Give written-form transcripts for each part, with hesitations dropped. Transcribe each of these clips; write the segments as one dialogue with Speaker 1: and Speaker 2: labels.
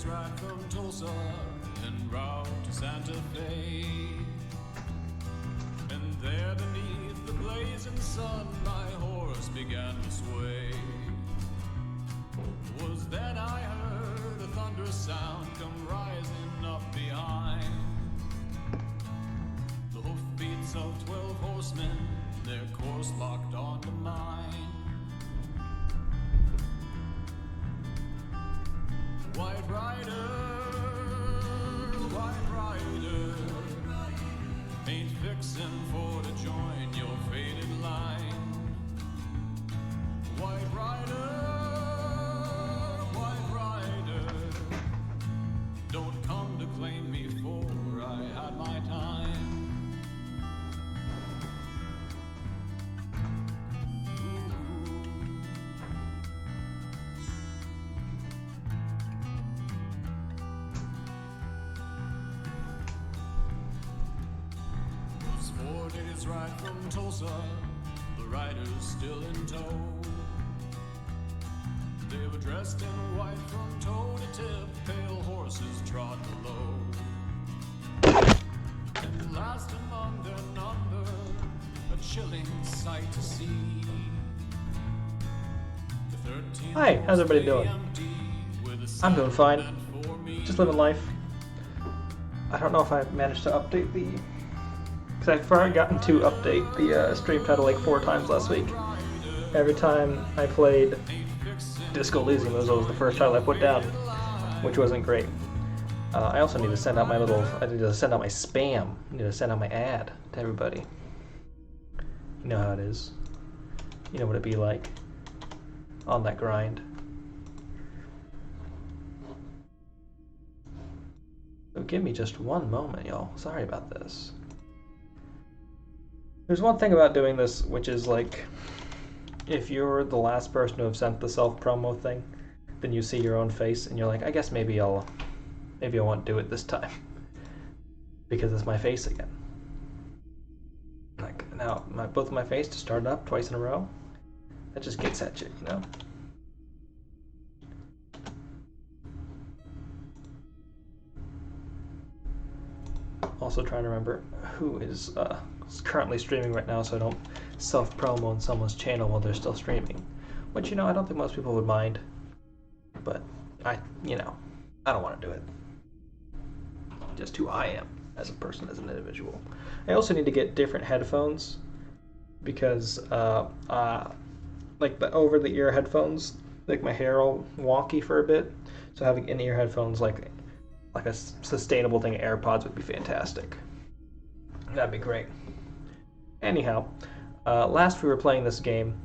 Speaker 1: days ride from Tulsa en route to Santa Fe. And there beneath the blazing sun, my horse began to sway. Was then I heard a thunderous sound come rising up behind. The hoofbeats of 12 horsemen, their course locked onto mine. White rider, ain't fixin' for to join your faded line. White rider, don't come to claim me for I had my time. Days ride from Tulsa, the riders still in tow. They were dressed in white from toe to tip, pale horses trod below. And last among their number, a chilling sight to see.
Speaker 2: Hi, how's everybody doing? I'm doing fine. Just living life. I don't know if I managed to update the... because I've forgotten to update the stream title like 4 times last week. Every time I played Disco Elysium, it was the first title I put down, which wasn't great. I also need to send out my I need to send out my spam. I need to send out my ad to everybody. You know how it is. You know what it'd be like on that grind. So give me just one moment, y'all. Sorry about this. There's one thing about doing this, which is like, if you're the last person to have sent the self-promo thing, then you see your own face and you're like, I guess maybe I won't do it this time. Because it's my face again. Like, now, both of my face to start up twice in a row, that just gets at you, you know? Also trying to remember who is currently streaming right now, so I don't self-promo on someone's channel while they're still streaming. Which, you know, I don't think most people would mind. But I don't want to do it. Just who I am as a person, as an individual. I also need to get different headphones because like the over-the-ear headphones make my hair all wonky for a bit. So having in-ear headphones like a sustainable thing, AirPods would be fantastic. That'd be great. Anyhow, last we were playing this game,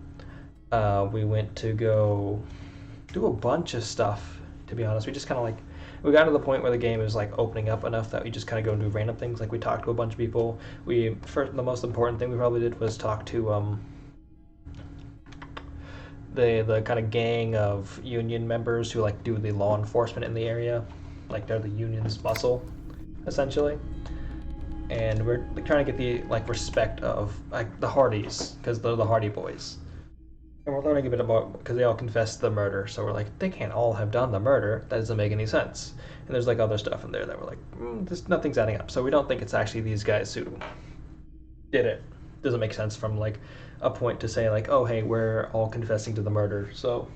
Speaker 2: we went to go do a bunch of stuff, to be honest. We just kind of like, we got to the point where the game is like opening up enough that we just kind of go and do random things. Like we talked to a bunch of people. The most important thing we probably did was talk to the kind of gang of union members who like do the law enforcement in the area. Like they're the union's muscle, essentially. And we're like, trying to get the like respect of like the Hardys, because they're the Hardy Boys. And we're learning a bit about, because they all confessed the murder, so we're like, they can't all have done the murder. That doesn't make any sense. And there's like other stuff in there that we're like, nothing's adding up. So we don't think it's actually these guys who did it. Doesn't make sense from like a point to say like, oh hey, we're all confessing to the murder. So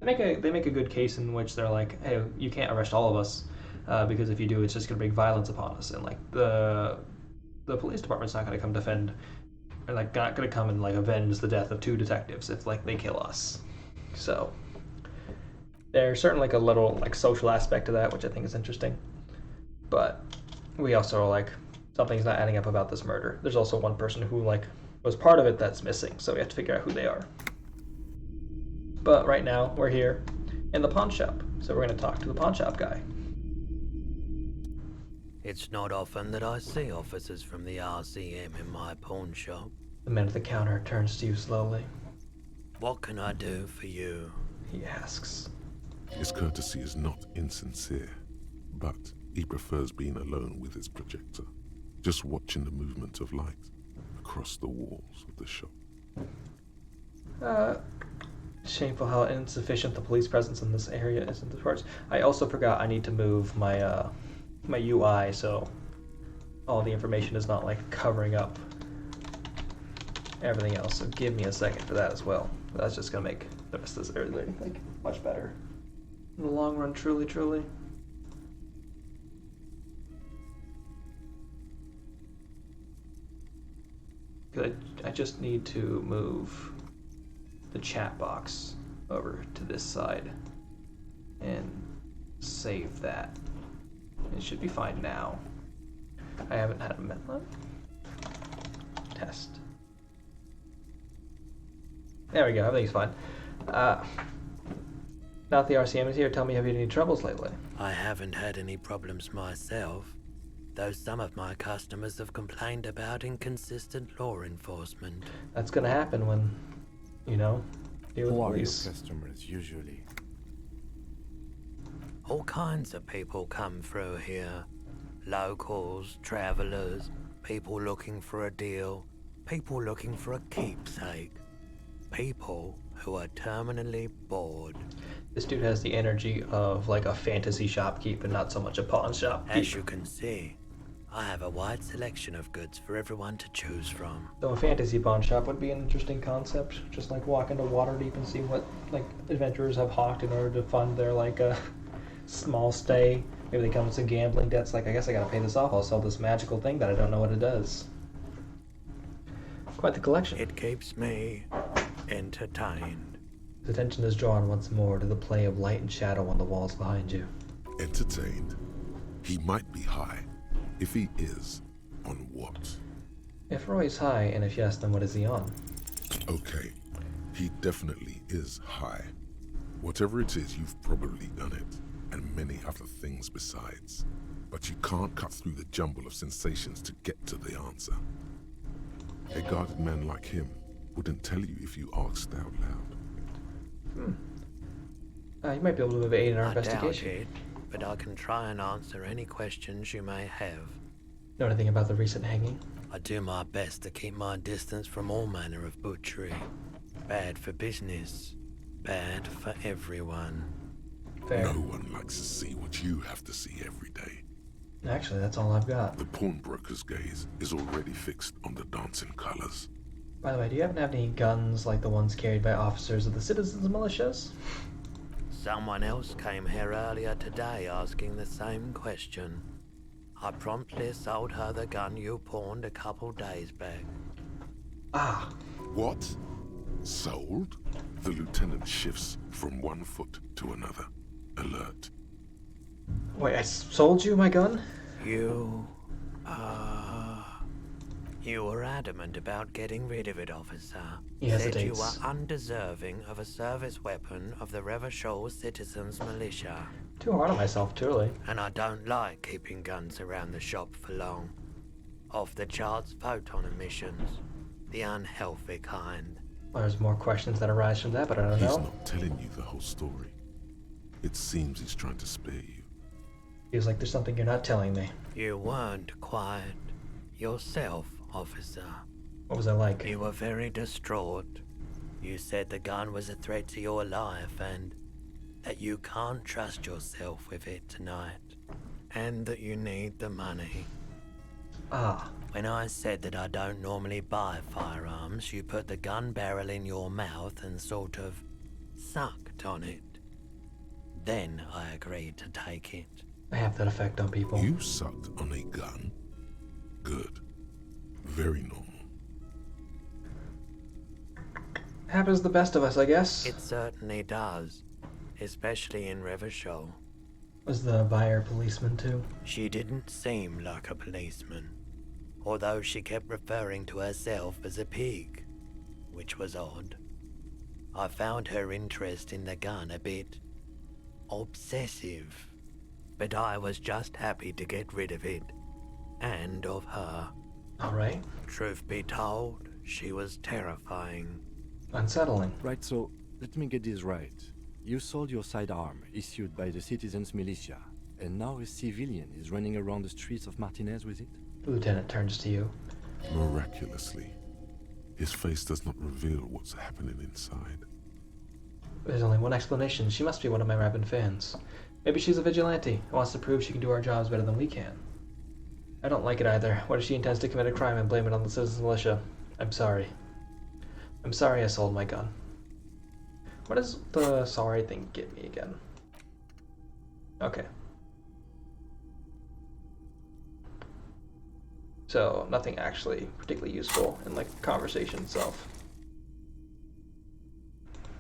Speaker 2: they make a good case in which they're like, hey, you can't arrest all of us because if you do, it's just going to bring violence upon us, and like the police department's not going to come defend, or like not going to come and like avenge the death of 2 detectives if like they kill us. So there's certainly like a little like social aspect to that, which I think is interesting. But we also are like, something's not adding up about this murder. There's also one person who like was part of it that's missing, so we have to figure out who they are. But right now, we're here in the pawn shop, so we're going to talk to the pawn shop guy.
Speaker 3: It's not often that I see officers from the RCM in my pawn shop.
Speaker 2: The man at the counter turns to you slowly.
Speaker 3: What can I do for you?
Speaker 2: He asks.
Speaker 4: His courtesy is not insincere, but he prefers being alone with his projector, just watching the movement of light across the walls of the shop.
Speaker 2: Shameful how insufficient the police presence in this area is in the parts. I also forgot I need to move my my UI so all the information is not like covering up everything else. So give me a second for that as well. That's just gonna make the rest of this area like much better in the long run. Truly, truly. I just need to move the chat box over to this side and save that. It should be fine now. I haven't had a minute. Test. There we go, everything's fine. Now that the RCM is here, tell me, have you had any troubles lately?
Speaker 3: I haven't had any problems myself, though some of my customers have complained about inconsistent law enforcement.
Speaker 2: That's gonna happen when, you know, deal with
Speaker 5: Who are your
Speaker 2: police.
Speaker 5: customers usually?
Speaker 3: All kinds of people come through here. Locals, travelers, people looking for a deal, people looking for a keepsake, people who are terminally bored.
Speaker 2: This dude has the energy of like a fantasy shopkeep and not so much a pawn shop.
Speaker 3: As you can see, I have a wide selection of goods for everyone to choose from.
Speaker 2: So a fantasy pawn shop would be an interesting concept. Just like walk into Waterdeep and see what like adventurers have hawked in order to fund their like small stay. Maybe they come with some gambling debts. Like, I guess I gotta pay this off. I'll sell this magical thing that I don't know what it does. Quite the collection.
Speaker 3: It keeps me entertained.
Speaker 2: His attention is drawn once more to the play of light and shadow on the walls behind you.
Speaker 4: Entertained? He might be high. If he is, on what?
Speaker 2: If Roy's high, and if yes, then what is he on?
Speaker 4: Okay, he definitely is high. Whatever it is, you've probably done it, and many other things besides. But you can't cut through the jumble of sensations to get to the answer. A guarded man like him wouldn't tell you if you asked out loud.
Speaker 2: You might be able to aid in our
Speaker 3: I doubt
Speaker 2: investigation.
Speaker 3: it, but I can try and answer any questions you may have.
Speaker 2: Know anything about the recent hanging?
Speaker 3: I do my best to keep my distance from all manner of butchery. Bad for business, bad for everyone.
Speaker 2: Fair.
Speaker 4: No one likes to see what you have to see every day.
Speaker 2: Actually, that's all I've got.
Speaker 4: The pawnbroker's gaze is already fixed on the dancing colors.
Speaker 2: By the way, do you happen to have any guns like the ones carried by officers of the citizens' militias?
Speaker 3: Someone else came here earlier today asking the same question. I promptly sold her the gun you pawned a couple days back.
Speaker 2: Ah,
Speaker 4: What? Sold? The lieutenant shifts from one foot to another. Alert.
Speaker 2: wait, I sold you my gun?
Speaker 3: You were adamant about getting rid of it, officer.
Speaker 2: He
Speaker 3: Said you
Speaker 2: hesitates.
Speaker 3: were undeserving of a service weapon of the Revachol Citizens Militia.
Speaker 2: Too hard on myself, truly.
Speaker 3: And I don't like keeping guns around the shop for long. Off the charts photon emissions. The unhealthy kind.
Speaker 2: There's more questions that arise from that, but I don't
Speaker 4: He's
Speaker 2: know.
Speaker 4: not telling you the whole story. It seems he's trying to spare you.
Speaker 2: Feels like there's something you're not telling me.
Speaker 3: You weren't quiet yourself, officer.
Speaker 2: What was I like?
Speaker 3: You were very distraught. You said the gun was a threat to your life and that you can't trust yourself with it tonight. And that you need the money.
Speaker 2: Ah,
Speaker 3: When I said that I don't normally buy firearms, you put the gun barrel in your mouth and sort of sucked on it. Then I agreed to take it.
Speaker 2: I have that effect on people.
Speaker 4: You sucked on a gun? Good. Very normal.
Speaker 2: Happens to the best of us, I guess.
Speaker 3: It certainly does, especially in Revachol.
Speaker 2: Was the buyer policeman too?
Speaker 3: She didn't seem like a policeman, although she kept referring to herself as a pig, which was odd. I found her interest in the gun a bit obsessive, but I was just happy to get rid of it, and of her.
Speaker 2: Alright.
Speaker 3: Truth be told, she was terrifying.
Speaker 2: Unsettling.
Speaker 5: Right, so let me get this right. You sold your sidearm, issued by the Citizens Militia, and now a civilian is running around the streets of Martinez with it?
Speaker 2: The lieutenant turns to you.
Speaker 4: Miraculously, his face does not reveal what's happening inside.
Speaker 2: There's only one explanation. She must be one of my rabid fans. Maybe she's a vigilante and wants to prove she can do our jobs better than we can. I don't like it either. What if she intends to commit a crime and blame it on the citizens militia? I'm sorry. I'm sorry I sold my gun. What does the sorry thing get me again? Okay. So, nothing actually particularly useful in, like, conversation itself.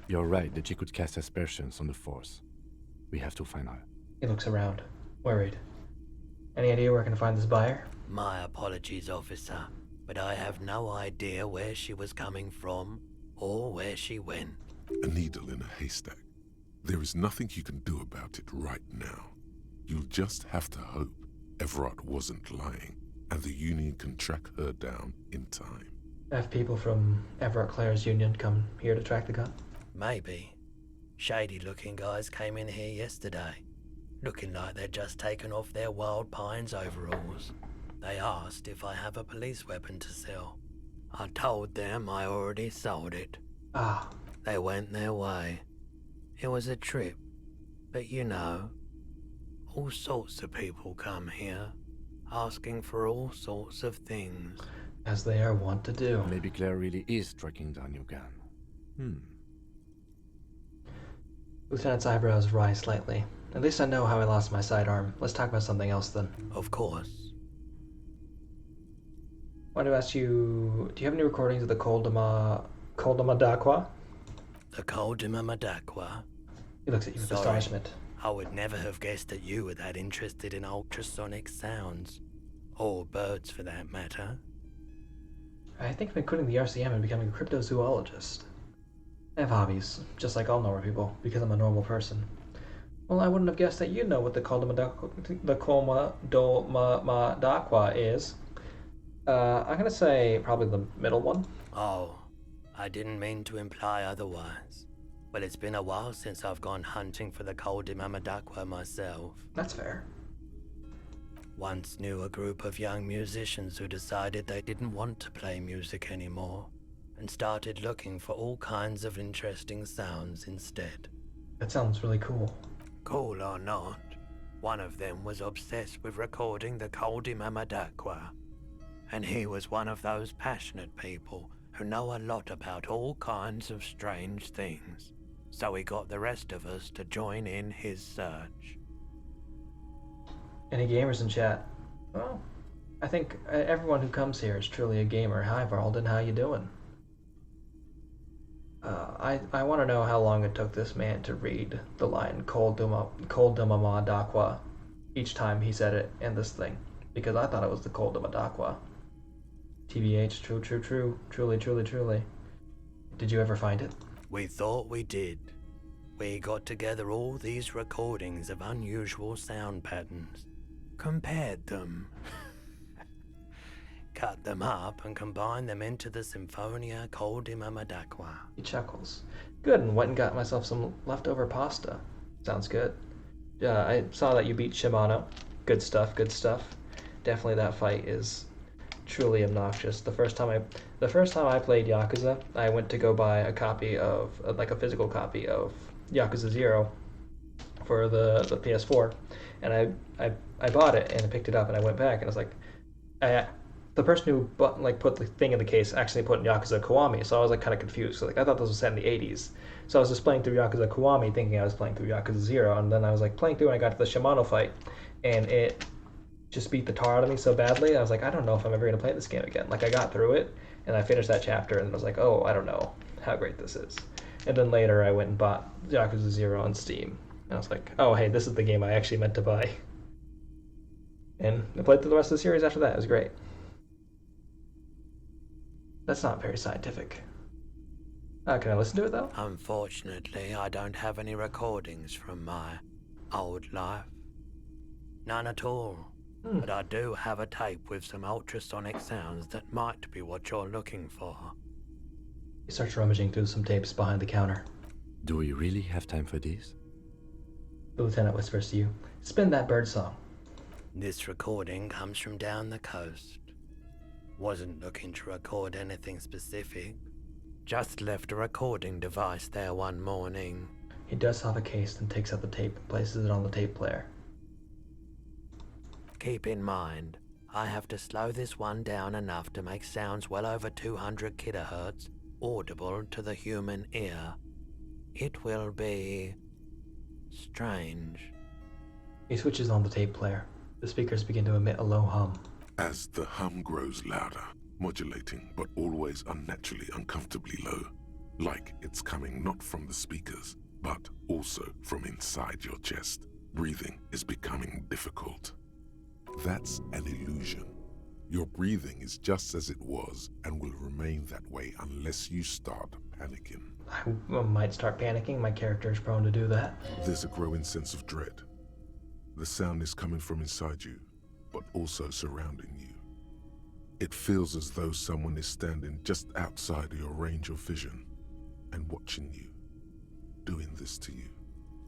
Speaker 5: You're right that she could cast aspersions on the Force. We have to find her.
Speaker 2: He looks around, worried. Any idea where I can find this buyer?
Speaker 3: My apologies, officer, but I have no idea where she was coming from or where she went.
Speaker 4: A needle in a haystack. There is nothing you can do about it right now. You'll just have to hope Everard wasn't lying, and the Union can track her down in time.
Speaker 2: Have people from Everett Clare's union come here to track the gun?
Speaker 3: Maybe. Shady-looking guys came in here yesterday, looking like they'd just taken off their Wild Pines overalls. They asked if I have a police weapon to sell. I told them I already sold it.
Speaker 2: Ah,
Speaker 3: They went their way. It was a trip, but you know, all sorts of people come here, asking for all sorts of things.
Speaker 2: as they are wont to do.
Speaker 5: Maybe Claire really is tracking down your gun.
Speaker 2: Lieutenant's eyebrows rise slightly. At least I know how I lost my sidearm. Let's talk about something else then.
Speaker 3: Of course.
Speaker 2: I wanted to ask you, do you have any recordings of the Coldama Dakwa?
Speaker 3: The Coldima Madakwa.
Speaker 2: He looks at you with
Speaker 3: Sorry.
Speaker 2: astonishment.
Speaker 3: I would never have guessed that you were that interested in ultrasonic sounds. Or birds, for that matter.
Speaker 2: I think I've been quitting the RCM and becoming a cryptozoologist. I have hobbies, just like all normal people, because I'm a normal person. Well, I wouldn't have guessed that you'd know what the Coldama Dakwa is. I'm gonna say probably the middle one.
Speaker 3: Oh, I didn't mean to imply otherwise. But it's been a while since I've gone hunting for the Coldima Madakwa myself.
Speaker 2: That's fair.
Speaker 3: Once knew a group of young musicians who decided they didn't want to play music anymore, and started looking for all kinds of interesting sounds instead.
Speaker 2: That sounds really cool.
Speaker 3: Cool or not, one of them was obsessed with recording the Coldima Madakwa. And he was one of those passionate people who know a lot about all kinds of strange things. So he got the rest of us to join in his search.
Speaker 2: Any gamers in chat? Well, I think everyone who comes here is truly a gamer. Hi, Varlden, how you doing? I want to know how long it took this man to read the line Colduma Dakwa each time he said it in this thing, because I thought it was the Colduma Dakwa. TBH, true, truly. Did you ever find it?
Speaker 3: We thought we did. We got together all these recordings of unusual sound patterns, compared them, cut them up and combined them into the Symphonia Coldima Madakwa.
Speaker 2: He chuckles. Good, and went and got myself some leftover pasta. Sounds good. I saw that you beat Shimano. Good stuff. Definitely that fight is truly obnoxious. The first time I played Yakuza, I went to go buy a copy of, like a physical copy of Yakuza 0 for the PS4, and I bought it and I picked it up and I went back and I was like, the person who put the thing in the case actually put in Yakuza Kiwami, so I was like kind of confused. So, like, I thought this was set in the 80s, so I was just playing through Yakuza Kiwami thinking I was playing through Yakuza 0, and then I was like playing through and I got to the Shimano fight, and it just beat the tar out of me so badly. I was like, I don't know if I'm ever gonna play this game again. Like, I got through it and I finished that chapter and I was like, oh, I don't know how great this is. And then later I went and bought Yakuza 0 on Steam, and I was like, oh, hey, this is the game I actually meant to buy. And I played through the rest of the series after that. It was great. That's not very scientific. Can I listen to it though?
Speaker 3: Unfortunately, I don't have any recordings from my old life. None at all. But I do have a tape with some ultrasonic sounds that might be what you're looking for.
Speaker 2: He starts rummaging through some tapes behind the counter.
Speaker 5: Do we really have time for this?
Speaker 2: The lieutenant whispers to you, spin that bird song.
Speaker 3: This recording comes from down the coast. Wasn't looking to record anything specific. Just left a recording device there one morning.
Speaker 2: He dusts off a case and takes out the tape and places it on the tape player.
Speaker 3: Keep in mind, I have to slow this one down enough to make sounds well over 200 kilohertz audible to the human ear. It will be strange.
Speaker 2: He switches on the tape player. The speakers begin to emit a low hum.
Speaker 4: As the hum grows louder, modulating but always unnaturally uncomfortably low, like it's coming not from the speakers, but also from inside your chest. Breathing is becoming difficult. That's an illusion. Your breathing is just as it was and will remain that way unless you start panicking.
Speaker 2: I might start panicking. My character is prone to do that.
Speaker 4: There's a growing sense of dread. The sound is coming from inside you, but also surrounding you. It feels as though someone is standing just outside of your range of vision and watching you, doing this to you.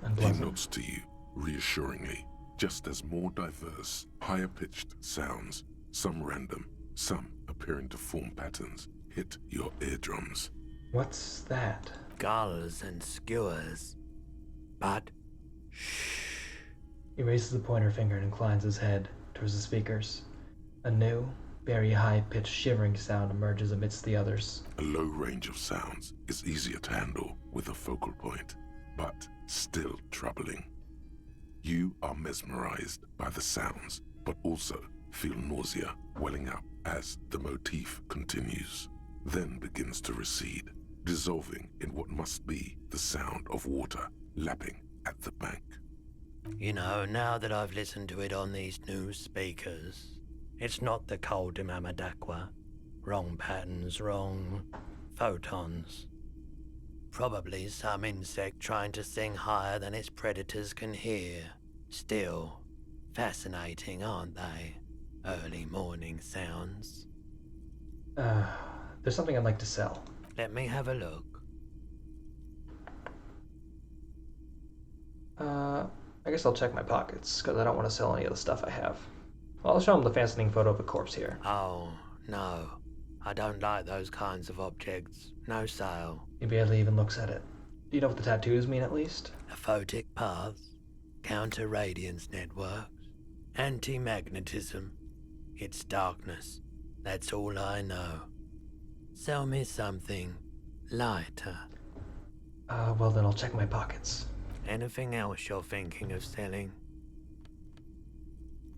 Speaker 2: And
Speaker 4: He nods to you, reassuringly, just as more diverse, higher-pitched sounds, some random, some appearing to form patterns, hit your eardrums.
Speaker 2: What's that?
Speaker 3: Gulls and skewers. But shh.
Speaker 2: He raises the pointer finger and inclines his head towards the speakers. A new, very high-pitched shivering sound emerges amidst the others.
Speaker 4: A low range of sounds is easier to handle with a focal point, but still troubling. You are mesmerized by the sounds, but also feel nausea welling up as the motif continues, then begins to recede, dissolving in what must be the sound of water lapping at the bank.
Speaker 3: You know, now that I've listened to it on these new speakers, it's not the cold Imamadakwa. Wrong patterns, wrong photons. Probably some insect trying to sing higher than its predators can hear. Still, fascinating, aren't they? Early morning sounds.
Speaker 2: There's something I'd like to sell.
Speaker 3: Let me have a look.
Speaker 2: I guess I'll check my pockets, because I don't want to sell any of the stuff I have. I'll show him the fascinating photo of a corpse here.
Speaker 3: Oh, no. I don't like those kinds of objects. No sale.
Speaker 2: He barely even looks at it. Do you know what the tattoos mean, at least?
Speaker 3: Aphotic paths, counter-radiance networks, anti-magnetism. It's darkness. That's all I know. Sell me something lighter.
Speaker 2: Well then I'll check my pockets.
Speaker 3: Anything else you're thinking of selling?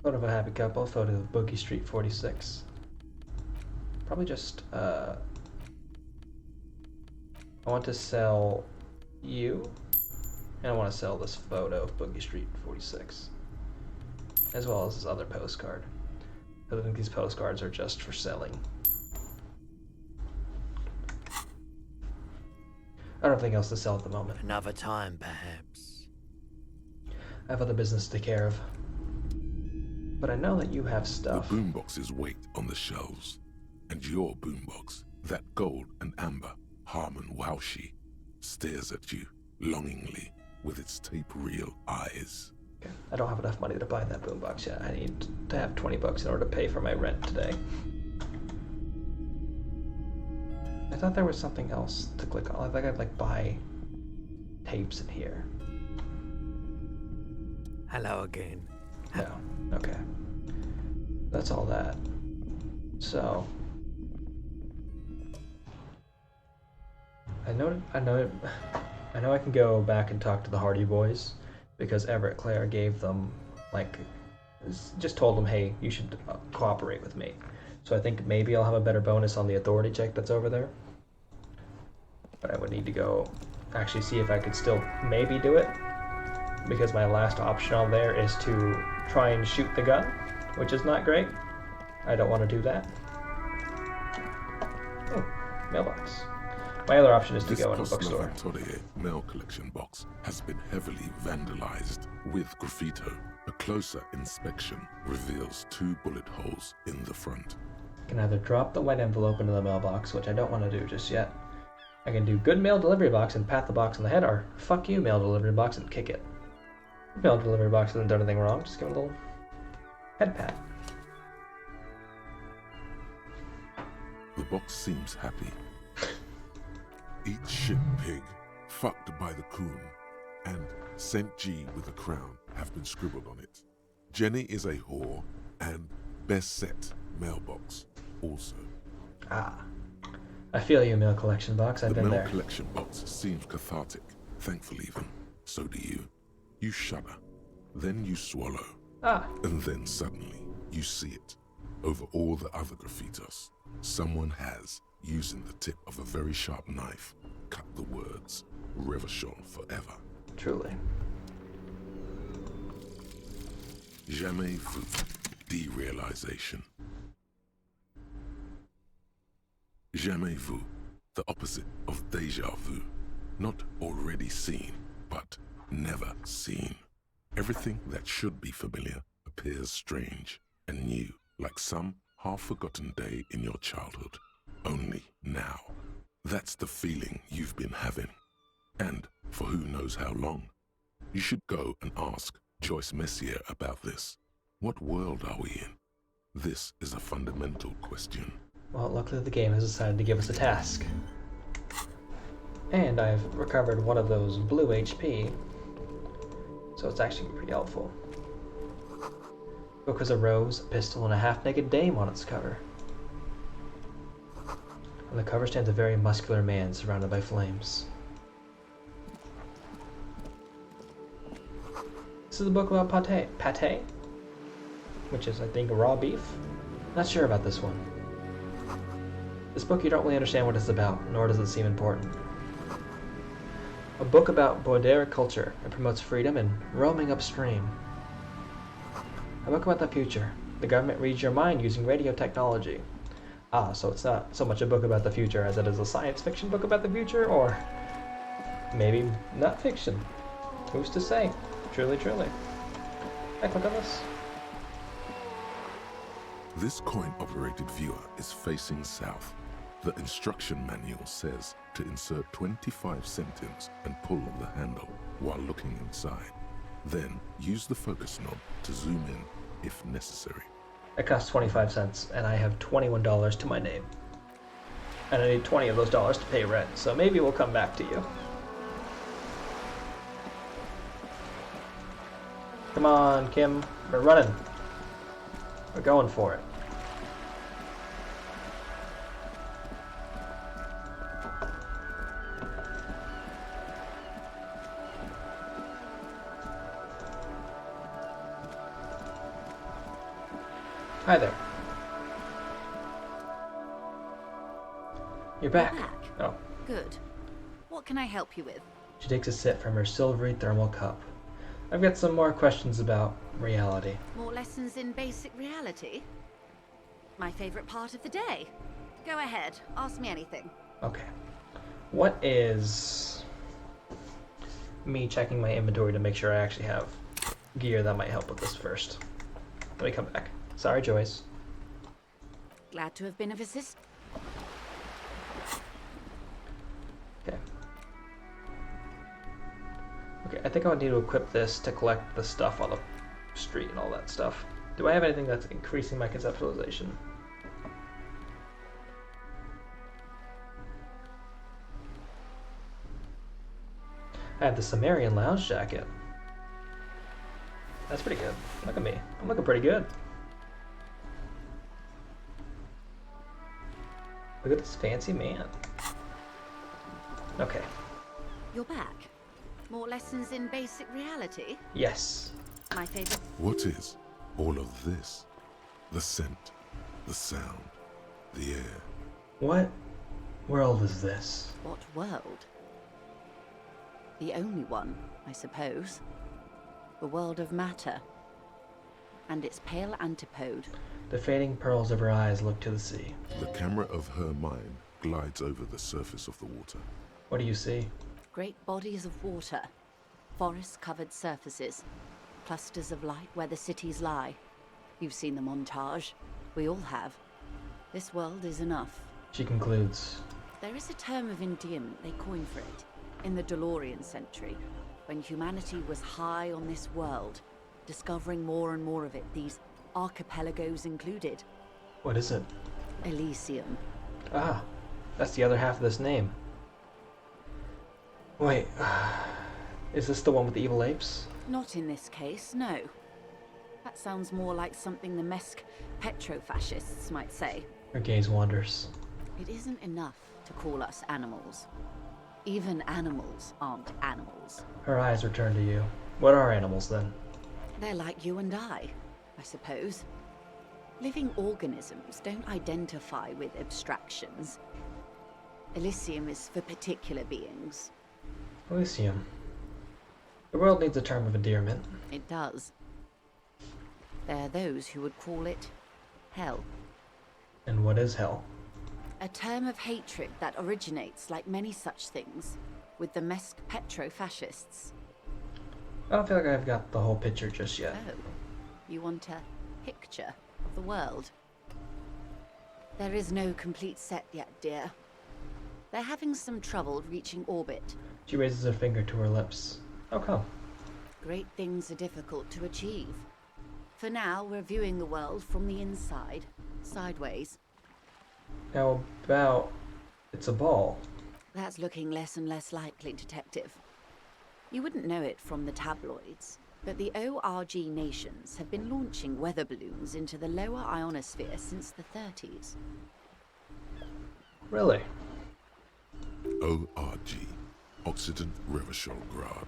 Speaker 2: Photo of a happy couple, photo of Boogie Street 46. Probably just, I want to sell you, and I want to sell this photo of Boogie Street 46, as well as this other postcard. I think these postcards are just for selling. I don't have anything else to sell at the moment.
Speaker 3: Another time, perhaps.
Speaker 2: I have other business to take care of. But I know that you have
Speaker 4: The
Speaker 2: stuff.
Speaker 4: boomboxes wait on the shelves, and your boombox, that gold and amber Harmon Waushi, stares at you longingly with its tape reel eyes.
Speaker 2: Okay. I don't have enough money to buy that boombox yet. I need to have 20 bucks in order to pay for my rent today. I thought there was something else to click on. I think I'd like buy tapes in here.
Speaker 3: Hello again.
Speaker 2: No. Okay. That's all that. So I know I can go back and talk to the Hardy Boys because Everett Clare gave them just told them, hey, you should cooperate with me. So I think maybe I'll have a better bonus on the authority check that's over there. But I would need to go actually see if I could still maybe do it, because my last option on there is to try and shoot the gun, which is not great. I don't want to do that. Oh, mailbox. My other option is to go in a bookstore.
Speaker 4: This mail collection box has been heavily vandalized with graffito. A closer inspection reveals 2 bullet holes in the front.
Speaker 2: I can either drop the white envelope into the mailbox, which I don't want to do just yet. I can do good mail delivery box and pat the box on the head, or fuck you mail delivery box and kick it. Mail delivery box hasn't done anything wrong, just give it a little head pat.
Speaker 4: The box seems happy. Eat shit, pig, fucked by the coon, and St. G with a crown have been scribbled on it. Jenny is a whore, and best set mailbox also.
Speaker 2: Ah. I feel you, mail collection box. I've
Speaker 4: The
Speaker 2: been
Speaker 4: mail
Speaker 2: there.
Speaker 4: collection box seems cathartic, thankful even. So do you. You shudder, then you swallow,
Speaker 2: Ah.
Speaker 4: and then suddenly you see it. Over all the other graffitos, someone has, using the tip of a very sharp knife, cut the words, Revachon forever.
Speaker 2: Truly.
Speaker 4: Jamais vu. Derealization. Jamais vu. The opposite of déjà vu. Not already seen, but never seen. Everything that should be familiar appears strange and new, like some half-forgotten day in your childhood. Only now. That's the feeling you've been having. And for who knows how long. You should go and ask Joyce Messier about this. What world are we in? This is a fundamental question.
Speaker 2: Well, luckily the game has decided to give us a task. And I've recovered one of those blue HP, so it's actually pretty helpful. Book has a rose, a pistol, and a half-naked dame on its cover. On the cover stands a very muscular man surrounded by flames. This is a book about pate, which is, I think, raw beef. Not sure about this one. This book, you don't really understand what it's about, nor does it seem important. A book about Border culture. It promotes freedom and roaming upstream. A book about the future. The government reads your mind using radio technology. Ah, so it's not so much a book about the future as it is a science fiction book about the future, or maybe not fiction. Who's to say? Truly, truly. I click on this.
Speaker 4: This coin-operated viewer is facing south. The instruction manual says to insert 25 centimes and pull the handle while looking inside. Then use the focus knob to zoom in if necessary.
Speaker 2: It costs 25 cents, and I have $21 to my name. And I need 20 of those dollars to pay rent, so maybe we'll come back to you. Come on, Kim. We're running. We're going for it. Hi there. You're back.
Speaker 6: Back.
Speaker 2: Oh.
Speaker 6: Good. What can I help you with?
Speaker 2: She takes a sip from her silvery thermal cup. I've got some more questions about reality.
Speaker 6: More lessons in basic reality? My favorite part of the day. Go ahead, ask me anything.
Speaker 2: Okay. What is me checking my inventory to make sure I actually have gear that might help with this first? Let me come back. Sorry, Joyce.
Speaker 6: Glad to have been of assistance.
Speaker 2: Okay. Okay, I think I would need to equip this to collect the stuff on the street and all that stuff. Do I have anything that's increasing my conceptualization? I have the Sumerian lounge jacket. That's pretty good. Look at me. I'm looking pretty good. Look at this fancy man. Okay.
Speaker 6: You're back. More lessons in basic reality?
Speaker 2: Yes.
Speaker 6: My favorite.
Speaker 4: What is all of this? The scent, the sound, the air.
Speaker 2: What world is this?
Speaker 6: What world? The only one, I suppose. The world of matter. And its pale antipode.
Speaker 2: The fading pearls of her eyes look to the sea.
Speaker 4: The camera of her mind glides over the surface of the water.
Speaker 2: What do you see?
Speaker 6: Great bodies of water. Forest-covered surfaces. Clusters of light where the cities lie. You've seen the montage. We all have. This world is enough.
Speaker 2: She concludes.
Speaker 6: There is a term of endearment they coined for it. In the DeLorean century, when humanity was high on this world, discovering more and more of it, these archipelagos included.
Speaker 2: What is it?
Speaker 6: Elysium.
Speaker 2: Ah, that's the other half of this name. Wait, is this the one with the evil apes?
Speaker 6: Not in this case, no. That sounds more like something the Mesk petrofascists might say.
Speaker 2: Her gaze wanders.
Speaker 6: It isn't enough to call us animals. Even animals aren't animals.
Speaker 2: Her eyes return to you. What are animals then?
Speaker 6: They're like you and I suppose. Living organisms don't identify with abstractions. Elysium is for particular beings.
Speaker 2: Elysium. The world needs a term of endearment.
Speaker 6: It does. There are those who would call it hell.
Speaker 2: And what is hell?
Speaker 6: A term of hatred that originates, like many such things, with the Mesk petrofascists.
Speaker 2: I don't feel like I've got the whole picture just yet.
Speaker 6: Oh, you want a picture of the world? There is no complete set yet, dear. They're having some trouble reaching orbit.
Speaker 2: She raises her finger to her lips. How come?
Speaker 6: Great things are difficult to achieve. For now, we're viewing the world from the inside, sideways.
Speaker 2: How about it's a ball?
Speaker 6: That's looking less and less likely, Detective. You wouldn't know it from the tabloids, but the ORG nations have been launching weather balloons into the lower ionosphere since the 30s.
Speaker 2: Really?
Speaker 4: ORG, Occident Revichol-Grad.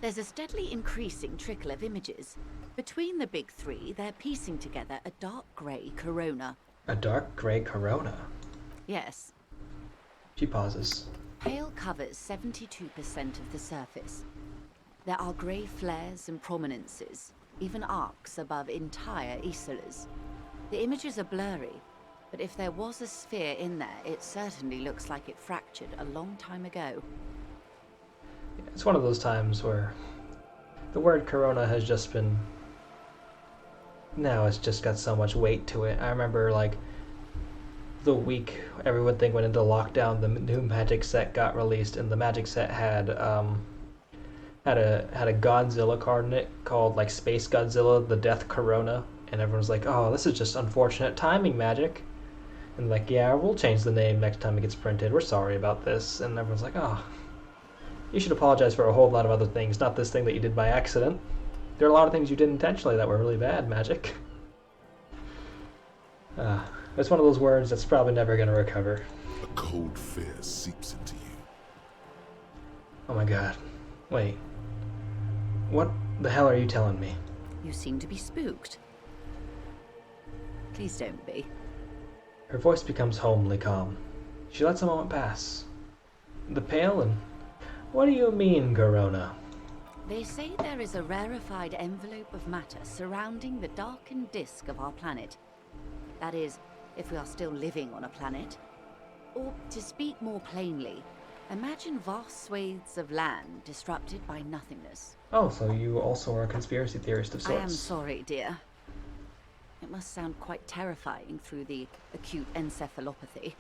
Speaker 6: There's a steadily increasing trickle of images. Between the big three, they're piecing together a dark grey corona.
Speaker 2: A dark gray corona.
Speaker 6: Yes,
Speaker 2: She pauses.
Speaker 6: pale covers 72% of the surface. There are grey flares and prominences, even arcs above entire isolas. The images are blurry, but if there was a sphere in there, it certainly looks like it fractured a long time ago.
Speaker 2: It's one of those times where the word corona has just been... Now it's just got so much weight to it. I remember, like, the week everything went into lockdown, the new Magic set got released, and the Magic set had a Godzilla card in it called, like, Space Godzilla, the Death Corona, and everyone's like, oh, this is just unfortunate timing, Magic. And like, yeah, we'll change the name next time it gets printed. We're sorry about this. And everyone's like, oh, you should apologize for a whole lot of other things, not this thing that you did by accident. There are a lot of things you did intentionally that were really bad, Magic. It's one of those words that's probably never going to recover.
Speaker 4: A cold fear seeps into you.
Speaker 2: Oh my god. Wait. What the hell are you telling me?
Speaker 6: You seem to be spooked. Please don't be.
Speaker 2: Her voice becomes homely calm. She lets a moment pass. The pale and... What do you mean, Corona?
Speaker 6: They say there is a rarefied envelope of matter surrounding the darkened disk of our planet. That is, if we are still living on a planet. Or, to speak more plainly, imagine vast swathes of land disrupted by nothingness.
Speaker 2: Oh, so you also are a conspiracy theorist of sorts.
Speaker 6: I am sorry, dear. It must sound quite terrifying through the acute encephalopathy.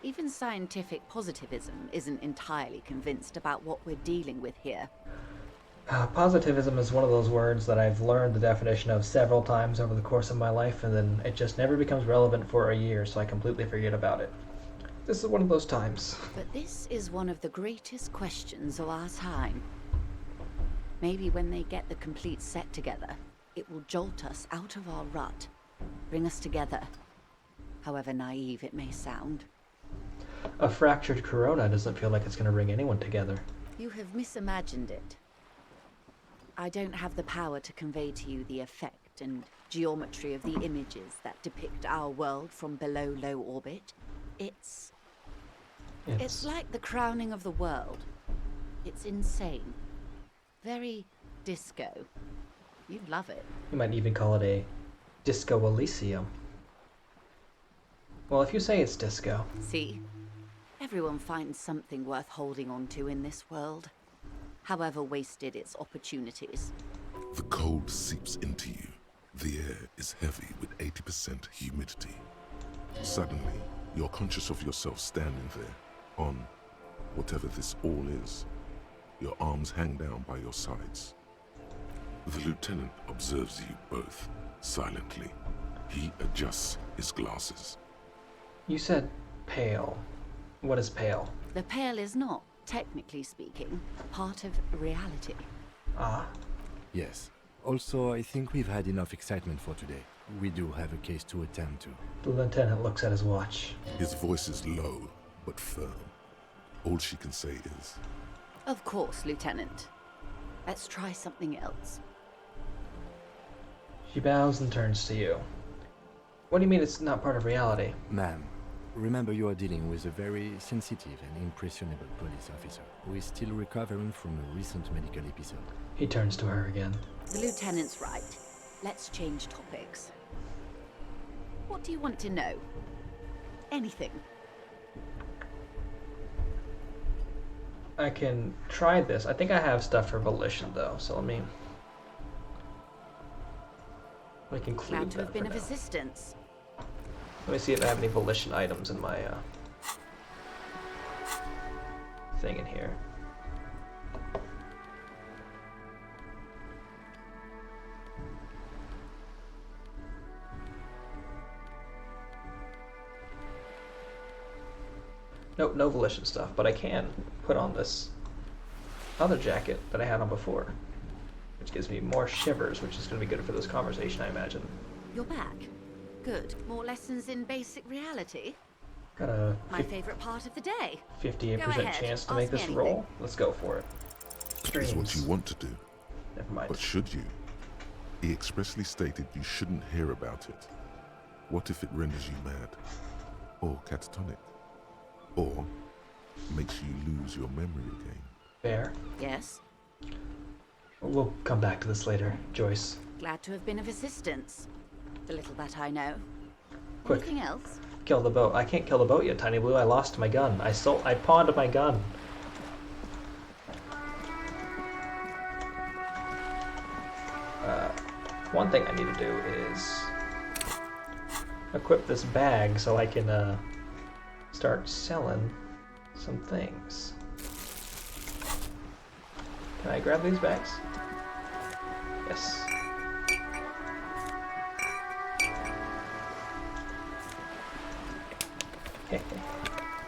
Speaker 6: Even scientific positivism isn't entirely convinced about what we're dealing with here.
Speaker 2: Positivism is one of those words that I've learned the definition of several times over the course of my life, and then it just never becomes relevant for a year, so I completely forget about it. This is one of those times.
Speaker 6: But this is one of the greatest questions of our time. Maybe when they get the complete set together, it will jolt us out of our rut, bring us together, however naive it may sound.
Speaker 2: A fractured corona doesn't feel like it's going to bring anyone together.
Speaker 6: You have misimagined it. I don't have the power to convey to you the effect and geometry of the images that depict our world from below low orbit. It's like the crowning of the world. It's insane. Very disco. You'd love it.
Speaker 2: You might even call it a Disco Elysium. Well, if you say it's disco.
Speaker 6: See? Everyone finds something worth holding on to in this world, however wasted its opportunities.
Speaker 4: The cold seeps into you. The air is heavy with 80% humidity. Suddenly, you're conscious of yourself standing there, on whatever this all is. Your arms hang down by your sides. The lieutenant observes you both, silently. He adjusts his glasses.
Speaker 2: You said pale. What is pale?
Speaker 6: The pale is not technically speaking, part of reality.
Speaker 2: Ah,
Speaker 5: Yes. Also, I think we've had enough excitement for today. We do have a case to attend to.
Speaker 2: the lieutenant looks at his watch.
Speaker 4: His voice is low, but firm. All she can say is,
Speaker 6: Of course, Lieutenant. Let's try something else.
Speaker 2: She bows and turns to you. What do you mean it's not part of reality?
Speaker 5: Ma'am, remember you are dealing with a very sensitive and impressionable police officer who is still recovering from a recent medical episode.
Speaker 2: He turns to her again.
Speaker 6: The Lieutenant's right. Let's change topics. What do you want to know? Anything.
Speaker 2: I can try this. I think I have stuff for volition though, so let me include
Speaker 6: Glad to
Speaker 2: that
Speaker 6: have been
Speaker 2: for
Speaker 6: of
Speaker 2: now.
Speaker 6: assistance.
Speaker 2: Let me see if I have any volition items in my thing in here. Nope, no volition stuff, but I can put on this other jacket that I had on before, which gives me more shivers, which is going to be good for this conversation, I imagine.
Speaker 6: You're back. Good. More lessons in basic reality.
Speaker 2: Got a
Speaker 6: My favorite part of the day.
Speaker 2: 58%
Speaker 6: Go ahead,
Speaker 2: chance to
Speaker 6: ask
Speaker 2: make
Speaker 6: me
Speaker 2: this
Speaker 6: anything.
Speaker 2: roll. Let's go for it.
Speaker 4: "It is what you
Speaker 2: Dreams.
Speaker 4: want to do,
Speaker 2: Never mind.
Speaker 4: but should you? He expressly stated you shouldn't hear about it. What if it renders you mad? Or catatonic? Or makes you lose your memory again?"
Speaker 2: Fair.
Speaker 6: Yes.
Speaker 2: We'll come back to this later, Joyce.
Speaker 6: Glad to have been of assistance. The little that I know.
Speaker 2: Quick.
Speaker 6: Anything else?
Speaker 2: Kill the boat. I can't kill the boat yet, Tiny Blue. I lost my gun. I pawned my gun. One thing I need to do is equip this bag so I can start selling some things. Can I grab these bags? Yes.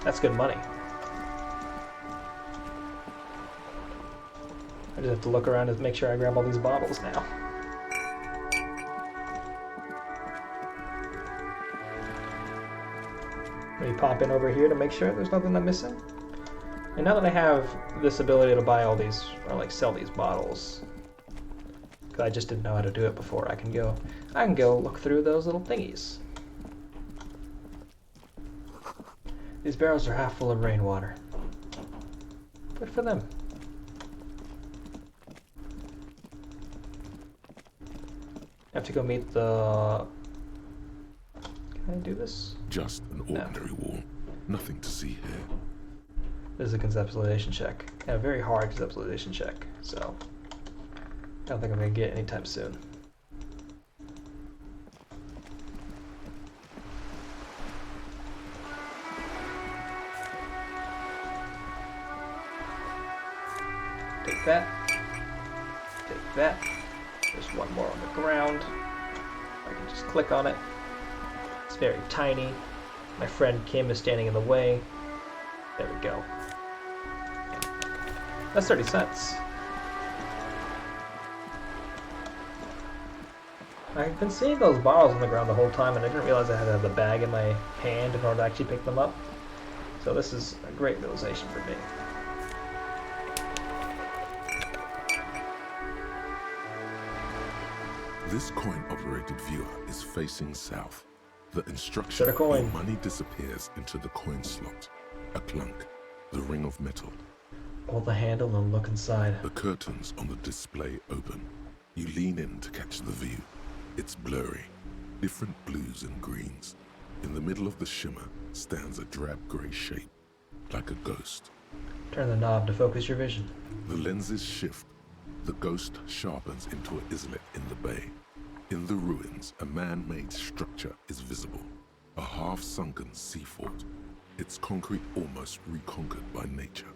Speaker 2: That's good money. I just have to look around and make sure I grab all these bottles now. Let me pop in over here to make sure there's nothing I'm missing. And now that I have this ability to buy all these, or like sell these bottles, because I just didn't know how to do it before, I can go look through those little thingies. These barrels are half full of rainwater. Good for them. I have to go meet the... Can I do this?
Speaker 4: Just an ordinary wall. Nothing to see here.
Speaker 2: This is a conceptualization check. And a very hard conceptualization check, so... I don't think I'm going to get it anytime soon. Take that. Take that. There's one more on the ground. I can just click on it. It's very tiny. My friend Kim is standing in the way. There we go. That's 30 cents. I've been seeing those bottles on the ground the whole time, and I didn't realize I had to have the bag in my hand in order to actually pick them up. So this is a great realization for me.
Speaker 4: This coin-operated viewer is facing south. The instruction:
Speaker 2: Set a coin.
Speaker 4: your money disappears into the coin slot. A clunk, the ring of metal.
Speaker 2: Pull the handle and look inside.
Speaker 4: The curtains on the display open. You lean in to catch the view. It's blurry, different blues and greens. In the middle of the shimmer stands a drab grey shape, like a ghost.
Speaker 2: Turn the knob to focus your vision.
Speaker 4: The lenses shift. The ghost sharpens into an islet in the bay. In the ruins, a man-made structure is visible. A half-sunken sea fort. Its concrete almost reconquered by nature.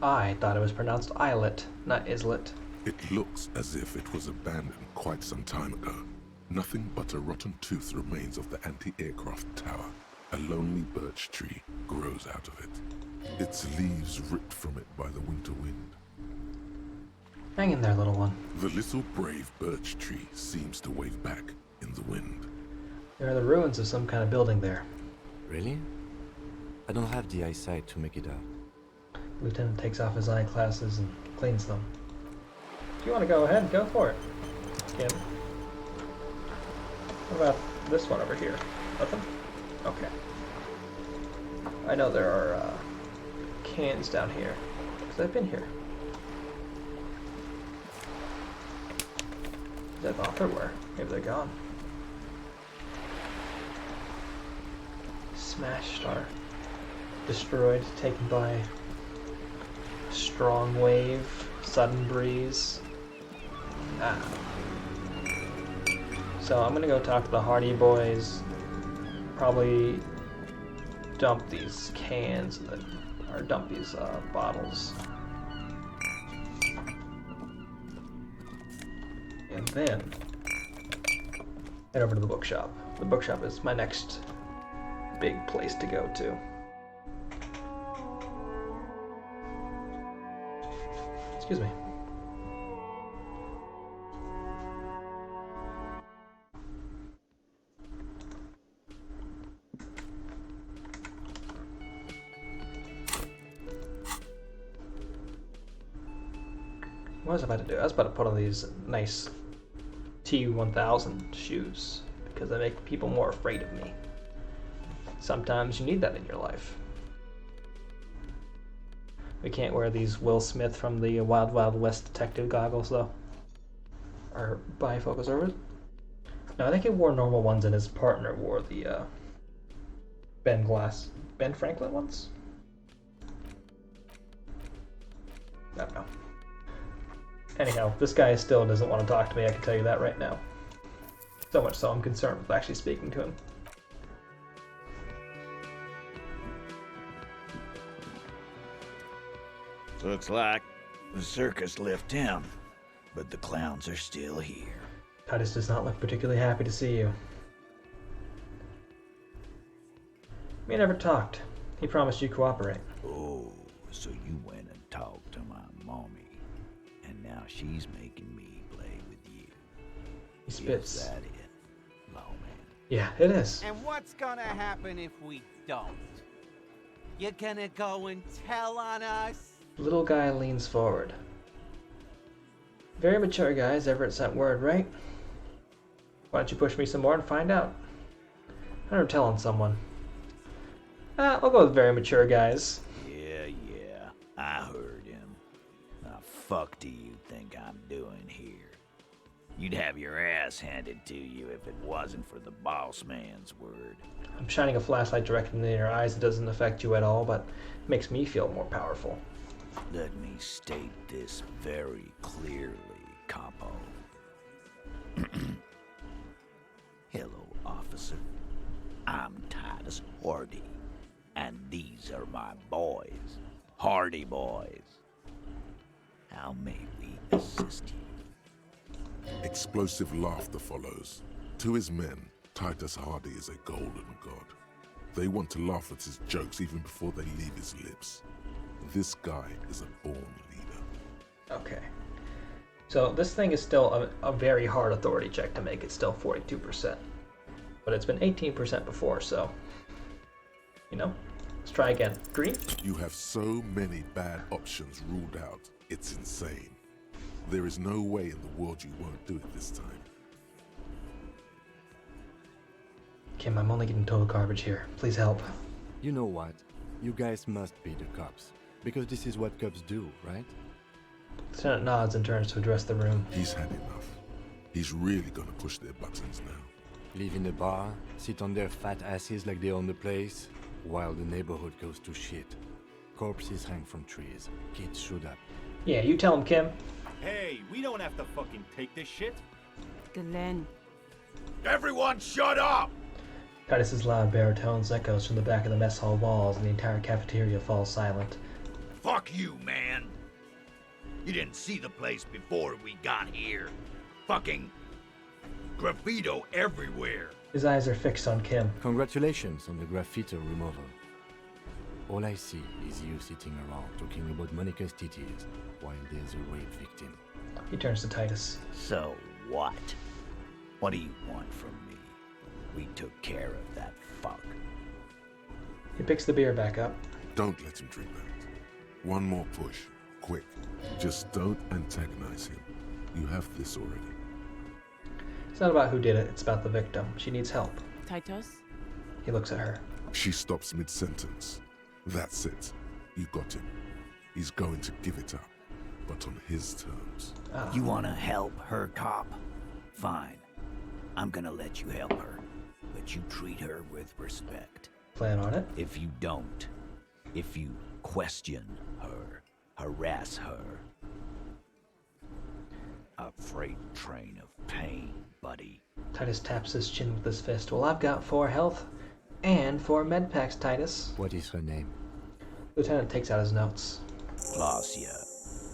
Speaker 2: I thought it was pronounced islet, not islet.
Speaker 4: It looks as if it was abandoned quite some time ago. Nothing but a rotten tooth remains of the anti-aircraft tower. A lonely birch tree grows out of it, its leaves ripped from it by the winter wind.
Speaker 2: Hang in there, little one.
Speaker 4: The little brave birch tree seems to wave back in the wind.
Speaker 2: There are the ruins of some kind of building there.
Speaker 5: Really? I don't have the eyesight to make it out.
Speaker 2: Lieutenant takes off his eyeglasses and cleans them. If you want to go ahead, go for it, Kim. What about this one over here? Nothing? Okay. I know there are cans down here, because I've been here. I thought there were. Maybe they're gone. Smashed are destroyed, taken by strong wave, sudden breeze. So I'm gonna go talk to the Hardy Boys. Probably dump these cans or dump these bottles. And then head over to the bookshop. The bookshop is my next big place to go to. Excuse me. What was I about to do? I was about to put on these nice T1000 shoes because they make people more afraid of me. Sometimes you need that in your life. We can't wear these Will Smith from the Wild Wild West detective goggles though. Or bifocals, or no, I think he wore normal ones and his partner wore the Ben Franklin ones? I don't know. Anyhow, this guy still doesn't want to talk to me, I can tell you that right now. So much so I'm concerned with actually speaking to him.
Speaker 7: Looks like the circus left town, but the clowns are still here.
Speaker 2: Titus does not look particularly happy to see you. We never talked. He promised you cooperate.
Speaker 7: Oh, so you went and talked to my mommy, and now she's making me play with you.
Speaker 2: He spits.
Speaker 7: Is that it, lawman?
Speaker 2: Yeah, it is.
Speaker 8: And what's gonna happen if we don't? You gonna go and tell on us?
Speaker 2: The little guy leans forward. Very mature guys, Everett sent word, right? Why don't you push me some more and find out? I never tell on someone. I'll go with very mature guys.
Speaker 7: Yeah, I heard him. The fuck do you think I'm doing here? You'd have your ass handed to you if it wasn't for the boss man's word.
Speaker 2: I'm shining a flashlight directly in your eyes. It doesn't affect you at all, but it makes me feel more powerful.
Speaker 7: Let me state this very clearly, Capo. Hello, officer. I'm Titus Hardy, and these are my boys, Hardy Boys. How may we assist you?
Speaker 4: Explosive laughter follows. To his men, Titus Hardy is a golden god. They want to laugh at his jokes even before they leave his lips. This guy is a born leader.
Speaker 2: Okay. So this thing is still a very hard authority check to make. It's still 42%. But it's been 18% before, so... You know? Let's try again. Green?
Speaker 4: You have so many bad options ruled out, it's insane. There is no way in the world you won't do it this time.
Speaker 2: Kim, I'm only getting total garbage here. Please help.
Speaker 5: You know what? You guys must be the cops. Because this is what cops do, right?
Speaker 2: Lieutenant nods and turns to address the room.
Speaker 4: He's had enough. He's really gonna push their buttons now.
Speaker 5: Live in a bar, sit on their fat asses like they own the place, while the neighborhood goes to shit. Corpses hang from trees. Kids shoot up.
Speaker 2: Yeah, you tell him, Kim.
Speaker 9: Hey, we don't have to fucking take this shit.
Speaker 6: Glenn.
Speaker 9: Everyone shut up!
Speaker 2: Titus's loud baritones echoes from the back of the mess hall walls, and the entire cafeteria falls silent.
Speaker 7: Fuck you, man. You didn't see the place before we got here. Fucking graffito everywhere.
Speaker 2: His eyes are fixed on Kim.
Speaker 5: Congratulations on the graffiti removal. All I see is you sitting around talking about Monica's titties while there's a rape victim.
Speaker 2: He turns to Titus.
Speaker 7: So what? What do you want from me? We took care of that fuck.
Speaker 2: He picks the beer back up.
Speaker 4: Don't let him drink that. One more push. Quick. Just don't antagonize him. You have this already.
Speaker 2: It's not about who did it, it's about the victim. She needs help.
Speaker 10: Titus?
Speaker 2: He looks at her.
Speaker 4: She stops mid-sentence. That's it. You got him. He's going to give it up, but on his terms.
Speaker 2: Ah.
Speaker 7: You wanna help her, cop? Fine. I'm gonna let you help her, but you treat her with respect.
Speaker 2: Plan on it.
Speaker 7: If you don't, if you question her, harass her, a freight train of pain, buddy.
Speaker 2: Titus taps his chin with his fist. Well, I've got 4 health and 4 med packs, Titus.
Speaker 5: What is her name?
Speaker 2: Lieutenant takes out his notes.
Speaker 7: Claudia,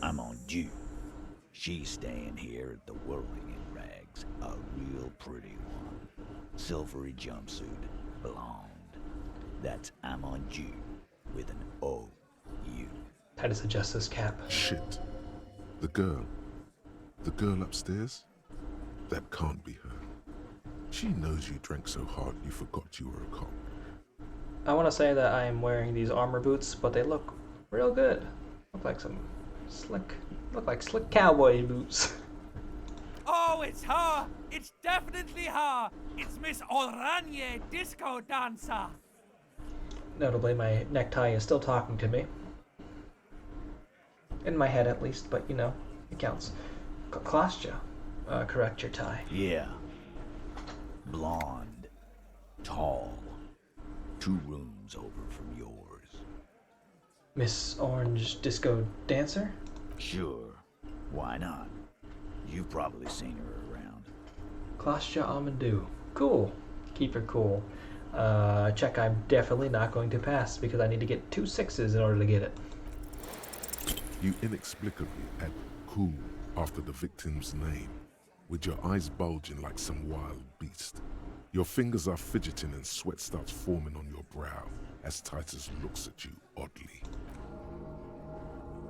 Speaker 7: I'm on due. She's staying here at the whirling in rags, a real pretty one. Silvery jumpsuit, blonde. That's I'm on due with an O-U.
Speaker 2: Titus adjusts his cap.
Speaker 4: Shit. The girl upstairs? That can't be her. She knows you drank so hard you forgot you were a cop.
Speaker 2: I want to say that I am wearing these armor boots, but they look real good. Look like slick cowboy boots.
Speaker 11: Oh, it's her! It's definitely her! It's Miss Oranje, disco dancer!
Speaker 2: Notably, my necktie is still talking to me. In my head, at least, but you know, it counts. Claudia, correct your tie.
Speaker 7: Yeah. Blonde. Tall. 2 rooms over from yours.
Speaker 2: Miss Orange Disco Dancer?
Speaker 7: Sure. Why not? You've probably seen her around.
Speaker 2: Claudia Amadou. Cool. Keep her cool. Check I'm definitely not going to pass because I need to get 2 6s in order to get it.
Speaker 4: You inexplicably add cool after the victim's name, with your eyes bulging like some wild beast. Your fingers are fidgeting and sweat starts forming on your brow as Titus looks at you oddly.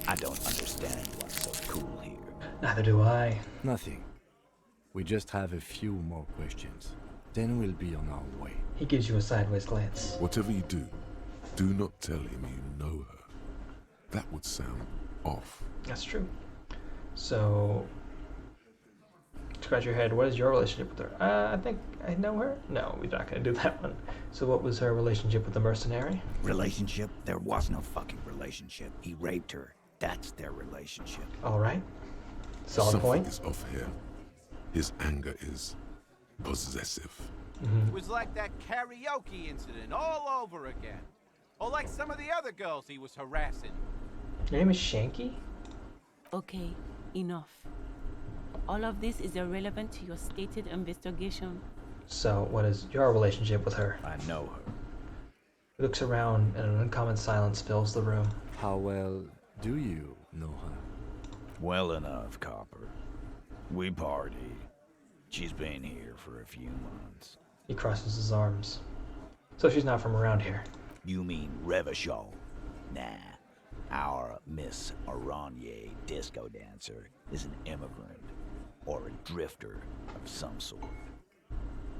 Speaker 7: I don't understand what's so cool here.
Speaker 2: Neither do I.
Speaker 5: Nothing. We just have a few more questions. Then we'll be on our way.
Speaker 2: He gives you a sideways glance.
Speaker 4: Whatever you do not tell him you know her. That would sound off.
Speaker 2: That's true. So, scratch your head. What is your relationship with her? I think I know her. No, we're not going to do that one. So what was her relationship with the mercenary?
Speaker 7: Relationship? There was no fucking relationship. He raped her. That's their relationship.
Speaker 2: All right. Solid
Speaker 4: Something
Speaker 2: point.
Speaker 4: is off here. His anger is possessive.
Speaker 8: It was like that karaoke incident all over again. Or like some of the other girls he was harassing.
Speaker 2: Your name is Shanky?
Speaker 10: Okay, enough. All of this is irrelevant to your stated investigation.
Speaker 2: So, what is your relationship with her?
Speaker 7: I know her.
Speaker 2: He looks around and an uncommon silence fills the room.
Speaker 5: How well do you know her?
Speaker 7: Well enough, Copper. We party. She's been here for a few months.
Speaker 2: He crosses his arms. So she's not from around here.
Speaker 7: You mean Revachol? Nah. Our Miss Oranje disco dancer is an immigrant or a drifter of some sort.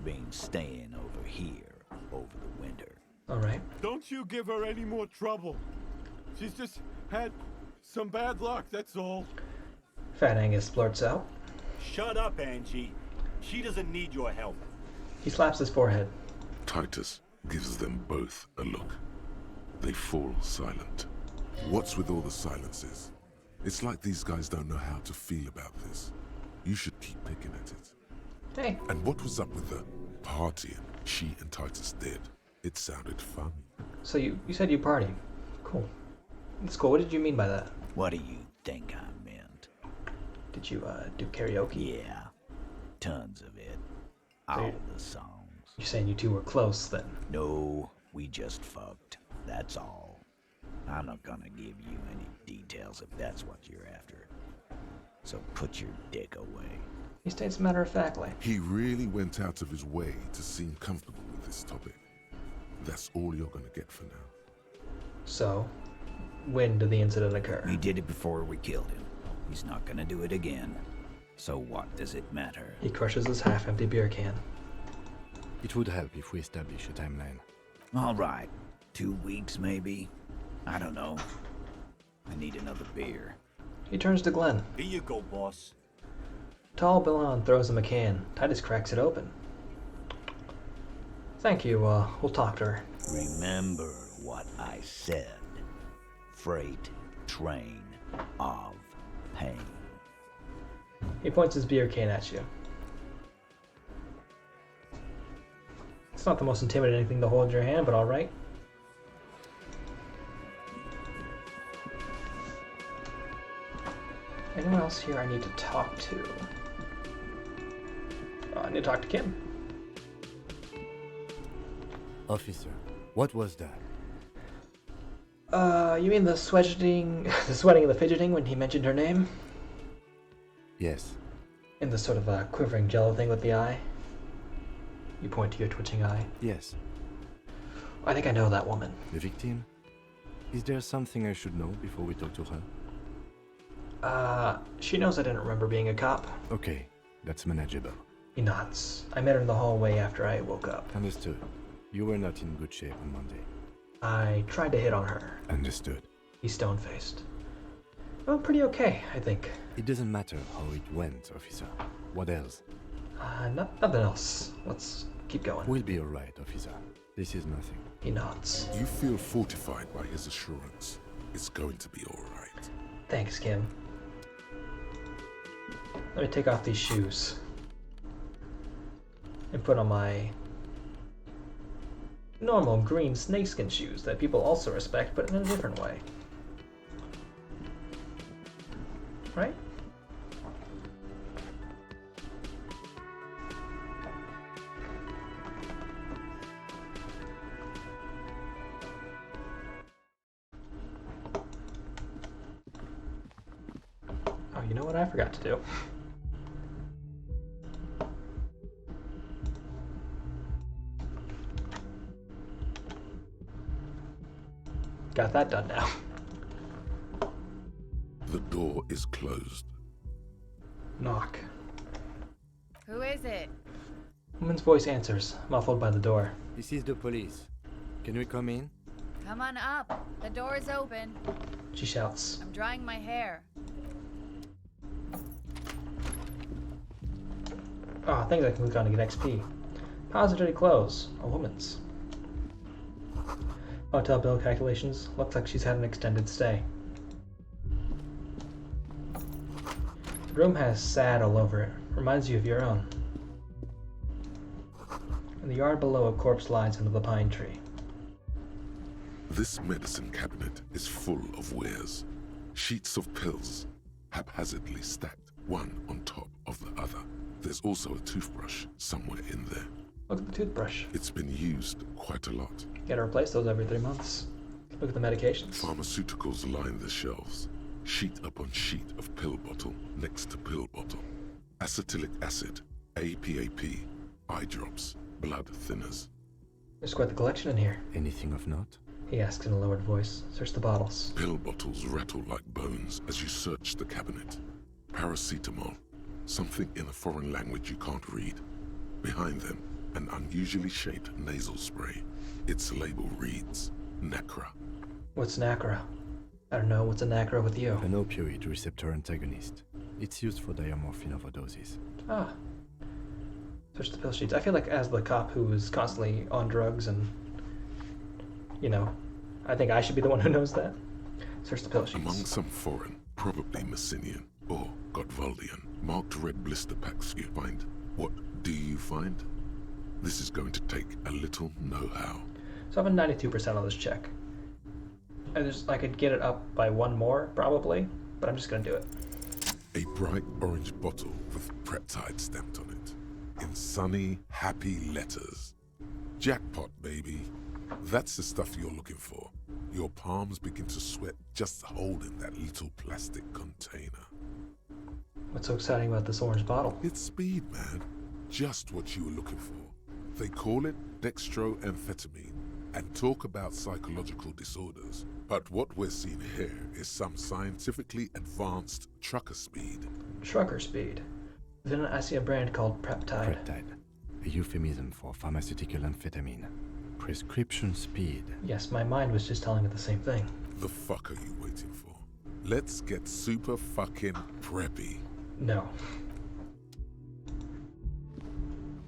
Speaker 7: Been staying over here over the winter.
Speaker 2: All right.
Speaker 9: Don't you give her any more trouble. She's just had some bad luck, that's all.
Speaker 2: Fat Angus blurts out.
Speaker 9: Shut up, Angie. She doesn't need your help.
Speaker 2: He slaps his forehead.
Speaker 4: Titus gives them both a look. They fall silent. What's with all the silences? It's like these guys don't know how to feel about this. You should keep picking at it.
Speaker 2: Hey.
Speaker 4: And what was up with the partying she and Titus did? It sounded fun.
Speaker 2: So you said you party. Cool. That's cool. What did you mean by that?
Speaker 7: What do you think I meant?
Speaker 2: Did you do karaoke?
Speaker 7: Yeah. Tons of it.
Speaker 2: So
Speaker 7: All the songs.
Speaker 2: You're saying you two were close then?
Speaker 7: No, we just fucked. That's all. I'm not gonna give you any details if that's what you're after. So put your dick away.
Speaker 2: He states matter-of-factly.
Speaker 4: He really went out of his way to seem comfortable with this topic. That's all you're gonna get for now.
Speaker 2: So, when did the incident occur?
Speaker 7: We did it before we killed him. He's not gonna do it again. So what does it matter?
Speaker 2: He crushes his half-empty beer can.
Speaker 5: It would help if we establish a timeline.
Speaker 7: All right. 2 weeks, maybe? I don't know. I need another beer.
Speaker 2: He turns to Glenn.
Speaker 9: Here you go, boss.
Speaker 2: Tall Billon throws him a can. Titus cracks it open. Thank you, we'll talk to her.
Speaker 7: Remember what I said. Freight train of pain.
Speaker 2: He points his beer can at you. It's not the most intimidating thing to hold in your hand, but alright. Anyone else here I need to talk to? I need to talk to Kim.
Speaker 5: Officer, what was that?
Speaker 2: You mean the sweating, the sweating and the fidgeting when he mentioned her name?
Speaker 5: Yes.
Speaker 2: And the sort of quivering jello thing with the eye? You point to your twitching eye.
Speaker 5: Yes.
Speaker 2: I think I know that woman.
Speaker 5: The victim? Is there something I should know before we talk to her?
Speaker 2: She knows I didn't remember being a cop.
Speaker 5: Okay, that's manageable.
Speaker 2: He nods. I met her in the hallway after I woke up.
Speaker 5: Understood. You were not in good shape on Monday.
Speaker 2: I tried to hit on her.
Speaker 5: Understood.
Speaker 2: He's stone-faced. Well, pretty okay, I think.
Speaker 5: It doesn't matter how it went, officer. What else?
Speaker 2: Nothing else. Let's keep going.
Speaker 5: We'll be alright, officer. This is nothing.
Speaker 2: He nods.
Speaker 4: You feel fortified by his assurance. It's going to be alright.
Speaker 2: Thanks, Kim. Let me take off these shoes. And put on my normal green snakeskin shoes that people also respect, but in a different way. Right? Oh, you know what I forgot to do? Got that done now.
Speaker 4: The door is closed.
Speaker 2: Knock.
Speaker 6: Who is it?
Speaker 2: Woman's voice answers, muffled by the door.
Speaker 5: This is the police. Can we come in?
Speaker 6: Come on up. The door is open.
Speaker 2: She shouts.
Speaker 6: I'm drying my hair.
Speaker 2: Oh, things I can click on to get XP. Piles of dirty clothes. A woman's. Hotel bill calculations. Looks like she's had an extended stay. The room has sand all over it. Reminds you of your own. In the yard below, a corpse lies under the pine tree.
Speaker 4: This medicine cabinet is full of wares. Sheets of pills, haphazardly stacked, one on top of the other. There's also a toothbrush somewhere in there.
Speaker 2: Look at the toothbrush.
Speaker 4: It's been used quite a lot.
Speaker 2: Gotta replace those every 3 months. Look at the medications.
Speaker 4: Pharmaceuticals line the shelves. Sheet upon sheet of pill bottle next to pill bottle. Acetylic acid, APAP, eye drops, blood thinners.
Speaker 2: There's quite the collection in here.
Speaker 5: Anything of note?
Speaker 2: He asks in a lowered voice. Search the bottles.
Speaker 4: Pill bottles rattle like bones as you search the cabinet. Paracetamol, something in a foreign language you can't read. Behind them, an unusually shaped nasal spray. Its label reads, Nacra.
Speaker 2: What's Nacra? I don't know. What's a Nacra with you?
Speaker 5: An opioid receptor antagonist. It's used for diamorphine overdoses.
Speaker 2: Ah. Search the pill sheets. I feel like as the cop who is constantly on drugs and, you know, I think I should be the one who knows that. Search the pill sheets.
Speaker 4: Among some foreign, probably Messinian or Gotvaldian, marked red blister packs you find. What do you find? This is going to take a little know-how.
Speaker 2: So I have a 92% on this check. I could get it up by one more, probably, but I'm just gonna do it.
Speaker 4: A bright orange bottle with Preptide stamped on it. In sunny, happy letters. Jackpot, baby. That's the stuff you're looking for. Your palms begin to sweat just holding that little plastic container.
Speaker 2: What's so exciting about this orange bottle?
Speaker 4: It's speed, man. Just what you were looking for. They call it dextroamphetamine and talk about psychological disorders. But what we're seeing here is some scientifically advanced trucker speed.
Speaker 2: Trucker speed. Then I see a brand called Peptide.
Speaker 5: Peptide, a euphemism for pharmaceutical amphetamine. Prescription speed.
Speaker 2: Yes, my mind was just telling me the same thing.
Speaker 4: The fuck are you waiting for? Let's get super fucking preppy.
Speaker 2: No.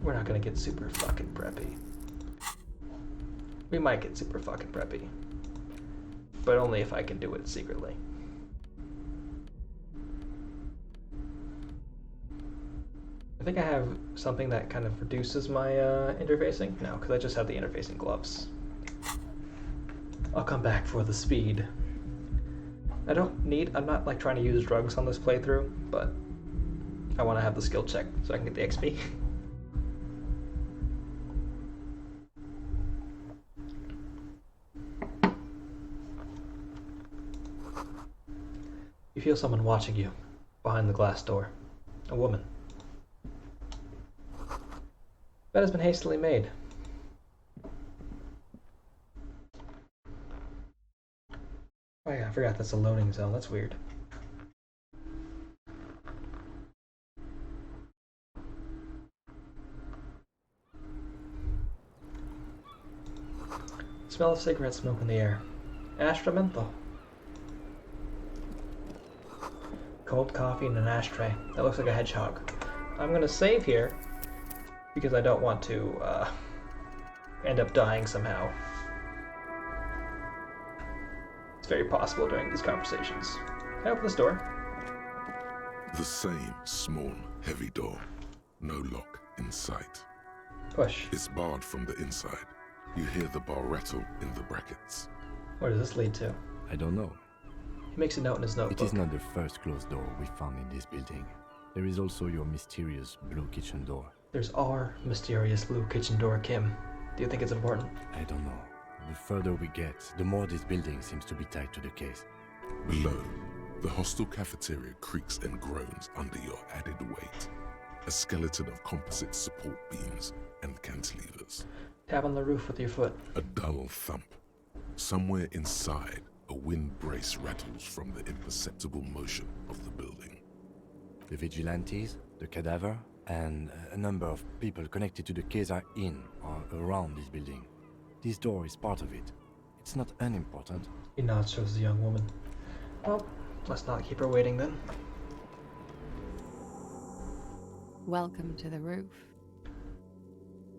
Speaker 2: We're not gonna get super fucking preppy. We might get super fucking preppy. But only if I can do it secretly. I think I have something that kind of reduces my interfacing. No, because I just have the interfacing gloves. I'll come back for the speed. I'm not like trying to use drugs on this playthrough, but I want to have the skill check so I can get the XP. You feel someone watching you behind the glass door. A woman. Bed has been hastily made. Oh yeah, I forgot that's a loading zone. That's weird. Smell of cigarette smoke in the air. Ashtray menthol. Cold coffee in an ashtray. That looks like a hedgehog. I'm gonna save here because I don't want to end up dying somehow. It's very possible during these conversations. Can I open this door?
Speaker 4: The same small, heavy door. No lock in sight.
Speaker 2: Push.
Speaker 4: It's barred from the inside. You hear the bar rattle in the brackets.
Speaker 2: Where does this lead to?
Speaker 5: I don't know.
Speaker 2: He makes a note in his notebook.
Speaker 5: It is not the first closed door we found in this building. There is also your mysterious blue kitchen door.
Speaker 2: There's our mysterious blue kitchen door, Kim. Do you think it's important?
Speaker 5: I don't know. The further we get, the more this building seems to be tied to the case.
Speaker 4: Below, the hostel cafeteria creaks and groans under your added weight. A skeleton of composite support beams and cantilevers.
Speaker 2: Tap on the roof with your foot.
Speaker 4: A dull thump. Somewhere inside, a wind brace rattles from the imperceptible motion of the building.
Speaker 5: The vigilantes, the cadaver, and a number of people connected to the case are in or around this building. This door is part of it. It's not unimportant.
Speaker 2: He nods towards the young woman. Well, let's not keep her waiting then.
Speaker 12: Welcome to the roof.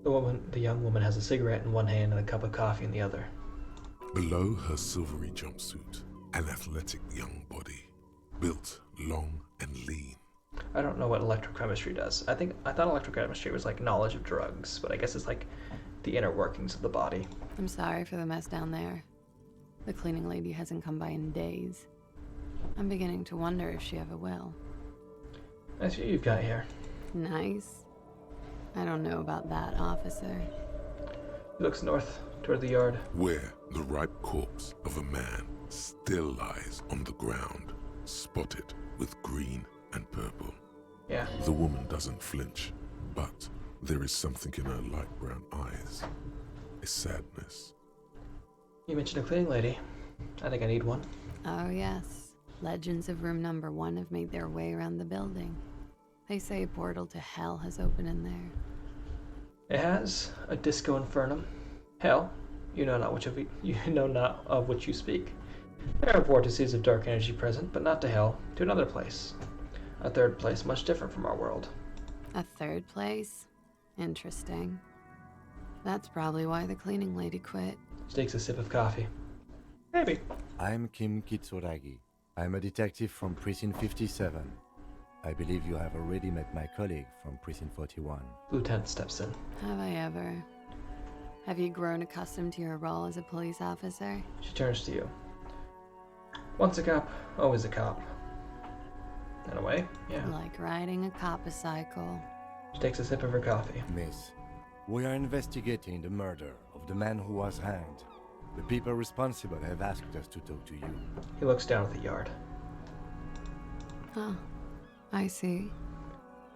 Speaker 2: The young woman has a cigarette in one hand and a cup of coffee in the other.
Speaker 4: Below her silvery jumpsuit, an athletic young body, built long and lean.
Speaker 2: I don't know what electrochemistry does. I thought electrochemistry was like knowledge of drugs, but I guess it's like the inner workings of the body.
Speaker 12: I'm sorry for the mess down there. The cleaning lady hasn't come by in days. I'm beginning to wonder if she ever will.
Speaker 2: Nice view you've got here.
Speaker 12: Nice? I don't know about that, officer.
Speaker 2: He looks north, toward the yard.
Speaker 4: Where the ripe corpse of a man still lies on the ground, spotted with green and purple.
Speaker 2: Yeah.
Speaker 4: The woman doesn't flinch, but there is something in her light brown eyes. A sadness.
Speaker 2: You mentioned a cleaning lady. I think I need one.
Speaker 12: Oh, yes. Legends of room number 1 have made their way around the building. They say a portal to hell has opened in there.
Speaker 2: It has a disco infernum. Hell, you know not of which you speak. There are vortices of dark energy present, but not to hell, to another place. A third place much different from our world.
Speaker 12: A third place? Interesting. That's probably why the cleaning lady quit.
Speaker 2: She takes a sip of coffee. Maybe.
Speaker 5: I'm Kim Kitsuragi. I'm a detective from Precinct 57. I believe you have already met my colleague from Precinct 41.
Speaker 2: Lieutenant steps in.
Speaker 12: Have I ever? Have you grown accustomed to your role as a police officer?
Speaker 2: She turns to you. Once a cop, always a cop. In a way, yeah.
Speaker 12: Like riding a cop-a-cycle.
Speaker 2: She takes a sip of her coffee.
Speaker 5: Miss, we are investigating the murder of the man who was hanged. The people responsible have asked us to talk to you.
Speaker 2: He looks down at the yard.
Speaker 12: Huh. I see.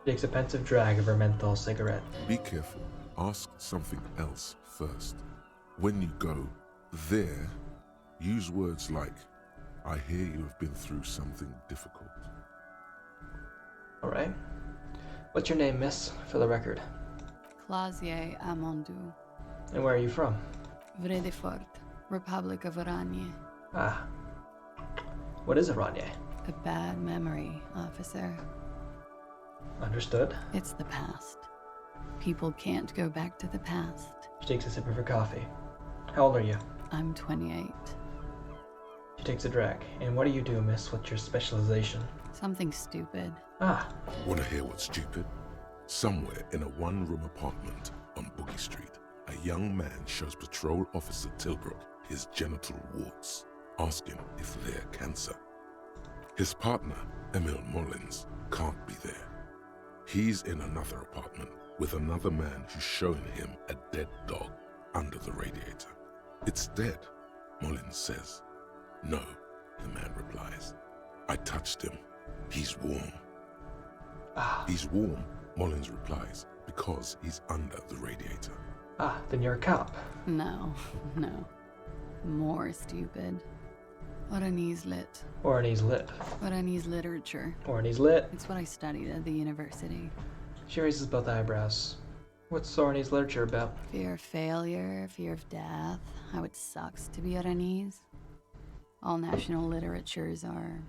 Speaker 2: She takes a pensive drag of her menthol cigarette.
Speaker 4: Be careful. Ask something else first. When you go there, use words like, I hear you have been through something difficult.
Speaker 2: Alright. What's your name, miss, for the record?
Speaker 12: Clausier Amandou.
Speaker 2: And where are you from?
Speaker 12: Vredefort, Republic of Oranje.
Speaker 2: Ah. What is Oranje?
Speaker 12: A bad memory, officer.
Speaker 2: Understood.
Speaker 12: It's the past. People can't go back to the past.
Speaker 2: She takes a sip of her coffee. How old are you?
Speaker 12: I'm 28.
Speaker 2: She takes a drag. And what do you do, miss? What's your specialization?
Speaker 12: Something stupid.
Speaker 2: Ah.
Speaker 4: Want to hear what's stupid? Somewhere in a one-room apartment on Boogie Street, a young man shows Patrol Officer Tilbrook his genital warts, asking if they're cancer. His partner, Emil Mullins, can't be there. He's in another apartment with another man who's showing him a dead dog under the radiator. It's dead, Mullins says. No, the man replies. I touched him. He's warm.
Speaker 2: Ah.
Speaker 4: He's warm, Mullins replies, because he's under the radiator.
Speaker 2: Ah, then you're a cop.
Speaker 12: No, no. More stupid. Oranese lit.
Speaker 2: Oranese lit.
Speaker 12: Oranese literature.
Speaker 2: Oranese lit.
Speaker 12: It's what I studied at the university.
Speaker 2: She raises both eyebrows. What's Oranese literature about?
Speaker 12: Fear of failure, fear of death, how it sucks to be Oranese. All national literatures are...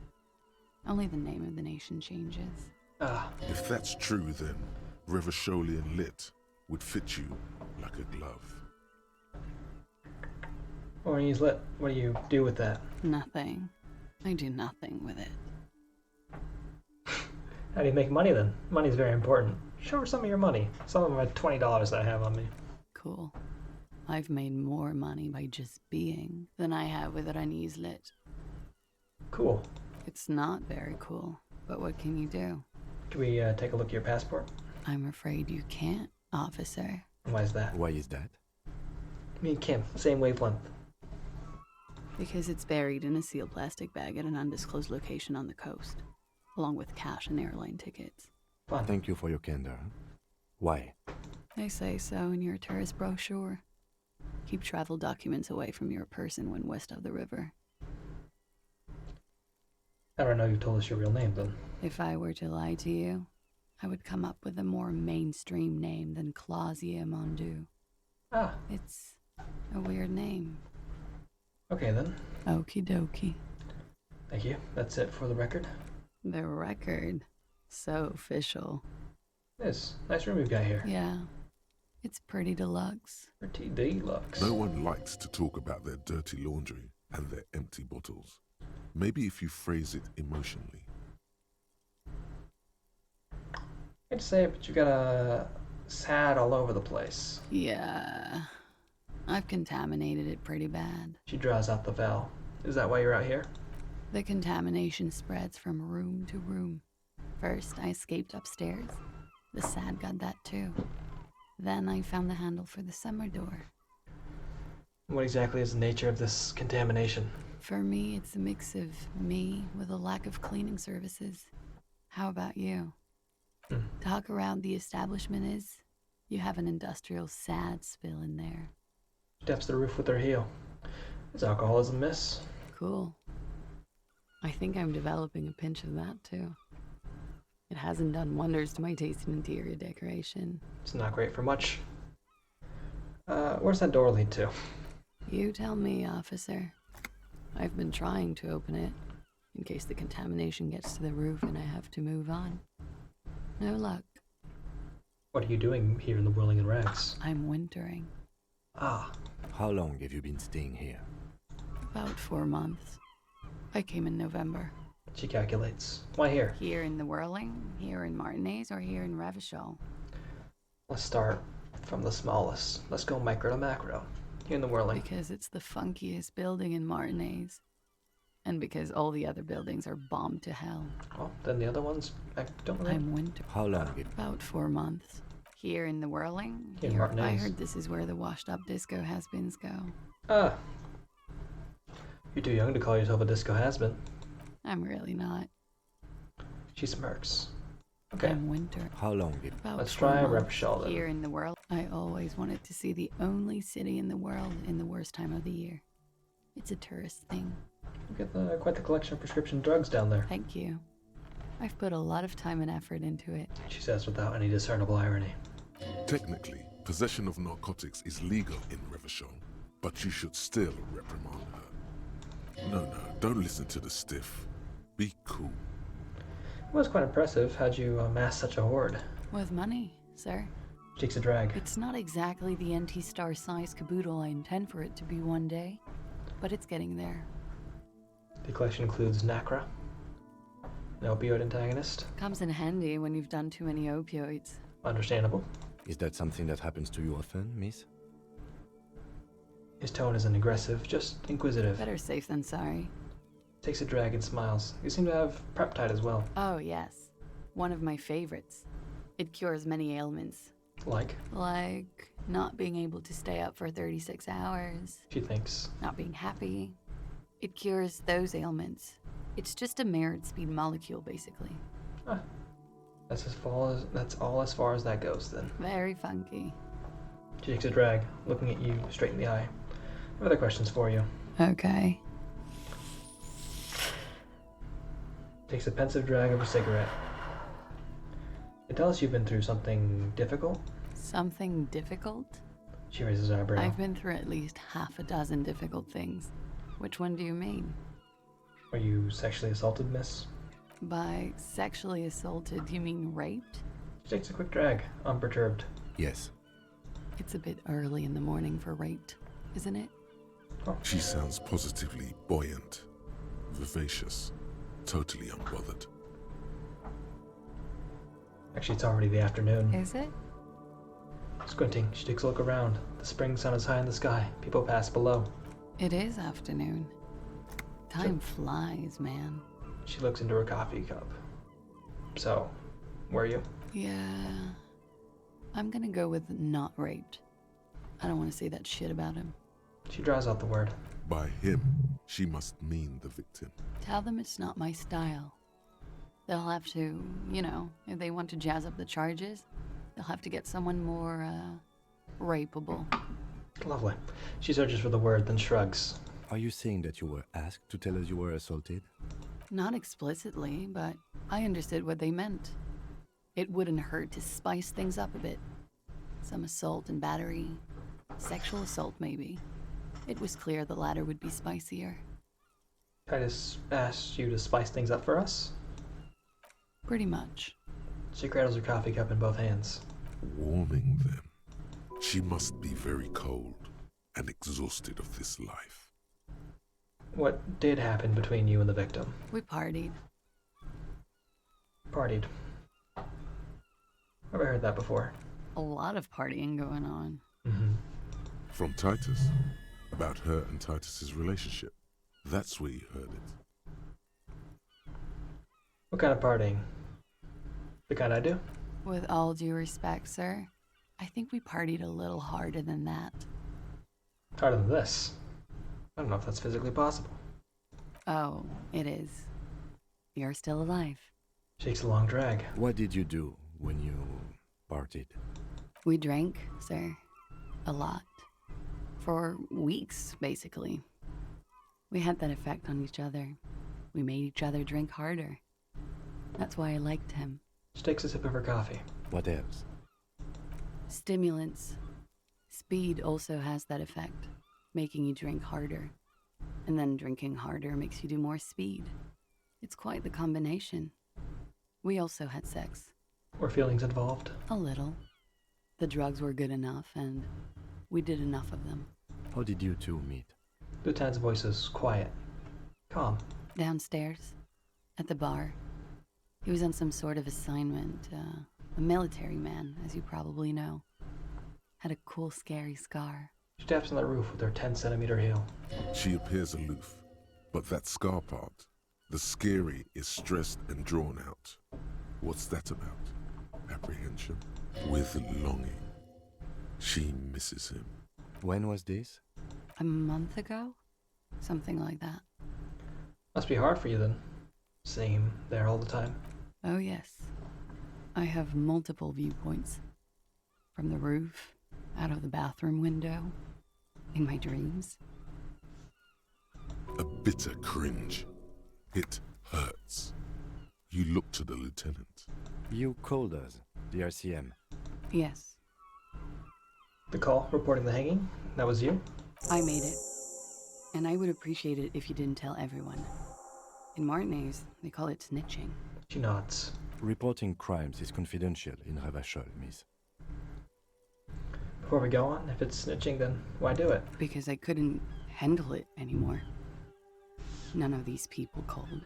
Speaker 12: Only the name of the nation changes.
Speaker 2: Ah.
Speaker 4: If that's true, then Revacholian lit would fit you like a glove.
Speaker 2: Oranese lit. What do you do with that?
Speaker 12: Nothing. I do nothing with it.
Speaker 2: How do you make money then? Money's very important. Show her some of your money. Some of my $20 that I have on me.
Speaker 12: Cool. I've made more money by just being than I have with Oranese lit.
Speaker 2: Cool.
Speaker 12: It's not very cool, but what can you do?
Speaker 2: Can we take a look at your passport?
Speaker 12: I'm afraid you can't, officer.
Speaker 2: Why is that?
Speaker 5: Why is that?
Speaker 2: Me and Kim, same wavelength.
Speaker 12: Because it's buried in a sealed plastic bag at an undisclosed location on the coast, along with cash and airline tickets.
Speaker 2: Fun.
Speaker 5: Thank you for your candor. Why?
Speaker 12: They say so in your tourist brochure. Keep travel documents away from your person when west of the river.
Speaker 2: How do I know you told us your real name then?
Speaker 12: If I were to lie to you, I would come up with a more mainstream name than Clausier Mondu.
Speaker 2: Ah.
Speaker 12: It's a weird name.
Speaker 2: Okay then.
Speaker 12: Okie dokie.
Speaker 2: Thank you. That's it for the record.
Speaker 12: The record. So official.
Speaker 2: Yes. Nice room you've got here.
Speaker 12: Yeah. It's pretty deluxe.
Speaker 2: Pretty deluxe.
Speaker 4: No one likes to talk about their dirty laundry and their empty bottles. Maybe if you phrase it emotionally.
Speaker 2: I'd say, but you got a sad all over the place.
Speaker 12: Yeah. I've contaminated it pretty bad.
Speaker 2: She draws out the veil. Is that why you're out here?
Speaker 12: The contamination spreads from room to room. First, I escaped upstairs. The sad got that too. Then I found the handle for the summer door.
Speaker 2: What exactly is the nature of this contamination?
Speaker 12: For me, it's a mix of me with a lack of cleaning services. How about you? Talk around the establishment is, you have an industrial sad spill in there.
Speaker 2: Steps the roof with her heel. Is alcoholism, miss?
Speaker 12: Cool. I think I'm developing a pinch of that too. It hasn't done wonders to my taste in interior decoration.
Speaker 2: It's not great for much. Where's that door lead to?
Speaker 12: You tell me, officer. I've been trying to open it, in case the contamination gets to the roof and I have to move on. No luck.
Speaker 2: What are you doing here in the Whirling in Rags?
Speaker 12: I'm wintering.
Speaker 2: Ah.
Speaker 5: How long have you been staying here?
Speaker 12: About 4 months. I came in November.
Speaker 2: She calculates. Why here?
Speaker 12: Here in the Whirling, here in Martinez, or here in Revachol?
Speaker 2: Let's start from the smallest. Let's go micro to macro. Here in the Whirling.
Speaker 12: Because it's the funkiest building in Martinez. And because all the other buildings are bombed to hell.
Speaker 2: Oh, then the other ones, I don't know.
Speaker 12: I'm winter.
Speaker 5: How long?
Speaker 12: About 4 months. Here in the Whirling,
Speaker 2: In
Speaker 12: here,
Speaker 2: Martinez.
Speaker 12: I heard this is where the washed-up disco has-beens go.
Speaker 2: Ah. You're too young to call yourself a disco has-been.
Speaker 12: I'm really not.
Speaker 2: She smirks. Okay.
Speaker 12: And winter.
Speaker 5: How long did...
Speaker 12: About
Speaker 2: Let's
Speaker 12: 4
Speaker 2: try
Speaker 12: months
Speaker 2: Repshol then.
Speaker 12: here in the world. I always wanted to see the only city in the world in the worst time of the year. It's a tourist thing.
Speaker 2: You get quite the collection of prescription drugs down there,
Speaker 12: Thank you. I've put a lot of time and effort into it.
Speaker 2: she says without any discernible irony.
Speaker 4: Technically, possession of narcotics is legal in Revachol, but you should still reprimand her. No, don't listen to the stiff. Be cool.
Speaker 2: It was quite impressive. How'd you amass such a hoard?
Speaker 12: With money, sir.
Speaker 2: She takes a drag.
Speaker 12: It's not exactly the NT-star size caboodle I intend for it to be one day, but it's getting there.
Speaker 2: The collection includes Nacra, an opioid antagonist.
Speaker 12: Comes in handy when you've done too many opioids.
Speaker 2: Understandable.
Speaker 5: Is that something that happens to you often, miss?
Speaker 2: His tone isn't aggressive, just inquisitive.
Speaker 12: Better safe than sorry.
Speaker 2: Takes a drag and smiles. You seem to have peptide as well.
Speaker 12: Oh, yes. One of my favorites. It cures many ailments.
Speaker 2: Like?
Speaker 12: Like not being able to stay up for 36 hours.
Speaker 2: She thinks.
Speaker 12: Not being happy. It cures those ailments. It's just a merit speed molecule, basically.
Speaker 2: Ah. That's all as far as that goes, then.
Speaker 12: Very funky.
Speaker 2: She takes a drag, looking at you straight in the eye. I have other questions for you.
Speaker 12: Okay.
Speaker 2: Takes a pensive drag of a cigarette. You tell us you've been through something difficult?
Speaker 12: Something difficult?
Speaker 2: She raises her eyebrow.
Speaker 12: I've been through at least half a dozen difficult things. Which one do you mean?
Speaker 2: Are you sexually assaulted, miss?
Speaker 12: By sexually assaulted, you mean raped?
Speaker 2: She takes a quick drag, unperturbed.
Speaker 5: Yes.
Speaker 12: It's a bit early in the morning for raped, isn't it?
Speaker 2: Oh.
Speaker 4: She sounds positively buoyant, vivacious, totally unbothered.
Speaker 2: Actually, it's already the afternoon.
Speaker 12: Is it?
Speaker 2: Squinting, she takes a look around. The spring sun is high in the sky. People pass below.
Speaker 12: It is afternoon. Time flies, man.
Speaker 2: She looks into her coffee cup. So, were you?
Speaker 12: Yeah. I'm gonna go with not raped. I don't want to say that shit about him.
Speaker 2: She draws out the word.
Speaker 4: By him, she must mean the victim.
Speaker 12: Tell them it's not my style. They'll have to, if they want to jazz up the charges, they'll have to get someone more, rapeable.
Speaker 2: Lovely. She searches for the word, then shrugs.
Speaker 5: Are you saying that you were asked to tell us you were assaulted?
Speaker 12: Not explicitly, but I understood what they meant. It wouldn't hurt to spice things up a bit. Some assault and battery. Sexual assault, maybe. It was clear the latter would be spicier.
Speaker 2: I just asked you to spice things up for us?
Speaker 12: Pretty much.
Speaker 2: She cradles her coffee cup in both hands.
Speaker 4: Warming them. She must be very cold and exhausted of this life.
Speaker 2: What did happen between you and the victim?
Speaker 12: We partied.
Speaker 2: Partied. Have I heard that before?
Speaker 12: A lot of partying going on.
Speaker 2: Mm-hmm.
Speaker 4: From Titus. About her and Titus's relationship. That's where you heard it.
Speaker 2: What kind of partying? The kind I do?
Speaker 12: With all due respect, sir, I think we partied a little harder than that.
Speaker 2: Harder than this? I don't know if that's physically possible.
Speaker 12: Oh, it is. You're still alive.
Speaker 2: Takes a long drag.
Speaker 5: What did you do when you partied?
Speaker 12: We drank, sir. A lot. For weeks, basically. We had that effect on each other. We made each other drink harder. That's why I liked him.
Speaker 2: She takes a sip of her coffee.
Speaker 5: What else?
Speaker 12: Stimulants. Speed also has that effect, making you drink harder. And then drinking harder makes you do more speed. It's quite the combination. We also had sex.
Speaker 2: Were feelings involved?
Speaker 12: A little. The drugs were good enough, and we did enough of them.
Speaker 5: How did you two meet?
Speaker 2: Lieutenant's voice is quiet. Calm.
Speaker 12: Downstairs. At the bar. He was on some sort of assignment. A military man, as you probably know. Had a cool, scary scar.
Speaker 2: She taps on the roof with her 10-centimeter heel.
Speaker 4: She appears aloof, but that scar part, the scary, is stressed and drawn out. What's that about? Apprehension? With longing. She misses him.
Speaker 5: When was this?
Speaker 12: A month ago? Something like that.
Speaker 2: Must be hard for you then. Seeing him there all the time.
Speaker 12: Oh, yes. I have multiple viewpoints. From the roof, out of the bathroom window, in my dreams.
Speaker 4: A bitter cringe. It hurts. You look to the lieutenant.
Speaker 5: You called us, the RCM.
Speaker 12: Yes,
Speaker 2: The call reporting the hanging? That was you?
Speaker 12: I made it. And I would appreciate it if you didn't tell everyone. In Martinez, they call it snitching.
Speaker 2: She nods.
Speaker 5: Reporting crimes is confidential in Ravachol, miss.
Speaker 2: Before we go on, if it's snitching, then why do it?
Speaker 12: Because I couldn't handle it anymore. None of these people called.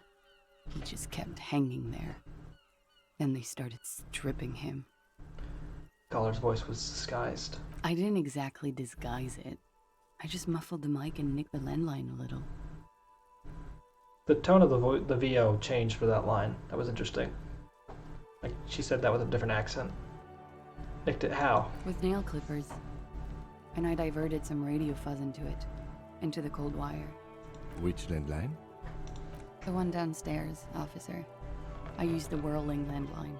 Speaker 12: He just kept hanging there. Then they started stripping him.
Speaker 2: Caller's voice was disguised.
Speaker 12: I didn't exactly disguise it. I just muffled the mic and nicked the landline a little.
Speaker 2: The tone of the VO changed for that line. That was interesting. Like, she said that with a different accent. Nicked it how?
Speaker 12: With nail clippers. And I diverted some radio fuzz into it. Into the cold wire.
Speaker 5: Which landline?
Speaker 12: The one downstairs, officer. I used the whirling landline.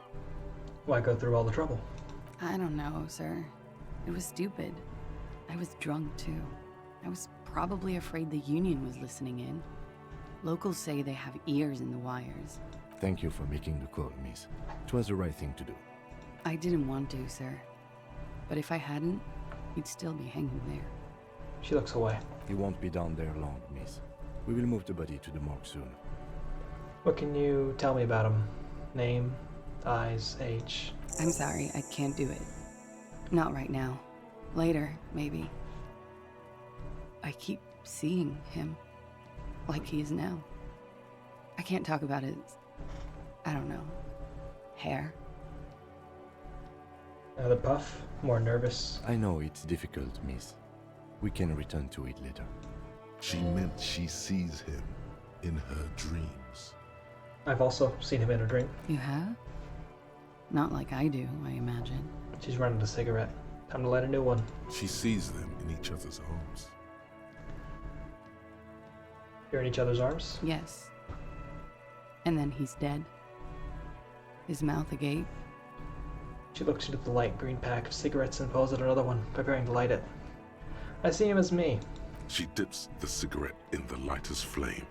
Speaker 2: Why go through all the trouble?
Speaker 12: I don't know, sir. It was stupid. I was drunk, too. I was probably afraid the Union was listening in. Locals say they have ears in the wires.
Speaker 5: Thank you for making the call, miss. It was the right thing to do.
Speaker 12: I didn't want to, sir. But if I hadn't, he'd still be hanging there.
Speaker 2: She looks away.
Speaker 5: He won't be down there long, miss. We will move the body to the morgue soon.
Speaker 2: What can you tell me about him? Name, eyes, age?
Speaker 12: I'm sorry, I can't do it. Not right now. Later, maybe. I keep seeing him. Like he is now. I can't talk about his... I don't know. Hair.
Speaker 2: Another puff? More nervous?
Speaker 5: I know it's difficult, miss. We can return to it later.
Speaker 4: She meant she sees him in her dreams.
Speaker 2: I've also seen him in a dream.
Speaker 12: You have? Not like I do, I imagine.
Speaker 2: She's running a cigarette. Time to light a new one.
Speaker 4: She sees them in each other's arms.
Speaker 2: You're in each other's arms?
Speaker 12: Yes. And then he's dead. His mouth agape.
Speaker 2: She looks into the light green pack of cigarettes and pulls out another one, preparing to light it. I see him as me.
Speaker 4: She dips the cigarette in the lighter's flame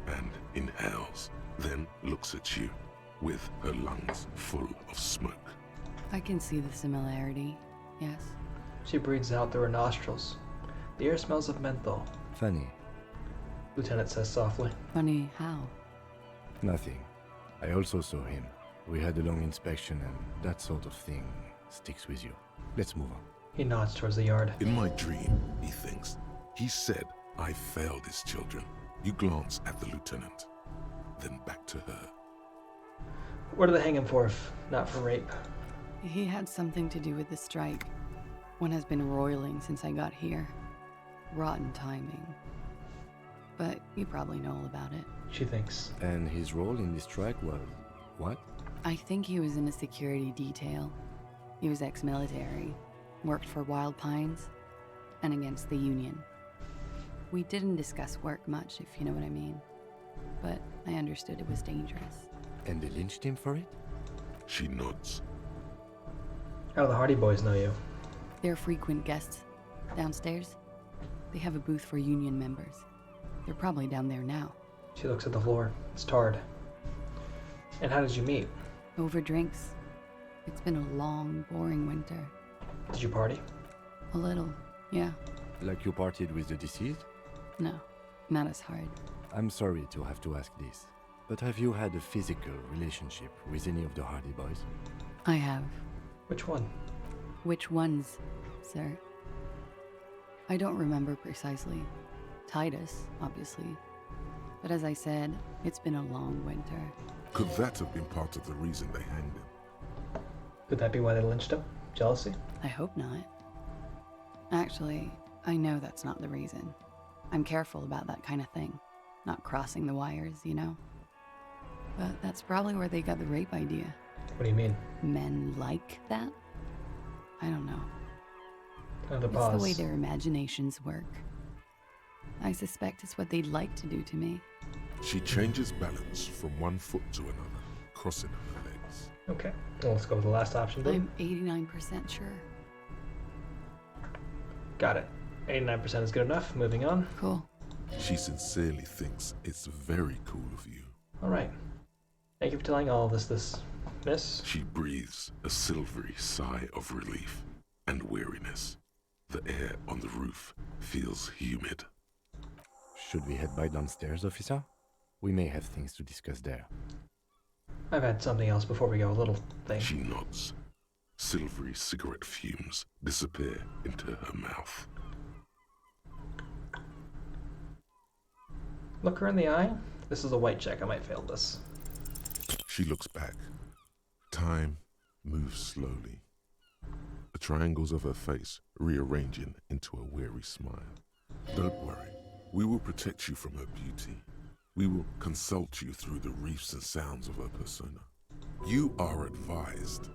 Speaker 4: and inhales, then looks at you with her lungs full of smoke.
Speaker 12: I can see the similarity, yes.
Speaker 2: She breathes out through her nostrils. The air smells of menthol.
Speaker 5: Funny.
Speaker 2: Lieutenant says softly.
Speaker 12: Funny how?
Speaker 5: Nothing. I also saw him. We had a long inspection and that sort of thing sticks with you. Let's move on.
Speaker 2: He nods towards the yard.
Speaker 4: In my dream, he thinks, he said, I failed his children. You glance at the lieutenant, then back to her.
Speaker 2: What do they hang him for if not for rape?
Speaker 12: He had something to do with the strike. One has been roiling since I got here. Rotten timing. But you probably know all about it.
Speaker 2: She thinks.
Speaker 5: And his role in this strike was what?
Speaker 12: I think he was in a security detail. He was ex-military, worked for Wild Pines, and against the Union. We didn't discuss work much, if you know what I mean. But I understood it was dangerous.
Speaker 5: And they lynched him for it?
Speaker 4: She nods.
Speaker 2: How do the Hardy Boys know you?
Speaker 12: They're frequent guests downstairs. They have a booth for Union members. They're probably down there now.
Speaker 2: She looks at the floor. It's tarred. And how did you meet?
Speaker 12: Over drinks. It's been a long, boring winter.
Speaker 2: Did you party?
Speaker 12: A little, yeah.
Speaker 5: Like you partied with the deceased?
Speaker 12: No, not as hard.
Speaker 5: I'm sorry to have to ask this, but have you had a physical relationship with any of the Hardy Boys?
Speaker 12: I have.
Speaker 2: Which one?
Speaker 12: Which ones, sir? I don't remember precisely. Titus, obviously. But as I said, it's been a long winter.
Speaker 4: Could that have been part of the reason they hanged him?
Speaker 2: Could that be why they lynched him? Jealousy?
Speaker 12: I hope not. Actually, I know that's not the reason. I'm careful about that kind of thing. Not crossing the wires, you know? But that's probably where they got the rape idea.
Speaker 2: What do you mean?
Speaker 12: Men like that? I don't know.
Speaker 2: Another
Speaker 12: It's
Speaker 2: pause.
Speaker 12: the way their imaginations work. I suspect it's what they'd like to do to me.
Speaker 4: She changes balance from one foot to another, crossing her legs.
Speaker 2: Okay, well, let's go with the last option then.
Speaker 12: I'm 89% sure.
Speaker 2: Got it. 89% is good enough. Moving on.
Speaker 12: Cool.
Speaker 4: She sincerely thinks it's very cool of you.
Speaker 2: All right. Thank you for telling all of this, miss.
Speaker 4: She breathes a silvery sigh of relief and weariness. The air on the roof feels humid.
Speaker 5: Should we head by downstairs, officer? We may have things to discuss there.
Speaker 2: I've had something else before we go, a little thing.
Speaker 4: She nods. Silvery cigarette fumes disappear into her mouth.
Speaker 2: Look her in the eye. This is a white check. I might fail this.
Speaker 4: She looks back. Time moves slowly. The triangles of her face rearranging into a weary smile. Don't worry. We will protect you from her beauty. We will consult you through the reefs and sounds of her persona. You are advised.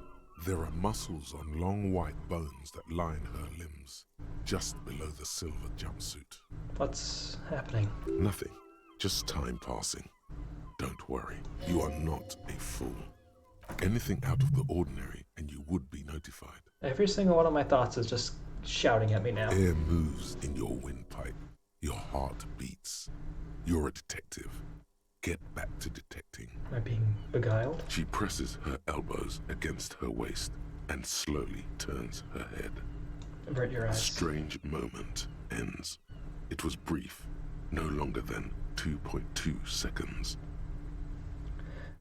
Speaker 4: There are muscles on long white bones that line her limbs, just below the silver jumpsuit.
Speaker 2: What's happening?
Speaker 4: Nothing. Just time passing. Don't worry. You are not a fool. Anything out of the ordinary and you would be notified.
Speaker 2: Every single one of my thoughts is just shouting at me now.
Speaker 4: Air moves in your windpipe. Your heart beats. You're a detective. Get back to detecting.
Speaker 2: Am I being beguiled?
Speaker 4: She presses her elbows against her waist and slowly turns her head.
Speaker 2: Avert your
Speaker 4: A
Speaker 2: eyes.
Speaker 4: strange moment ends. It was brief, no longer than 2.2 seconds.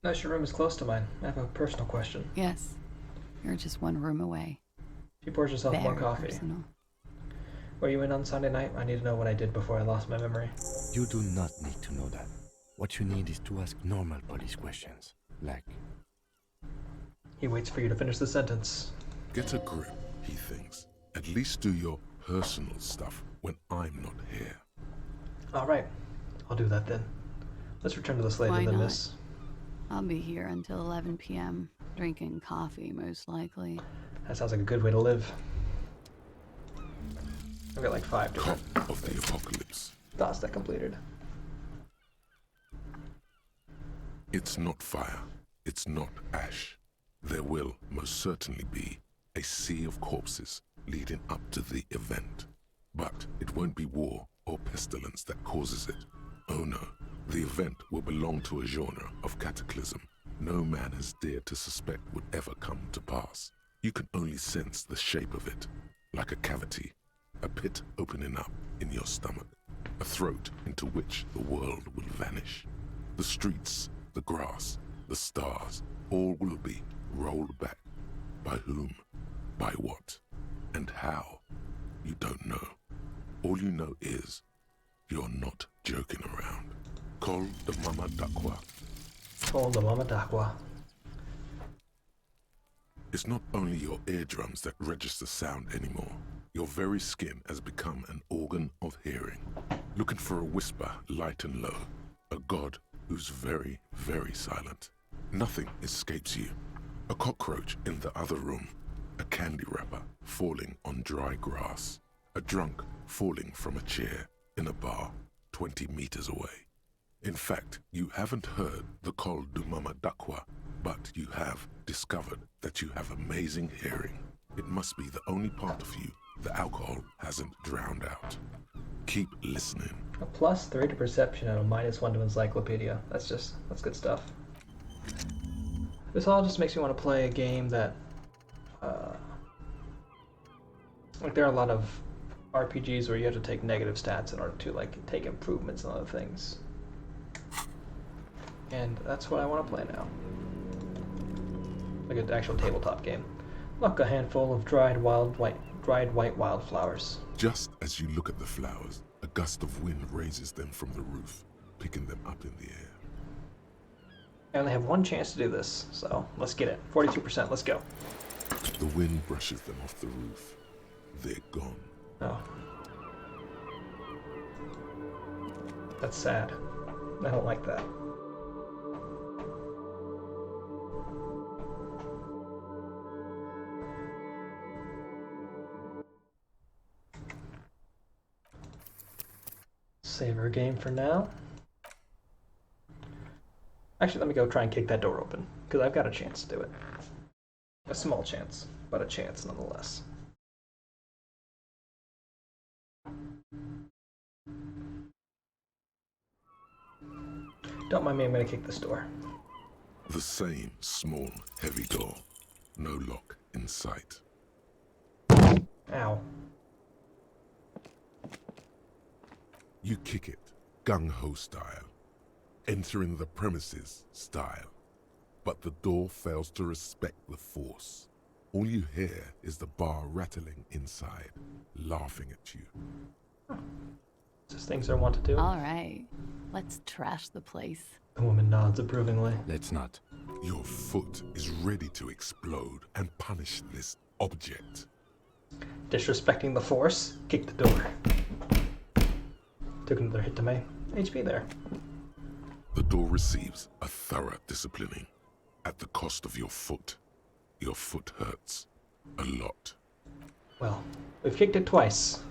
Speaker 2: Nice, your room is close to mine. I have a personal question.
Speaker 12: Yes. You're just one room away.
Speaker 2: She pours herself more
Speaker 12: Very
Speaker 2: coffee.
Speaker 12: personal.
Speaker 2: Were you in on Sunday night? I need to know what I did before I lost my memory.
Speaker 5: You do not need to know that. What you need is to ask normal police questions, like...
Speaker 2: He waits for you to finish the sentence.
Speaker 4: Get a grip, he thinks. At least do your personal stuff when I'm not here.
Speaker 2: All right, I'll do that then. Let's return to this later
Speaker 12: Why
Speaker 2: then,
Speaker 12: not?
Speaker 2: miss.
Speaker 12: I'll be here until 11 p.m. Drinking coffee, most likely.
Speaker 2: That sounds like a good way to live. I've got like 5 different
Speaker 4: Cop of the apocalypse.
Speaker 2: thoughts that completed.
Speaker 4: It's not fire. It's not ash. There will most certainly be a sea of corpses leading up to the event. But it won't be war or pestilence that causes it. Oh no, the event will belong to a genre of cataclysm no man has dared to suspect would ever come to pass. You can only sense the shape of it, like a cavity, a pit opening up in your stomach, a throat into which the world will vanish. The streets, the grass, the stars, all will be rolled back. By whom, by what, and how, you don't know. All you know is, you're not joking around. Call the Mama Dakwa.
Speaker 2: Call the Mama Dakwa.
Speaker 4: It's not only your eardrums that register sound anymore. Your very skin has become an organ of hearing. Looking for a whisper, light and low. A god who's very, very silent. Nothing escapes you. A cockroach in the other room. A candy wrapper falling on dry grass. A drunk falling from a chair in a bar 20 meters away. In fact, you haven't heard the Call du Mama Dakwa, but you have discovered that you have amazing hearing. It must be the only part of you the alcohol hasn't drowned out. Keep listening.
Speaker 2: A +3 to perception and a -1 to encyclopedia. That's good stuff. This all just makes me want to play a game that, like there are a lot of RPGs where you have to take negative stats in order to like take improvements and other things. And that's what I want to play now. Like an actual tabletop game. Look, a handful of dried white wildflowers.
Speaker 4: Just as you look at the flowers, a gust of wind raises them from the roof, picking them up in the air.
Speaker 2: I only have one chance to do this, so let's get it. 42%, let's go.
Speaker 4: The wind brushes them off the roof. They're gone.
Speaker 2: Oh. That's sad. I don't like that. Save our game for now. Actually, let me go try and kick that door open, because I've got a chance to do it. A small chance, but a chance nonetheless. Don't mind me, I'm gonna kick this door.
Speaker 4: The same small, heavy door. No lock in sight.
Speaker 2: Ow.
Speaker 4: You kick it, gung-ho style. Entering the premises style. But the door fails to respect the force. All you hear is the bar rattling inside, laughing at you.
Speaker 2: Just things I want to do.
Speaker 12: All right, let's trash the place.
Speaker 2: The woman nods approvingly.
Speaker 5: Let's not.
Speaker 4: Your foot is ready to explode and punish this object.
Speaker 2: Disrespecting the force, kick the door. Took another hit to my HP there.
Speaker 4: The door receives a thorough disciplining. At the cost of your foot. Your foot hurts. A lot.
Speaker 2: Well, we've kicked it twice.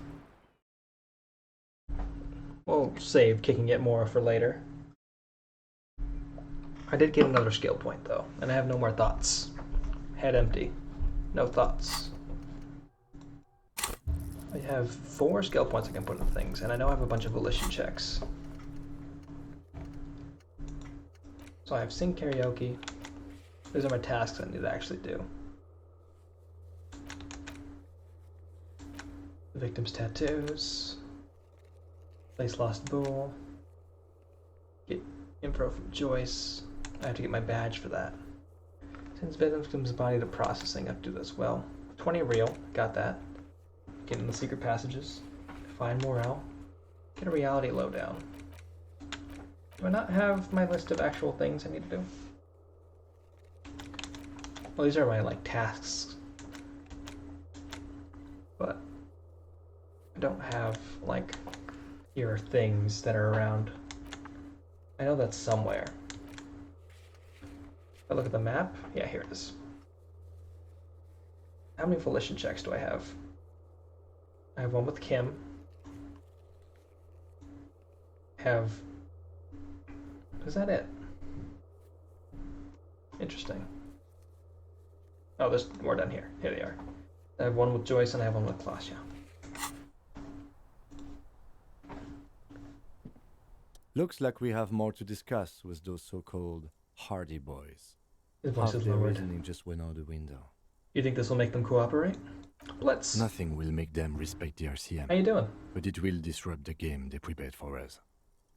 Speaker 2: We'll save kicking it more for later. I did get another skill point though, and I have no more thoughts. Head empty. No thoughts. I have 4 skill points I can put into things, and I know I have a bunch of volition checks. So I have sing karaoke. Those are my tasks I need to actually do. The victim's tattoos. Place lost bull. Get info from Joyce. I have to get my badge for that. Sends victim's body to processing. I have to do this well. 20 real. Got that. Get in the secret passages. Find morale. Get a reality lowdown. Do I not have my list of actual things I need to do? Well, these are my, like, tasks. But I don't have, like, here are things that are around. I know that's somewhere. If I look at the map, yeah, here it is. How many volition checks do I have? I have one with Kim. Is that it? Interesting. Oh, there's more down here. Here they are. I have one with Joyce and I have one with Klasha.
Speaker 5: Looks like we have more to discuss with those so-called Hardy Boys.
Speaker 2: His voice
Speaker 5: Half
Speaker 2: is
Speaker 5: their
Speaker 2: lowered.
Speaker 5: reasoning just went out the window.
Speaker 2: You think this will make them cooperate? Blitz.
Speaker 5: Nothing will make them respect the
Speaker 2: How
Speaker 5: RCM,
Speaker 2: you doing?
Speaker 5: but it will disrupt the game they prepared for us.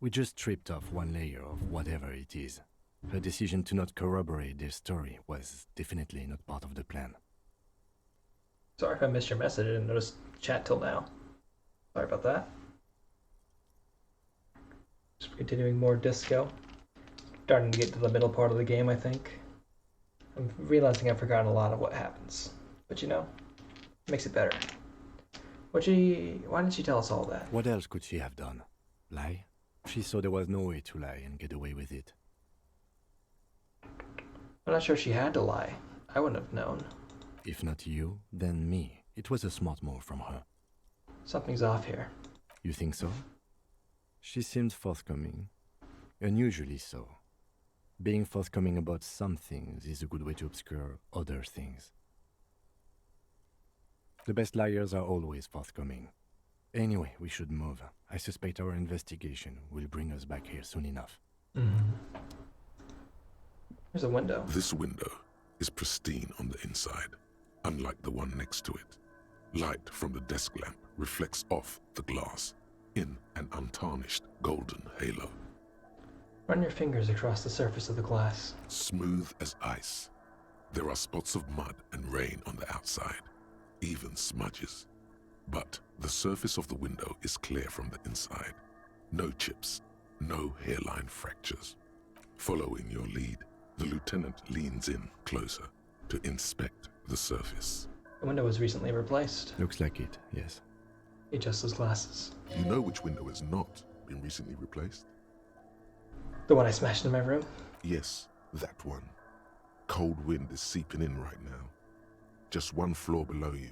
Speaker 5: We just stripped off one layer of whatever it is. Her decision to not corroborate their story was definitely not part of the plan.
Speaker 2: Sorry if I missed your message. I didn't notice chat till now. Sorry about that. Just continuing more disco. Starting to get to the middle part of the game, I think. I'm realizing I've forgotten a lot of what happens. But you know, it makes it better. Why didn't she tell us all that?
Speaker 5: What else could she have done? Lie? She saw there was no way to lie and get away with it.
Speaker 2: I'm not sure she had to lie. I wouldn't have known.
Speaker 5: If not you, then me. It was a smart move from her.
Speaker 2: Something's off here.
Speaker 5: You think so? She seemed forthcoming. Unusually so. Being forthcoming about some things is a good way to obscure other things. The best liars are always forthcoming. Anyway, we should move. I suspect our investigation will bring us back here soon enough.
Speaker 2: There's a window.
Speaker 4: This window is pristine on the inside, unlike the one next to it. Light from the desk lamp reflects off the glass in an untarnished golden halo.
Speaker 2: Run your fingers across the surface of the glass.
Speaker 4: Smooth as ice. There are spots of mud and rain on the outside, even smudges. But the surface of the window is clear from the inside. No chips, no hairline fractures. Following your lead, the lieutenant leans in closer to inspect the surface.
Speaker 2: The window was recently replaced.
Speaker 5: Looks like it, yes.
Speaker 2: He adjusts his glasses.
Speaker 4: You know which window has not been recently replaced?
Speaker 2: The one I smashed in my room?
Speaker 4: Yes, that one. Cold wind is seeping in right now. Just one floor below you.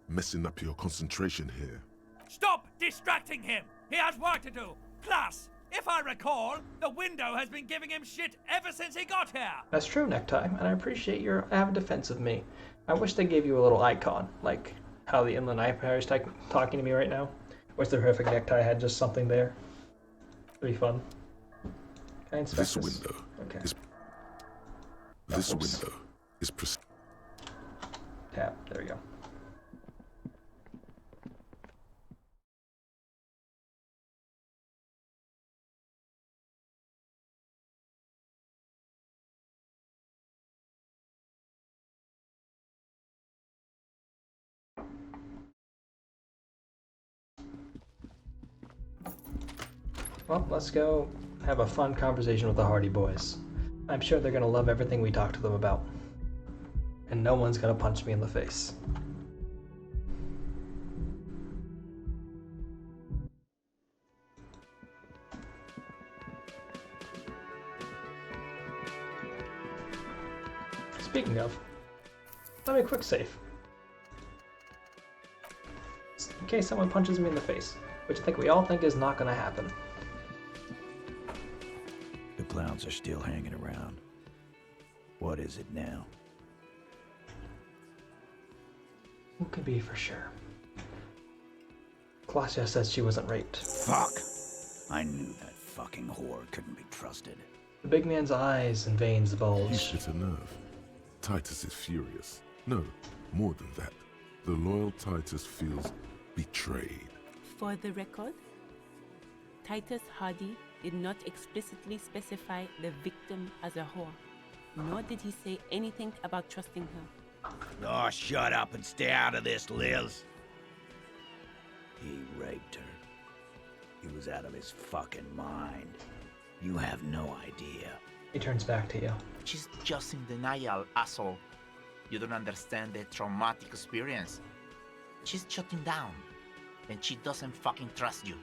Speaker 4: Messing up your concentration here.
Speaker 11: Stop distracting him! He has work to do! Class, If I recall, the window has been giving him shit ever since he got here.
Speaker 2: That's true, Necktie, and I appreciate your avid defense of me. I wish they gave you a little icon, like how the Inland Empire is talking to me right now. Wish the horrific Necktie had just something there. It'd be fun. Can I inspect
Speaker 4: This window
Speaker 2: Okay.
Speaker 4: is. This window is.
Speaker 2: Tap. There we go. Well, let's go have a fun conversation with the Hardy Boys. I'm sure they're gonna love everything we talk to them about. And no one's gonna punch me in the face. Speaking of, let me quick save. In case someone punches me in the face, which I think we all think is not gonna happen.
Speaker 7: The clowns are still hanging around. What is it now?
Speaker 2: Who can be for sure? Klasia says she wasn't raped.
Speaker 7: Fuck! I knew that fucking whore couldn't be trusted.
Speaker 2: The big man's eyes and veins bulge.
Speaker 4: He's hit a nerve. Titus is furious. No, more than that. The loyal Titus feels betrayed.
Speaker 10: For the record, Titus Hardy did not explicitly specify the victim as a whore, nor did he say anything about trusting her.
Speaker 7: Oh, shut up and stay out of this, Liz. He raped her. He was out of his fucking mind. You have no idea.
Speaker 2: He turns back to you.
Speaker 13: She's just in denial, asshole. You don't understand the traumatic experience. She's shutting down, and she doesn't fucking trust you.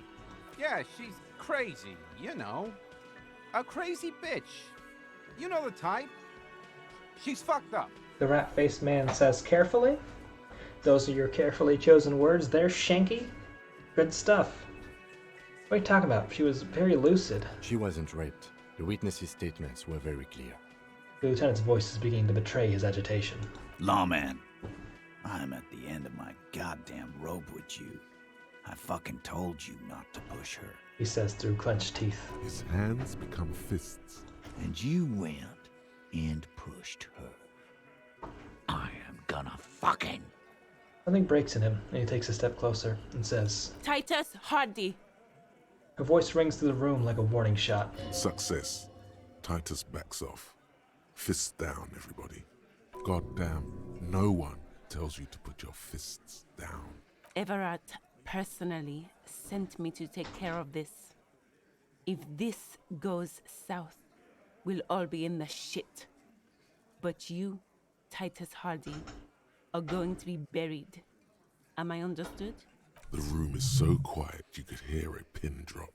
Speaker 8: Yeah, she's crazy, you know. A crazy bitch. You know the type. She's fucked up.
Speaker 2: The rat-faced man says carefully. Those are your carefully chosen words. They're shanky. Good stuff. What are you talking about? She was very lucid.
Speaker 5: She wasn't raped. The witnesses' statements were very clear.
Speaker 2: The lieutenant's voice is beginning to betray his agitation.
Speaker 7: Lawman, I'm at the end of my goddamn rope with you. I fucking told you not to push her.
Speaker 2: He says through clenched teeth.
Speaker 4: His hands become fists.
Speaker 7: And you went and pushed her. I am gonna fucking...
Speaker 2: Something breaks in him, and he takes a step closer and says,
Speaker 10: Titus Hardy!
Speaker 2: Her voice rings through the room like a warning shot.
Speaker 4: Success. Titus backs off. Fists down, everybody. Goddamn, no one tells you to put your fists down.
Speaker 10: Everard personally sent me to take care of this. If this goes south, we'll all be in the shit. But you, Titus Hardy, are going to be buried. Am I understood?
Speaker 4: The room is so quiet you could hear a pin drop.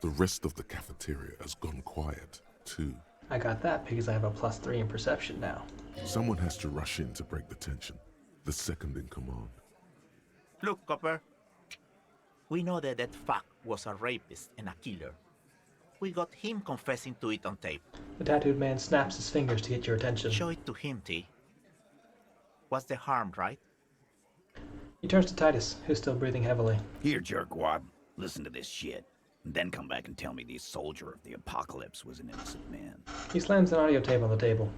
Speaker 4: The rest of the cafeteria has gone quiet, too.
Speaker 2: I got that because I have a +3 in perception now.
Speaker 4: Someone has to rush in to break the tension. The second in command.
Speaker 13: Look, Copper. We know that that fuck was a rapist and a killer. We got him confessing to it on tape.
Speaker 2: The tattooed man snaps his fingers to get your attention.
Speaker 13: Show it to him, T. What's the harm, right?
Speaker 2: He turns to Titus, who's still breathing heavily.
Speaker 7: Here, jerkwad. Listen to this shit. And then come back and tell me the soldier of the apocalypse was an innocent man.
Speaker 2: He slams an audio tape on the table.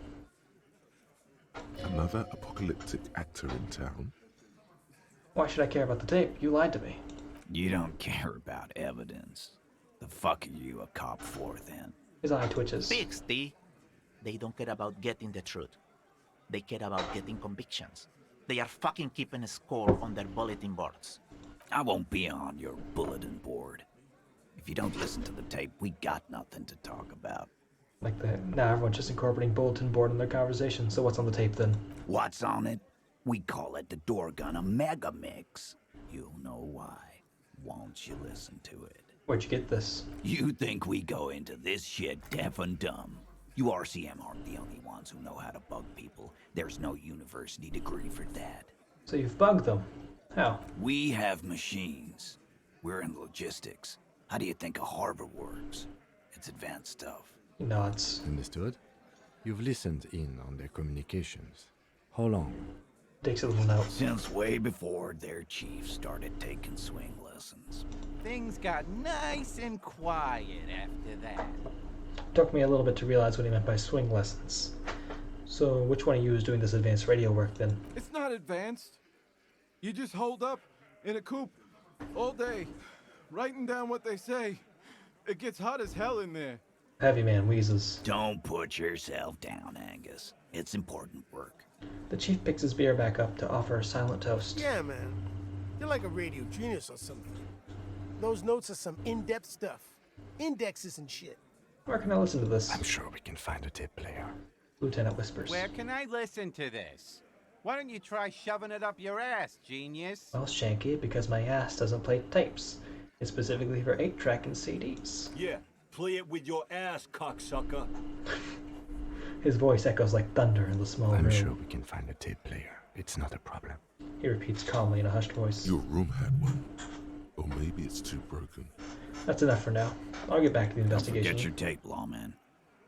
Speaker 4: Another apocalyptic actor in town?
Speaker 2: Why should I care about the tape? You lied to me.
Speaker 7: You don't care about evidence. The fuck are you a cop for, then?
Speaker 2: His eye twitches.
Speaker 13: Pigs, T. They don't care about getting the truth. They care about getting convictions. They are fucking keeping a score on their bulletin boards.
Speaker 7: I won't be on your bulletin board. If you don't listen to the tape, we got nothing to talk about.
Speaker 2: Like that. Now everyone's just incorporating bulletin board in their conversation. So what's on the tape then?
Speaker 7: What's on it? We call it the door gun a mega mix. You'll know why. Won't you listen to it?
Speaker 2: Where'd you get this?
Speaker 7: You think we go into this shit deaf and dumb? You RCM aren't the only ones who know how to bug people. There's no university degree for that.
Speaker 2: So you've bugged them. How?
Speaker 7: We have machines. We're in logistics. How do you think a harbor works? It's advanced stuff.
Speaker 2: He nods.
Speaker 5: Understood? You've listened in on their communications. How long?
Speaker 2: Takes a little note.
Speaker 7: Since way before their chief started taking swing lessons.
Speaker 8: Things got nice and quiet after that.
Speaker 2: Took me a little bit to realize what he meant by swing lessons. So, which one of you is doing this advanced radio work then?
Speaker 9: It's not advanced. You just hold up in a coop all day, writing down what they say. It gets hot as hell in there.
Speaker 2: Heavy man wheezes.
Speaker 7: Don't put yourself down, Angus. It's important work.
Speaker 2: The chief picks his beer back up to offer a silent toast.
Speaker 14: Yeah, man. You're like a radio genius or something. Those notes are some in-depth stuff. Indexes and shit.
Speaker 2: Where can I listen to this?
Speaker 5: I'm sure we can find a tape player.
Speaker 2: Lieutenant whispers.
Speaker 8: Where can I listen to this? Why don't you try shoving it up your ass, genius?
Speaker 2: Well, Shanky, because my ass doesn't play tapes. It's specifically for 8-track and CDs.
Speaker 15: Yeah, play it with your ass, cocksucker.
Speaker 2: His voice echoes like thunder in the small room.
Speaker 5: I'm sure we can find a tape player. It's not a problem.
Speaker 2: He repeats calmly in a hushed voice.
Speaker 4: Your room had one. Or maybe it's too broken.
Speaker 2: That's enough for now. I'll get back to the
Speaker 7: Don't
Speaker 2: investigation.
Speaker 7: forget your tape, lawman.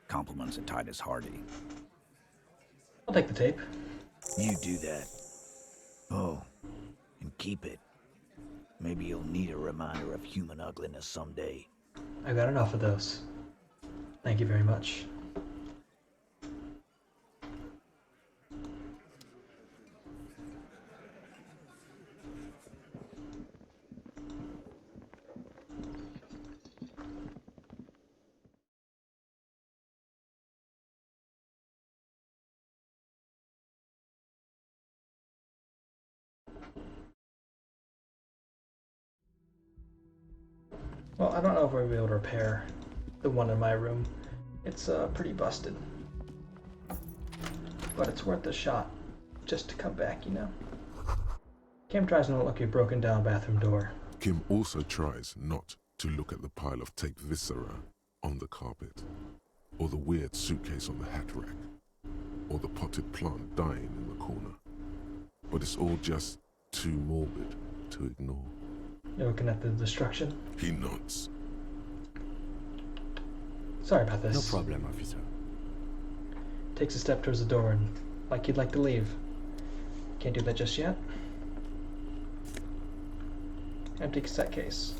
Speaker 7: Compliments of Titus Hardy.
Speaker 2: I'll take the tape.
Speaker 7: You do that. Oh, and keep it. Maybe you'll need a reminder of human ugliness someday.
Speaker 2: I've got enough of those. Thank you very much. Well, I don't know if we'll be able to repair the one in my room. It's pretty busted. But it's worth a shot just to come back, you know? Kim tries not to look at a broken down bathroom door.
Speaker 4: Kim also tries not to look at the pile of taped viscera on the carpet, or the weird suitcase on the hat rack, or the potted plant dying in the corner. But it's all just too morbid to ignore.
Speaker 2: You're looking at the destruction?
Speaker 4: He nods.
Speaker 2: Sorry about this.
Speaker 5: No problem, officer.
Speaker 2: Takes a step towards the door and like he'd like to leave. Can't do that just yet. Empty cassette case.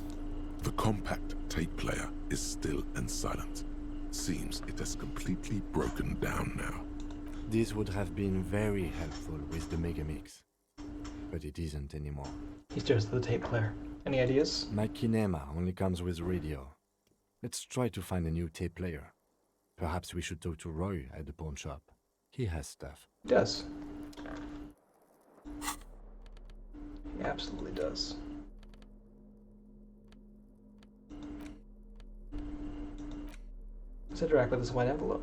Speaker 4: The compact tape player is still and silent. Seems it has completely broken down now.
Speaker 5: This would have been very helpful with the Megamix, but it isn't anymore.
Speaker 2: He stares at the tape player. Any ideas?
Speaker 5: My Kinema only comes with radio. Let's try to find a new tape player. Perhaps we should talk to Roy at the pawn shop. He has stuff.
Speaker 2: He does. He absolutely does. Let's interact with this white envelope.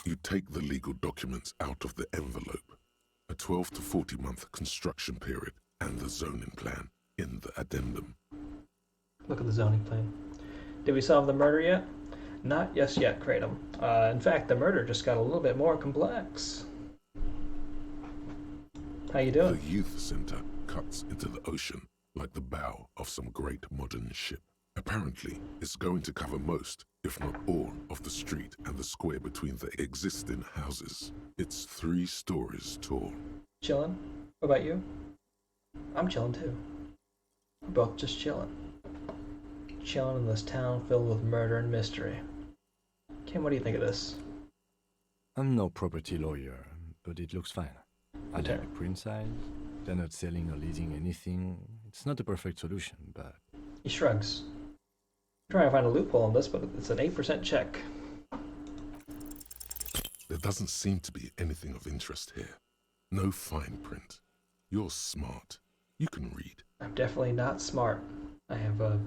Speaker 4: You take the legal documents out of the envelope. A 12 to 40 month construction period and the zoning plan in the addendum.
Speaker 2: Look at the zoning plan. Did we solve the murder yet? Not yes yet, Kratom. In fact, the murder just got a little bit more complex. How you doing?
Speaker 4: The youth center cuts into the ocean like the bow of some great modern ship. Apparently, it's going to cover most, if not all, of the street and the square between the existing houses. It's 3 stories tall.
Speaker 2: Chillin'? What about you? I'm chillin' too. We're both just chillin'. Chillin' in this town filled with murder and mystery. Kim, what do you think of this?
Speaker 5: I'm no property lawyer, but it looks fine. I
Speaker 2: Okay.
Speaker 5: like print size. They're not selling or leasing anything. It's not a perfect solution, but...
Speaker 2: He shrugs. Trying to find a loophole on this, but it's an 8% check.
Speaker 4: There doesn't seem to be anything of interest here. No fine print. You're smart. You can read.
Speaker 2: I'm definitely not smart. I have a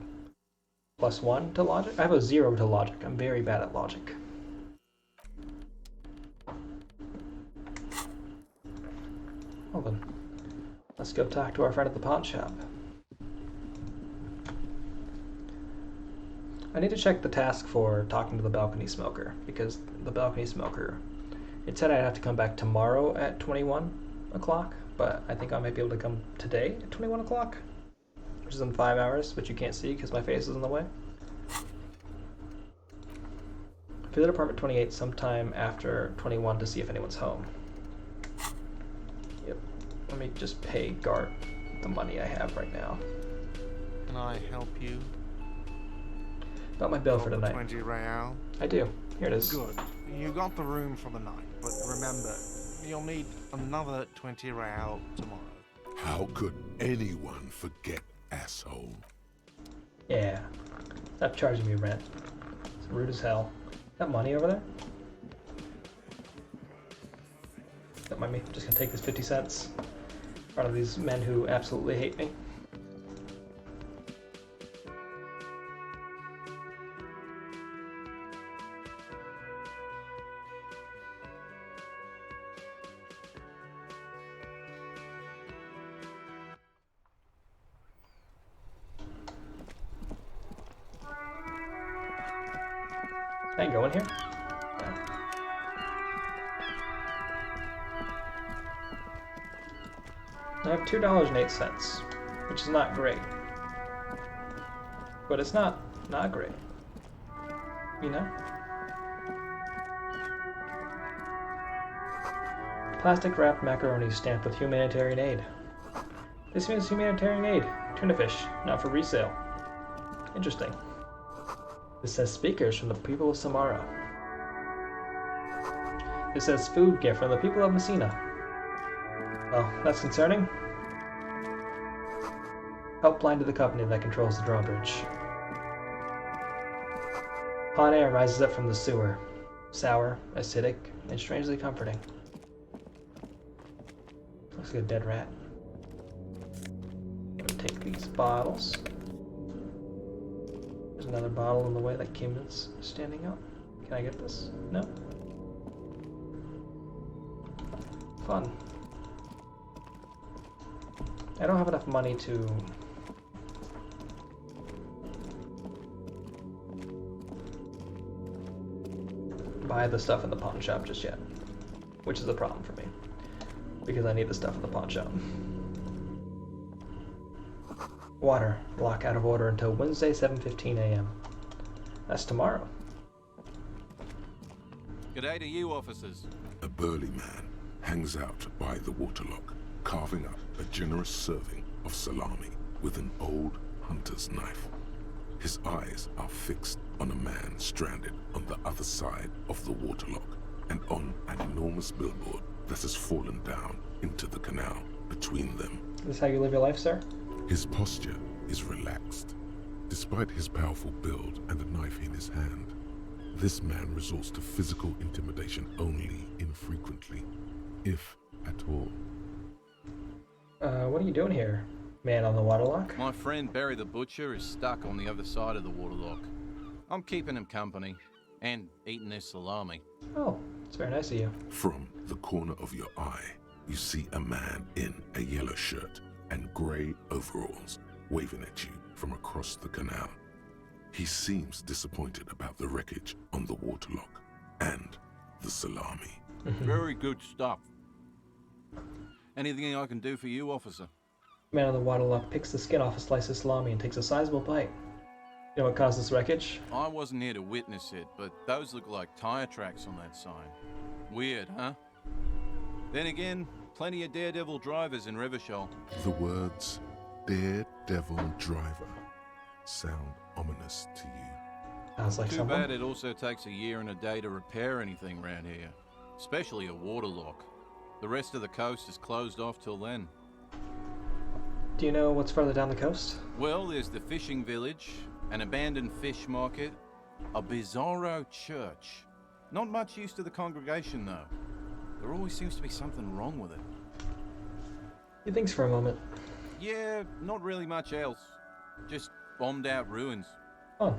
Speaker 2: +1 to logic. I have a 0 to logic. I'm very bad at logic. Well then, let's go talk to our friend at the pawn shop. I need to check the task for talking to the balcony smoker, because the balcony smoker, it said I'd have to come back tomorrow at 21 o'clock, but I think I might be able to come today at 21 o'clock. which is in 5 hours, but you can't see because my face is in the way. Visit apartment 28 sometime after 21 to see if anyone's home. Yep. Let me just pay Gart the money I have right now.
Speaker 16: Can I help you?
Speaker 2: About my bill for
Speaker 16: Got the
Speaker 2: tonight.
Speaker 16: 20 real?
Speaker 2: I do. Here it is.
Speaker 16: Good. You got the room for the night, but remember, you'll need another 20 real tomorrow.
Speaker 4: How could anyone forget, asshole?
Speaker 2: Yeah. Stop charging me rent. It's rude as hell. Got money over there? Don't mind me. I'm just gonna take this 50 cents. Part of these men who absolutely hate me. Can I go in here? No. I have $2.08, which is not great. But it's not great. You know? Plastic wrapped macaroni stamped with humanitarian aid. This means humanitarian aid. Tuna fish, not for resale. Interesting. This says speakers from the people of Samara. It says food gift from the people of Messina. Well, that's concerning. Helpline to the company that controls the drawbridge. Hot air rises up from the sewer. Sour, acidic, and strangely comforting. Looks like a dead rat. I'm gonna take these bottles. There's another bottle in the way that Kim's standing up. Can I get this? No? Fun. I don't have enough money to buy the stuff in the pawn shop just yet, which is a problem for me because I need the stuff in the pawn shop. Water, lock out of order until Wednesday, 7:15 a.m. That's tomorrow.
Speaker 8: G'day to you, officers.
Speaker 4: A burly man hangs out by the waterlock, carving up a generous serving of salami with an old hunter's knife. His eyes are fixed on a man stranded on the other side of the waterlock and on an enormous billboard that has fallen down into the canal between them.
Speaker 2: Is this how you live your life, sir?
Speaker 4: His posture is relaxed. Despite his powerful build and the knife in his hand, this man resorts to physical intimidation only infrequently, if at all.
Speaker 2: What are you doing here, man on the waterlock?
Speaker 8: My friend Barry the Butcher is stuck on the other side of the waterlock. I'm keeping him company and eating his salami.
Speaker 2: Oh, it's very nice of you.
Speaker 4: From the corner of your eye, you see a man in a yellow shirt and grey overalls waving at you from across the canal. He seems disappointed about the wreckage on the waterlock and the salami.
Speaker 8: Very good stuff. Anything I can do for you, officer?
Speaker 2: Man on the waterlock picks the skin off a slice of salami and takes a sizable bite. You know what caused this wreckage?
Speaker 8: I wasn't here to witness it, but those look like tire tracks on that sign. Weird, huh? Then again, plenty of daredevil drivers in Rivershell.
Speaker 4: The words daredevil driver sound ominous to you.
Speaker 2: Sounds like
Speaker 8: Too
Speaker 2: someone.
Speaker 8: bad it also takes a year and a day to repair anything around here, especially a waterlock. The rest of the coast is closed off till then.
Speaker 2: Do you know what's further down the coast?
Speaker 8: Well, there's the fishing village, an abandoned fish market, a bizarro church. Not much use to the congregation, though. There always seems to be something wrong with it.
Speaker 2: He thinks for a moment.
Speaker 8: Yeah, not really much else. Just bombed out ruins.
Speaker 2: Oh,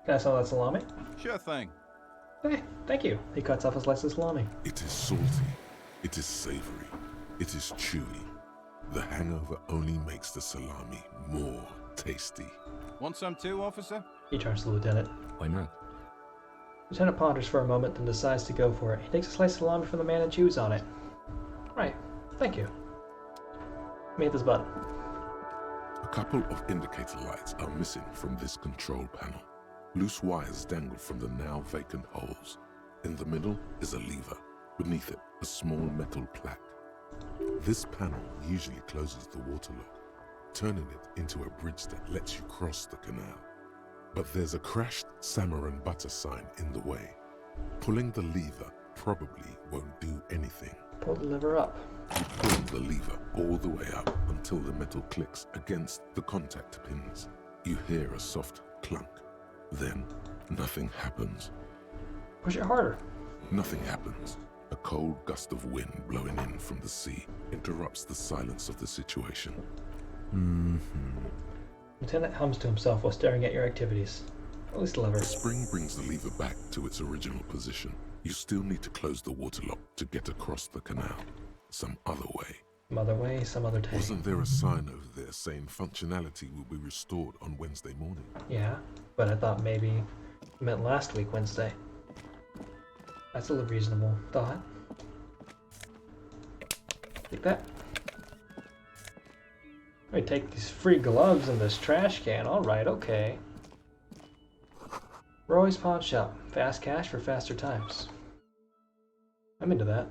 Speaker 2: can I sell that salami?
Speaker 8: Sure thing.
Speaker 2: Hey, thank you. He cuts off a slice of salami.
Speaker 4: It is salty, it is savory, it is chewy. The hangover only makes the salami more tasty.
Speaker 8: Want some too, officer?
Speaker 2: He turns to the lieutenant.
Speaker 5: Why not?
Speaker 2: Lieutenant ponders for a moment, then decides to go for it. He takes a slice of salami from the man and chews on it. Right. Thank you. Let me hit this button.
Speaker 4: A couple of indicator lights are missing from this control panel. Loose wires dangle from the now vacant holes. In the middle is a lever. Beneath it, a small metal plaque. This panel usually closes the water lock, turning it into a bridge that lets you cross the canal. But there's a crashed salmon and butter sign in the way. Pulling the lever probably won't do anything.
Speaker 2: Pull the lever up.
Speaker 4: You pull the lever all the way up until the metal clicks against the contact pins. You hear a soft clunk. Then, nothing happens.
Speaker 2: Push it harder.
Speaker 4: Nothing happens. A cold gust of wind blowing in from the sea interrupts the silence of the situation.
Speaker 2: Lieutenant hums to himself while staring at your activities. Release the lever.
Speaker 4: The spring brings the lever back to its original position. You still need to close the water lock to get across the canal. Some other way.
Speaker 2: Some other way, some other day.
Speaker 4: Wasn't there a sign over there saying functionality will be restored on Wednesday morning?
Speaker 2: Yeah, but I thought maybe it meant last week, Wednesday. That's a reasonable thought. Take that. Let me take these free gloves and this trash can. Alright, okay. Roy's Pawn Shop. Fast cash for faster times. I'm into that.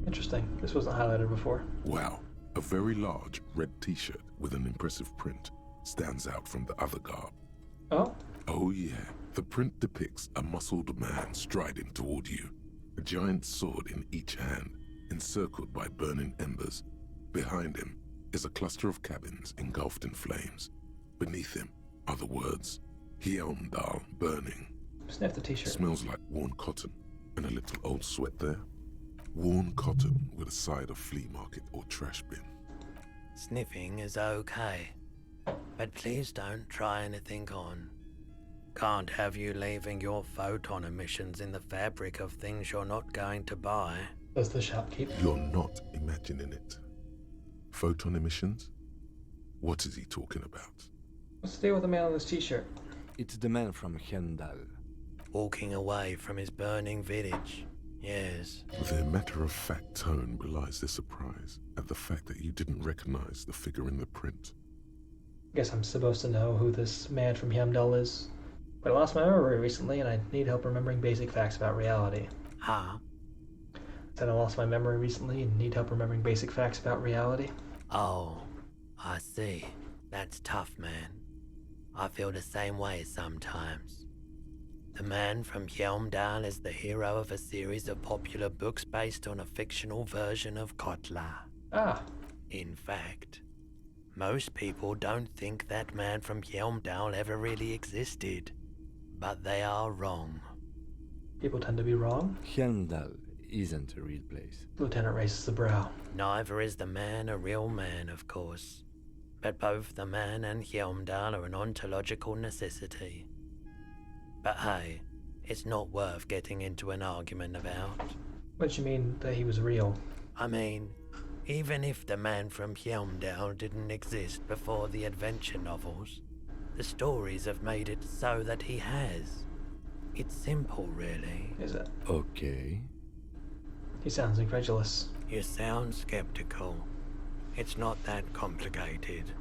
Speaker 2: Interesting. This wasn't highlighted before.
Speaker 4: Wow. A very large red t-shirt with an impressive print stands out from the other garb.
Speaker 2: Oh?
Speaker 4: Oh yeah. The print depicts a muscled man striding toward you. A giant sword in each hand, encircled by burning embers. Behind him is a cluster of cabins engulfed in flames. Beneath him are the words, Hjelmdal burning.
Speaker 2: Sniff the t-shirt.
Speaker 4: Smells like worn cotton and a little old sweat there. Worn cotton with a side of flea market or trash bin.
Speaker 3: Sniffing is okay, but please don't try anything on. Can't have you leaving your photon emissions in the fabric of things you're not going to buy.
Speaker 2: Does the shopkeep?
Speaker 4: You're not imagining it. Photon emissions? What is he talking about?
Speaker 2: What's the deal with the man on this t-shirt?
Speaker 5: It's the man from Hjelmdal.
Speaker 3: Walking away from his burning village. Yes.
Speaker 4: Their matter-of-fact tone belies their surprise at the fact that you didn't recognize the figure in the print.
Speaker 2: Guess I'm supposed to know who this man from Hjelmdal is. But I lost my memory recently and I need help remembering basic facts about reality.
Speaker 3: Huh?
Speaker 2: Said I lost my memory recently and need help remembering basic facts about reality.
Speaker 3: Oh, I see. That's tough, man. I feel the same way sometimes. The man from Hjelmdal is the hero of a series of popular books based on a fictional version of Kotla.
Speaker 2: Ah.
Speaker 3: In fact, most people don't think that man from Hjelmdal ever really existed. But they are wrong.
Speaker 2: People tend to be wrong?
Speaker 5: Hjelmdal isn't a real place.
Speaker 2: Lieutenant raises the brow.
Speaker 3: Neither is the man a real man, of course. But both the man and Hjelmdal are an ontological necessity. But hey, it's not worth getting into an argument about.
Speaker 2: What do you mean that he was real?
Speaker 3: I mean, even if the man from Hjelmdal didn't exist before the adventure novels, the stories have made it so that he has. It's simple, really.
Speaker 2: Is it?
Speaker 5: Okay.
Speaker 2: He sounds incredulous.
Speaker 3: You sound skeptical. It's not that complicated.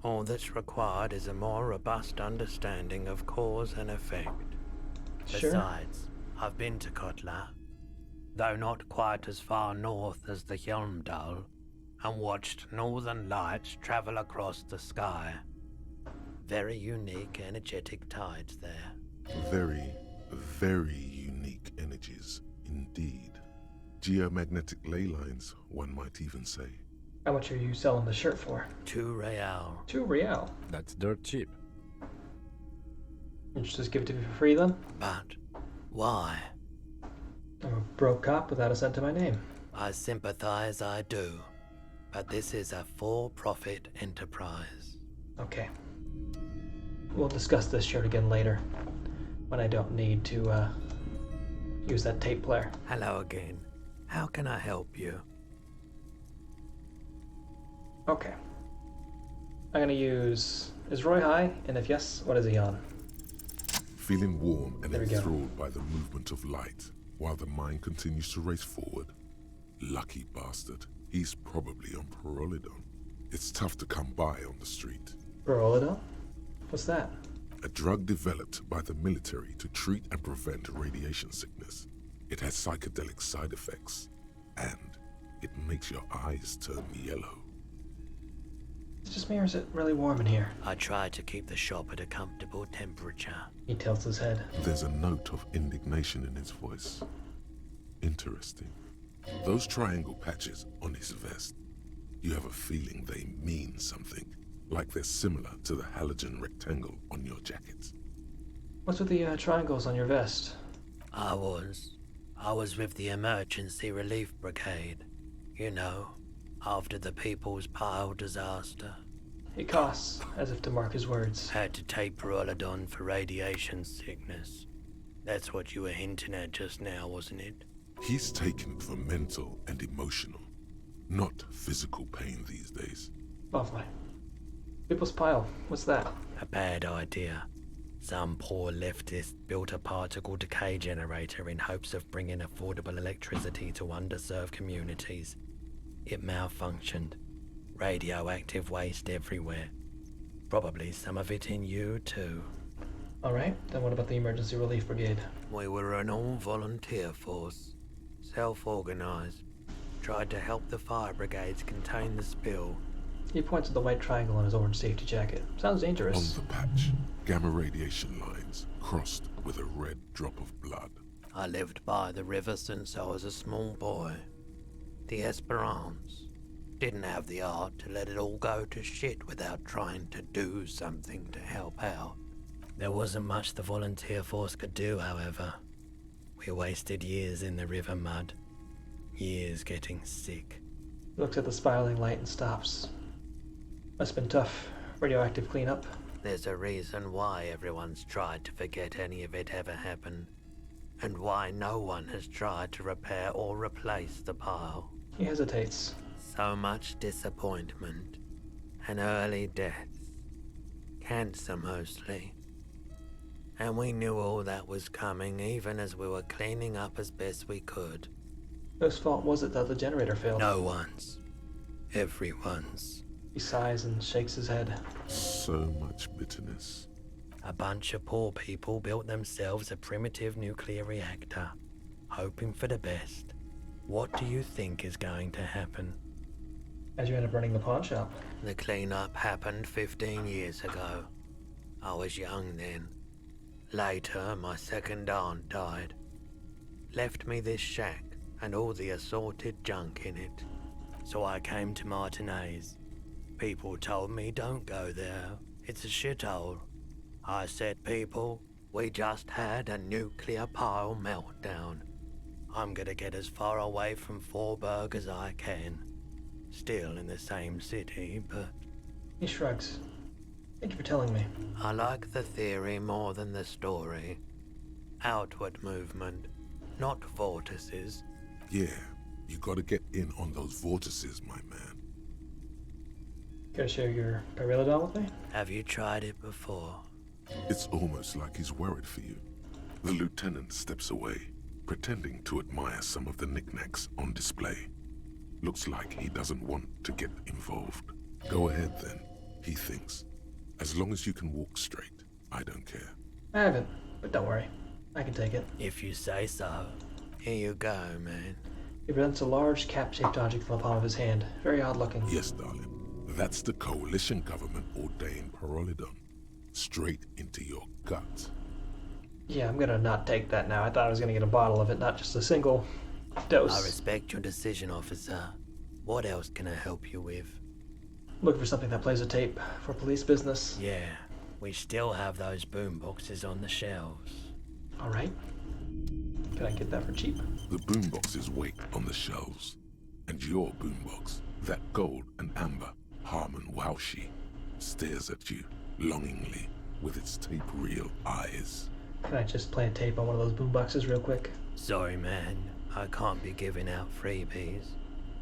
Speaker 3: All that's required is a more robust understanding of cause and effect.
Speaker 2: Sure.
Speaker 3: Besides, I've been to Kotla, though not quite as far north as the Hjelmdal, and watched northern lights travel across the sky. Very unique, energetic tides there.
Speaker 4: Very, very unique energies, indeed. Geomagnetic ley lines, one might even say.
Speaker 2: How much are you selling the shirt for?
Speaker 3: 2 real.
Speaker 2: 2 real?
Speaker 5: That's dirt cheap.
Speaker 2: You should just give it to me for free then?
Speaker 3: But why?
Speaker 2: I'm a broke cop without a cent to my name.
Speaker 3: I sympathize, I do. But this is a for-profit enterprise.
Speaker 2: Okay. We'll discuss this shirt again later. When I don't need to, use that tape player.
Speaker 3: Hello again. How can I help you?
Speaker 2: Okay. I'm gonna use... Is Roy high? And if yes, what is he on?
Speaker 4: feeling warm and
Speaker 2: There we go.
Speaker 4: enthralled by the movement of light, while the mind continues to race forward. Lucky bastard. He's probably on Parolidon. It's tough to come by on the street.
Speaker 2: Parolidon? What's that?
Speaker 4: A drug developed by the military to treat and prevent radiation sickness. It has psychedelic side effects, and it makes your eyes turn yellow.
Speaker 2: It's just me, or is it really warm in here?
Speaker 3: I try to keep the shop at a comfortable temperature.
Speaker 2: He tilts his head.
Speaker 4: There's a note of indignation in his voice. Interesting. Those triangle patches on his vest, you have a feeling they mean something, like they're similar to the halogen rectangle on your jacket.
Speaker 2: What's with the triangles on your vest?
Speaker 3: I was with the Emergency Relief Brigade. You know, after the People's Pile disaster.
Speaker 2: He coughs, as if to mark his words.
Speaker 3: Had to take Parolidon for radiation sickness. That's what you were hinting at just now, wasn't it?
Speaker 4: He's taken for mental and emotional, not physical pain these days.
Speaker 2: Lovely. People's Pile, what's that?
Speaker 3: A bad idea. Some poor leftist built a particle decay generator in hopes of bringing affordable electricity to underserved communities. It malfunctioned. Radioactive waste everywhere. Probably some of it in you too.
Speaker 2: Alright, then what about the Emergency Relief Brigade?
Speaker 3: We were an all-volunteer force. Self-organized. Tried to help the fire brigades contain the spill.
Speaker 2: He points at the white triangle on his orange safety jacket. Sounds dangerous.
Speaker 4: On the patch, gamma radiation lines crossed with a red drop of blood.
Speaker 3: I lived by the river since I was a small boy. The Esperance. Didn't have the art to let it all go to shit without trying to do something to help out. There wasn't much the volunteer force could do, however. We wasted years in the river mud. Years getting sick.
Speaker 2: He looks at the spiraling light and stops. Must have been tough. Radioactive cleanup.
Speaker 3: There's a reason why everyone's tried to forget any of it ever happened. And why no one has tried to repair or replace the pile.
Speaker 2: He hesitates.
Speaker 3: So much disappointment. And early deaths. Cancer mostly. And we knew all that was coming even as we were cleaning up as best we could.
Speaker 2: Whose fault was it that the generator failed?
Speaker 3: No one's. Everyone's.
Speaker 2: He sighs and shakes his head.
Speaker 4: So much bitterness.
Speaker 3: A bunch of poor people built themselves a primitive nuclear reactor, hoping for the best. What do you think is going to happen?
Speaker 2: As you end up running the pawn shop.
Speaker 3: The cleanup happened 15 years ago. I was young then. Later, my second aunt died. Left me this shack and all the assorted junk in it. So I came to Martinez. People told me don't go there. It's a shithole. I said, people, we just had a nuclear pile meltdown. I'm gonna get as far away from Forburg as I can. Still in the same city, but...
Speaker 2: He shrugs. Thank you for telling me.
Speaker 3: I like the theory more than the story. Outward movement, not vortices.
Speaker 4: Yeah, you gotta get in on those vortices, my man.
Speaker 2: Care to share your Parolidon with me?
Speaker 3: Have you tried it before?
Speaker 4: It's almost like he's worried for you. The lieutenant steps away, pretending to admire some of the knickknacks on display. Looks like he doesn't want to get involved. Go ahead then, he thinks. As long as you can walk straight, I don't care.
Speaker 2: I haven't, but don't worry. I can take it.
Speaker 3: If you say so. Here you go, man.
Speaker 2: He presents a large cap-shaped object in the palm of his hand. Very odd looking.
Speaker 4: Yes, darling. That's the coalition government ordained Parolidon. Straight into your gut.
Speaker 2: Yeah, I'm gonna not take that now. I thought I was gonna get a bottle of it, not just a single dose.
Speaker 3: I respect your decision, officer. What else can I help you with?
Speaker 2: Looking for something that plays a tape for police business.
Speaker 3: Yeah, we still have those boom boxes on the shelves.
Speaker 2: Alright. Can I get that for cheap?
Speaker 4: The boomboxes wait on the shelves. And your boombox, that gold and amber Harmon Waushi, stares at you longingly with its tape reel eyes.
Speaker 2: Can I just play a tape on one of those boomboxes real quick?
Speaker 3: Sorry, man. I can't be giving out freebies.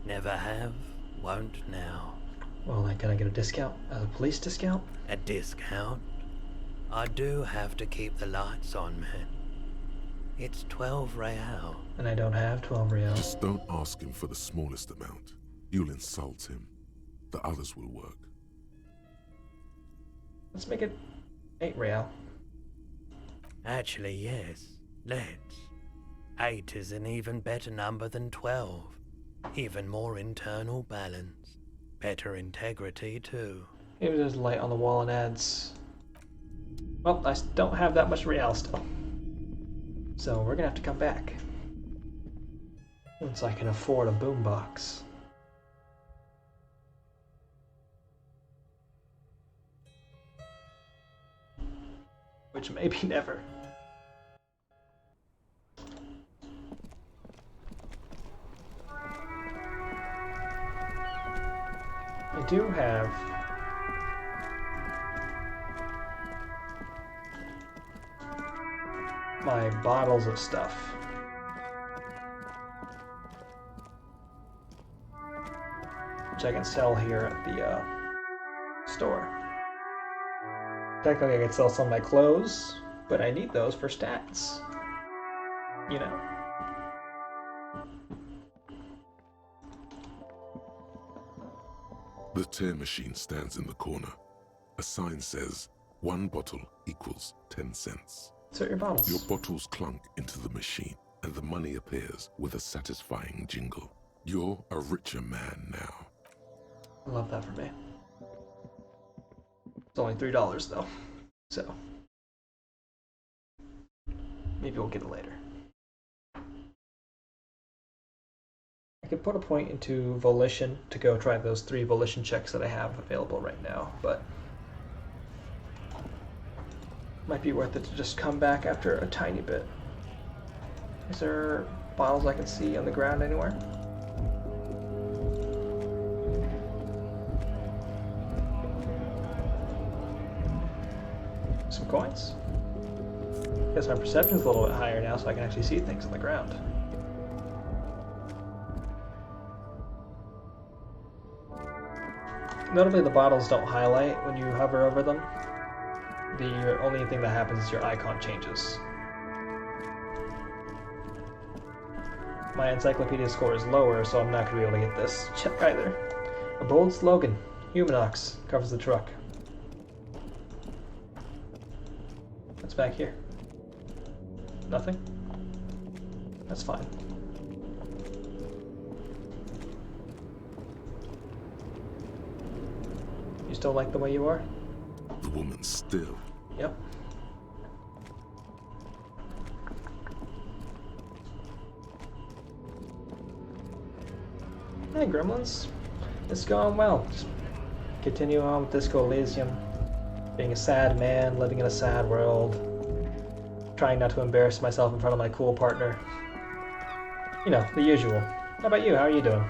Speaker 3: Never have, won't now.
Speaker 2: Well, then can I get a discount? A police discount?
Speaker 3: A discount? I do have to keep the lights on, man. It's 12 real.
Speaker 2: And I don't have 12 reals.
Speaker 4: Just don't ask him for the smallest amount. You'll insult him. The others will work.
Speaker 2: Let's make it 8 real.
Speaker 3: Actually, yes. Let's. 8 is an even better number than 12. Even more internal balance. Better integrity, too.
Speaker 2: Maybe there's light on the wall and adds... Well, I don't have that much real still. So we're gonna have to come back. Once I can afford a boombox. Which maybe never. I do have my bottles of stuff. Which I can sell here at the store. Technically I could sell some of my clothes, but I need those for stats. You know.
Speaker 4: The tear machine stands in the corner. A sign says, 1 bottle equals 10 cents.
Speaker 2: So your bottles.
Speaker 4: Your bottles clunk into the machine, and the money appears with a satisfying jingle. You're a richer man now.
Speaker 2: I love that for me. It's only $3 though, so maybe we'll get it later. I could put a point into volition to go try those 3 volition checks that I have available right now, but might be worth it to just come back after a tiny bit. Is there bottles I can see on the ground anywhere? Some coins? Guess my perception's a little bit higher now, so I can actually see things on the ground. Notably, the bottles don't highlight when you hover over them. The only thing that happens is your icon changes. My encyclopedia score is lower, so I'm not going to be able to get this check either. A bold slogan, Humanox, covers the truck. What's back here? Nothing? That's fine. You still like the way you are?
Speaker 4: The woman still.
Speaker 2: Yep. Hey, gremlins. It's going well. Just continue on with Disco Elysium. Being a sad man, living in a sad world. Trying not to embarrass myself in front of my cool partner. You know, the usual. How about you? How are you doing?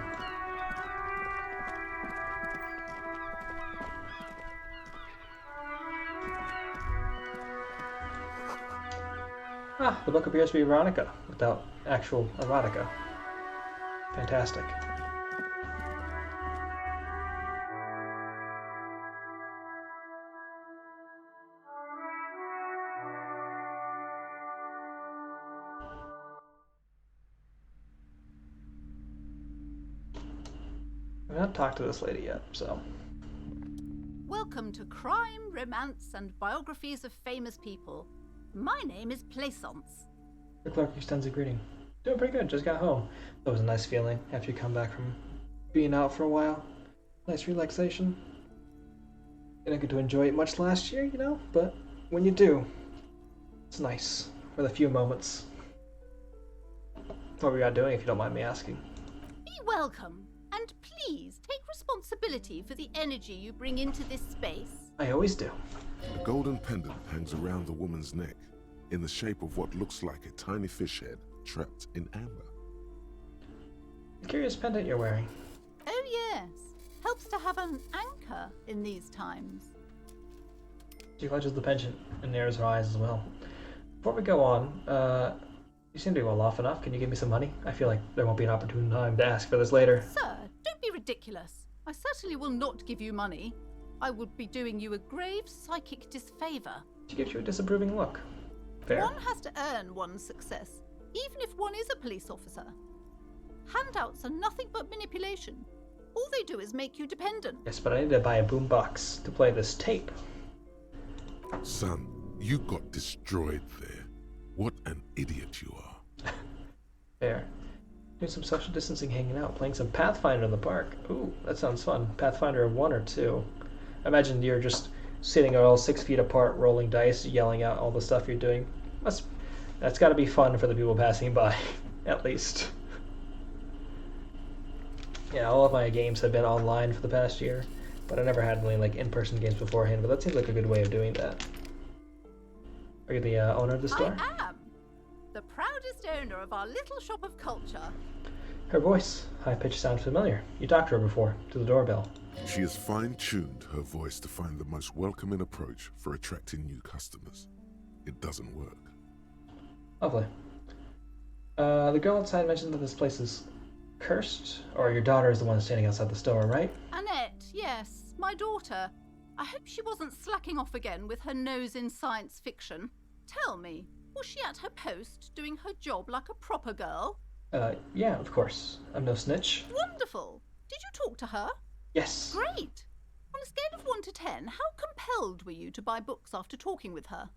Speaker 2: Ah, the book appears to be Veronica, without actual erotica. Fantastic. I've not talked to this lady yet, so...
Speaker 17: Welcome to Crime, Romance, and Biographies of Famous People. My name is Plaisance.
Speaker 2: The clerk extends a greeting. Doing pretty good, just got home. That was a nice feeling after you come back from being out for a while. Nice relaxation. Didn't get to enjoy it much last year, you know, but when you do, it's nice for the few moments. What were you out doing, if you don't mind me asking?
Speaker 17: Be welcome, and please take responsibility for the energy you bring into this space.
Speaker 2: I always do.
Speaker 4: A golden pendant hangs around the woman's neck, in the shape of what looks like a tiny fish head trapped in amber.
Speaker 2: Curious pendant you're wearing.
Speaker 17: Oh yes, helps to have an anchor in these times.
Speaker 2: She clutches the pendant and narrows her eyes as well. Before we go on, you seem to be well off enough. Can you give me some money? I feel like there won't be an opportune time to ask for this later.
Speaker 17: Sir, don't be ridiculous. I certainly will not give you money. I would be doing you a grave psychic disfavor.
Speaker 2: She gives you a disapproving look. Fair.
Speaker 17: One has to earn one's success, even if one is a police officer. Handouts are nothing but manipulation. All they do is make you dependent.
Speaker 2: Yes, but I need to buy a boombox to play this tape.
Speaker 4: Son, you got destroyed there. What an idiot you are.
Speaker 2: Fair. Doing some social distancing, hanging out, playing some Pathfinder in the park. Ooh, that sounds fun. Pathfinder 1 or 2. I imagine you're just sitting all 6 feet apart, rolling dice, yelling out all the stuff you're doing. That's got to be fun for the people passing by, at least. Yeah, all of my games have been online for the past year, but I never had any like in-person games beforehand. But that seems like a good way of doing that. Are you the owner of the store?
Speaker 17: I am. The proudest owner of our little shop of culture.
Speaker 2: Her voice, high-pitched, sounds familiar. You talked to her before, to the doorbell.
Speaker 4: She has fine-tuned her voice to find the most welcoming approach for attracting new customers. It doesn't work.
Speaker 2: Lovely. The girl outside mentioned that this place is cursed, or your daughter is the one standing outside the store, right?
Speaker 17: Annette, yes, my daughter. I hope she wasn't slacking off again with her nose in science fiction. Tell me, was she at her post, doing her job like a proper girl?
Speaker 2: Yeah, of course. I'm no snitch.
Speaker 17: Wonderful. Did you talk to her?
Speaker 2: Yes.
Speaker 17: Great. On a scale of 1 to 10, how compelled were you to buy books after talking with her?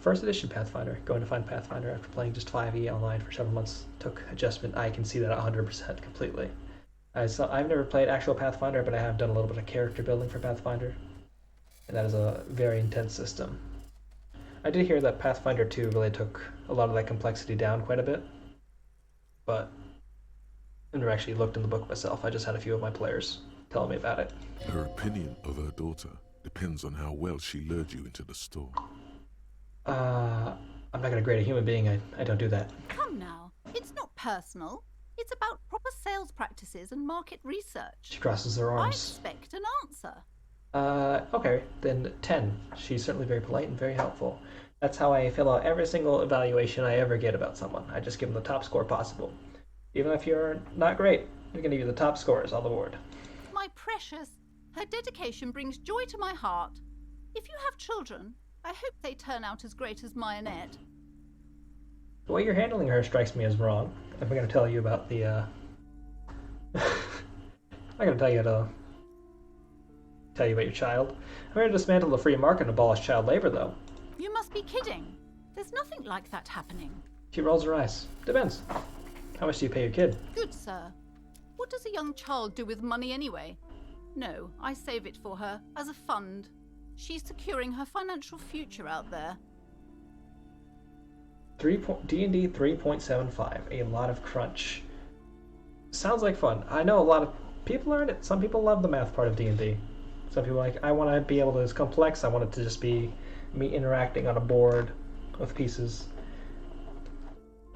Speaker 2: First edition Pathfinder. Going to find Pathfinder after playing just 5e online for several months took adjustment. I can see that 100% completely. I've never played actual Pathfinder, but I have done a little bit of character building for Pathfinder, and that is a very intense system. I did hear that Pathfinder 2 really took a lot of that complexity down quite a bit, but I never actually looked in the book myself. I just had a few of my players telling me about it.
Speaker 4: Her opinion of her daughter depends on how well she lured you into the store.
Speaker 2: I'm not going to grade a human being. I don't do that.
Speaker 17: Come now. It's not personal. It's about proper sales practices and market research.
Speaker 2: She crosses her
Speaker 17: I
Speaker 2: arms.
Speaker 17: expect an answer.
Speaker 2: Okay, then 10. She's certainly very polite and very helpful. That's how I fill out every single evaluation I ever get about someone. I just give them the top score possible. Even if you're not great, I'm going to give you the top scores on the board.
Speaker 17: My precious, her dedication brings joy to my heart. If you have children, I hope they turn out as great as my Annette.
Speaker 2: The way you're handling her strikes me as wrong. I'm going to tell you about the, I'm going to tell you about your child. I'm going to dismantle the free market and abolish child labor, though.
Speaker 17: You must be kidding. There's nothing like that happening.
Speaker 2: She rolls her eyes. Depends. How much do you pay your kid?
Speaker 17: Good, sir. What does a young child do with money anyway? No, I save it for her, as a fund. She's securing her financial future out there.
Speaker 2: D&D 3.75. A lot of crunch. Sounds like fun. I know a lot of people learn it. Some people love the math part of D&D. Some people are like, I want to be able to, it's complex. I want it to just be me interacting on a board with pieces.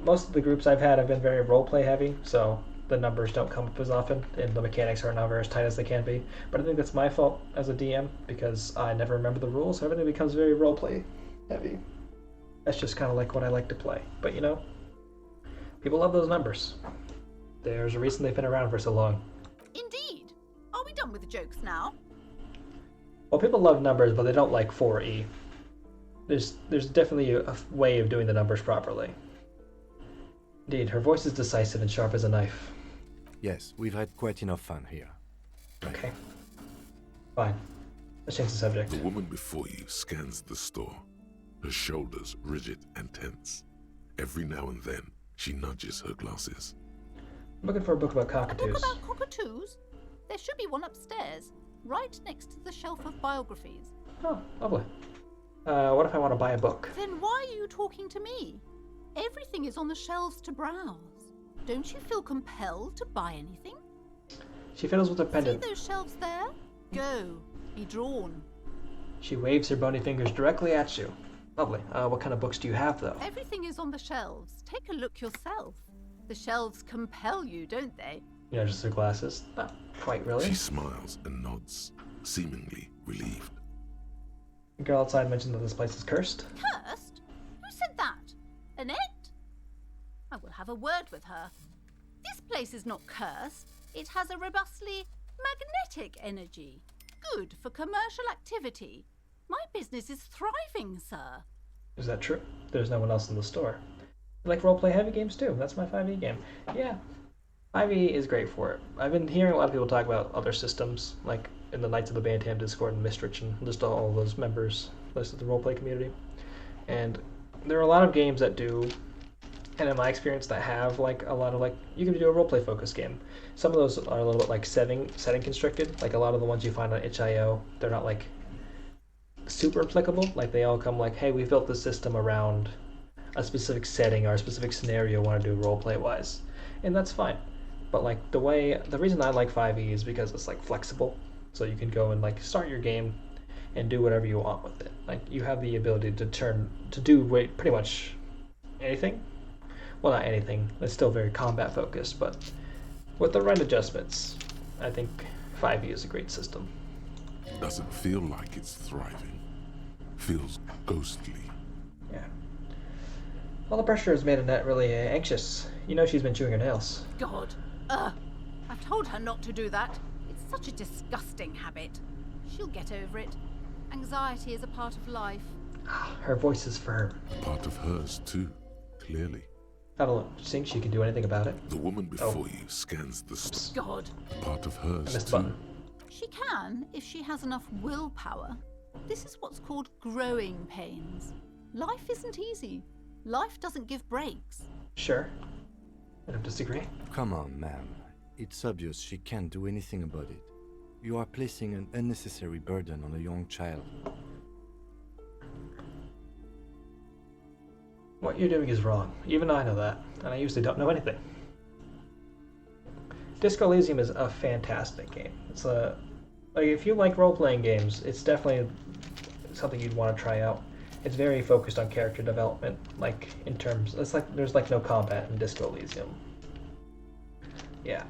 Speaker 2: Most of the groups I've had have been very roleplay heavy, so the numbers don't come up as often, and the mechanics are never as tight as they can be. But I think that's my fault as a DM, because I never remember the rules, so everything becomes very roleplay heavy. That's just kind of like what I like to play. But you know, people love those numbers. There's a reason they've been around for so long.
Speaker 17: Indeed. Are we done with the jokes now?
Speaker 2: Well, people love numbers, but they don't like 4E. There's definitely a way of doing the numbers properly. Indeed, her voice is decisive and sharp as a knife.
Speaker 5: Yes, we've had quite enough fun here.
Speaker 2: Okay. Fine. Let's change the subject.
Speaker 4: The woman before you scans the store, her shoulders rigid and tense. Every now and then, she nudges her glasses.
Speaker 2: I'm looking for a book about cockatoos.
Speaker 17: A book about cockatoos? There should be one upstairs, right next to the shelf of biographies.
Speaker 2: Oh, lovely. What if I want to buy a book?
Speaker 17: Then why are you talking to me? Everything is on the shelves to browse. Don't you feel compelled to buy anything?
Speaker 2: She fiddles with her pendant.
Speaker 17: See those shelves there? Go. Be drawn.
Speaker 2: She waves her bony fingers directly at you. Lovely. What kind of books do you have, though?
Speaker 17: Everything is on the shelves. Take a look yourself. The shelves compel you, don't they?
Speaker 2: You notice her glasses? Not quite really.
Speaker 4: She smiles and nods, seemingly relieved.
Speaker 2: The girl outside mentioned that this place is cursed.
Speaker 17: Cursed? Who said that? Annette? I will have a word with her. This place is not cursed. It has a robustly magnetic energy. Good for commercial activity. My business is thriving, sir.
Speaker 2: Is that true? There's no one else in the store. I like roleplay heavy games too. That's my 5e game. Yeah, 5e is great for it. I've been hearing a lot of people talk about other systems, like in the Knights of the Bantam Discord and Mistrich, and just all those members, list of the roleplay community. And there are a lot of games that do, and in my experience, that have like a lot of like, you can do a roleplay focused game. Some of those are a little bit like setting constricted. Like a lot of the ones you find on itch.io, they're not like super applicable. Like they all come like, hey, we built this system around a specific setting or a specific scenario you want to do roleplay wise, and that's fine. But like the reason I like 5e is because it's like flexible, so you can go and like start your game and do whatever you want with it. Like you have the ability to do pretty much anything. Well, not anything. It's still very combat focused, but with the right adjustments, I think 5e is a great system.
Speaker 4: Doesn't feel like it's thriving. Feels ghostly.
Speaker 2: Yeah. All the pressure has made Annette really anxious. You know she's been chewing her nails.
Speaker 17: God. I've told her not to do that. It's such a disgusting habit. She'll get over it. Anxiety is a part of life.
Speaker 2: Her voice is firm.
Speaker 4: A part of hers, too, clearly.
Speaker 2: I don't think she can do anything about it.
Speaker 4: The woman before you scans the
Speaker 17: God.
Speaker 4: A part of hers,
Speaker 2: missed
Speaker 4: too.
Speaker 2: button.
Speaker 17: She can, if she has enough willpower. This is what's called growing pains. Life isn't easy. Life doesn't give breaks.
Speaker 2: Sure. I don't disagree.
Speaker 5: Come on, ma'am. It's obvious she can't do anything about it. You are placing an unnecessary burden on a young child.
Speaker 2: What you're doing is wrong. Even I know that, and I usually don't know anything. Disco Elysium is a fantastic game. It's like if you like role-playing games, it's definitely something you'd want to try out. It's very focused on character development, like in terms. It's like there's like no combat in Disco Elysium. Yeah,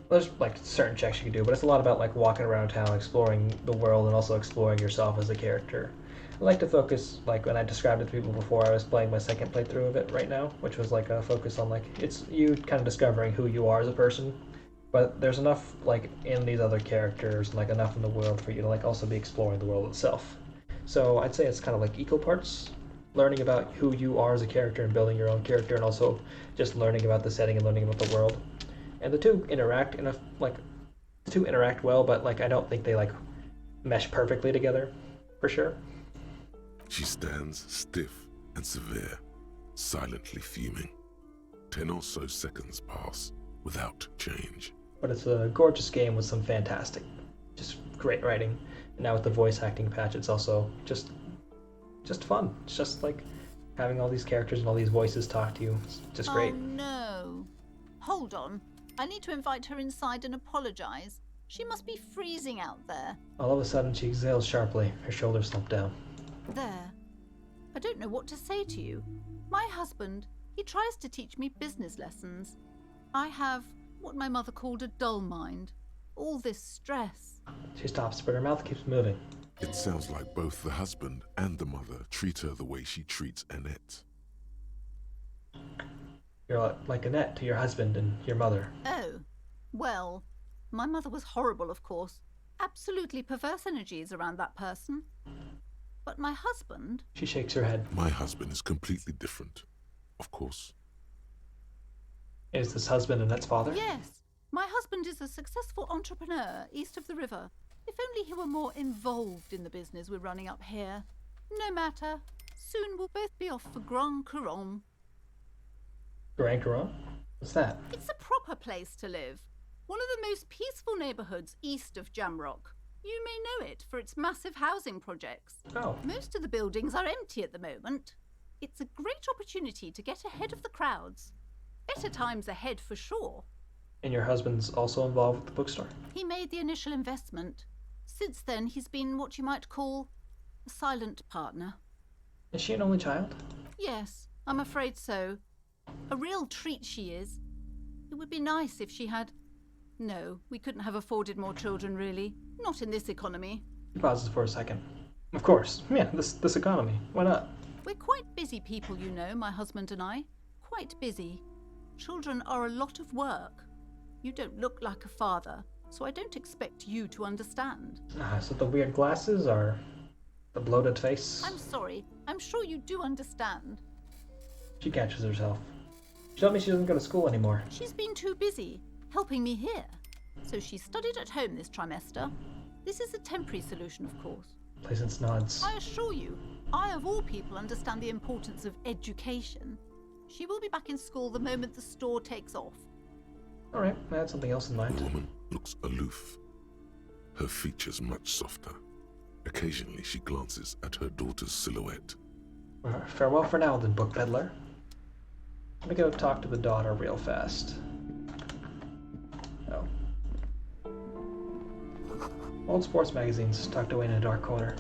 Speaker 2: there's like certain checks you can do, but it's a lot about like walking around town, exploring the world, and also exploring yourself as a character. I like to focus, like when I described it to people before, I was playing my second playthrough of it right now, which was like a focus on like, it's you kind of discovering who you are as a person, but there's enough like in these other characters, and like enough in the world for you to like also be exploring the world itself. So I'd say it's kind of like equal parts, learning about who you are as a character and building your own character, and also just learning about the setting and learning about the world. And the two interact well, but like I don't think they like mesh perfectly together, for sure.
Speaker 4: She stands stiff and severe, silently fuming. 10 or so seconds pass without change.
Speaker 2: But it's a gorgeous game with some fantastic, just great writing. And now with the voice acting patch, it's also just fun. It's just like having all these characters and all these voices talk to you. It's just great.
Speaker 17: Oh no. Hold on. I need to invite her inside and apologize. She must be freezing out there.
Speaker 2: All of a sudden, she exhales sharply. Her shoulders slump down.
Speaker 17: There. I don't know what to say to you. My husband, he tries to teach me business lessons. I have what my mother called a dull mind. All this stress.
Speaker 2: She stops, but her mouth keeps moving.
Speaker 4: It sounds like both the husband and the mother treat her the way she treats Annette.
Speaker 2: You're like Annette to your husband and your mother.
Speaker 17: Oh. Well, my mother was horrible, of course. Absolutely perverse energies around that person. But my husband...
Speaker 2: She shakes her head.
Speaker 4: My husband is completely different, of course.
Speaker 2: Is this husband Annette's father?
Speaker 17: Yes. My husband is a successful entrepreneur east of the river. If only he were more involved in the business we're running up here. No matter. Soon we'll both be off for Grand Couronne.
Speaker 2: Grand Couronne? What's that?
Speaker 17: It's a proper place to live. One of the most peaceful neighbourhoods east of Jamrock. You may know it for its massive housing projects.
Speaker 2: Oh.
Speaker 17: Most of the buildings are empty at the moment. It's a great opportunity to get ahead of the crowds. Better times ahead for sure.
Speaker 2: And your husband's also involved with the bookstore?
Speaker 17: He made the initial investment. Since then, he's been what you might call a silent partner.
Speaker 2: Is she an only child?
Speaker 17: Yes, I'm afraid so. A real treat she is. It would be nice if she had... No, we couldn't have afforded more children, really. Not in this economy.
Speaker 2: He pauses for a second. Of course. Yeah, this economy. Why not?
Speaker 17: We're quite busy people, you know, my husband and I. Quite busy. Children are a lot of work. You don't look like a father, so I don't expect you to understand.
Speaker 2: So the weird glasses are... The bloated face.
Speaker 17: I'm sorry. I'm sure you do understand.
Speaker 2: She catches herself. She told me she doesn't go to school anymore.
Speaker 17: She's been too busy helping me here. So she studied at home this trimester. This is a temporary solution, of course.
Speaker 2: Placence nods.
Speaker 17: I assure you, I of all people understand the importance of education. She will be back in school the moment the store takes off.
Speaker 2: Alright, I had something else in mind.
Speaker 4: The woman looks aloof, her features much softer. Occasionally she glances at her daughter's silhouette.
Speaker 2: Farewell for now, then, book peddler. Let me go talk to the daughter real fast. Oh. Old sports magazines tucked away in a dark corner.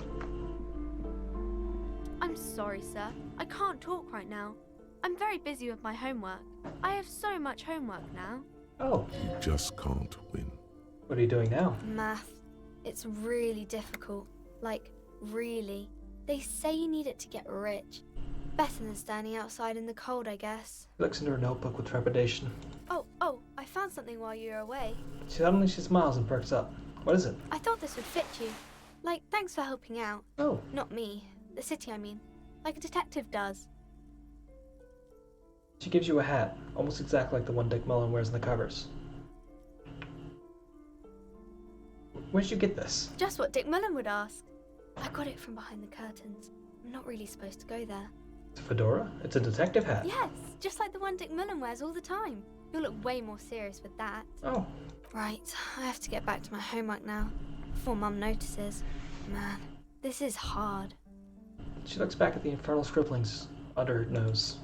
Speaker 18: I'm sorry, sir. I can't talk right now. I'm very busy with my homework. I have so much homework now.
Speaker 2: Oh.
Speaker 4: You just can't win.
Speaker 2: What are you doing now?
Speaker 18: Math. It's really difficult. Like, really. They say you need it to get rich. Better than standing outside in the cold, I guess.
Speaker 2: She looks into her notebook with trepidation.
Speaker 18: Oh, I found something while you were away.
Speaker 2: Suddenly she smiles and perks up. What is it?
Speaker 18: I thought this would fit you. Like, thanks for helping out.
Speaker 2: Oh.
Speaker 18: Not me. The city, I mean. Like a detective does.
Speaker 2: She gives you a hat, almost exactly like the one Dick Mullen wears in the covers. Where'd you get this?
Speaker 18: Just what Dick Mullen would ask. I got it from behind the curtains. I'm not really supposed to go there.
Speaker 2: It's a fedora? It's a detective hat.
Speaker 18: Yes, just like the one Dick Mullen wears all the time. You'll look way more serious with that.
Speaker 2: Oh.
Speaker 18: Right, I have to get back to my homework now, before Mum notices. Man, this is hard.
Speaker 2: She looks back at the infernal scribblings under her nose.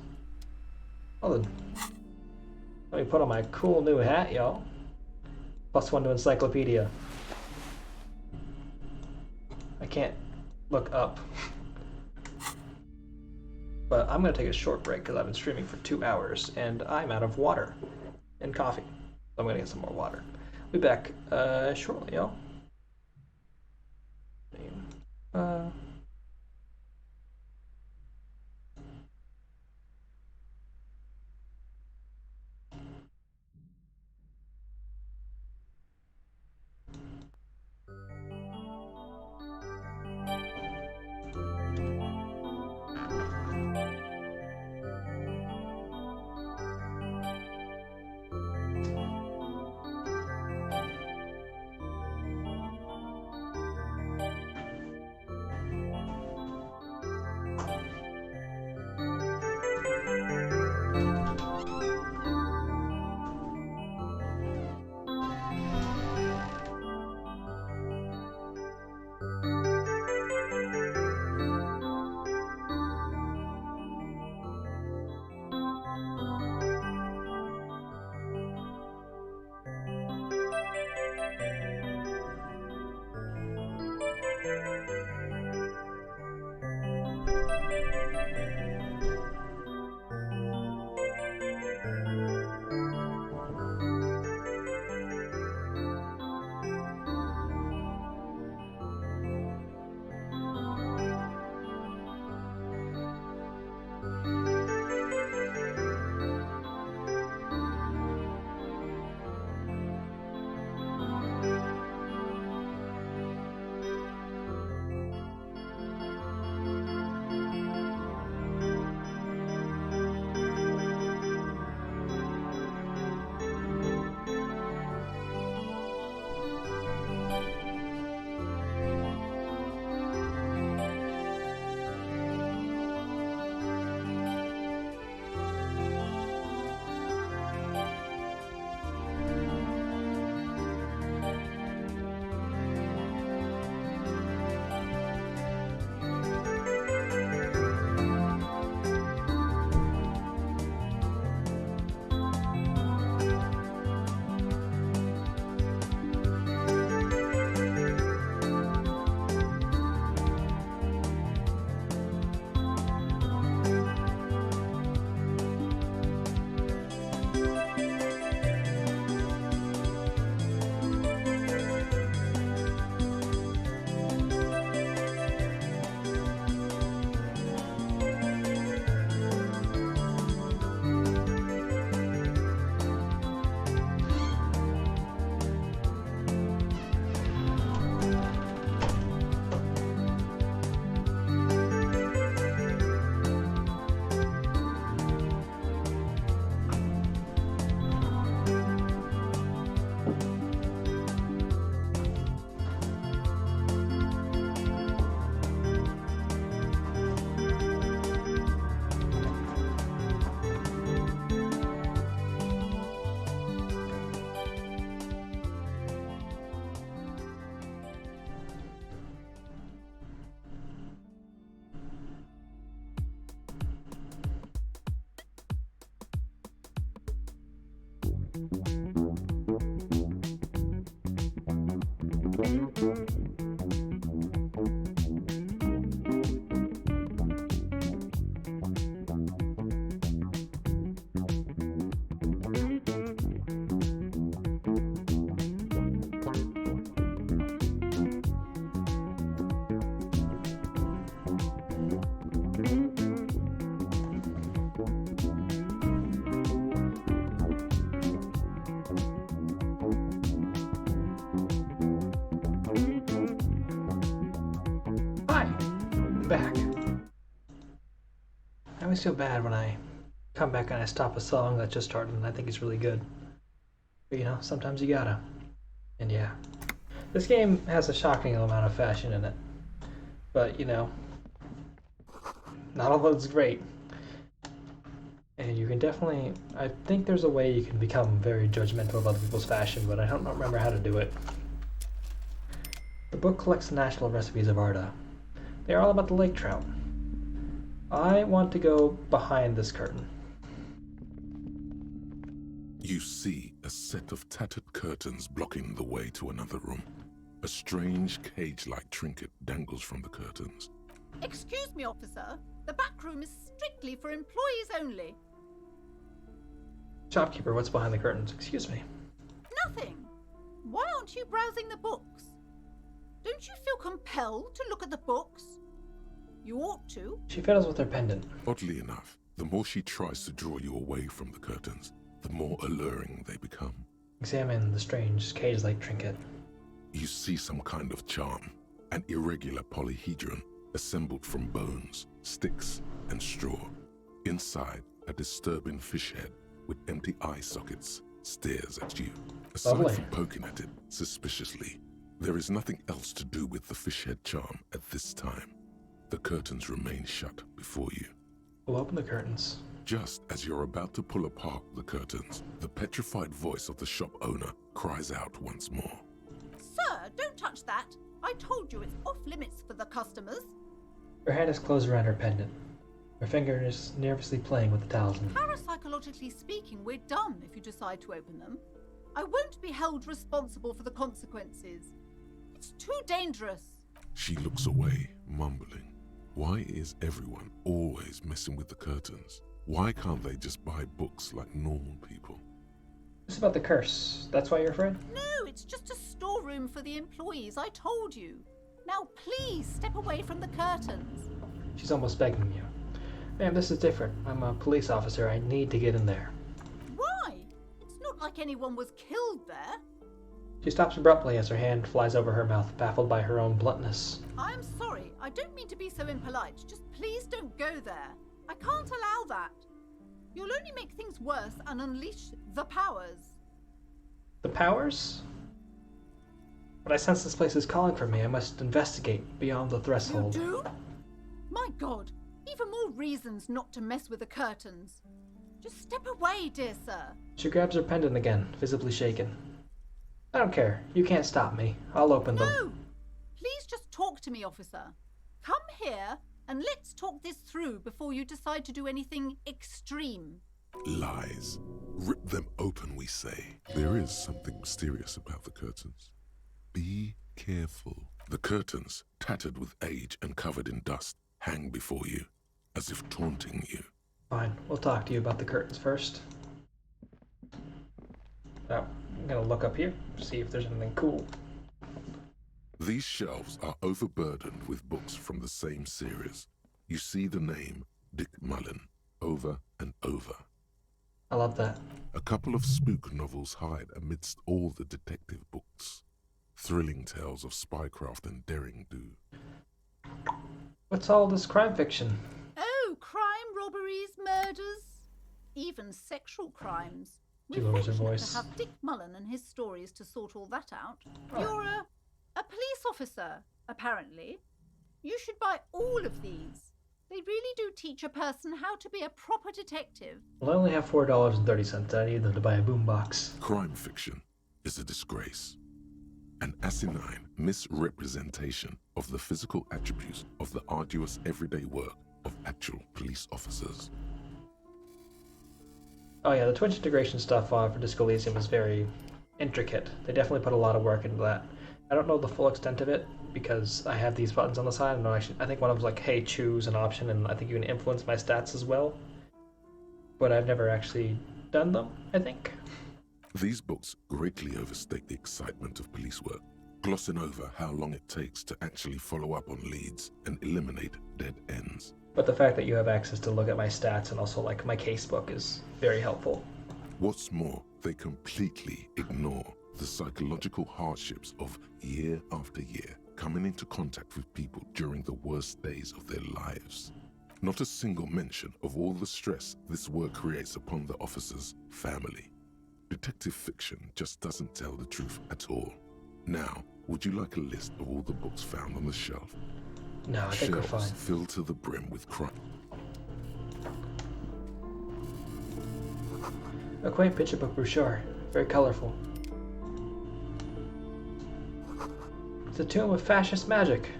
Speaker 2: Well then, let me put on my cool new hat, y'all. +1 to encyclopedia. I can't look up. But I'm going to take a short break because I've been streaming for 2 hours and I'm out of water and coffee. So I'm going to get some more water. Be back shortly, y'all. Back. I always feel bad when I come back and I stop a song that just started and I think it's really good. But you know, sometimes you gotta. And yeah. This game has a shocking amount of fashion in it. But you know, not all of it's great. And you can definitely, I think there's a way you can become very judgmental of other people's fashion, but I don't remember how to do it. The book collects the national recipes of Arda. They are all about the lake trout. I want to go behind this curtain.
Speaker 4: You see a set of tattered curtains blocking the way to another room. A strange cage-like trinket dangles from the curtains.
Speaker 17: Excuse me, officer. The back room is strictly for employees only.
Speaker 2: Shopkeeper, what's behind the curtains? Excuse me.
Speaker 17: Nothing. Why aren't you browsing the books? Don't you feel compelled to look at the books? You ought to.
Speaker 2: She fiddles with her pendant.
Speaker 4: Oddly enough, the more she tries to draw you away from the curtains, the more alluring they become.
Speaker 2: Examine the strange cage-like trinket.
Speaker 4: You see some kind of charm, an irregular polyhedron assembled from bones, sticks, and straw. Inside, a disturbing fish head with empty eye sockets stares at you. Aside
Speaker 2: Lovely.
Speaker 4: from poking at it suspiciously, there is nothing else to do with the fish head charm at this time. The curtains remain shut before you.
Speaker 2: We'll open the curtains.
Speaker 4: Just as you're about to pull apart the curtains, the petrified voice of the shop owner cries out once more.
Speaker 17: Sir, don't touch that. I told you it's off limits for the customers.
Speaker 2: Her hand is closed around her pendant. Her finger is nervously playing with the talisman.
Speaker 17: Parapsychologically speaking, we're done if you decide to open them. I won't be held responsible for the consequences. It's too dangerous.
Speaker 4: She looks away, mumbling. Why is everyone always messing with the curtains? Why can't they just buy books like normal people?
Speaker 2: It's about the curse. That's why you're afraid?
Speaker 17: No, it's just a storeroom for the employees, I told you. Now please step away from the curtains.
Speaker 2: She's almost begging you. Ma'am, this is different. I'm a police officer. I need to get in there.
Speaker 17: Why? It's not like anyone was killed there.
Speaker 2: She stops abruptly as her hand flies over her mouth, baffled by her own bluntness.
Speaker 17: I'm sorry. I don't mean to be so impolite. Just please don't go there. I can't allow that. You'll only make things worse and unleash the powers.
Speaker 2: The powers? But I sense this place is calling for me. I must investigate beyond the threshold.
Speaker 17: You do? My God. Even more reasons not to mess with the curtains. Just step away, dear sir.
Speaker 2: She grabs her pendant again, visibly shaken. I don't care. You can't stop me. I'll open them.
Speaker 17: No! Please just talk to me, officer. Come here and let's talk this through before you decide to do anything extreme.
Speaker 4: Lies. Rip them open, we say. There is something mysterious about the curtains. Be careful. The curtains, tattered with age and covered in dust, hang before you, as if taunting you.
Speaker 2: Fine. We'll talk to you about the curtains first. Now, I'm gonna look up here, see if there's anything cool.
Speaker 4: These shelves are overburdened with books from the same series. You see the name Dick Mullen over and over.
Speaker 2: I love that.
Speaker 4: A couple of spook novels hide amidst all the detective books. Thrilling tales of spycraft and daring-do.
Speaker 2: What's all this crime fiction?
Speaker 17: Oh, crime, robberies, murders, even sexual crimes.
Speaker 2: She
Speaker 17: We're
Speaker 2: lowers her
Speaker 17: fortunate
Speaker 2: voice.
Speaker 17: to have Dick Mullen and his stories to sort all that out. You're a police officer, apparently. You should buy all of these. They really do teach a person how to be a proper detective.
Speaker 2: Well, I only have $4.30. I need them to buy a boombox.
Speaker 4: Crime fiction is a disgrace. An asinine misrepresentation of the physical attributes of the arduous everyday work of actual police officers.
Speaker 2: Oh yeah, the Twitch integration stuff for Disco Elysium is very intricate. They definitely put a lot of work into that. I don't know the full extent of it because I have these buttons on the side. I think one of them's like, hey, choose an option, and I think you can influence my stats as well. But I've never actually done them, I think.
Speaker 4: These books greatly overstate the excitement of police work, glossing over how long it takes to actually follow up on leads and eliminate dead ends.
Speaker 2: But the fact that you have access to look at my stats and also like my casebook is very helpful.
Speaker 4: What's more, they completely ignore the psychological hardships of year after year coming into contact with people during the worst days of their lives. Not a single mention of all the stress this work creates upon the officer's family. Detective fiction just doesn't tell the truth at all. Now, would you like a list of all the books found on the shelf?
Speaker 2: No, I think we're fine.
Speaker 4: Shelves filled to the brim with crime.
Speaker 2: A quaint picture book brochure, very colorful. It's a tomb of fascist magic.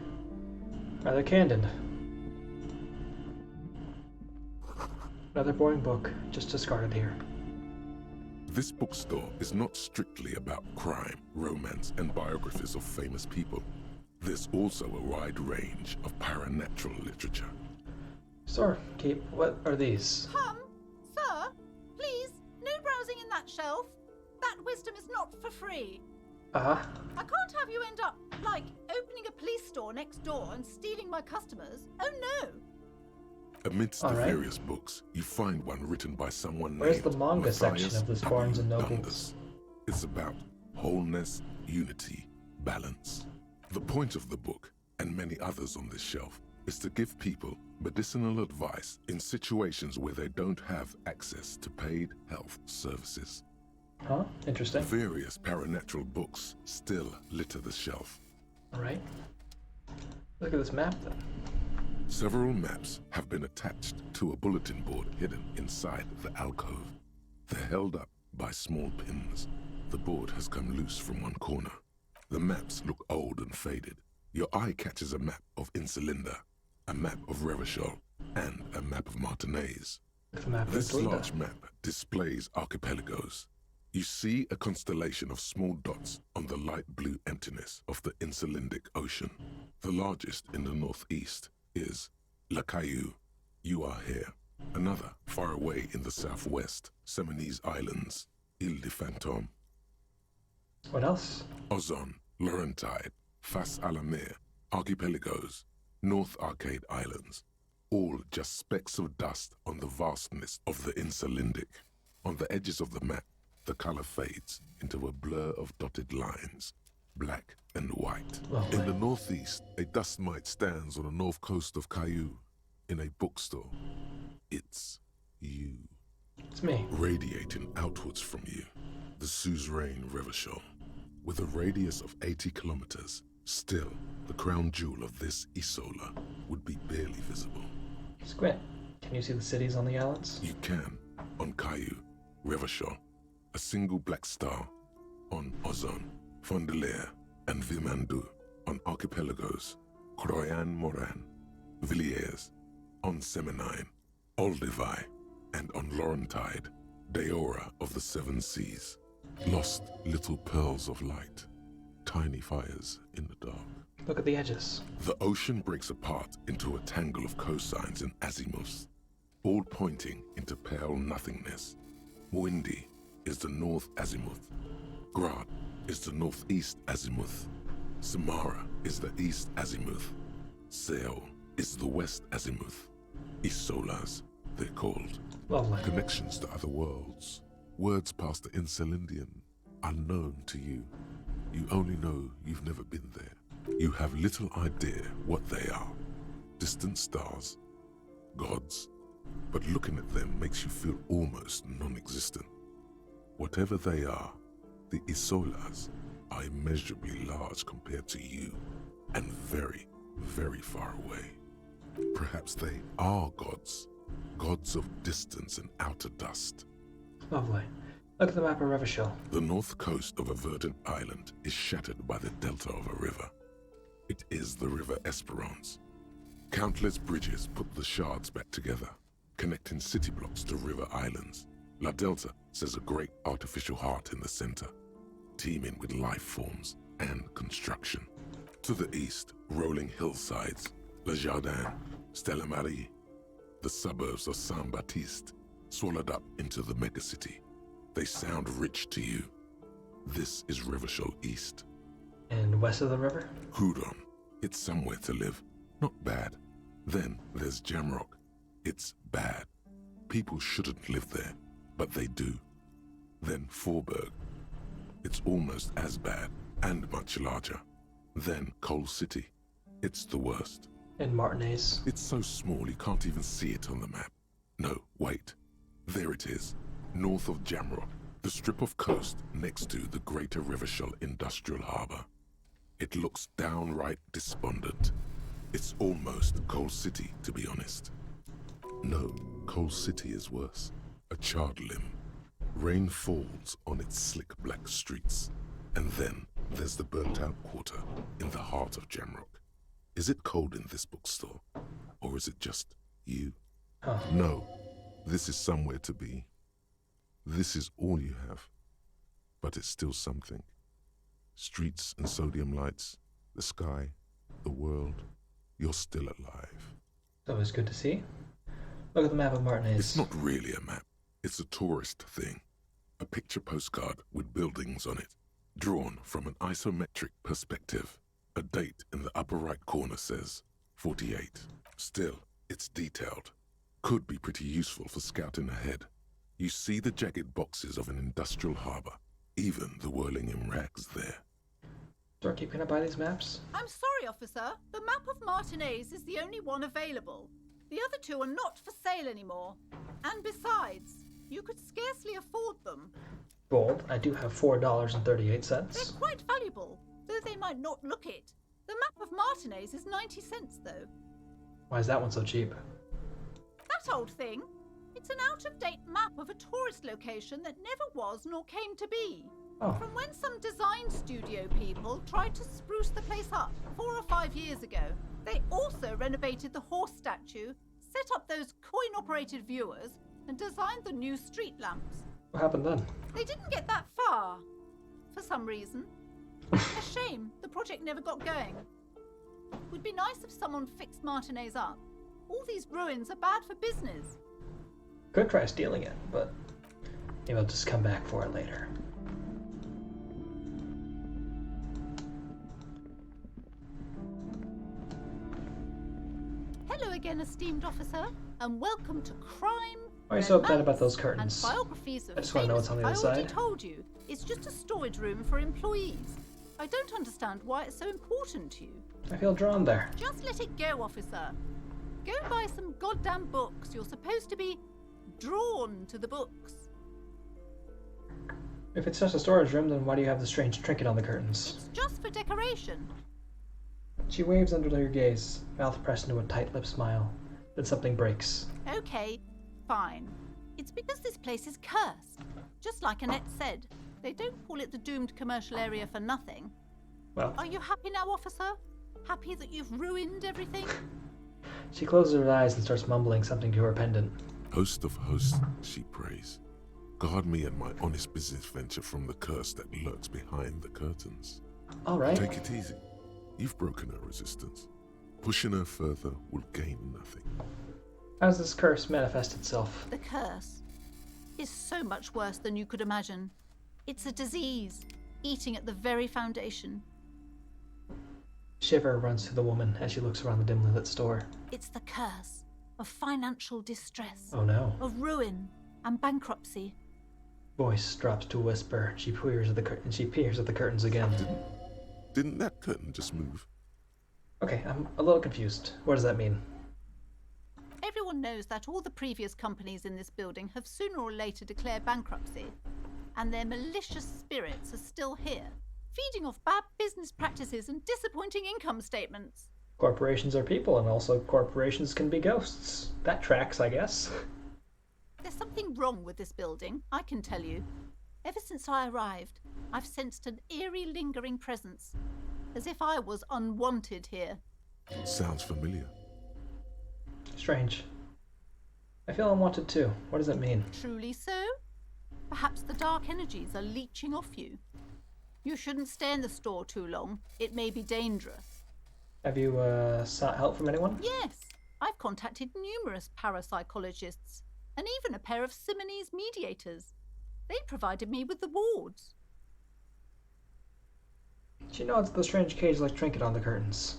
Speaker 2: Rather candid. Another boring book, just discarded here.
Speaker 4: This bookstore is not strictly about crime, romance, and biographies of famous people. There's also a wide range of paranatural literature.
Speaker 2: Sir, Keep, what are these?
Speaker 17: Sir, please, no browsing in that shelf. That wisdom is not for free.
Speaker 2: Uh-huh.
Speaker 17: I can't have you end up, like, opening a police store next door and stealing my customers. Oh no!
Speaker 4: Amidst the various books, you find one written by someone
Speaker 2: Where's
Speaker 4: named
Speaker 2: the manga
Speaker 4: Matthias
Speaker 2: section of this Barnes & Noble?
Speaker 4: Dundas. It's about wholeness, unity, balance. The point of the book, and many others on this shelf, is to give people medicinal advice in situations where they don't have access to paid health services.
Speaker 2: Huh? Interesting.
Speaker 4: Various paranatural books still litter the shelf.
Speaker 2: Alright. Look at this map then.
Speaker 4: Several maps have been attached to a bulletin board hidden inside the alcove. They're held up by small pins. The board has come loose from one corner. The maps look old and faded. Your eye catches a map of Insulinda, a map of Revachol, and a map of Martinez. This large map displays archipelagos. You see a constellation of small dots on the light blue emptiness of the Insulindic Ocean. The largest in the northeast is La Caillou. You are here. Another, far away in the southwest, Seminese Islands, Ile de Fantôme.
Speaker 2: What else?
Speaker 4: Ozon, Laurentide, Fas a la Mer, Archipelagos, North Arcade Islands. All just specks of dust on the vastness of the Insulindic. On the edges of the map, the color fades into a blur of dotted lines, black and white.
Speaker 2: Lovely.
Speaker 4: In the northeast, a dust mite stands on the north coast of Caillou. In a bookstore, it's you.
Speaker 2: It's me.
Speaker 4: Radiating outwards from you, the suzerain Revachol. With a radius of 80 kilometers, still, the crown jewel of this Isola would be barely visible.
Speaker 2: Squint, can you see the cities on the islands?
Speaker 4: You can, on Caillou, Revachol, a single black star, on Ozon, Fondelier, and Vilmandu, on Archipelagos, Croyan-Moran, Villiers, on Seminine, Olduvai, and on Laurentide, Deora of the Seven Seas. Lost little pearls of light, tiny fires in the dark.
Speaker 2: Look at the edges.
Speaker 4: The ocean breaks apart into a tangle of cosines and azimuths, all pointing into pale nothingness. Windy is the north azimuth. Grad is the northeast azimuth. Samara is the east azimuth. Seol is the west azimuth. Isolas, they're called.
Speaker 2: Lovely.
Speaker 4: Connections to other worlds. Words past the Insulindian, unknown to you. You only know you've never been there. You have little idea what they are. Distant stars, gods, but looking at them makes you feel almost non-existent. Whatever they are, the Isolas are immeasurably large compared to you, and very, very far away. Perhaps they are gods, gods of distance and outer dust.
Speaker 2: Lovely. Look at the map of Revachol.
Speaker 4: The north coast of a verdant island is shattered by the delta of a river. It is the River Esperance. Countless bridges put the shards back together, connecting city blocks to river islands. La Delta says a great artificial heart in the center, teeming with life forms, and construction. To the east, rolling hillsides, Le Jardin, Stella Marie, the suburbs of Saint-Baptiste, swallowed up into the megacity. They sound rich to you. This is Rivershell East.
Speaker 2: And west of the river?
Speaker 4: Houdon. It's somewhere to live. Not bad. Then there's Jamrock. It's bad. People shouldn't live there, but they do. Then Forburg. It's almost as bad and much larger. Then Coal City. It's the worst.
Speaker 2: And Martinez.
Speaker 4: It's so small you can't even see it on the map. No, wait. There it is. North of Jamrock. The strip of coast next to the Greater Rivershell Industrial Harbour. It looks downright despondent. It's almost Coal City, to be honest. No, Coal City is worse. A charred limb. Rain falls on its slick black streets. And then there's the burnt-out quarter in the heart of Jamrock. Is it cold in this bookstore? Or is it just you?
Speaker 2: Oh.
Speaker 4: No, this is somewhere to be. This is all you have. But it's still something. Streets and sodium lights, the sky, the world. You're still alive.
Speaker 2: It's always good to see. Look at the map of Martinez.
Speaker 4: It's not really a map. It's a tourist thing. A picture postcard with buildings on it, drawn from an isometric perspective. A date in the upper right corner says 48. Still, it's detailed. Could be pretty useful for scouting ahead. You see the jagged boxes of an industrial harbour, even the whirling in rags there.
Speaker 2: Dorky, can I buy these maps?
Speaker 17: I'm sorry, officer. The map of Martinez is the only one available. The other two are not for sale anymore. And besides, you could scarcely afford them.
Speaker 2: Bold, I do have $4.38.
Speaker 17: They're quite valuable, though they might not look it. The map of Martinez is 90 cents, though.
Speaker 2: Why is that one so cheap?
Speaker 17: That old thing? It's an out-of-date map of a tourist location that never was nor came to be.
Speaker 2: Oh.
Speaker 17: From when some design studio people tried to spruce the place up 4 or 5 years ago. They also renovated the horse statue, set up those coin-operated viewers, and designed the new street lamps.
Speaker 2: What happened then?
Speaker 17: They didn't get that far, for some reason. A shame the project never got going. Would be nice if someone fixed Martinez up. All these ruins are bad for business.
Speaker 2: Could try stealing it, but maybe I'll just come back for it later.
Speaker 17: Hello again, esteemed officer, and welcome to Crime.
Speaker 2: Why are you so upset about those curtains?
Speaker 17: And biographies of
Speaker 2: I just want to know what's on the other
Speaker 17: I already
Speaker 2: side.
Speaker 17: told you, it's just a storage room for employees. I don't understand why it's so important to you.
Speaker 2: I feel drawn there.
Speaker 17: Just let it go, officer. Go buy some goddamn books. You're supposed to be drawn to the books.
Speaker 2: If it's just a storage room, then why do you have the strange trinket on the curtains?
Speaker 17: It's just for decoration.
Speaker 2: She waves under your gaze, mouth pressed into a tight-lipped smile. Then something breaks.
Speaker 17: Okay, fine. It's because this place is cursed. Just like Annette said, they don't call it the doomed commercial area for nothing.
Speaker 2: Well,
Speaker 17: Are you happy now, officer? Happy that you've ruined everything?
Speaker 2: she closes her eyes and starts mumbling something to her pendant.
Speaker 4: Host of hosts, she prays. Guard me and my honest business venture from the curse that lurks behind the curtains.
Speaker 2: All right.
Speaker 4: Take it easy. You've broken her resistance. Pushing her further will gain nothing.
Speaker 2: How does this curse manifest itself?
Speaker 17: The curse is so much worse than you could imagine. It's a disease, eating at the very foundation.
Speaker 2: Shiver runs through the woman as she looks around the dimly lit store.
Speaker 17: It's the curse of financial distress.
Speaker 2: Oh no.
Speaker 17: Of ruin and bankruptcy.
Speaker 2: Voice drops to a whisper. She peers at the curtains again.
Speaker 4: Didn't that curtain just move?
Speaker 2: Okay, I'm a little confused. What does that mean?
Speaker 17: Everyone knows that all the previous companies in this building have sooner or later declared bankruptcy, and their malicious spirits are still here, feeding off bad business practices and disappointing income statements.
Speaker 2: Corporations are people, and also corporations can be ghosts. That tracks, I guess.
Speaker 17: There's something wrong with this building, I can tell you. Ever since I arrived, I've sensed an eerie, lingering presence, as if I was unwanted here.
Speaker 4: Sounds familiar.
Speaker 2: Strange. I feel unwanted too. What does it mean?
Speaker 17: Truly so? Perhaps the dark energies are leeching off you. You You shouldn't stay in the store too long. It may be dangerous.
Speaker 2: Have you sought help from anyone?
Speaker 17: Yes, I've contacted numerous parapsychologists and even a pair of Simonese mediators. They provided me with the wards.
Speaker 2: She nods the strange cage-like trinket on the curtains.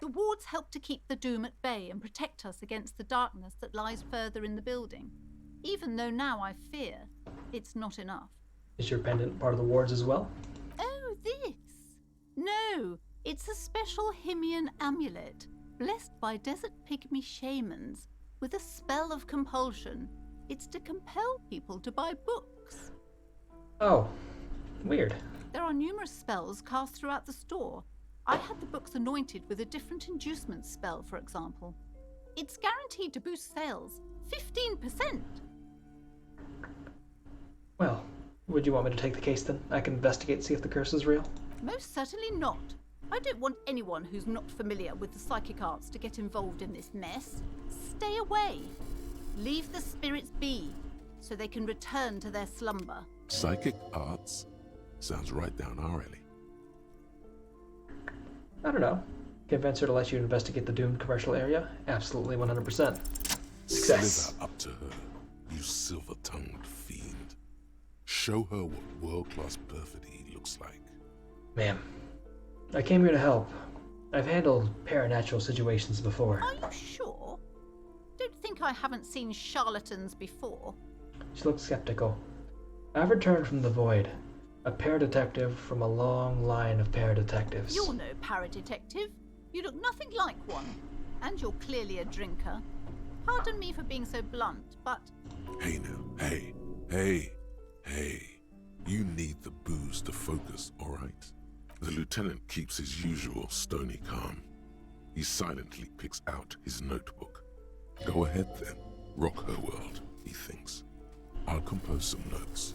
Speaker 17: The wards help to keep the doom at bay and protect us against the darkness that lies further in the building. Even though now I fear, it's not enough.
Speaker 2: Is your pendant part of the wards as well?
Speaker 17: Oh, this? No, it's a special Himian amulet, blessed by desert pygmy shamans, with a spell of compulsion. It's to compel people to buy books.
Speaker 2: Oh, weird.
Speaker 17: There are numerous spells cast throughout the store. I had the books anointed with a different inducement spell, for example. It's guaranteed to boost sales 15%.
Speaker 2: Well, would you want me to take the case then? I can investigate, see if the curse is real.
Speaker 17: Most certainly not. I don't want anyone who's not familiar with the psychic arts to get involved in this mess. Stay away. Leave the spirits be, so they can return to their slumber.
Speaker 4: Psychic arts? Sounds right down our alley.
Speaker 2: I don't know. Convince her to let you investigate the doomed commercial area? Absolutely 100%. Success.
Speaker 4: Slither up to her, you silver-tongued fiend. Show her what world-class perfidy looks like.
Speaker 2: Ma'am, I came here to help. I've handled paranatural situations before.
Speaker 17: Are you sure? Don't think I haven't seen charlatans before.
Speaker 2: She looked skeptical. I've returned from the void. A paradetective from a long line of paradetectives.
Speaker 17: You're no paradetective. You look nothing like one. And you're clearly a drinker. Pardon me for being so blunt, but...
Speaker 4: Hey now, hey. You need the booze to focus, all right? The lieutenant keeps his usual stony calm. He silently picks out his notebook. Go ahead then, rock her world, he thinks. I'll compose some notes.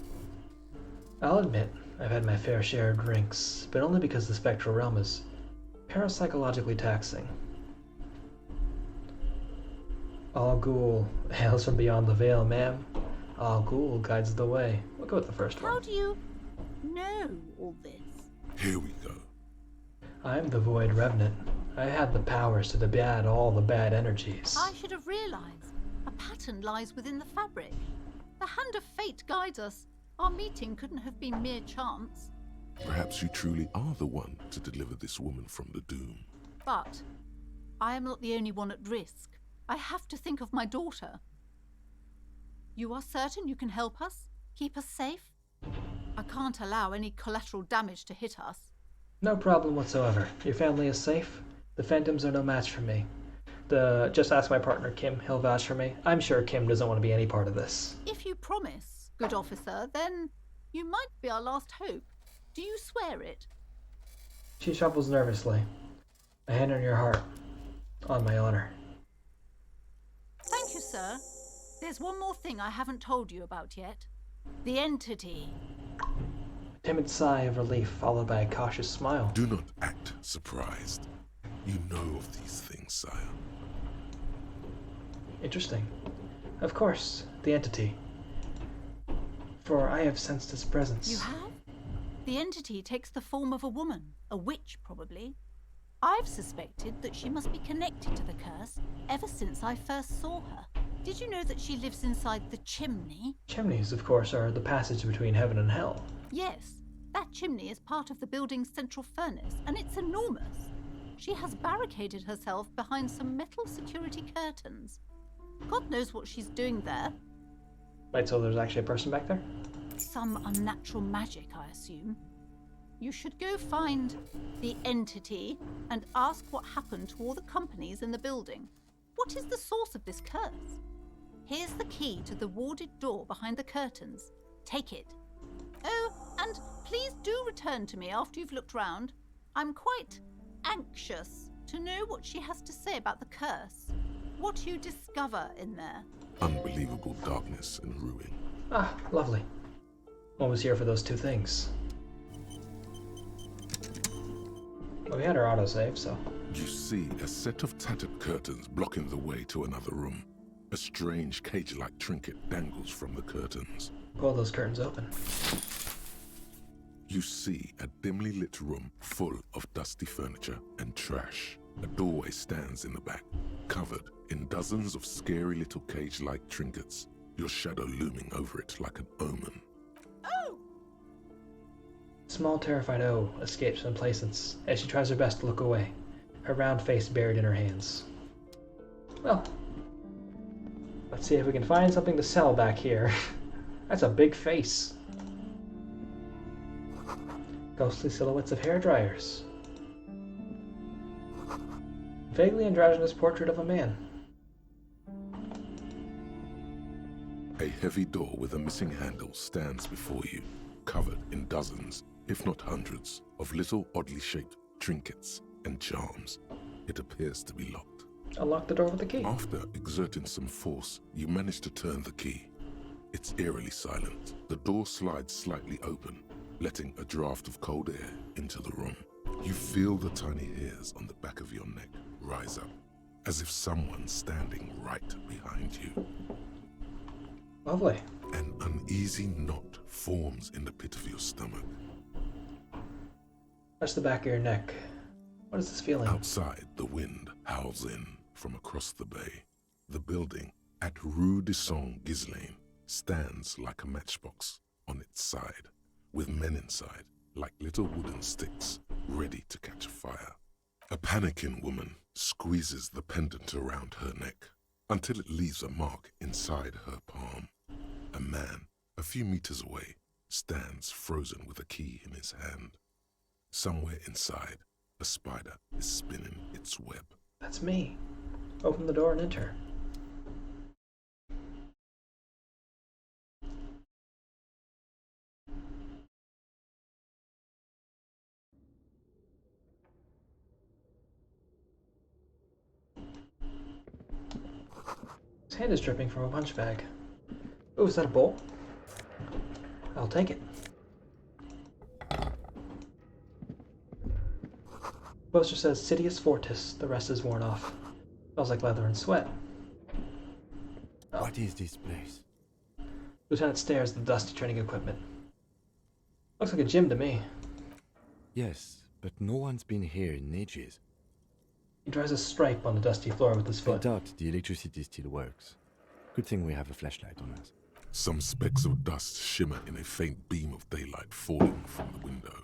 Speaker 2: I'll admit, I've had my fair share of drinks, but only because the spectral realm is parapsychologically taxing. All Ghoul hails from beyond the veil, ma'am. All Ghoul guides the way. We'll go with the first one.
Speaker 17: How do you know all this?
Speaker 4: Here we go.
Speaker 2: I'm the Void Revenant. I have the powers to combat all the bad energies.
Speaker 17: I should have realized. A pattern lies within the fabric. The hand of fate guides us. Our meeting couldn't have been mere chance.
Speaker 4: Perhaps you truly are the one to deliver this woman from the doom.
Speaker 17: But I am not the only one at risk. I have to think of my daughter. You are certain you can help us? Keep us safe? I can't allow any collateral damage to hit us.
Speaker 2: No problem whatsoever. Your family is safe. The Phantoms are no match for me. Just ask my partner Kim. He'll vouch for me. I'm sure Kim doesn't want to be any part of this.
Speaker 17: If you promise, good officer, then you might be our last hope. Do you swear it?
Speaker 2: She shuffles nervously. A hand on your heart. On my honor.
Speaker 17: Thank you, sir. There's one more thing I haven't told you about yet. The entity.
Speaker 2: A timid sigh of relief followed by a cautious smile.
Speaker 4: Do not act surprised. You know of these things, sire.
Speaker 2: Interesting. Of course, the entity. For I have sensed its presence.
Speaker 17: You have? The entity takes the form of a woman, a witch probably. I've suspected that she must be connected to the curse ever since I first saw her. Did you know that she lives inside the chimney?
Speaker 2: Chimneys, of course, are the passage between heaven and hell.
Speaker 17: Yes, that chimney is part of the building's central furnace, and it's enormous. She has barricaded herself behind some metal security curtains. God knows what she's doing there.
Speaker 2: Wait, so there's actually a person back there?
Speaker 17: Some unnatural magic, I assume. You should go find the entity and ask what happened to all the companies in the building. What is the source of this curse? Here's the key to the warded door behind the curtains. Take it. Oh, and please do return to me after you've looked round. I'm quite anxious to know what she has to say about the curse. What you discover in there.
Speaker 4: Unbelievable darkness and ruin.
Speaker 2: Ah, lovely. One was here for those two things. Well, we had our autosave, so...
Speaker 4: You see a set of tattered curtains blocking the way to another room. A strange cage-like trinket dangles from the curtains.
Speaker 2: Pull those curtains open.
Speaker 4: You see a dimly lit room full of dusty furniture and trash. A doorway stands in the back, covered in dozens of scary little cage-like trinkets, your shadow looming over it like an omen.
Speaker 2: Small, terrified O escapes from complacence as she tries her best to look away, her round face buried in her hands. Well, let's see if we can find something to sell back here. That's a big face. Ghostly silhouettes of hair dryers. Vaguely androgynous portrait of a man.
Speaker 4: A heavy door with a missing handle stands before you, covered in dozens, if not hundreds, of little oddly shaped trinkets and charms. It appears to be locked.
Speaker 2: Unlock the door with the key.
Speaker 4: After exerting some force, you manage to turn the key. It's eerily silent. The door slides slightly open, letting a draft of cold air into the room. You feel the tiny hairs on the back of your neck rise up, as if someone's standing right behind you.
Speaker 2: Lovely.
Speaker 4: An uneasy knot forms in the pit of your stomach.
Speaker 2: Touch the back of your neck. What is this feeling?
Speaker 4: Outside, the wind howls in from across the bay. The building at Rue de Saint-Ghislain stands like a matchbox on its side, with men inside, like little wooden sticks, ready to catch fire. A panicking woman squeezes the pendant around her neck until it leaves a mark inside her palm. A man, a few meters away, stands frozen with a key in his hand. Somewhere inside, a spider is spinning its web.
Speaker 2: That's me. Open the door and enter. His hand is dripping from a punch bag. Oh, is that a bowl? I'll take it. Poster says Sidious Fortis, the rest is worn off. Smells like leather and sweat. Oh.
Speaker 5: What is this place?
Speaker 2: Lieutenant stares at the dusty training equipment. Looks like a gym to me.
Speaker 5: Yes, but no one's been here in ages.
Speaker 2: He draws a stripe on the dusty floor with his
Speaker 5: I
Speaker 2: foot.
Speaker 5: doubt the electricity still works. Good thing we have a flashlight on us.
Speaker 4: Some specks of dust shimmer in a faint beam of daylight falling from the window.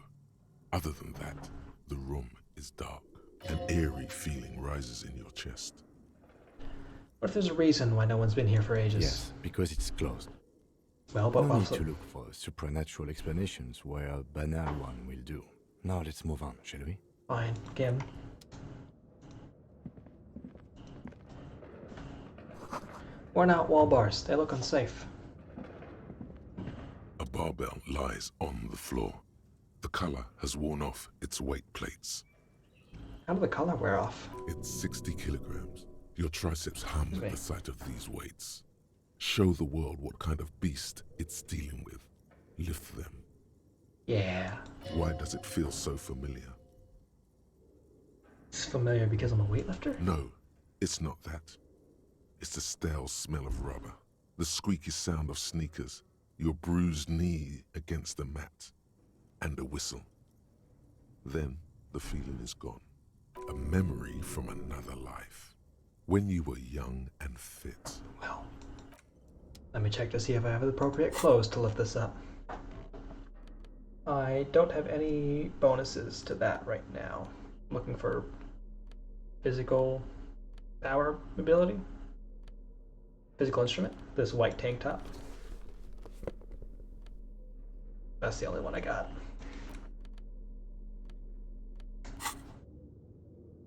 Speaker 4: Other than that, the room is dark. An eerie feeling rises in your chest.
Speaker 2: What if there's a reason why no one's been here for ages?
Speaker 5: Yes, because it's closed.
Speaker 2: Well, but
Speaker 5: no need
Speaker 2: also...
Speaker 5: to look for supernatural explanations where a banal one will do. Now let's move on, shall we?
Speaker 2: Fine, Kim. Worn out wall bars. They look unsafe.
Speaker 4: A barbell lies on the floor. The color has worn off its weight plates.
Speaker 2: How did the color wear off?
Speaker 4: It's 60 kilograms. Your triceps hum at the sight of these weights. Show the world what kind of beast it's dealing with. Lift them.
Speaker 2: Yeah.
Speaker 4: Why does it feel so familiar?
Speaker 2: It's familiar because I'm a weightlifter?
Speaker 4: No, it's not that. It's the stale smell of rubber, the squeaky sound of sneakers, your bruised knee against the mat, and a whistle. Then the feeling is gone. A memory from another life. When you were young and fit.
Speaker 2: Well, let me check to see if I have the appropriate clothes to lift this up. I don't have any bonuses to that right now. I'm looking for physical power ability. Physical instrument. This white tank top. That's the only one I got.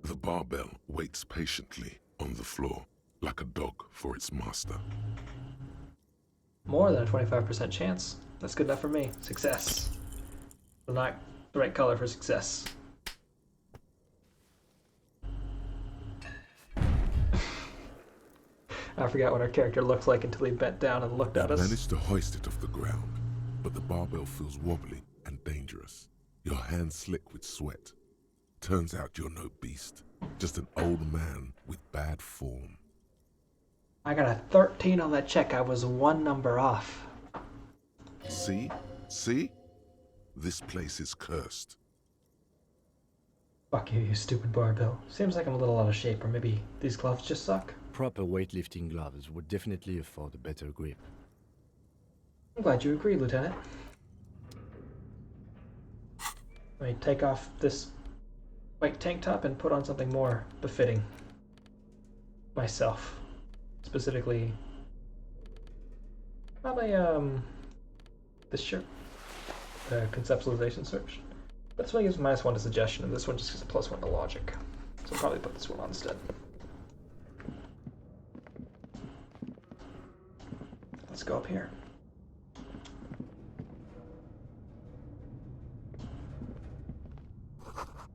Speaker 4: The barbell waits patiently on the floor, like a dog for its master.
Speaker 2: More than a 25% chance. That's good enough for me. Success. Not the right color for success. I forgot what our character looked like until he bent down and looked at us.
Speaker 4: You managed to hoist it off the ground, but the barbell feels wobbly and dangerous. Your hands slick with sweat. Turns out you're no beast, just an old man with bad form.
Speaker 2: I got a 13 on that check. I was one number off.
Speaker 4: See? See? This place is cursed.
Speaker 2: Fuck you, you stupid barbell. Seems like I'm a little out of shape, or maybe these gloves just suck.
Speaker 5: Proper weightlifting gloves would definitely afford a better grip.
Speaker 2: I'm glad you agree, Lieutenant. Let me take off this white tank top and put on something more befitting myself. Specifically, probably, this shirt. Conceptualization search. This one gives -1 to suggestion, and this one just gives a +1 to logic. So I'll probably put this one on instead. Let's go up here.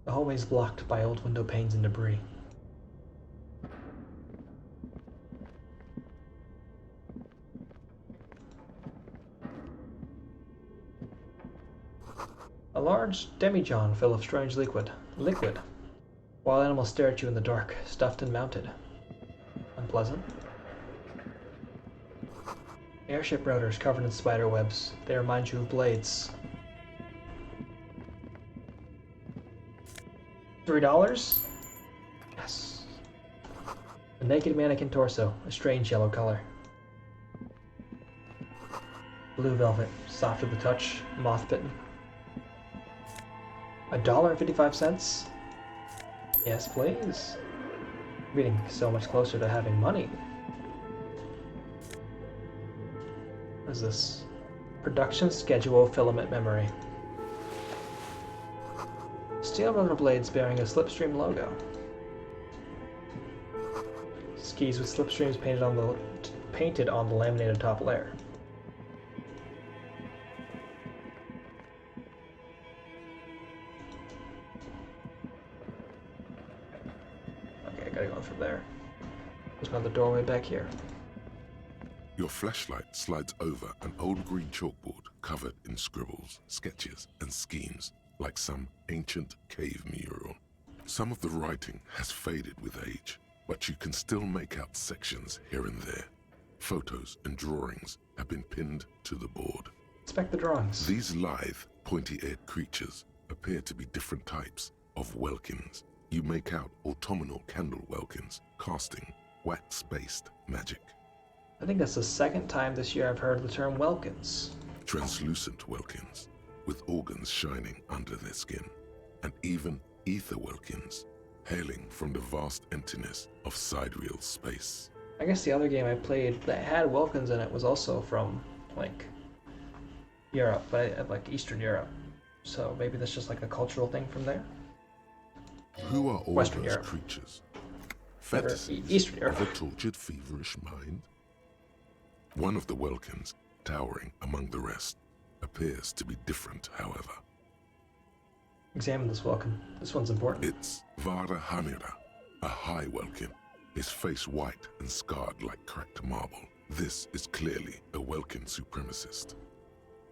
Speaker 2: The hallway is blocked by old window panes and debris. A large demijohn full of strange liquid. Wild animals stare at you in the dark, stuffed and mounted. Unpleasant. Airship rotors covered in spider webs. They remind you of blades. $3? Yes. A naked mannequin torso, a strange yellow color. Blue velvet, soft to the touch, moth-bitten. $1.55? Yes, please. I'm getting so much closer to having money. What is this? Production schedule filament memory. Steel rotor blades bearing a Slipstream logo. Skis with Slipstreams painted on the laminated top layer. Okay, I gotta go from there. There's another doorway back here.
Speaker 4: Your flashlight slides over an old green chalkboard covered in scribbles, sketches, and schemes, like some ancient cave mural. Some of the writing has faded with age, but you can still make out sections here and there. Photos and drawings have been pinned to the board.
Speaker 2: Inspect the drawings.
Speaker 4: These lithe, pointy-eared creatures appear to be different types of welkins. You make out autumnal candle welkins, casting wax-based magic.
Speaker 2: I think that's the second time this year I've heard the term welkins.
Speaker 4: Translucent welkins, with organs shining under their skin, and even ether welkins, hailing from the vast emptiness of sidereal space.
Speaker 2: I guess the other game I played that had welkins in it was also from, like, Europe, but like Eastern Europe. So maybe that's just like a cultural thing from there.
Speaker 4: Who are all
Speaker 2: Western
Speaker 4: those
Speaker 2: Europe.
Speaker 4: creatures?
Speaker 2: Never-
Speaker 4: Fantasies
Speaker 2: Eastern Europe.
Speaker 4: of a tortured, feverish mind? One of the welkins, towering among the rest, appears to be different, however.
Speaker 2: Examine this welkin. This one's important.
Speaker 4: It's Vara Hamira, a high welkin, his face white and scarred like cracked marble. This is clearly a welkin supremacist.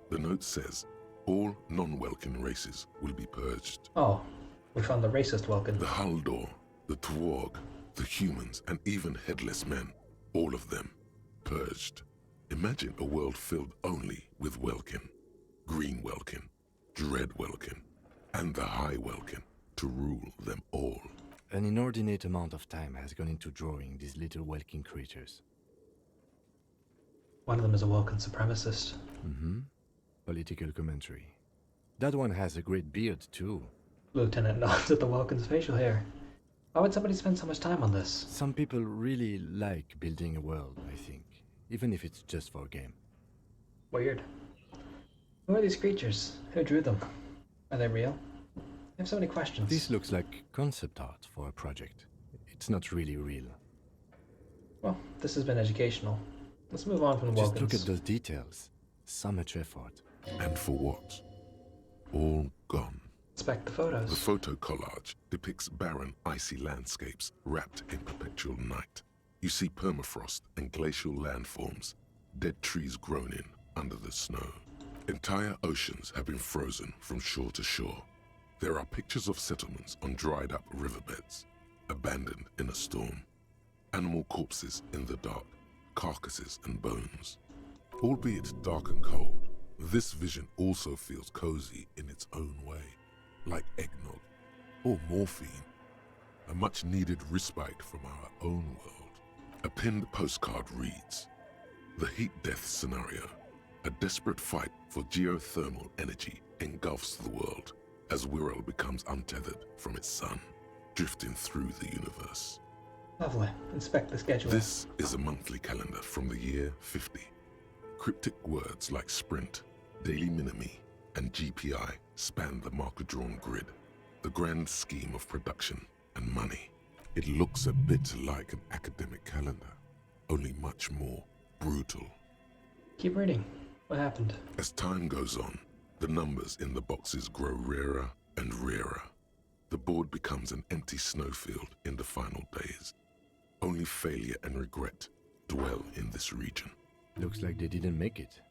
Speaker 4: The note says, all non-welkin races will be purged.
Speaker 2: Oh, we found the racist welkin.
Speaker 4: The Haldor, the Twarg, the humans, and even headless men, all of them, purged. Imagine a world filled only with welkin, green welkin, dread welkin, and the high welkin to rule them all.
Speaker 5: An inordinate amount of time has gone into drawing these little welkin creatures.
Speaker 2: One of them is a welkin supremacist.
Speaker 5: Mm-hmm. Political commentary. That one has a great beard, too.
Speaker 2: Lieutenant nods at the welkin's facial hair. Why would somebody spend so much time on this?
Speaker 5: Some people really like building a world, I think. Even if it's just for a game.
Speaker 2: Weird. Who are these creatures? Who drew them? Are they real? I have so many questions.
Speaker 5: This looks like concept art for a project. It's not really real.
Speaker 2: Well, this has been educational. Let's move on from the
Speaker 5: Just
Speaker 2: welkins.
Speaker 5: look at those details. So much effort.
Speaker 4: And for what? All gone.
Speaker 2: Inspect the photos.
Speaker 4: The photo collage depicts barren, icy landscapes wrapped in perpetual night. You see permafrost and glacial landforms, dead trees grown in under the snow. Entire oceans have been frozen from shore to shore. There are pictures of settlements on dried up riverbeds, abandoned in a storm. Animal corpses in the dark, carcasses and bones. Albeit dark and cold, This vision also feels cozy in its own way, like eggnog or morphine, a much-needed respite from our own world. A pinned postcard reads, "The heat death scenario. A desperate fight for geothermal energy engulfs the world as Wirral becomes untethered from its sun, drifting through the universe."
Speaker 2: Lovely. Inspect the schedule.
Speaker 4: This is a monthly calendar from the year 50. Cryptic words like sprint, daily minimi, and GPI span the marker-drawn grid, the grand scheme of production and money. It looks a bit like an academic calendar, only much more brutal.
Speaker 2: Keep reading. What happened?
Speaker 4: As time goes on, the numbers in the boxes grow rarer and rarer. The board becomes an empty snowfield in the final days. Only failure and regret dwell in this region.
Speaker 5: Looks like they didn't make it.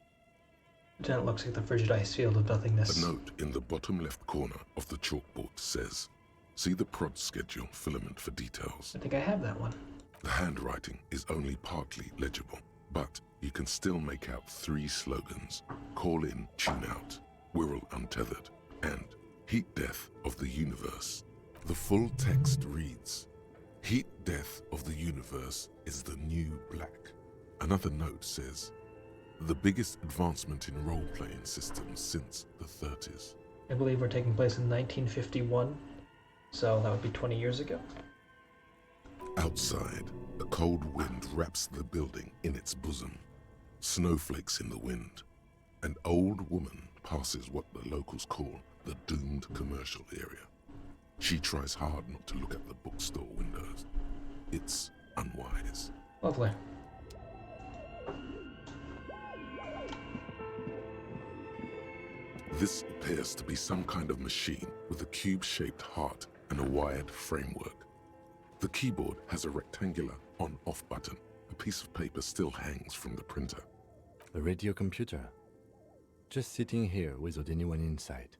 Speaker 2: Lieutenant looks like the frigid ice field of nothingness.
Speaker 4: A note in the bottom left corner of the chalkboard says, "See the prod schedule filament for details."
Speaker 2: I think I have that one.
Speaker 4: The handwriting is only partly legible, but you can still make out 3 slogans: "Call in, tune out," "Wirral untethered," and "Heat death of the universe." The full text reads, "Heat death of the universe is the new black." Another note says, "The biggest advancement in role-playing systems since the 30s.
Speaker 2: I believe we're taking place in 1951, so that would be 20 years ago.
Speaker 4: Outside, a cold wind wraps the building in its bosom. Snowflakes in the wind. An old woman passes what the locals call the doomed commercial area. She tries hard not to look at the bookstore windows. It's unwise.
Speaker 2: Lovely.
Speaker 4: This appears to be some kind of machine with a cube-shaped heart and a wired framework. The keyboard has a rectangular on-off button. A piece of paper still hangs from the printer.
Speaker 5: A radio computer. Just sitting here without anyone inside.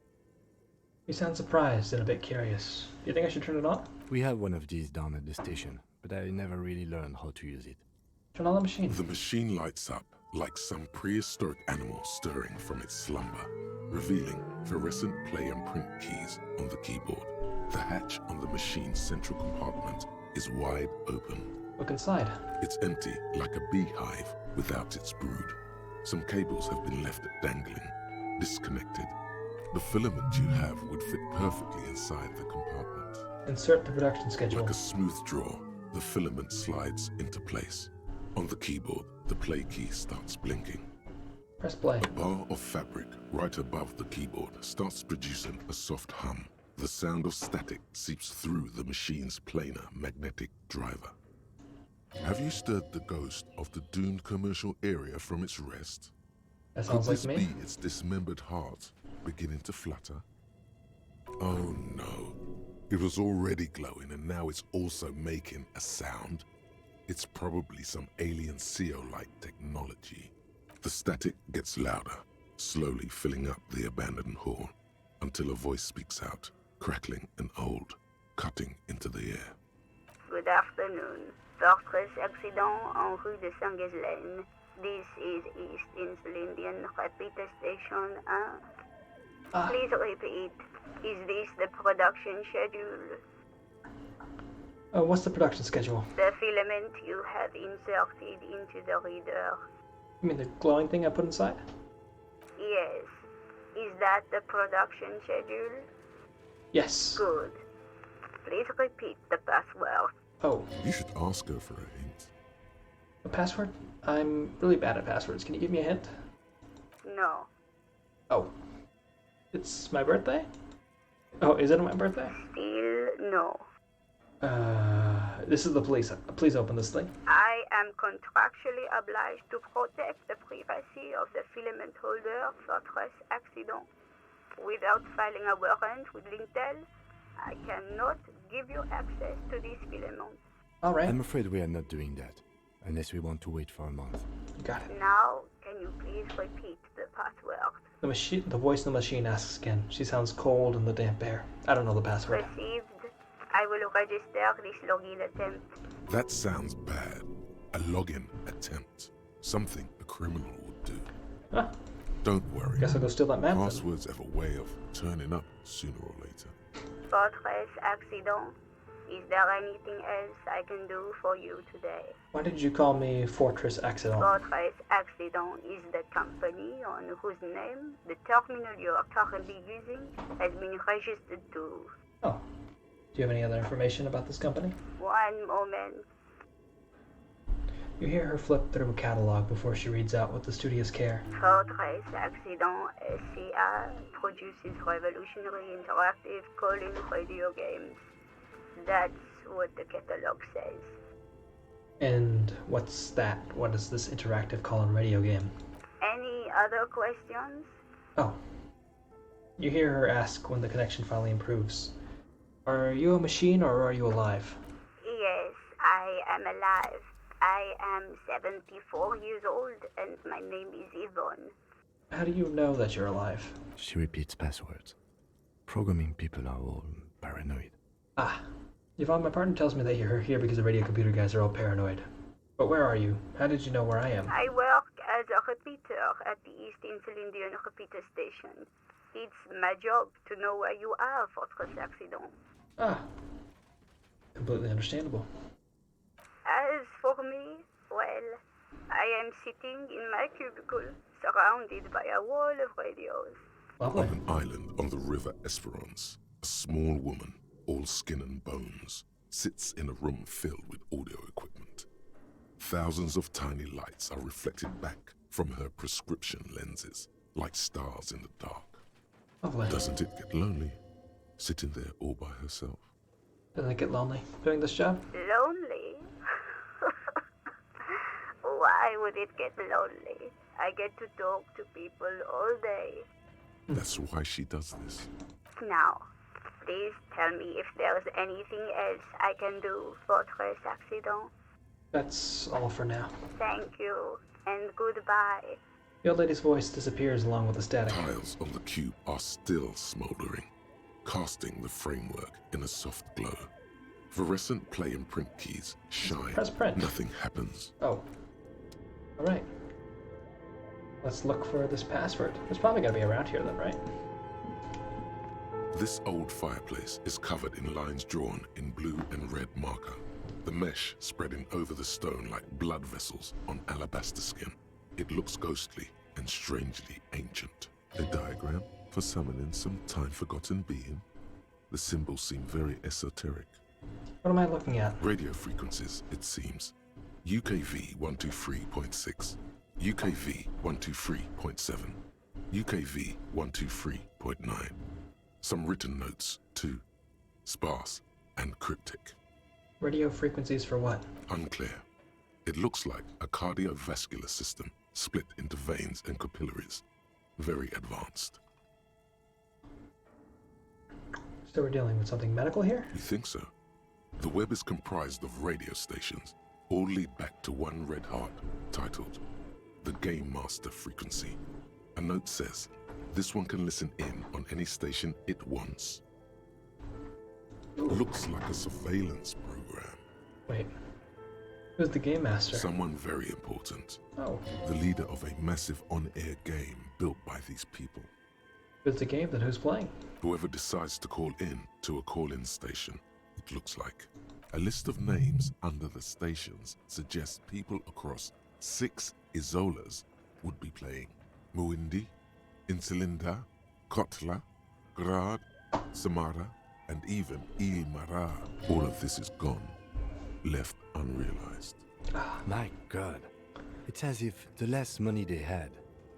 Speaker 2: You sound surprised and a bit curious. Do you think I should turn it on?
Speaker 5: We have one of these down at the station, but I never really learned how to use it.
Speaker 2: Turn on the machine.
Speaker 4: The machine lights up like some prehistoric animal stirring from its slumber, revealing fluorescent play and print keys on the keyboard. The hatch on the machine's central compartment is wide open.
Speaker 2: Look inside.
Speaker 4: It's empty, like a beehive without its brood. Some cables have been left dangling, disconnected. The filament you have would fit perfectly inside the compartment.
Speaker 2: Insert the production schedule.
Speaker 4: Like a smooth draw, the filament slides into place. On the keyboard, the play key starts blinking.
Speaker 2: Press play.
Speaker 4: A bar of fabric right above the keyboard starts producing a soft hum. The sound of static seeps through the machine's planar magnetic driver. Have you stirred the ghost of the doomed commercial area from its rest?
Speaker 2: That sounds
Speaker 4: Could
Speaker 2: like
Speaker 4: this
Speaker 2: me.
Speaker 4: be its dismembered heart beginning to flutter? Oh no. It was already glowing and now it's also making a sound. It's probably some alien CO-like technology. The static gets louder, slowly filling up the abandoned hall, until a voice speaks out, crackling and old, cutting into the air.
Speaker 19: Good afternoon. Fortress accident en rue de Saint-Ghislaine. This is East Insulindian Repeater Station 1. Please repeat. Is this the production schedule?
Speaker 2: What's the production schedule?
Speaker 19: The filament you have inserted into the reader.
Speaker 2: You mean the glowing thing I put inside?
Speaker 19: Yes. Is that the production schedule?
Speaker 2: Yes.
Speaker 19: Good. Please repeat the password.
Speaker 2: Oh.
Speaker 4: You should ask her for a hint.
Speaker 2: A password? I'm really bad at passwords. Can you give me a hint?
Speaker 19: No.
Speaker 2: Oh. It's my birthday? Oh, is it my birthday?
Speaker 19: Still no.
Speaker 2: This is the police. Please open this thing.
Speaker 19: I am contractually obliged to protect the privacy of the filament holder Fortress accident. Without filing a warrant with Lintel, I cannot give you access to this filament.
Speaker 2: All right.
Speaker 5: I'm afraid we are not doing that, unless we want to wait for a month.
Speaker 2: Got it.
Speaker 19: Now, can you please repeat the password?
Speaker 2: The voice in the machine asks again. She sounds cold in the damp air. I don't know the password.
Speaker 19: Received. I will register this login attempt.
Speaker 4: That sounds bad. A login attempt. Something a criminal would do.
Speaker 2: Huh.
Speaker 4: Don't worry.
Speaker 2: Guess I'll go steal that map then.
Speaker 4: Passwords have a way of turning up sooner or later.
Speaker 19: Fortress Accident. Is there anything else I can do for you today?
Speaker 2: Why did you call me Fortress Accident?
Speaker 19: Fortress Accident is the company on whose name the terminal you are currently using has been registered to.
Speaker 2: Oh. Do you have any other information about this company?
Speaker 19: One moment.
Speaker 2: You hear her flip through a catalog before she reads out with the studious care.
Speaker 19: Fortress Accident SCA produces revolutionary interactive call-in radio games. That's what the catalog says.
Speaker 2: And what's that? What is this interactive call-in radio game?
Speaker 19: Any other questions?
Speaker 2: Oh. You hear her ask when the connection finally improves. Are you a machine or are you alive?
Speaker 19: Yes, I am alive. I am 74 years old and my name is Yvonne.
Speaker 2: How do you know that you're alive?
Speaker 5: She repeats passwords. Programming people are all paranoid.
Speaker 2: Ah. Yvonne, my partner tells me that you're here because the radio computer guys are all paranoid. But where are you? How did you know where I am?
Speaker 19: I work as a repeater at the East Insulindian repeater station. It's my job to know where you are, Fortress Accident.
Speaker 2: Ah. Completely understandable.
Speaker 19: As for me, well, I am sitting in my cubicle, surrounded by a wall of radios.
Speaker 2: Lovely.
Speaker 4: On an island on the river Esperance, a small woman, all skin and bones, sits in a room filled with audio equipment. Thousands of tiny lights are reflected back from her prescription lenses, like stars in the dark.
Speaker 2: Lovely.
Speaker 4: Doesn't it get lonely, sitting there all by herself?
Speaker 2: Doesn't it get lonely doing this job?
Speaker 19: Lonely? Why would it get lonely? I get to talk to people all day.
Speaker 4: That's why she does this.
Speaker 19: Now, please tell me if there's anything else I can do, Fortress Accident.
Speaker 2: That's all for now.
Speaker 19: Thank you, and goodbye.
Speaker 2: The old lady's voice disappears along with the static.
Speaker 4: Tiles on the cube are still smoldering, casting the framework in a soft glow. Fluorescent play and print keys shine.
Speaker 2: Press print.
Speaker 4: Nothing happens.
Speaker 2: Oh. Alright. Let's look for this password. It's probably gotta be around here then, right?
Speaker 4: This old fireplace is covered in lines drawn in blue and red marker, the mesh spreading over the stone like blood vessels on alabaster skin. It looks ghostly and strangely ancient. A diagram for summoning some time-forgotten being. The symbols seem very esoteric.
Speaker 2: What am I looking at?
Speaker 4: Radio frequencies, it seems. UKV 123.6, UKV 123.7, UKV 123.9. Some written notes, too. Sparse and cryptic.
Speaker 2: Radio frequencies for what?
Speaker 4: Unclear. It looks like a cardiovascular system split into veins and capillaries. Very advanced.
Speaker 2: So we're dealing with something medical here?
Speaker 4: You think so? The web is comprised of radio stations, all lead back to one red heart, titled the Game Master Frequency. A note says, this one can listen in on any station it wants. Looks like a surveillance program.
Speaker 2: Wait. Who's the Game Master?
Speaker 4: Someone very important.
Speaker 2: Oh.
Speaker 4: The leader of a massive on-air game built by these people.
Speaker 2: If it's a game, then who's playing?
Speaker 4: Whoever decides to call in to a call-in station, it looks like. A list of names under the stations suggests people across 6 Isolas would be playing. Muindi, Insulinda, Kotla, Grad, Samara, and even Ilmara. All of this is gone, left unrealized.
Speaker 5: My God. It's as if the less money they had,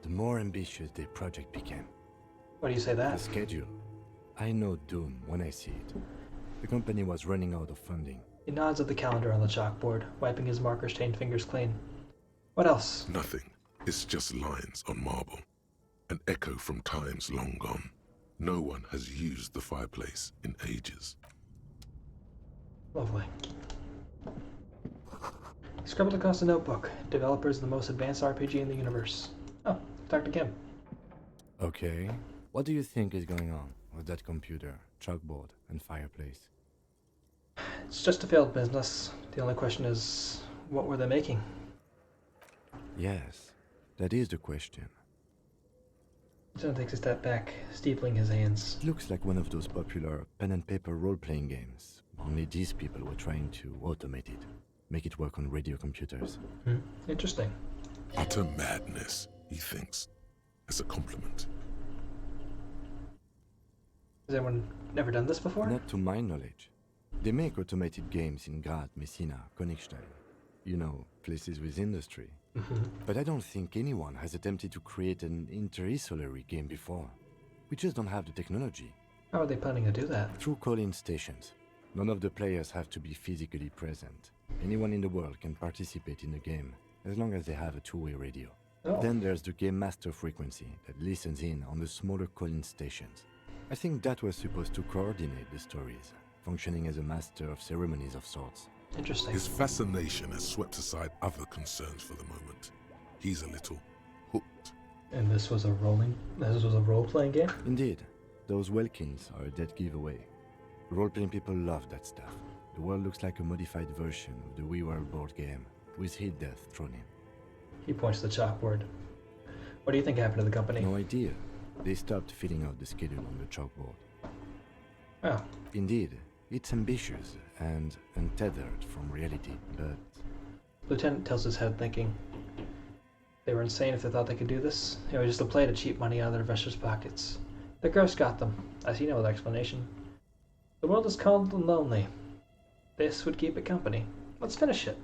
Speaker 5: the more ambitious their project became.
Speaker 2: Why do you say that?
Speaker 5: The schedule. I know doom when I see it. The company was running out of funding.
Speaker 2: He nods at the calendar on the chalkboard, wiping his marker-stained fingers clean. What else?
Speaker 4: Nothing. It's just lines on marble. An echo from times long gone. No one has used the fireplace in ages.
Speaker 2: Lovely. He scribbled across a notebook. Developers of the most advanced RPG in the universe. Oh, Dr. Kim.
Speaker 5: Okay. What do you think is going on with that computer, chalkboard, and fireplace?
Speaker 2: It's just a failed business. The only question is, what were they making?
Speaker 5: Yes, that is the question.
Speaker 2: Lieutenant takes a step back, steepling his hands.
Speaker 5: It looks like one of those popular pen and paper role-playing games. Only these people were trying to automate it, make it work on radio computers.
Speaker 2: Interesting.
Speaker 4: Utter madness, he thinks, as a compliment.
Speaker 2: Has anyone never done this before?
Speaker 5: Not to my knowledge. They make automated games in Grad, Messina, Königstein. You know, places with industry. But I don't think anyone has attempted to create an inter-isolary game before. We just don't have the technology.
Speaker 2: How are they planning to do that?
Speaker 5: Through call-in stations. None of the players have to be physically present. Anyone in the world can participate in the game, as long as they have a two-way radio.
Speaker 2: Oh.
Speaker 5: Then there's the game master frequency that listens in on the smaller call-in stations. I think that was supposed to coordinate the stories, functioning as a master of ceremonies of sorts.
Speaker 2: Interesting.
Speaker 4: His fascination has swept aside other concerns for the moment. He's a little hooked.
Speaker 2: And this was a role-playing game?
Speaker 5: Indeed. Those Welkins are a dead giveaway. Role-playing people love that stuff. The world looks like a modified version of the We World board game, with hit death thrown in.
Speaker 2: He points to the chalkboard. What do you think happened to the company?
Speaker 5: No idea. They stopped filling out the schedule on the chalkboard.
Speaker 2: Oh.
Speaker 5: Indeed, it's ambitious and untethered from reality, but...
Speaker 2: Lieutenant tilts his head, thinking, they were insane if they thought they could do this. It was just a play to cheat money out of their investors' pockets. The curse got them. I see no other explanation. The world is cold and lonely. This would keep it company. Let's finish it.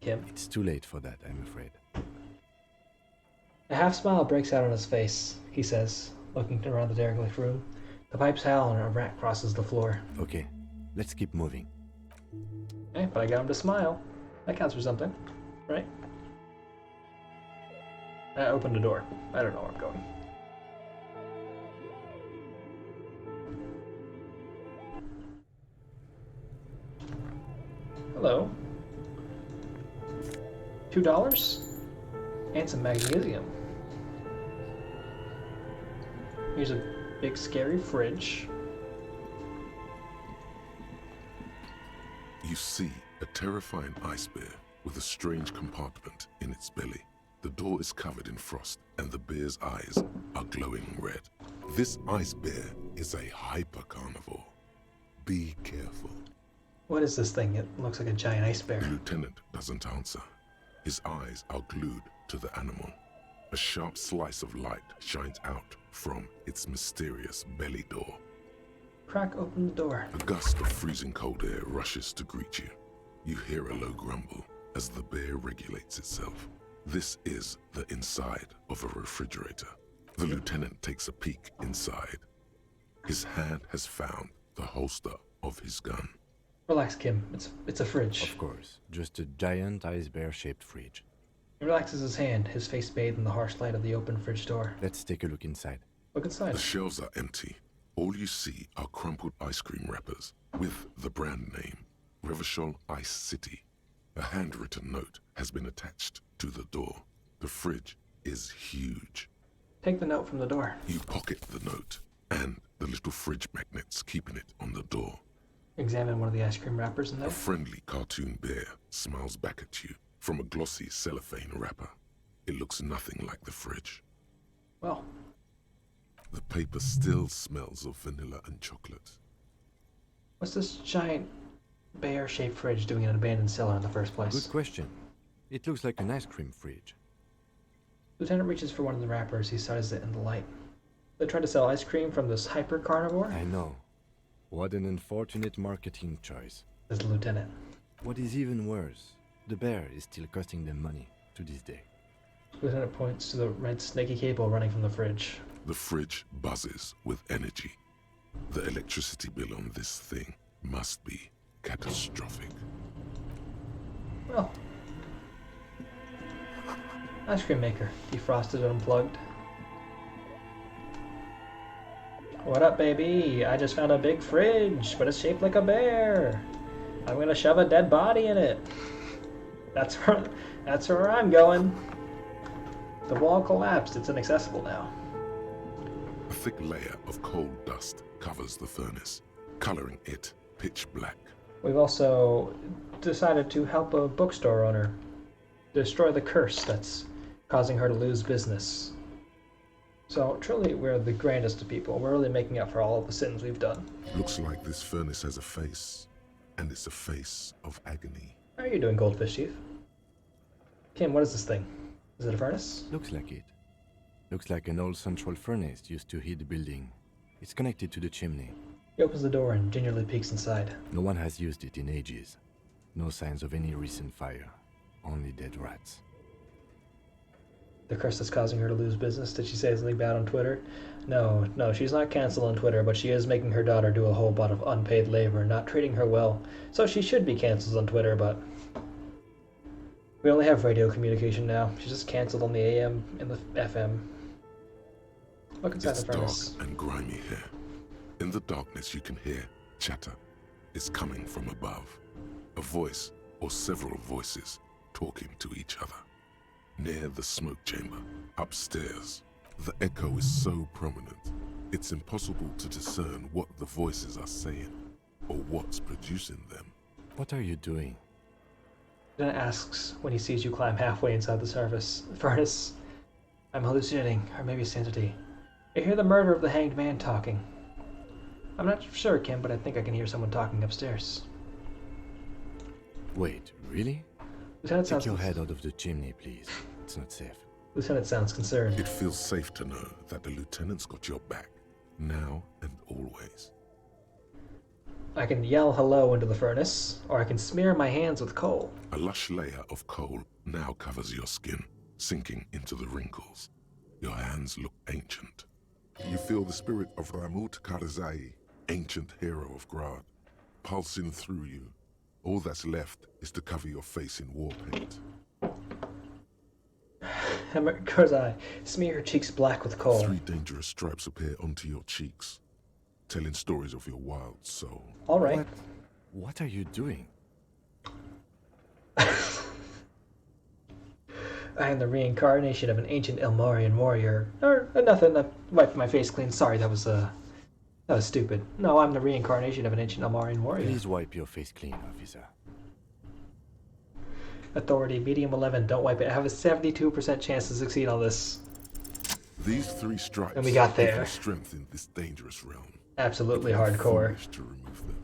Speaker 2: Kim.
Speaker 5: It's too late for that, I'm afraid.
Speaker 2: A half smile breaks out on his face, he says, looking around the derelict room. The pipes howl and a rat crosses the floor.
Speaker 5: Okay, let's keep moving.
Speaker 2: Okay, but I got him to smile. That counts for something, right? I opened the door. I don't know where I'm going. Hello. $2? And some magnesium. Here's a big scary fridge.
Speaker 4: You see a terrifying ice bear with a strange compartment in its belly. The door is covered in frost, and the bear's eyes are glowing red. This ice bear is a hyper-carnivore. Be careful.
Speaker 2: What is this thing? It looks like a giant ice bear.
Speaker 4: The lieutenant doesn't answer. His eyes are glued to the animal. A sharp slice of light shines out from its mysterious belly door.
Speaker 2: Crack open the door.
Speaker 4: A gust of freezing cold air rushes to greet you. You hear a low grumble as the bear regulates itself. This is the inside of a refrigerator. The lieutenant takes a peek inside. His hand has found the holster of his gun.
Speaker 2: Relax, Kim. It's a fridge.
Speaker 5: Of course. Just a giant ice bear-shaped fridge.
Speaker 2: He relaxes his hand, his face bathed in the harsh light of the open fridge door.
Speaker 5: Let's take a look inside.
Speaker 2: Look inside.
Speaker 4: The shelves are empty. All you see are crumpled ice cream wrappers with the brand name, Revachol Ice City. A handwritten note has been attached to the door. The fridge is huge.
Speaker 2: Take the note from the door.
Speaker 4: You pocket the note and the little fridge magnets keeping it on the door.
Speaker 2: Examine one of the ice cream wrappers in there.
Speaker 4: A friendly cartoon bear smiles back at you from a glossy cellophane wrapper. It looks nothing like the fridge.
Speaker 2: Well.
Speaker 4: The paper still smells of vanilla and chocolate.
Speaker 2: What's this giant bear-shaped fridge doing in an abandoned cellar in the first place?
Speaker 5: Good question. It looks like an ice cream fridge.
Speaker 2: Lieutenant reaches for one of the wrappers. He sights it in the light. They tried to sell ice cream from this hyper-carnivore?
Speaker 5: I know. What an unfortunate marketing choice.
Speaker 2: Says the lieutenant.
Speaker 5: What is even worse, the bear is still costing them money to this day.
Speaker 2: Lieutenant points to the red snaky cable running from the fridge.
Speaker 4: The fridge buzzes with energy. The electricity bill on this thing must be catastrophic.
Speaker 2: Well. Ice cream maker. Defrosted and unplugged. What up, baby? I just found a big fridge, but it's shaped like a bear. I'm gonna shove a dead body in it. That's where I'm going. The wall collapsed. It's inaccessible now.
Speaker 4: A thick layer of coal dust covers the furnace, coloring it pitch black.
Speaker 2: We've also decided to help a bookstore owner destroy the curse that's causing her to lose business. So truly, we're the grandest of people. We're really making up for all of the sins we've done.
Speaker 4: Looks like this furnace has a face, and it's a face of agony.
Speaker 2: How are you doing, Goldfish Chief? Kim, what is this thing? Is it a furnace?
Speaker 5: Looks like it. Looks like an old central furnace used to heat the building. It's connected to the chimney.
Speaker 2: He opens the door and gingerly peeks inside.
Speaker 5: No one has used it in ages. No signs of any recent fire. Only dead rats.
Speaker 2: The curse that's causing her to lose business. Did she say something bad on Twitter? No, she's not canceled on Twitter, but she is making her daughter do a whole lot of unpaid labor and not treating her well. So she should be canceled on Twitter, but we only have radio communication now. She's just canceled on the AM and the FM. Look inside the furnace.
Speaker 4: Dark and grimy here. In the darkness you can hear chatter. It's coming from above. A voice or several voices talking to each other. Near the smoke chamber, upstairs, the echo is so prominent, it's impossible to discern what the voices are saying, or what's producing them.
Speaker 5: What are you doing?
Speaker 2: Then asks when he sees you climb halfway inside the furnace. I'm hallucinating, or maybe sanity. I hear the murder of the hanged man talking. I'm not sure, Kim, but I think I can hear someone talking upstairs.
Speaker 5: Wait, really?
Speaker 2: Lieutenant
Speaker 5: Take your head out of the chimney, please. It's not safe.
Speaker 2: Lieutenant sounds concerned.
Speaker 4: It feels safe to know that the lieutenant's got your back, now and always.
Speaker 2: I can yell hello into the furnace, or I can smear my hands with coal.
Speaker 4: A lush layer of coal now covers your skin, sinking into the wrinkles. Your hands look ancient. You feel the spirit of Ramut Karzai, ancient hero of Grad, pulsing through you. All that's left is to cover your face in war paint.
Speaker 2: Karzai, smear your cheeks black with coal.
Speaker 4: 3 dangerous stripes appear onto your cheeks, telling stories of your wild soul.
Speaker 2: All right.
Speaker 5: What are you doing?
Speaker 2: I am the reincarnation of an ancient Elmorian warrior. Or nothing. I wiped my face clean. Sorry, that was stupid. No, I'm the reincarnation of an ancient Elmorian warrior.
Speaker 5: Please wipe your face clean, officer.
Speaker 2: Authority, medium 11, don't wipe it. I have a 72% chance to succeed on this.
Speaker 4: These 3 stripes
Speaker 2: and we got there.
Speaker 4: give you strength in this dangerous realm.
Speaker 2: Absolutely hardcore.
Speaker 4: To remove them.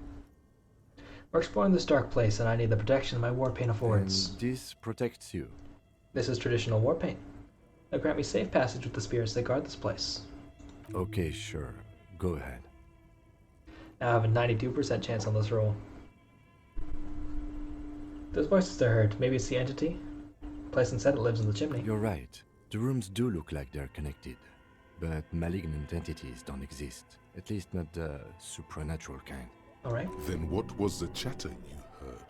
Speaker 2: We're exploring this dark place, and I need the protection my war paint affords.
Speaker 5: And this protects you.
Speaker 2: This is traditional war paint. Now grant me safe passage with the spirits that guard this place.
Speaker 5: Okay, sure. Go ahead.
Speaker 2: Now I have a 92% chance on this roll. Those voices I heard, maybe it's the entity? Playson said it lives in the chimney.
Speaker 5: You're right. The rooms do look like they're connected. But malignant entities don't exist. At least not the supernatural kind.
Speaker 2: Alright.
Speaker 4: Then what was the chatter you heard?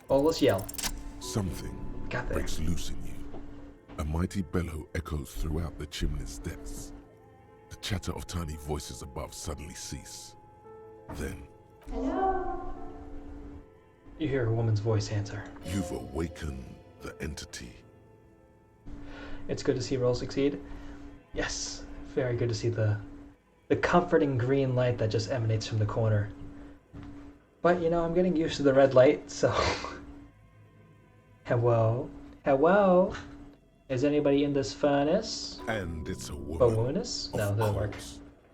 Speaker 2: Oh, let's yell.
Speaker 4: Something breaks loose in you. A mighty bellow echoes throughout the chimney's depths. The chatter of tiny voices above suddenly cease. Then...
Speaker 19: Hello?
Speaker 2: You hear a woman's voice answer.
Speaker 4: You've awakened the entity.
Speaker 2: It's good to see roll succeed. Yes, very good to see the comforting green light that just emanates from the corner. But, you know, I'm getting used to the red light, so... Hello? Hello? Is anybody in this furnace?
Speaker 4: And it's a woman.
Speaker 2: A womaness? No, that doesn't work.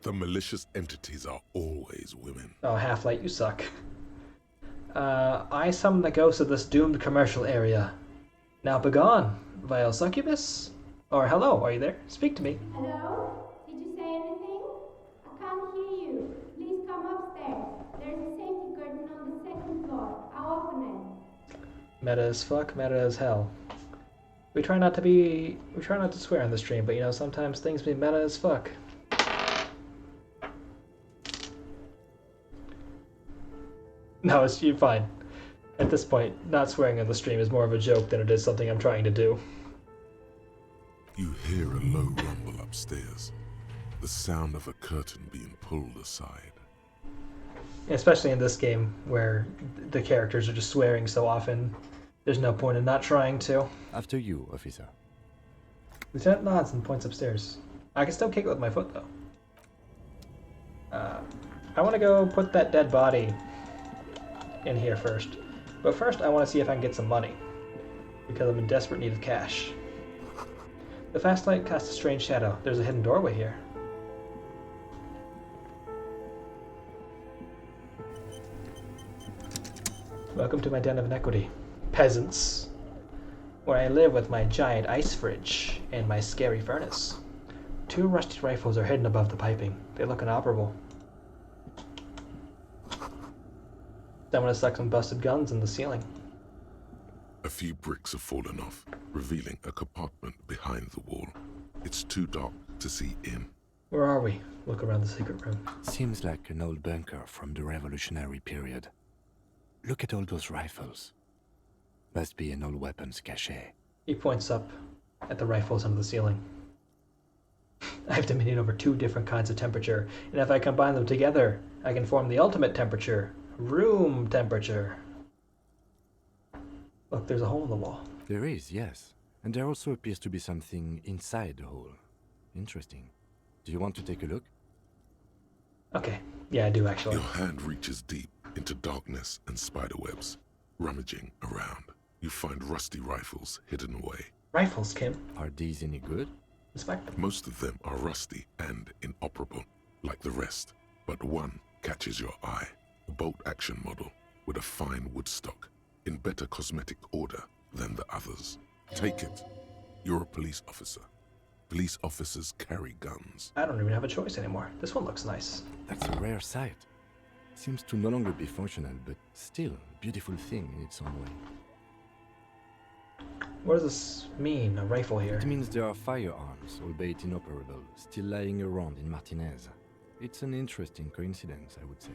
Speaker 4: The malicious entities are always women.
Speaker 2: Oh, Half-Light, you suck. I summon the ghost of this doomed commercial area. Now begone, vile succubus. Or hello, are you there? Speak to me.
Speaker 19: Hello? Did you say anything? I can't hear you. Please come upstairs. There's a safety curtain on the 2nd floor. I'll open it.
Speaker 2: Meta as fuck, meta as hell. We try not to swear on the stream, but you know, sometimes things be meta as fuck. No, you're fine. At this point, not swearing on the stream is more of a joke than it is something I'm trying to do.
Speaker 4: You hear a low rumble upstairs. The sound of a curtain being pulled aside.
Speaker 2: Especially in this game, where the characters are just swearing so often, there's no point in not trying to.
Speaker 5: After you, officer.
Speaker 2: Lieutenant nods and points upstairs. I can still kick it with my foot, though. I want to go put that dead body in here first. But first, I want to see if I can get some money. Because I'm in desperate need of cash. The fast light casts a strange shadow. There's a hidden doorway here. Welcome to my den of inequity, peasants, where I live with my giant ice fridge and my scary furnace. 2 rusty rifles are hidden above the piping. They look inoperable. Someone has stuck some busted guns in the ceiling.
Speaker 4: A few bricks have fallen off, revealing a compartment behind the wall. It's too dark to see in.
Speaker 2: Where are we? Look around the secret room.
Speaker 5: Seems like an old bunker from the revolutionary period. Look at all those rifles. Must be an old weapons cache.
Speaker 2: He points up at the rifles under the ceiling. I have dominion over 2 different kinds of temperature, and if I combine them together, I can form the ultimate temperature. Room temperature. Look, there's a hole in the wall.
Speaker 5: There is, yes. And there also appears to be something inside the hole. Interesting. Do you want to take a look?
Speaker 2: Okay. Yeah, I do actually.
Speaker 4: Your hand reaches deep into darkness and spiderwebs. Rummaging around, you find rusty rifles hidden away.
Speaker 2: Rifles, Kim.
Speaker 5: Are these any good?
Speaker 2: Inspect them.
Speaker 4: Most of them are rusty and inoperable, like the rest. But one catches your eye. A bolt-action model with a fine wood stock, in better cosmetic order than the others. Take it. You're a police officer. Police officers carry guns.
Speaker 2: I don't even have a choice anymore. This one looks nice.
Speaker 5: That's a rare sight. Seems to no longer be functional, but still a beautiful thing in its own way.
Speaker 2: What does this mean, a rifle here?
Speaker 5: It means there are firearms, albeit inoperable, still lying around in Martinez. It's an interesting coincidence, I would say.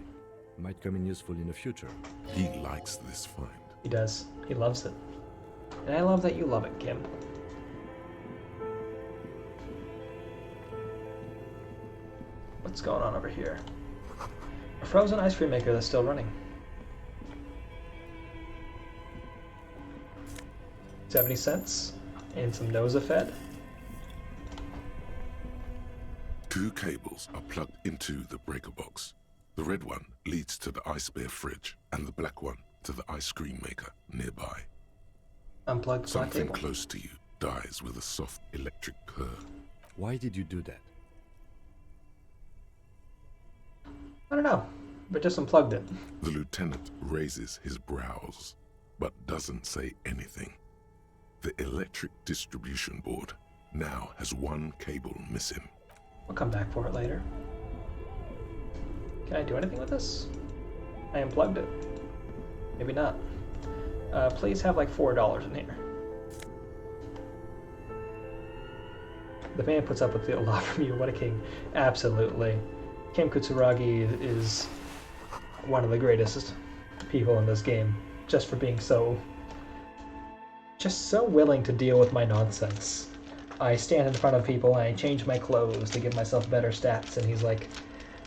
Speaker 5: Might come in useful in the future.
Speaker 4: He likes this find.
Speaker 2: He does. He loves it. And I love that you love it, Kim. What's going on over here? A frozen ice cream maker that's still running. 70 cents and some Nosafed.
Speaker 4: 2 cables are plugged into the breaker box. The red one leads to the ice bear fridge, and the black one to the ice cream maker nearby.
Speaker 2: Unplug the
Speaker 4: Something
Speaker 2: cable.
Speaker 4: close to you dies with a soft electric purr.
Speaker 5: Why did you do that?
Speaker 2: I don't know, but just unplugged it.
Speaker 4: The lieutenant raises his brows, but doesn't say anything. The electric distribution board now has 1 cable missing.
Speaker 2: I'll come back for it later. Can I do anything with this? I unplugged it. Maybe not. Please have like $4 in here. The man puts up with a lot from you. What a king. Absolutely. Kim Kutsuragi is one of the greatest people in this game, just for being so willing to deal with my nonsense. I stand in front of people and I change my clothes to give myself better stats, and he's like,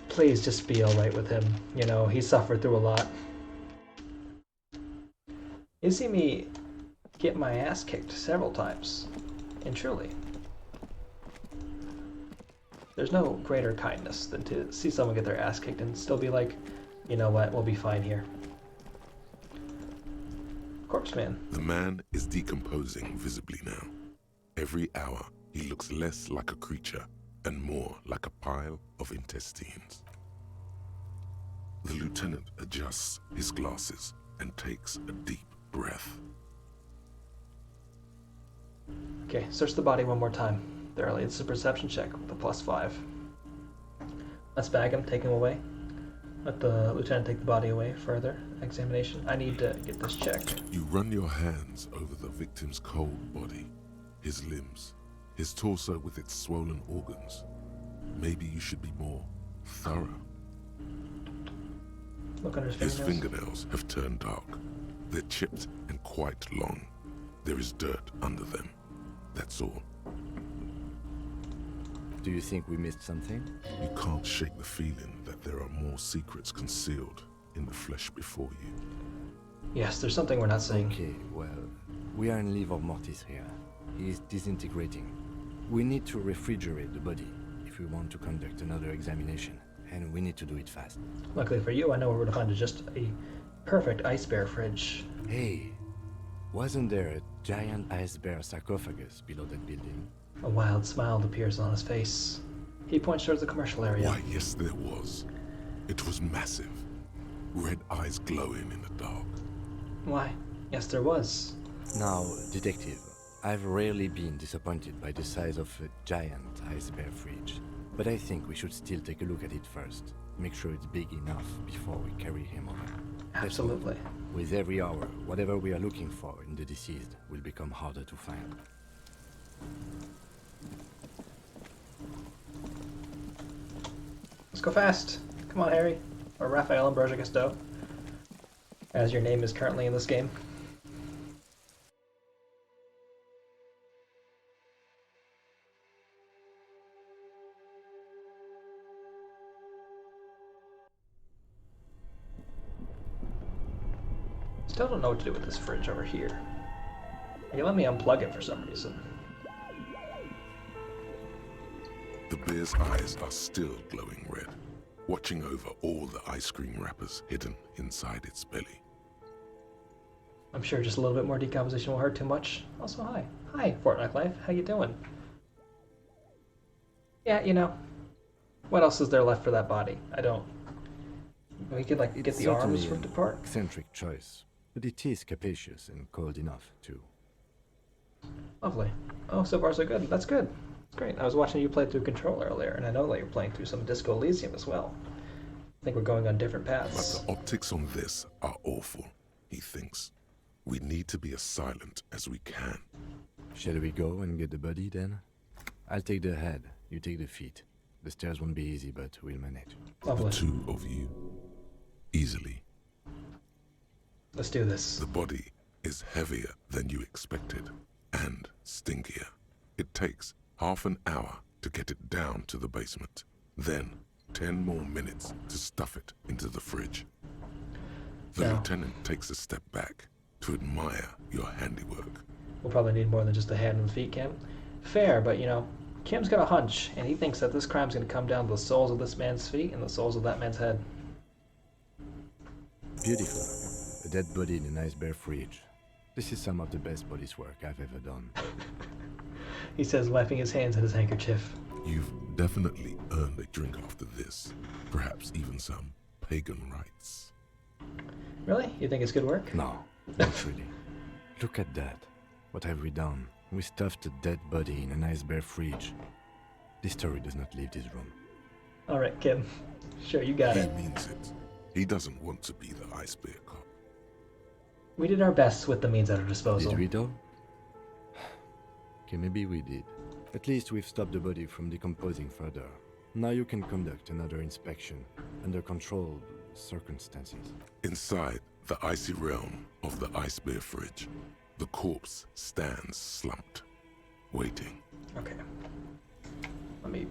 Speaker 2: please just be alright with him. You know, he suffered through a lot. You see me get my ass kicked several times, and truly, there's no greater kindness than to see someone get their ass kicked and still be like, you know what, we'll be fine here. Corpse man.
Speaker 4: The man is decomposing visibly now. Every hour, he looks less like a creature and more like a pile of intestines. The lieutenant adjusts his glasses and takes a deep breath.
Speaker 2: Okay, search the body one more time. Thoroughly, it's a perception check with a +5. Let's bag him, take him away. Let the lieutenant take the body away. Further examination. I need to get this checked.
Speaker 4: You run your hands over the victim's cold body, his limbs, his torso with its swollen organs. Maybe you should be more thorough.
Speaker 2: Look under
Speaker 4: His fingernails have turned dark. They're chipped and quite long. There is dirt under them. That's all.
Speaker 5: Do you think we missed something?
Speaker 4: You can't shake the feeling that there are more secrets concealed in the flesh before you.
Speaker 2: Yes, there's something we're not seeing.
Speaker 5: Okay, well, we are in livor mortis here. He is disintegrating. We need to refrigerate the body if we want to conduct another examination, and we need to do it fast.
Speaker 2: Luckily for you, I know where to find just a perfect ice bear fridge.
Speaker 5: Hey, wasn't there a giant ice bear sarcophagus below that building?
Speaker 2: A wild smile appears on his face. He points towards the commercial area.
Speaker 4: Why, yes, there was. It was massive. Red eyes glowing in the dark.
Speaker 2: Why, yes, there was.
Speaker 5: Now, detective, I've rarely been disappointed by the size of a giant ice bear fridge, but I think we should still take a look at it first. Make sure it's big enough before we carry him over.
Speaker 2: Absolutely.
Speaker 5: With every hour, whatever we are looking for in the deceased will become harder to find.
Speaker 2: Let's go fast. Come on, Harry. Or Raphael Ambrosia Gusteau, as your name is currently in this game. Still don't know what to do with this fridge over here. You let me unplug it for some reason.
Speaker 4: The bear's eyes are still glowing red, watching over all the ice cream wrappers hidden inside its belly.
Speaker 2: I'm sure just a little bit more decomposition won't hurt too much. Also, hi. Hi, Fortnite Life. How you doing? Yeah, you know, what else is there left for that body? I don't... We could, like, get the arms ripped apart.
Speaker 5: Eccentric choice, but it is capacious and cold enough, too.
Speaker 2: Lovely. Oh, so far so good. That's good. It's great. I was watching you play through Control earlier, and I know that you're playing through some Disco Elysium as well. I think we're going on different paths.
Speaker 4: But the optics on this are awful, he thinks. We need to be as silent as we can.
Speaker 5: Shall we go and get the body, then? I'll take the head, you take the feet. The stairs won't be easy, but we'll manage.
Speaker 2: Lovely.
Speaker 4: The two of you. Easily.
Speaker 2: Let's do this.
Speaker 4: The body is heavier than you expected, and stinkier. It takes half an hour to get it down to the basement. Then 10 more minutes to stuff it into the fridge. The lieutenant takes a step back to admire your handiwork.
Speaker 2: We'll probably need more than just a hand and feet, Kim. Fair, but you know, Kim's got a hunch, and he thinks that this crime's gonna come down to the soles of this man's feet and the soles of that man's head.
Speaker 5: Beautiful. A dead body in a nice bare fridge. This is some of the best police work I've ever done.
Speaker 2: He says, wiping his hands in his handkerchief.
Speaker 4: You've definitely earned a drink after this. Perhaps even some pagan rites.
Speaker 2: Really? You think it's good work?
Speaker 5: No, not really. Look at that. What have we done? We stuffed a dead body in a nice bare fridge. This story does not leave this room.
Speaker 2: Alright, Kim. Sure, you got it.
Speaker 4: He means it. He doesn't want to be the ice bear cop.
Speaker 2: We did our best with the means at our disposal.
Speaker 5: Did we though? Okay, maybe we did. At least we've stopped the body from decomposing further. Now you can conduct another inspection under controlled circumstances.
Speaker 4: Inside the icy realm of the ice bear fridge, the corpse stands slumped, waiting.
Speaker 2: Okay. Let me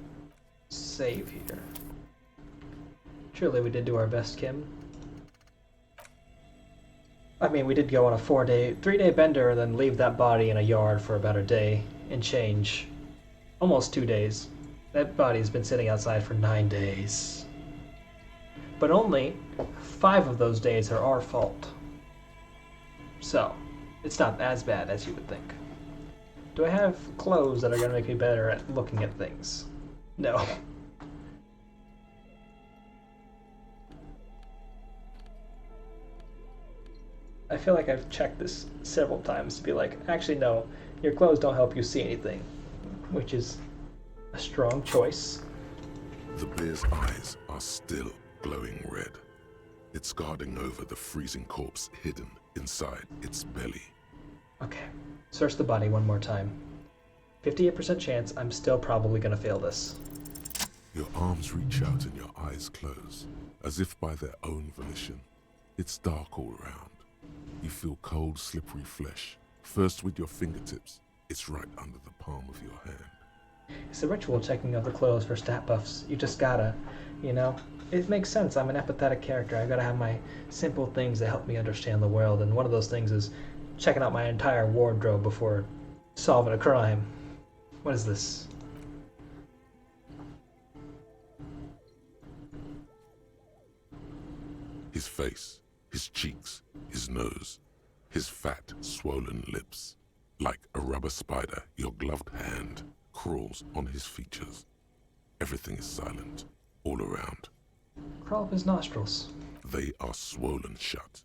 Speaker 2: save here. Truly, we did do our best, Kim. I mean, we did go on a 3-day bender and then leave that body in a yard for about a day and change. Almost 2 days. That body's been sitting outside for 9 days. But only 5 of those days are our fault. So, it's not as bad as you would think. Do I have clothes that are going to make me better at looking at things? No. I feel like I've checked this several times to be like, actually no, your clothes don't help you see anything, which is a strong choice.
Speaker 4: The bear's eyes are still glowing red. It's guarding over the freezing corpse hidden inside its belly.
Speaker 2: Okay, search the body one more time. 58% chance I'm still probably gonna fail this.
Speaker 4: Your arms reach out and your eyes close, as if by their own volition. It's dark all around. You feel cold, slippery flesh. First with your fingertips, it's right under the palm of your hand.
Speaker 2: It's the ritual checking of the clothes for stat buffs. You just gotta, you know? It makes sense. I'm an empathetic character. I gotta have my simple things that help me understand the world, and one of those things is checking out my entire wardrobe before solving a crime. What is this?
Speaker 4: His face, his cheeks, his nose, his fat, swollen lips. Like a rubber spider, your gloved hand crawls on his features. Everything is silent, all around.
Speaker 2: Crawl up his nostrils.
Speaker 4: They are swollen shut.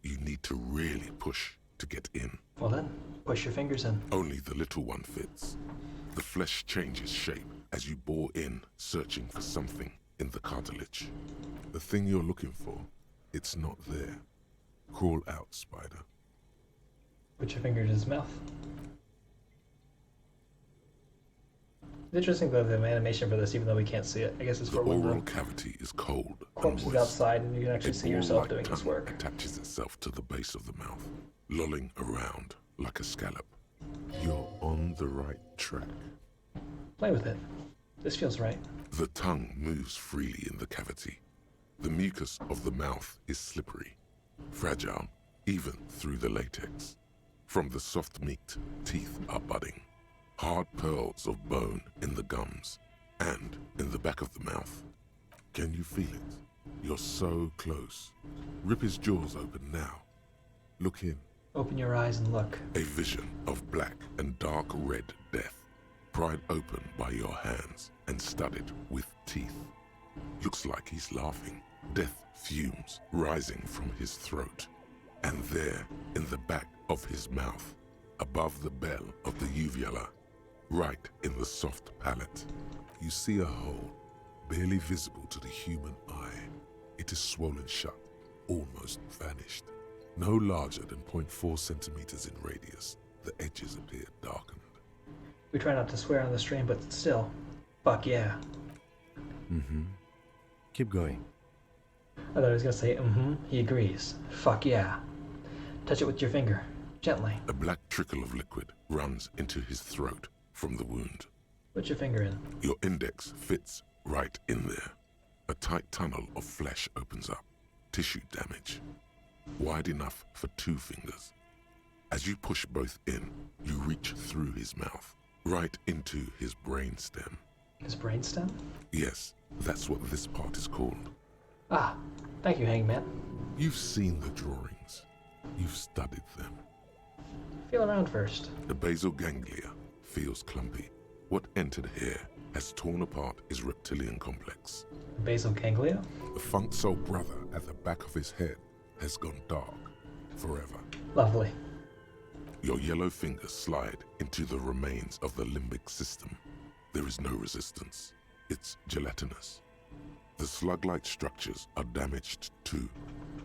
Speaker 4: You need to really push to get in.
Speaker 2: Well then, push your fingers in.
Speaker 4: Only the little one fits. The flesh changes shape as you bore in, searching for something in the cartilage. The thing you're looking for, it's not there. Crawl out, spider.
Speaker 2: Put your finger in his mouth. It's interesting though, the animation for this, even though we can't see it. I guess it's for when
Speaker 4: oral cavity is cold.
Speaker 2: Corpse is outside and you can actually see yourself doing this work.
Speaker 4: Attaches itself to the base of the mouth, lolling around like a scallop. You're on the right track.
Speaker 2: Play with it. This feels right.
Speaker 4: The tongue moves freely in the cavity. The mucus of the mouth is slippery, fragile, even through the latex. From the soft meat, teeth are budding. Hard pearls of bone in the gums and in the back of the mouth. Can you feel it? You're so close. Rip his jaws open now. Look in.
Speaker 2: Open your eyes and look.
Speaker 4: A vision of black and dark red death, pried open by your hands and studded with teeth. Looks like he's laughing. Death fumes rising from his throat. And there, in the back of his mouth, above the bell of the uvula, right in the soft palate, you see a hole, barely visible to the human eye. It is swollen shut, almost vanished. No larger than 0.4 centimeters in radius, the edges appear darkened.
Speaker 2: We try not to swear on the stream, but still, fuck yeah.
Speaker 5: Mm-hmm. Keep going.
Speaker 2: I thought he was gonna say, he agrees. Fuck yeah. Touch it with your finger, gently.
Speaker 4: A black trickle of liquid runs into his throat from the wound.
Speaker 2: Put your finger in.
Speaker 4: Your index fits right in there. A tight tunnel of flesh opens up. Tissue damage. Wide enough for 2 fingers. As you push both in, you reach through his mouth, right into his brainstem.
Speaker 2: His brainstem?
Speaker 4: Yes, that's what this part is called.
Speaker 2: Ah, thank you, Hangman.
Speaker 4: You've seen the drawings. You've studied them.
Speaker 2: Feel around first.
Speaker 4: The basal ganglia feels clumpy. What entered here has torn apart his reptilian complex.
Speaker 2: Basal ganglia?
Speaker 4: The funk soul brother at the back of his head has gone dark forever.
Speaker 2: Lovely.
Speaker 4: Your yellow fingers slide into the remains of the limbic system. There is no resistance. It's gelatinous. The slug-like structures are damaged too.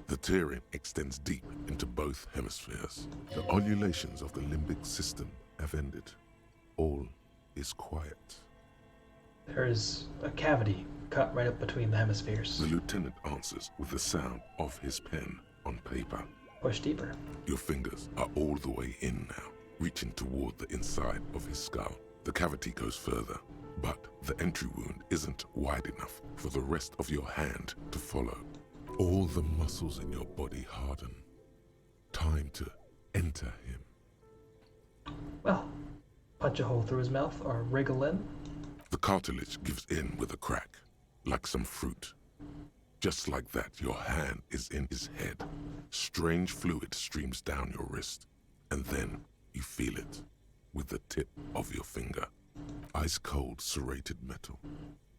Speaker 4: The tearing extends deep into both hemispheres. The ululations of the limbic system have ended. All is quiet.
Speaker 2: There is a cavity cut right up between the hemispheres.
Speaker 4: The lieutenant answers with the sound of his pen on paper.
Speaker 2: Push deeper.
Speaker 4: Your fingers are all the way in now, reaching toward the inside of his skull. The cavity goes further, but the entry wound isn't wide enough for the rest of your hand to follow. All the muscles in your body harden. Time to enter him.
Speaker 2: Well, punch a hole through his mouth or wriggle in.
Speaker 4: The cartilage gives in with a crack, like some fruit. Just like that, your hand is in his head. Strange fluid streams down your wrist, and then you feel it with the tip of your finger. Ice cold serrated metal.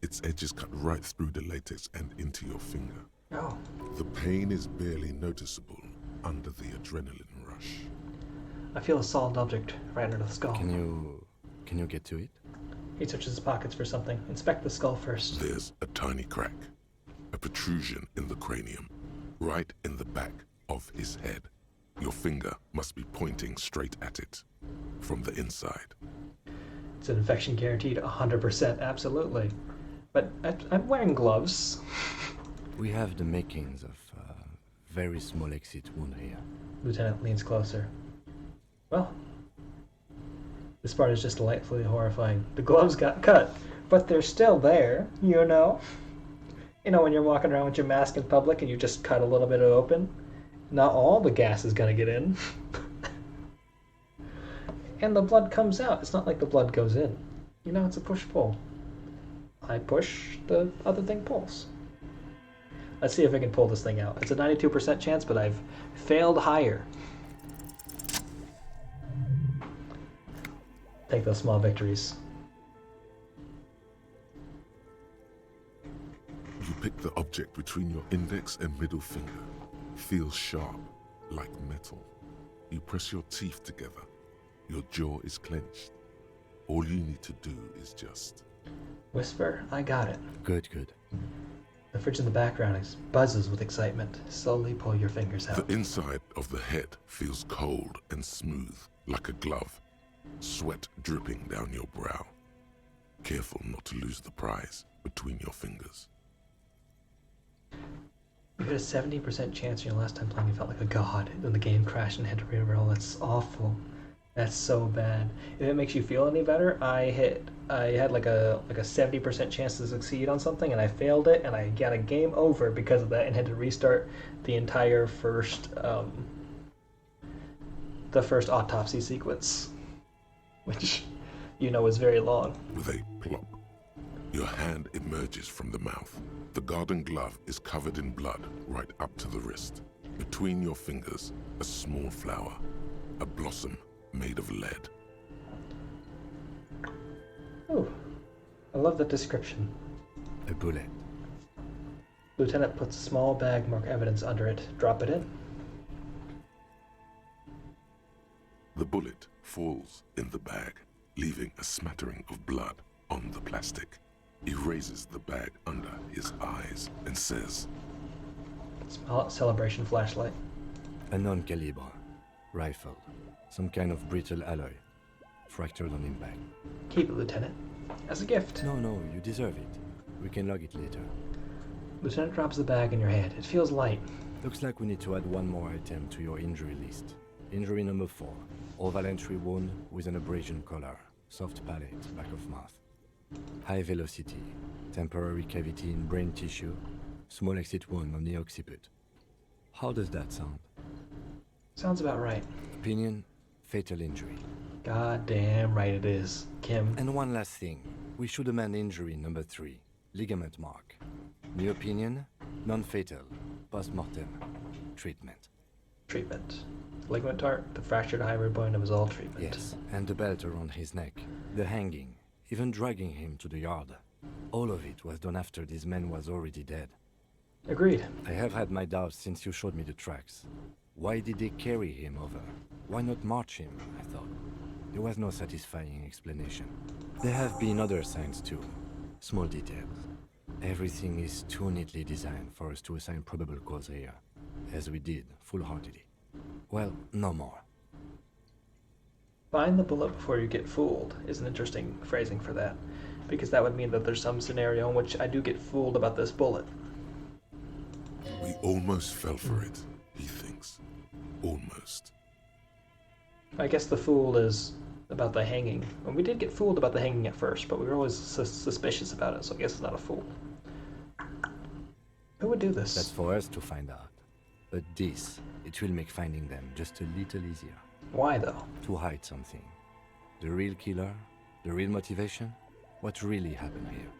Speaker 4: Its edges cut right through the latex and into your finger.
Speaker 2: Oh.
Speaker 4: The pain is barely noticeable under the adrenaline rush.
Speaker 2: I feel a solid object right under the skull.
Speaker 5: Can you get to it?
Speaker 2: He searches his pockets for something. Inspect the skull first.
Speaker 4: There's a tiny crack. A protrusion in the cranium, right in the back of his head. Your finger must be pointing straight at it, from the inside.
Speaker 2: It's an infection guaranteed, 100%, absolutely. But I'm wearing gloves.
Speaker 5: We have the makings of a very small exit wound here.
Speaker 2: Lieutenant leans closer. Well, this part is just delightfully horrifying. The gloves got cut, but they're still there, you know? You know when you're walking around with your mask in public and you just cut a little bit open? Not all the gas is gonna get in. And the blood comes out. It's not like the blood goes in. You know, it's a push-pull. I push, the other thing pulls. Let's see if I can pull this thing out. It's a 92% chance, but I've failed higher. Take those small victories.
Speaker 4: The object between your index and middle finger feels sharp, like metal. You press your teeth together. Your jaw is clenched. All you need to do is just...
Speaker 2: Whisper, I got it.
Speaker 5: Good, good.
Speaker 2: The fridge in the background buzzes with excitement. Slowly pull your fingers out.
Speaker 4: The inside of the head feels cold and smooth, like a glove. Sweat dripping down your brow. Careful not to lose the prize between your fingers.
Speaker 2: You had a 70% chance in your last time playing you felt like a god, then the game crashed and had to reroll. That's awful. That's so bad. If it makes you feel any better, I had like a 70% chance to succeed on something, and I failed it, and I got a game over because of that, and had to restart the entire first autopsy sequence, which you know is very long.
Speaker 4: With a plop, your hand emerges from the mouth. The garden glove is covered in blood right up to the wrist. Between your fingers, a small flower, a blossom made of lead.
Speaker 2: Oh, I love the description.
Speaker 5: A bullet.
Speaker 2: Lieutenant puts a small bag, mark evidence under it. Drop it in.
Speaker 4: The bullet falls in the bag, leaving a smattering of blood on the plastic. He raises the bag under his eyes and says,
Speaker 2: Small celebration flashlight.
Speaker 5: A non-caliber rifle. Some kind of brittle alloy. Fractured on impact.
Speaker 2: Keep it, Lieutenant. As a gift.
Speaker 5: No, you deserve it. We can log it later.
Speaker 2: Lieutenant drops the bag in your hand. It feels light.
Speaker 5: Looks like we need to add one more item to your injury list. Injury number 4. Oval entry wound with an abrasion collar. Soft palate, back of mouth. High velocity. Temporary cavity in brain tissue. Small exit wound on the occiput. How does that sound?
Speaker 2: Sounds about right.
Speaker 5: Opinion, fatal injury.
Speaker 2: God damn right it is, Kim.
Speaker 5: And one last thing. We should amend injury number 3. Ligament mark. New opinion, non-fatal. Post-mortem. Treatment.
Speaker 2: Treatment. Ligament tart, the fractured hyoid bone of his all treatment.
Speaker 5: Yes, and the belt around his neck. The hanging. Even dragging him to the yard. All of it was done after this man was already dead.
Speaker 2: Agreed.
Speaker 5: I have had my doubts since you showed me the tracks. Why did they carry him over? Why not march him, I thought. There was no satisfying explanation. There have been other signs too. Small details. Everything is too neatly designed for us to assign probable cause here. As we did, full-heartedly. Well, no more.
Speaker 2: Find the bullet before you get fooled is an interesting phrasing for that. Because that would mean that there's some scenario in which I do get fooled about this bullet.
Speaker 4: We almost fell for it, he thinks. Almost.
Speaker 2: I guess the fool is about the hanging. And we did get fooled about the hanging at first, but we were always suspicious about it, so I guess it's not a fool. Who would do this?
Speaker 5: That's for us to find out. But this, it will make finding them just a little easier.
Speaker 2: Why though?
Speaker 5: To hide something. The real killer? The real motivation? What really happened here?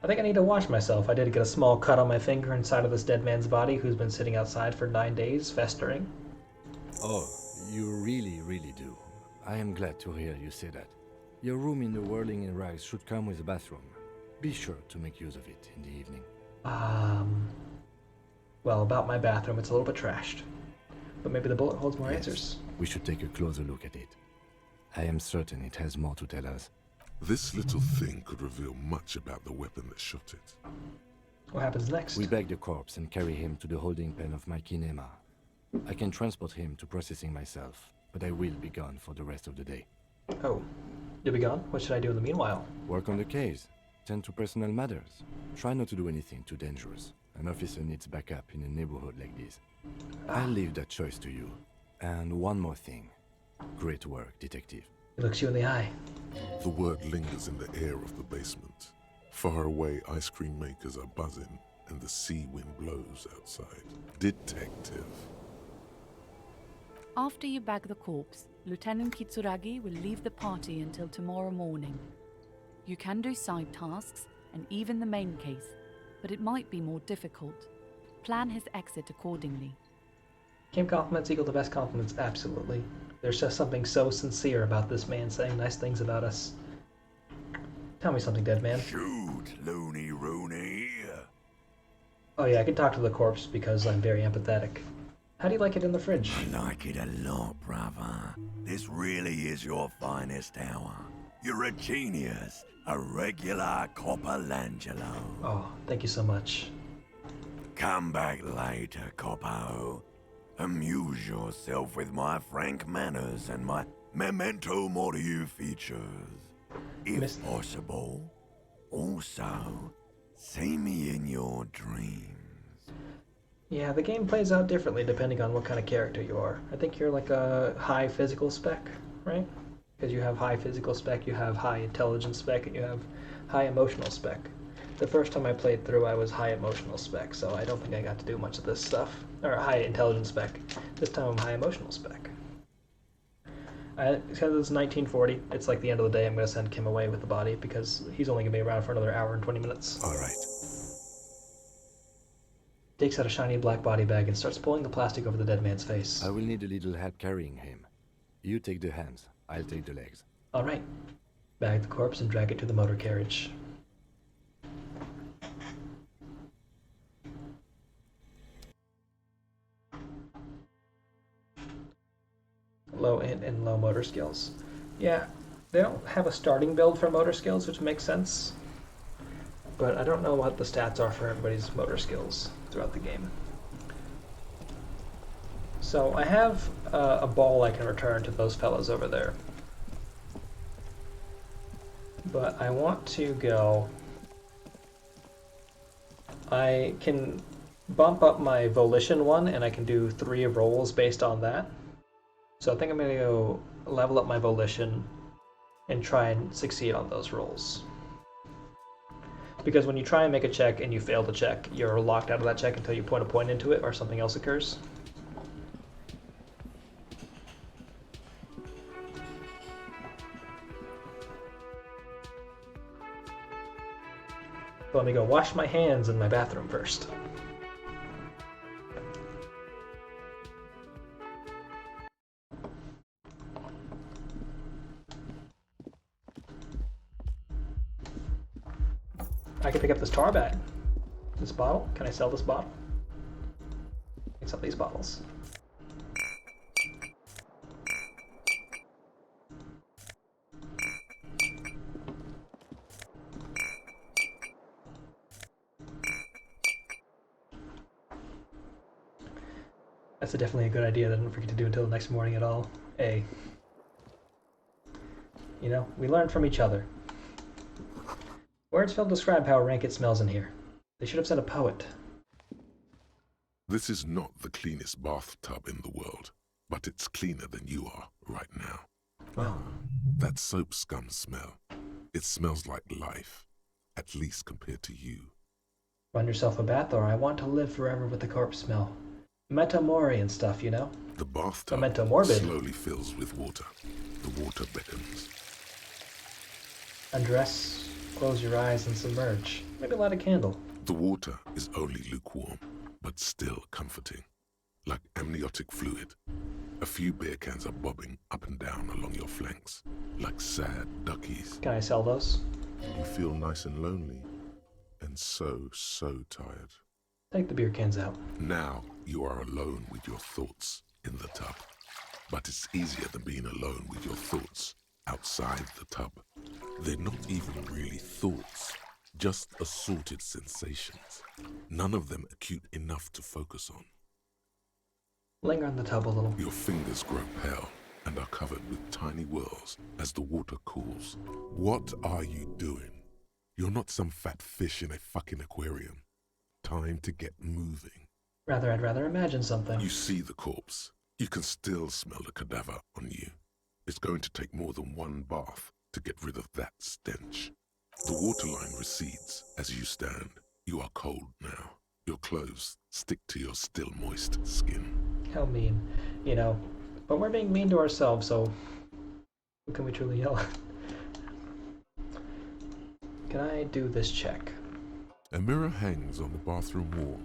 Speaker 2: I think I need to wash myself. I did get a small cut on my finger inside of this dead man's body who's been sitting outside for 9 days, festering.
Speaker 5: Oh, you really do. I am glad to hear you say that. Your room in the Whirling in Rags should come with a bathroom. Be sure to make use of it in the evening.
Speaker 2: Well, about my bathroom, it's a little bit trashed. But maybe the bullet holds more
Speaker 5: Yes,
Speaker 2: answers.
Speaker 5: We should take a closer look at it. I am certain it has more to tell us.
Speaker 4: This little thing could reveal much about the weapon that shot it.
Speaker 2: What happens next?
Speaker 5: We bag the corpse and carry him to the holding pen of my kinema. I can transport him to processing myself, but I will be gone for the rest of the day.
Speaker 2: Oh, you'll be gone? What should I do in the meanwhile?
Speaker 5: Work on the case. Tend to personal matters. Try not to do anything too dangerous. An officer needs backup in a neighborhood like this. I'll leave that choice to you. And one more thing. Great work, detective.
Speaker 2: He looks you in the eye.
Speaker 4: The word lingers in the air of the basement. Far away, ice cream makers are buzzing, and the sea wind blows outside. Detective.
Speaker 6: After you bag the corpse, Lieutenant Kitsuragi will leave the party until tomorrow morning. You can do side tasks, and even the main case, but it might be more difficult. Plan his exit accordingly.
Speaker 2: Kim compliments equal to best compliments, absolutely. There's just something so sincere about this man saying nice things about us. Tell me something, dead man.
Speaker 3: Shoot, loony rooney.
Speaker 2: Oh yeah, I can talk to the corpse because I'm very empathetic. How do you like it in the fridge?
Speaker 20: I like it a lot, brother. This really is your finest hour. You're a genius. A regular Copperlangelo.
Speaker 2: Oh, thank you so much.
Speaker 20: Come back later, Coppo. Amuse yourself with my frank manners and my memento mori features. If possible. Also, see me in your dreams.
Speaker 2: Yeah, the game plays out differently depending on what kind of character you are. I think you're like a high physical spec, right? Because you have high physical spec, you have high intelligence spec, and you have high emotional spec. The first time I played through, I was high emotional spec, so I don't think I got to do much of this stuff. Or high intelligence spec. This time I'm high emotional spec. Because it's 1940, it's like the end of the day, I'm going to send Kim away with the body because he's only going to be around for another hour and 20 minutes.
Speaker 20: Alright.
Speaker 2: Takes out a shiny black body bag and starts pulling the plastic over the dead man's face.
Speaker 5: I will need a little help carrying him. You take the hands, I'll take the legs.
Speaker 2: Alright. Bag the corpse and drag it to the motor carriage. Low int and low motor skills. Yeah, they don't have a starting build for motor skills, which makes sense. But I don't know what the stats are for everybody's motor skills throughout the game. So I have a ball I can return to those fellows over there. But I want to go... I can bump up my volition one and I can do 3 rolls based on that. So I think I'm going to go level up my volition and try and succeed on those rolls. Because when you try and make a check and you fail the check, you're locked out of that check until you put a point into it or something else occurs. So let me go wash my hands in my bathroom first. I can pick up this tar bag. This bottle? Can I sell this bottle? I can sell these bottles. That's definitely a good idea that I don't forget to do until the next morning at all. Hey. You know, we learn from each other. Words fail to describe how rank it smells in here. They should have sent a poet.
Speaker 4: This is not the cleanest bathtub in the world, but it's cleaner than you are right now.
Speaker 2: Wow.
Speaker 4: That soap scum smell. It smells like life, at least compared to you.
Speaker 2: Run yourself a bath, or I want to live forever with the corpse smell. Memento mori and stuff, you know?
Speaker 4: The bathtub
Speaker 2: Memento morbid.
Speaker 4: slowly fills with water. The water beckons.
Speaker 2: Undress, close your eyes and submerge. Maybe light a candle.
Speaker 4: The water is only lukewarm, but still comforting. Like amniotic fluid. A few beer cans are bobbing up and down along your flanks, like sad duckies.
Speaker 2: Can I sell those?
Speaker 4: You feel nice and lonely, and so tired.
Speaker 2: Take the beer cans out.
Speaker 4: Now you are alone with your thoughts in the tub. But it's easier than being alone with your thoughts outside the tub. They're not even really thoughts, just assorted sensations. None of them acute enough to focus on.
Speaker 2: Linger in the tub a little.
Speaker 4: Your fingers grow pale and are covered with tiny whirls as the water cools. What are you doing? You're not some fat fish in a fucking aquarium. Time to get moving.
Speaker 2: I'd rather imagine something.
Speaker 4: You see the corpse. You can still smell the cadaver on you. It's going to take more than one bath to get rid of that stench. The waterline recedes as you stand. You are cold now. Your clothes stick to your still moist skin.
Speaker 2: How mean. You know, but we're being mean to ourselves, so who can we truly yell at? Can I do this check?
Speaker 4: A mirror hangs on the bathroom wall.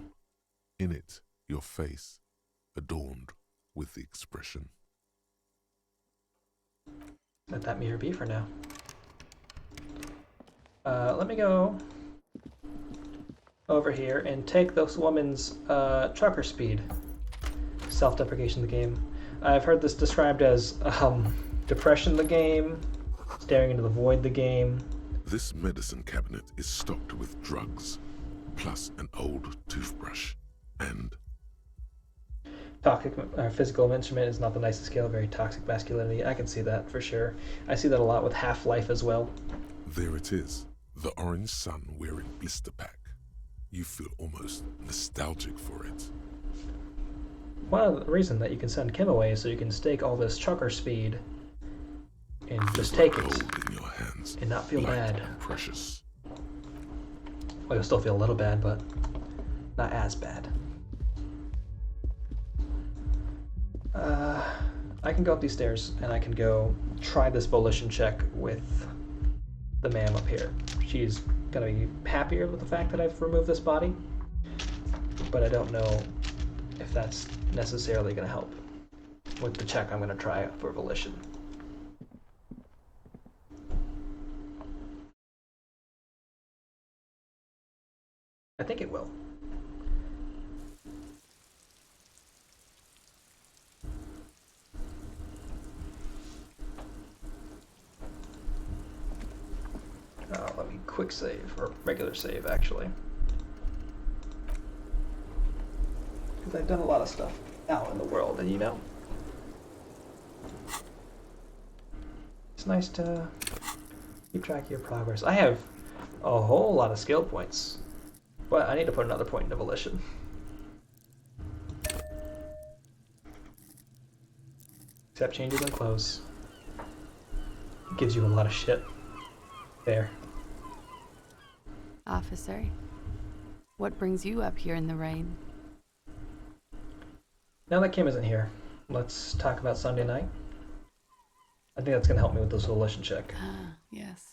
Speaker 4: In it, your face, adorned with the expression.
Speaker 2: Let that mirror be for now. Let me go over here and take this woman's trucker speed. Self-deprecation of the game. I've heard this described as depression the game, staring into the void the game.
Speaker 4: This medicine cabinet is stocked with drugs, plus an old toothbrush, and...
Speaker 2: Toxic physical instrument is not the nicest skill, very toxic masculinity. I can see that for sure. I see that a lot with Half-Life as well.
Speaker 4: There it is, the orange sun wearing blister pack. You feel almost nostalgic for it.
Speaker 2: One of the reasons that you can send Kim away is so you can stake all this trucker speed and just take it
Speaker 4: in your hands,
Speaker 2: and not feel bad.
Speaker 4: Precious.
Speaker 2: Well, you'll still feel a little bad, but not as bad. I can go up these stairs and I can go try this volition check with the ma'am up here. She's gonna be happier with the fact that I've removed this body, but I don't know if that's necessarily gonna help with the check I'm gonna try for volition. I think it will. Let me quick save, or regular save actually. Because I've done a lot of stuff out in the world, and you know, it's nice to keep track of your progress. I have a whole lot of skill points, but I need to put another point into volition. Accept changes in clothes. It gives you a lot of shit. There.
Speaker 12: Officer, what brings you up here in the rain?
Speaker 2: Now that Kim isn't here, let's talk about Sunday night. I think that's going to help me with this volition check.
Speaker 12: Ah, yes.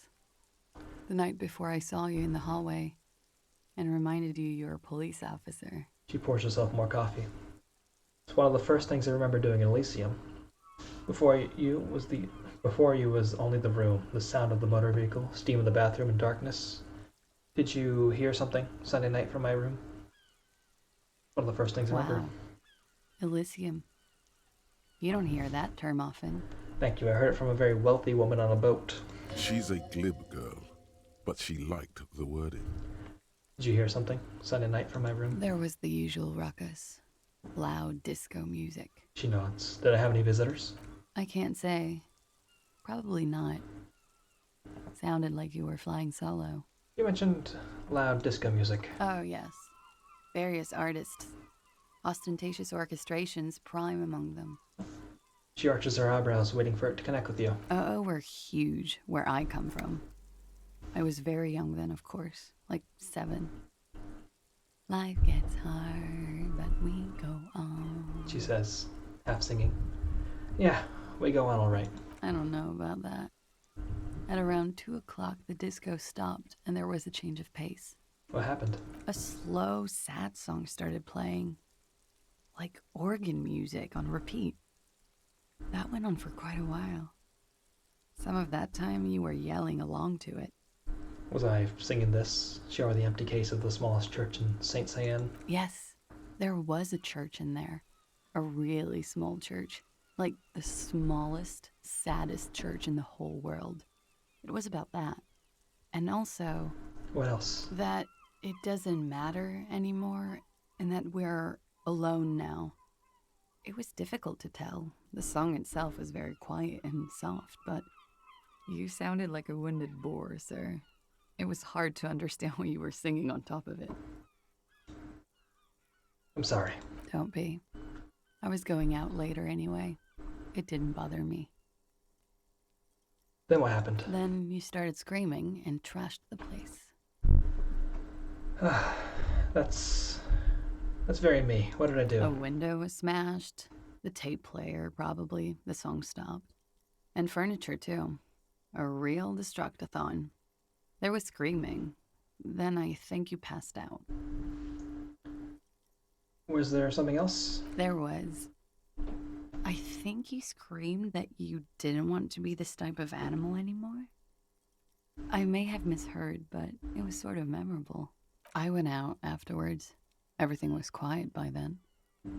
Speaker 12: The night before I saw you in the hallway and reminded you you're a police officer.
Speaker 2: She pours herself more coffee. It's one of the first things I remember doing in Elysium. Before you was only the room, the sound of the motor vehicle, steam in the bathroom, and darkness. Did you hear something Sunday night from my room? One of the first things I remember.
Speaker 12: Elysium. You don't hear that term often.
Speaker 2: Thank you. I heard it from a very wealthy woman on a boat.
Speaker 4: She's a glib girl, but she liked the wording.
Speaker 2: Did you hear something Sunday night from my room?
Speaker 12: There was the usual ruckus. Loud disco music.
Speaker 2: She nods. Did I have any visitors?
Speaker 12: I can't say. Probably not. Sounded like you were flying solo.
Speaker 2: You mentioned loud disco music.
Speaker 12: Oh, yes. Various artists. Ostentatious orchestrations prime among them.
Speaker 2: She arches her eyebrows, waiting for it to connect with you.
Speaker 12: Oh, we're huge where I come from. I was very young then, of course. Like 7. Life gets hard, but we go on.
Speaker 2: She says, half singing. Yeah, we go on all right.
Speaker 12: I don't know about that. At around 2 o'clock, the disco stopped and there was a change of pace.
Speaker 2: What happened?
Speaker 12: A slow, sad song started playing. Like organ music on repeat. That went on for quite a while. Some of that time you were yelling along to it.
Speaker 2: Was I singing this? Show her the empty case of the smallest church in St. Cyan?
Speaker 12: Yes, there was a church in there. A really small church. Like the smallest, saddest church in the whole world. It was about that. And also...
Speaker 2: What else?
Speaker 12: That it doesn't matter anymore, and that we're alone now. It was difficult to tell. The song itself was very quiet and soft, but you sounded like a wounded boar, sir. It was hard to understand what you were singing on top of it.
Speaker 2: I'm sorry.
Speaker 12: Don't be. I was going out later anyway. It didn't bother me.
Speaker 2: Then what happened?
Speaker 12: Then you started screaming and trashed the place.
Speaker 2: That's very me. What did I do?
Speaker 12: A window was smashed. The tape player, probably. The song stopped. And furniture, too. A real destructathon. There was screaming. Then I think you passed out.
Speaker 2: Was there something else?
Speaker 12: There was. I think you screamed that you didn't want to be this type of animal anymore. I may have misheard, but it was sort of memorable. I went out afterwards. Everything was quiet by then.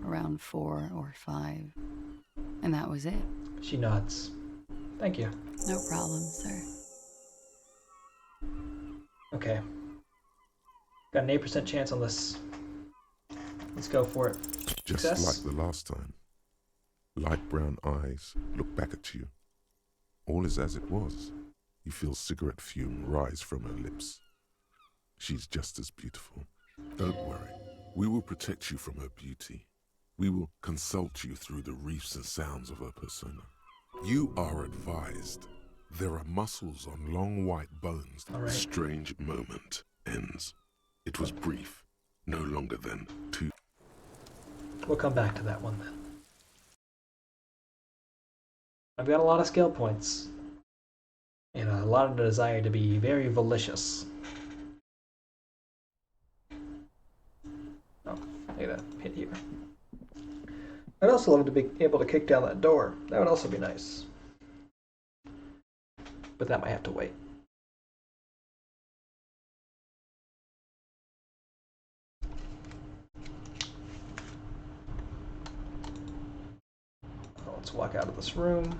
Speaker 12: Around 4 or 5. And that was it.
Speaker 2: She nods. Thank you.
Speaker 12: No problem, sir.
Speaker 2: Okay. Got an 8% chance on this. Let's go for it.
Speaker 4: Just
Speaker 2: Success?
Speaker 4: like the last time. Light brown eyes look back at you. All is as it was. You feel cigarette fume rise from her lips. She's just as beautiful. Don't worry. We will protect you from her beauty. We will consult you through the reefs and sounds of her persona. You are advised. There are muscles on long white bones.
Speaker 2: All right.
Speaker 4: Strange moment ends. It was brief, no longer than 2.
Speaker 2: We'll come back to that one then. I've got a lot of skill points. And a lot of desire to be very malicious. Oh, I gotta hit here. I'd also love to be able to kick down that door. That would also be nice. But that might have to wait. Let's walk out of this room.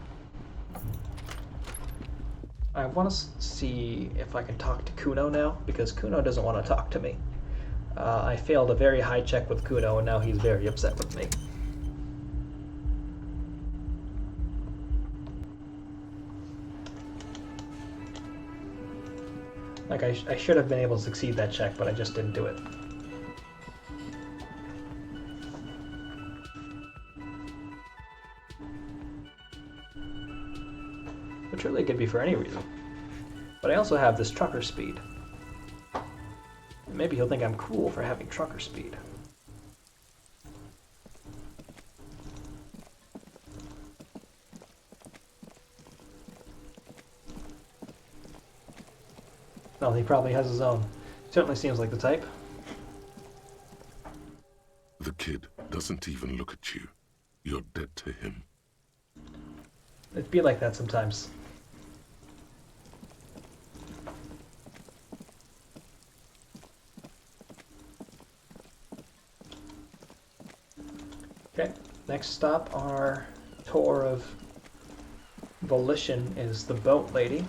Speaker 2: I want to see if I can talk to Kuno now, because Kuno doesn't want to talk to me. I failed a very high check with Kuno, and now he's very upset with me. Like, I should have been able to succeed that check, but I just didn't do it. Which really could be for any reason. But I also have this trucker speed. Maybe he'll think I'm cool for having trucker speed. Well, he probably has his own. Certainly seems like the type.
Speaker 4: The kid doesn't even look at you. You're dead to him.
Speaker 2: It'd be like that sometimes. Okay, next stop on our tour of Volition is the boat lady.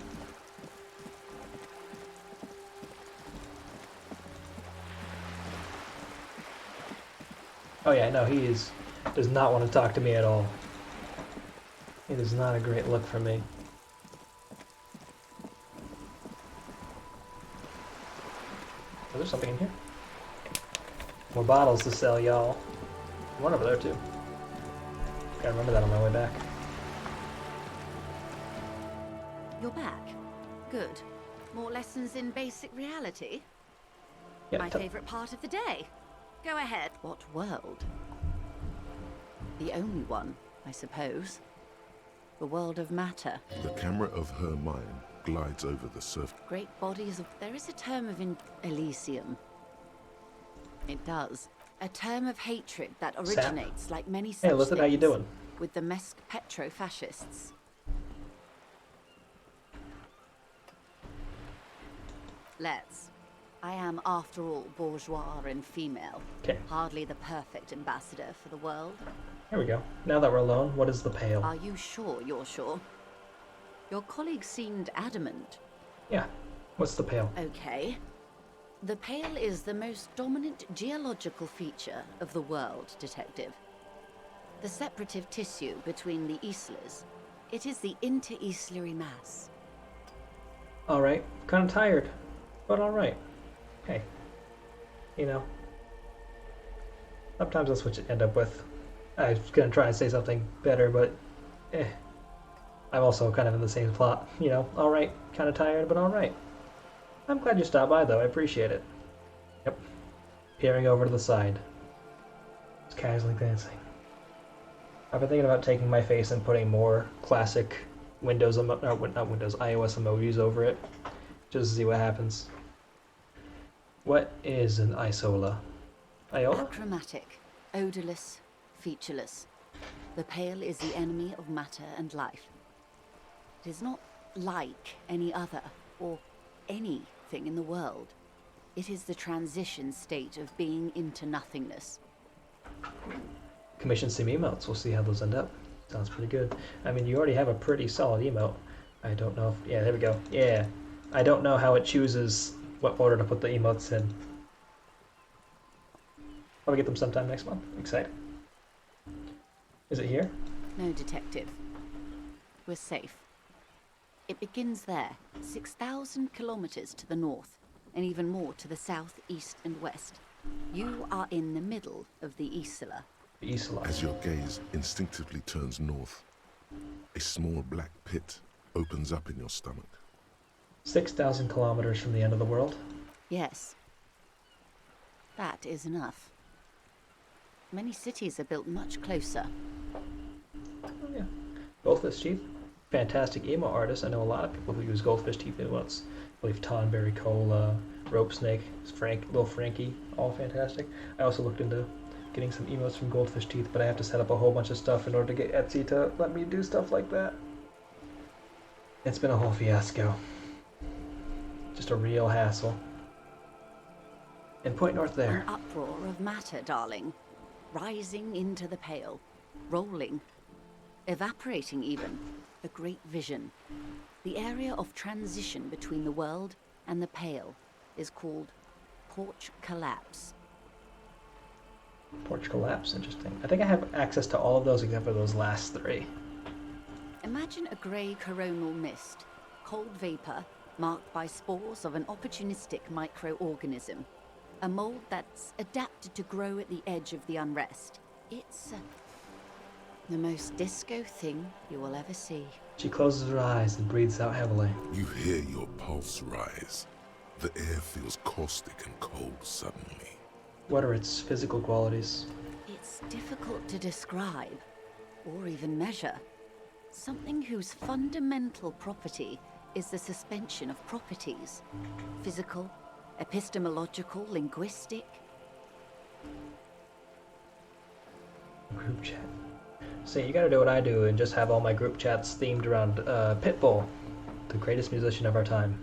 Speaker 2: Oh yeah, no, he does not want to talk to me at all. It is not a great look for me. Is there something in here? More bottles to sell, y'all. One over there, too. Gotta remember that on my way back.
Speaker 6: You're back. Good. More lessons in basic reality?
Speaker 2: Yeah,
Speaker 6: My favorite part of the day. Go ahead. What world? The only one, I suppose. The world of matter.
Speaker 4: The camera of her mind glides over the surface.
Speaker 6: Great bodies of... There is a term of Elysium. It does. A term of hatred that originates, like many such
Speaker 2: Hey, listen, how you doing?
Speaker 6: With the Mesk petro-fascists. Let's. I am, after all, bourgeois and female.
Speaker 2: Okay.
Speaker 6: Hardly the perfect ambassador for the world.
Speaker 2: Here we go. Now that we're alone, what is the pail?
Speaker 6: Are you sure you're sure? Your colleague seemed adamant.
Speaker 2: Yeah. What's the pail?
Speaker 6: Okay. The pale is the most dominant geological feature of the world, Detective. The separative tissue between the islas. It is the inter-islary mass.
Speaker 2: Alright. Kind of tired, but alright. Hey. You know. Sometimes that's what you end up with. I was gonna try and say something better, but I'm also kind of in the same plot. You know, alright. Kind of tired, but alright. I'm glad you stopped by, though. I appreciate it. Yep. Peering over to the side. Just casually glancing. I've been thinking about taking my face and putting more classic Windows, not Windows, iOS emojis over it. Just to see what happens. What is an isola? Iola?
Speaker 6: Achromatic, odorless, featureless. The pale is the enemy of matter and life. It is not like any other, or anything in the world. It is the transition state of being into nothingness.
Speaker 2: Commission some emotes. We'll see how those end up. Sounds pretty good. I mean, you already have a pretty solid emote. I don't know if... Yeah, there we go. Yeah. I don't know how it chooses what order to put the emotes in. I'll get them sometime next month. Excited. Is it here?
Speaker 6: No, detective. We're safe. It begins there, 6,000 kilometers to the north, and even more to the south, east, and west. You are in the middle of the Isla.
Speaker 4: As your gaze instinctively turns north, a small black pit opens up in your stomach.
Speaker 2: 6,000 kilometers from the end of the world?
Speaker 6: Yes. That is enough. Many cities are built much closer.
Speaker 2: Oh, yeah. Goldfish teeth. Fantastic emo artist. I know a lot of people who use goldfish teeth emotes. I believe Tonberry Cola, Rope Snake, Little Frankie, all fantastic. I also looked into getting some emotes from Goldfish Teeth, but I have to set up a whole bunch of stuff in order to get Etsy to let me do stuff like that. It's been a whole fiasco. Just a real hassle. And point north there.
Speaker 6: An uproar of matter, darling. Rising into the pale. Rolling. Evaporating even. A great vision. The area of transition between the world and the pale is called Porch Collapse.
Speaker 2: Porch Collapse, interesting. I think I have access to all of those except for those last three.
Speaker 6: Imagine a grey coronal mist, cold vapor marked by spores of an opportunistic microorganism. A mold that's adapted to grow at the edge of the unrest. It's the most disco thing you will ever see.
Speaker 2: She closes her eyes and breathes out heavily.
Speaker 4: You hear your pulse rise. The air feels caustic and cold suddenly.
Speaker 2: What are its physical qualities?
Speaker 6: It's difficult to describe, or even measure. Something whose fundamental property is the suspension of properties. Physical, epistemological, linguistic.
Speaker 2: Group chat. So you gotta do what I do and just have all my group chats themed around Pitbull, the greatest musician of our time.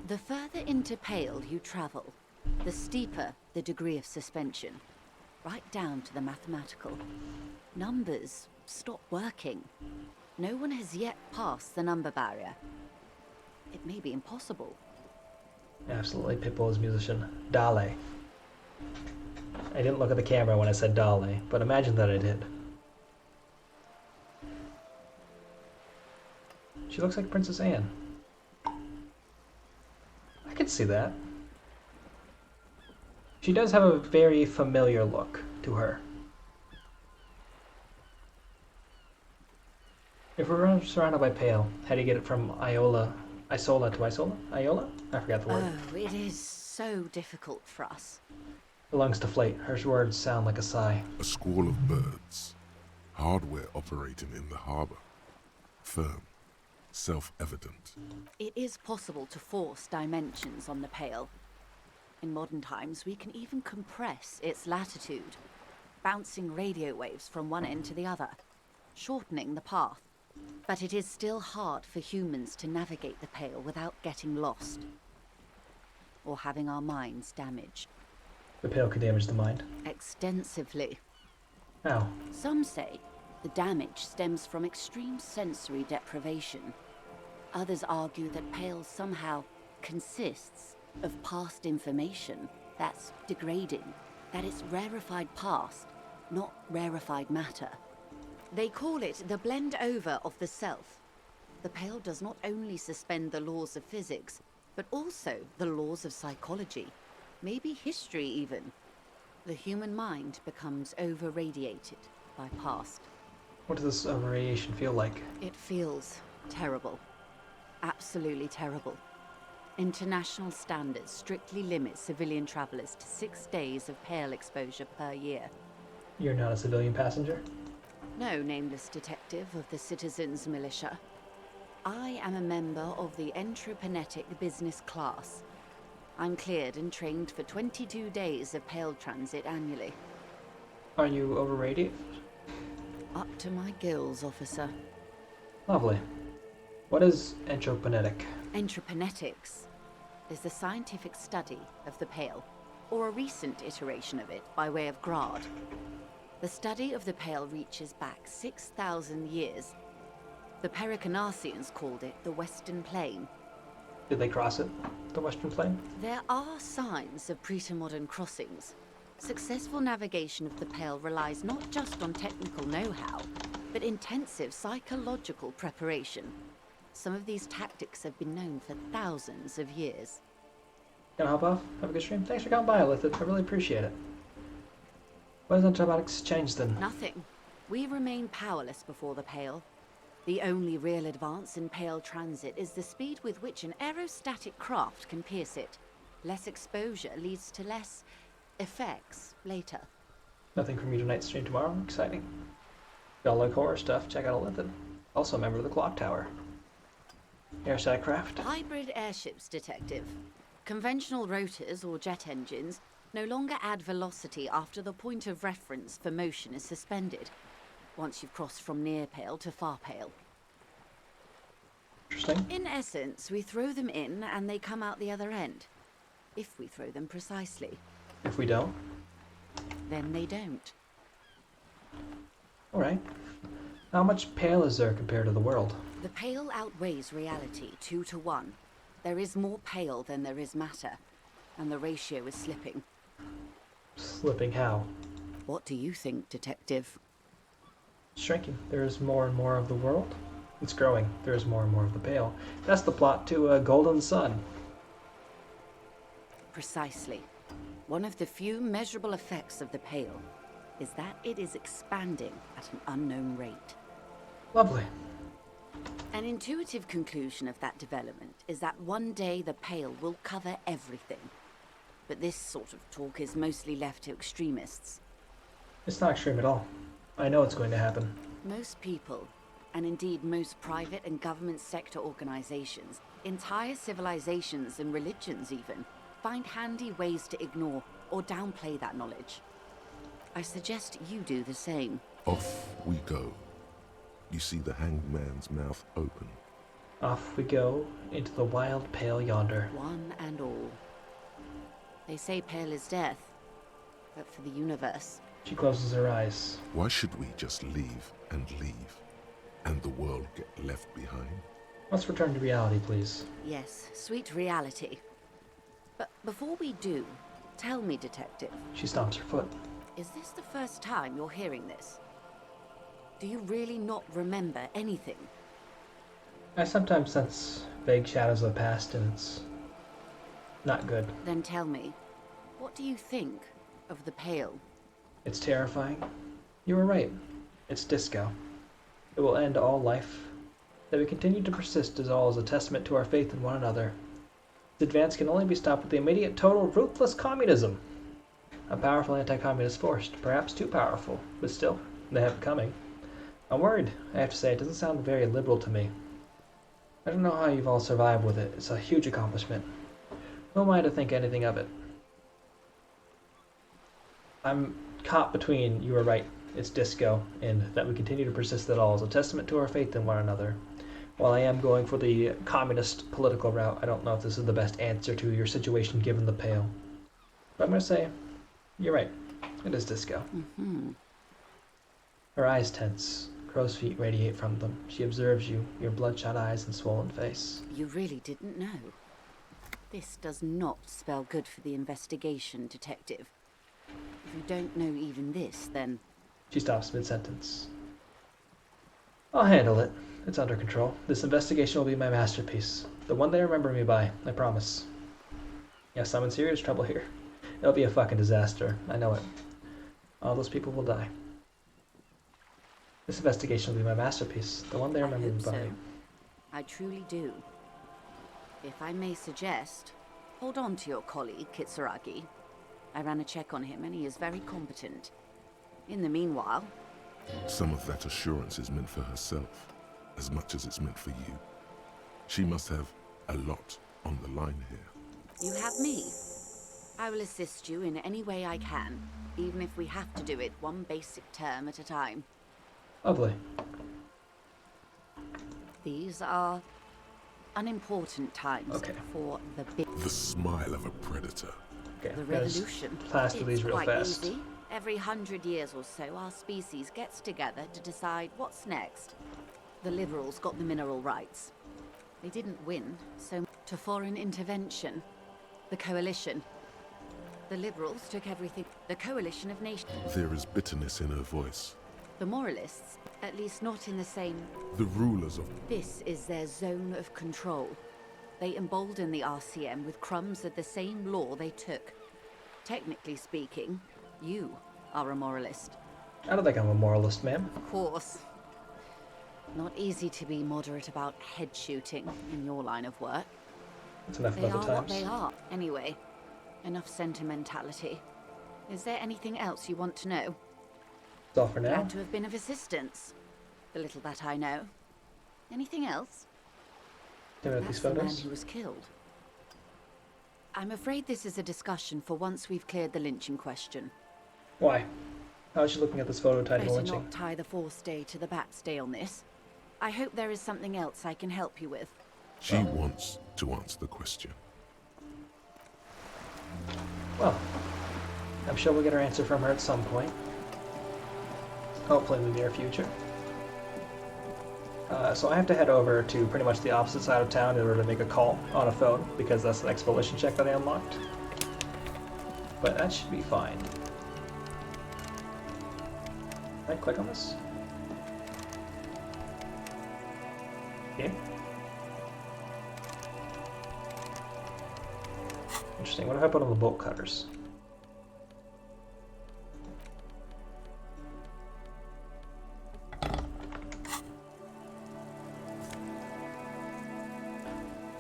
Speaker 6: The further into Pale you travel, the steeper the degree of suspension, right down to the mathematical. Numbers stop working. No one has yet passed the number barrier. It may be impossible.
Speaker 2: Absolutely, Pitbull is musician. Dale. I didn't look at the camera when I said Dale, but imagine that I did. She looks like Princess Anne. I could see that. She does have a very familiar look to her. If we're surrounded by Pale, how do you get it from Isola to Isola? Iola? I forgot the word.
Speaker 6: Oh, it is so difficult for us.
Speaker 2: The lungs deflate. Her words sound like a sigh.
Speaker 4: A squall of birds. Hardware operating in the harbor. Firm. Self-evident.
Speaker 6: It is possible to force dimensions on the Pale. In modern times, we can even compress its latitude, bouncing radio waves from one end to the other, shortening the path. But it is still hard for humans to navigate the Pale without getting lost, or having our minds damaged.
Speaker 2: The Pale can damage the mind.
Speaker 6: Extensively.
Speaker 2: How?
Speaker 6: Some say the damage stems from extreme sensory deprivation. Others argue that Pale somehow consists of past information that's degrading, that it's rarefied past, not rarefied matter. They call it the blend over of the self. The Pale does not only suspend the laws of physics, but also the laws of psychology, maybe history even. The human mind becomes over-radiated by past.
Speaker 2: What does this radiation feel like?
Speaker 6: It feels terrible. Absolutely terrible. International standards strictly limit civilian travelers to 6 days of Pale exposure per year.
Speaker 2: You're not a civilian passenger?
Speaker 6: No, nameless detective of the Citizens Militia. I am a member of the Entreprenetic Business Class. I'm cleared and trained for 22 days of Pale transit annually.
Speaker 2: Are you over-radiated?
Speaker 6: Up to my gills, officer.
Speaker 2: Lovely. What is entreprenetic?
Speaker 6: Entreprenetics. is the scientific study of the Pale, or a recent iteration of it by way of Grad. The study of the Pale reaches back 6,000 years. The Pericarnassians called it the Western Plain.
Speaker 2: Did they cross it, the Western Plain?
Speaker 6: There are signs of pre-modern crossings. Successful navigation of the Pale relies not just on technical know-how, but intensive psychological preparation. Some of these tactics have been known for thousands of years.
Speaker 2: Gonna hop off? Have a good stream? Thanks for coming by, Lithid. I really appreciate it. What has Antibiotics changed then?
Speaker 6: Nothing. We remain powerless before the Pale. The only real advance in Pale transit is the speed with which an aerostatic craft can pierce it. Less exposure leads to less effects later.
Speaker 2: Nothing from you tonight's stream tomorrow? Exciting. Y'all like horror stuff? Check out Lithid. Also a member of the Clock Tower. Airstatic craft.
Speaker 6: Hybrid airships, Detective. Conventional rotors or jet engines no longer add velocity after the point of reference for motion is suspended, once you've crossed from near Pale to far Pale.
Speaker 2: Interesting.
Speaker 6: In essence, we throw them in and they come out the other end. If we throw them precisely.
Speaker 2: If we don't?
Speaker 6: Then they don't.
Speaker 2: Alright. How much Pale is there compared to the world?
Speaker 6: The Pale outweighs reality 2 to 1. There is more Pale than there is matter, and the ratio is slipping.
Speaker 2: Slipping how?
Speaker 6: What do you think, Detective?
Speaker 2: Shrinking. There is more and more of the world. It's growing. There is more and more of the Pale. That's the plot to Golden Sun.
Speaker 6: Precisely. One of the few measurable effects of the Pale is that it is expanding at an unknown rate.
Speaker 2: Lovely.
Speaker 6: An intuitive conclusion of that development is that one day the Pale will cover everything. But this sort of talk is mostly left to extremists.
Speaker 2: It's not extreme at all. I know it's going to happen.
Speaker 6: Most people, and indeed most private and government sector organizations, entire civilizations and religions even, find handy ways to ignore or downplay that knowledge. I suggest you do the same.
Speaker 4: Off we go. You see the hanged man's mouth open.
Speaker 2: Off we go into the wild Pale yonder.
Speaker 6: One and all. They say Pale is death, but for the universe.
Speaker 2: She closes her eyes.
Speaker 4: Why should we just leave, and the world get left behind?
Speaker 2: Let's return to reality, please.
Speaker 6: Yes, sweet reality. But before we do, tell me, Detective.
Speaker 2: She stomps her foot.
Speaker 6: Is this the first time you're hearing this? Do you really not remember anything?
Speaker 2: I sometimes sense vague shadows of the past, and it's not good.
Speaker 6: Then tell me, what do you think of the Pale?
Speaker 2: It's terrifying. You were right. It's disco. It will end all life. That we continue to persist is all as a testament to our faith in one another. This advance can only be stopped with the immediate, total, ruthless communism. A powerful anti-communist force, perhaps too powerful, but still, they have it coming. I'm worried. I have to say, it doesn't sound very liberal to me. I don't know how you've all survived with it. It's a huge accomplishment. Who am I to think anything of it? I'm caught between you were right, it's disco, and that we continue to persist at all is a testament to our faith in one another. While I am going for the communist political route, I don't know if this is the best answer to your situation given the Pale. But I'm going to say, you're right. It is disco.
Speaker 6: Mm-hmm.
Speaker 2: Her eyes tense. Crow's feet radiate from them. She observes you, your bloodshot eyes and swollen face.
Speaker 6: You really didn't know. This does not spell good for the investigation, Detective. If you don't know even this, then...
Speaker 2: She stops mid-sentence. I'll handle it. It's under control. This investigation will be my masterpiece. The one they remember me by, I promise. Yes, I'm in serious trouble here. It'll be a fucking disaster. I know it. All those people will die. This investigation will be my masterpiece. The one they remember me by.
Speaker 6: So. I truly do. If I may suggest, hold on to your colleague, Kitsuragi. I ran a check on him and he is very competent. In the meanwhile...
Speaker 4: Some of that assurance is meant for herself, as much as it's meant for you. She must have a lot on the line here.
Speaker 6: You have me. I will assist you in any way I can, even if we have to do it one basic term at a time.
Speaker 2: Lovely.
Speaker 6: These are unimportant times for the big.
Speaker 4: The smile of a predator.
Speaker 2: Okay,
Speaker 6: The revolution.
Speaker 2: blast through these
Speaker 6: It's
Speaker 2: real
Speaker 6: quite
Speaker 2: fast.
Speaker 6: easy. Every 100 years or so, our species gets together to decide what's next. The liberals got the mineral rights. They didn't win, so to foreign intervention. The coalition. The liberals took everything. The coalition of nations.
Speaker 4: There is bitterness in her voice.
Speaker 6: The moralists, at least not in the same.
Speaker 4: The rulers of...
Speaker 6: This is their zone of control. They embolden the RCM with crumbs of the same law they took. Technically speaking, you are a moralist.
Speaker 2: I don't think I'm a moralist, ma'am.
Speaker 6: Of course. Not easy to be moderate about head shooting in your line of work.
Speaker 2: It's enough
Speaker 6: They
Speaker 2: of
Speaker 6: are
Speaker 2: other
Speaker 6: what
Speaker 2: times.
Speaker 6: they are. Anyway, enough sentimentality. Is there anything else you want to know?
Speaker 2: That's all for now.
Speaker 6: Glad to have been of assistance. The little that I know. Anything else?
Speaker 2: Looking at
Speaker 6: That's
Speaker 2: these
Speaker 6: the man
Speaker 2: photos.
Speaker 6: who was killed. I'm afraid this is a discussion for once we've cleared the lynching question.
Speaker 2: Why? How is she looking at this photo titled
Speaker 6: Better
Speaker 2: lynching?
Speaker 6: not tie the Force Day to the Bat's Day on this. I hope there is something else I can help you with.
Speaker 4: She wants to answer the question.
Speaker 2: Well, I'm sure we'll get our answer from her at some point. Hopefully in the near future. So I have to head over to pretty much the opposite side of town in order to make a call on a phone, because that's the next volition check that I unlocked. But that should be fine. Can I click on this? Okay. Interesting. What if I put on the bolt cutters?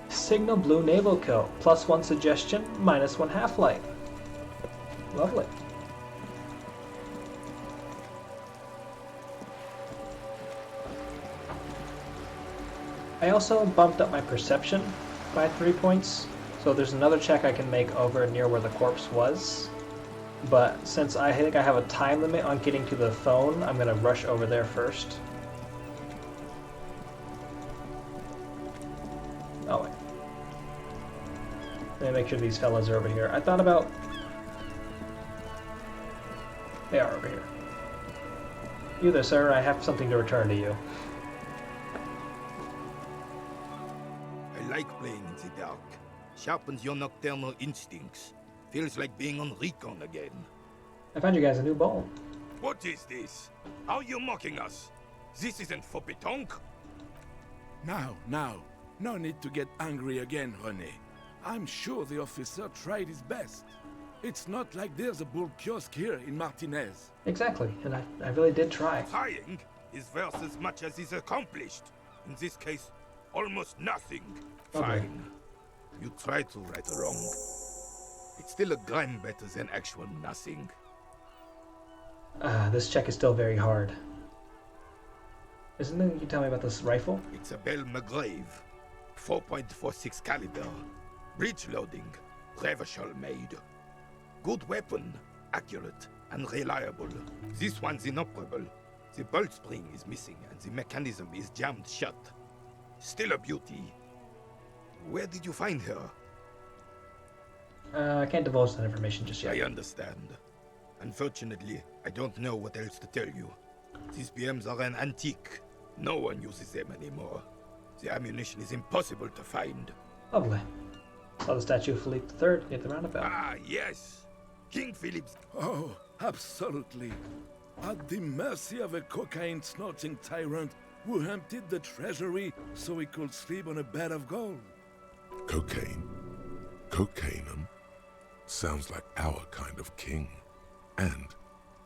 Speaker 2: Signal blue naval kill. +1 suggestion, -1 half-life. Lovely. I also bumped up my perception by 3 points, so there's another check I can make over near where the corpse was. But since I think I have a time limit on getting to the phone, I'm gonna rush over there first. Oh wait. Let me make sure these fellas are over here. I thought about... They are over here. You there, sir. I have something to return to you.
Speaker 21: I like playing in the dark. Sharpens your nocturnal instincts. Feels like being on recon again.
Speaker 2: I found you guys a new ball.
Speaker 21: What is this? Are you mocking us? This isn't for pétanque.
Speaker 22: Now. No need to get angry again, René. I'm sure the officer tried his best. It's not like there's a bull kiosk here in Martinez.
Speaker 2: Exactly, and I really did try.
Speaker 21: Trying is worth as much as is accomplished. In this case, almost nothing.
Speaker 2: Okay.
Speaker 21: Fine. You try to right a wrong. It's still a gram better than actual nothing.
Speaker 2: This check is still very hard. Isn't it you tell me about this rifle?
Speaker 21: It's a Bell McGrave. 4.46 caliber. Breech loading. Revachol made. Good weapon. Accurate and reliable. This one's inoperable. The bolt spring is missing and the mechanism is jammed shut. Still a beauty. Where did you find her?
Speaker 2: I can't divulge that information just yet.
Speaker 21: I understand. Unfortunately, I don't know what else to tell you. These BMs are an antique. No one uses them anymore. The ammunition is impossible to find.
Speaker 2: Lovely. Saw the statue of Philippe III at the roundabout.
Speaker 21: Ah, yes. King Philip's...
Speaker 22: Oh, absolutely. At the mercy of a cocaine-snorting tyrant who emptied the treasury so he could sleep on a bed of gold.
Speaker 4: Cocaine? Cocainum? Sounds like our kind of king. And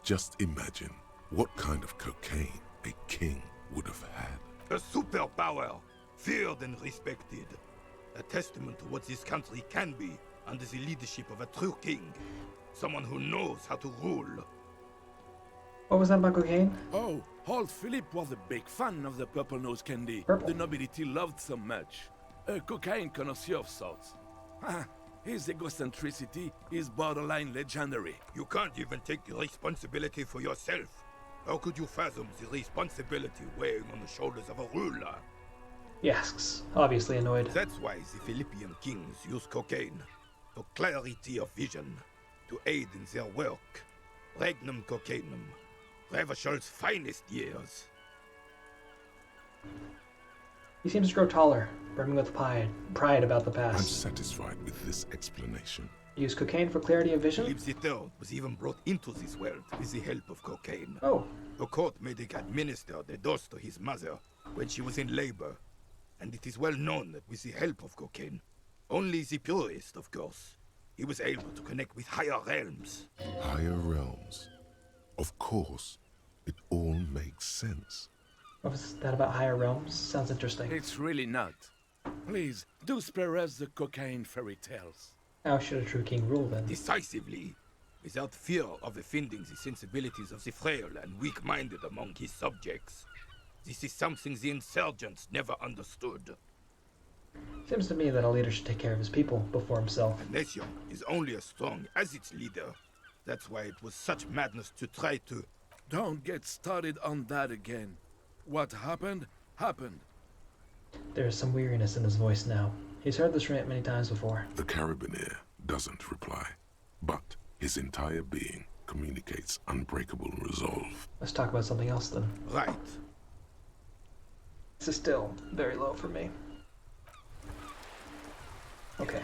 Speaker 4: just imagine what kind of cocaine a king would have had.
Speaker 21: A superpower, feared and respected. A testament to what this country can be under the leadership of a true king. Someone who knows how to rule.
Speaker 2: What was that about cocaine?
Speaker 22: Oh, old Philip was a big fan of the purple nose candy the nobility loved so much. A cocaine connoisseur of sorts. His egocentricity is borderline legendary.
Speaker 21: You can't even take responsibility for yourself. How could you fathom the responsibility weighing on the shoulders of a ruler?
Speaker 2: He asks, obviously annoyed.
Speaker 21: That's why the Philippian kings use cocaine for clarity of vision, to aid in their work. Regnum cocainum, Revershol's finest years.
Speaker 2: He seems to grow taller, brimming with pride about the past.
Speaker 4: I'm satisfied with this explanation.
Speaker 2: Use cocaine for clarity of vision?
Speaker 21: Philip III was even brought into this world with the help of cocaine.
Speaker 2: Oh.
Speaker 21: The court medic administered a dose to his mother when she was in labor. And it is well known that with the help of cocaine, only the purest, of course, he was able to connect with higher realms.
Speaker 4: Higher realms? Of course. It all makes sense.
Speaker 2: What was that about higher realms? Sounds interesting.
Speaker 22: It's really not. Please, do spare us the cocaine fairy tales.
Speaker 2: How should a true king rule then?
Speaker 21: Decisively, without fear of offending the sensibilities of the frail and weak-minded among his subjects. This is something the insurgents never understood.
Speaker 2: Seems to me that a leader should take care of his people before himself.
Speaker 21: A nation is only as strong as its leader. That's why it was such madness to try to...
Speaker 22: Don't get started on that again. What happened, happened.
Speaker 2: There is some weariness in his voice now. He's heard this rant many times before.
Speaker 4: The Carabiner doesn't reply, but his entire being communicates unbreakable resolve.
Speaker 2: Let's talk about something else then.
Speaker 21: Right.
Speaker 2: This is still very low for me. Okay.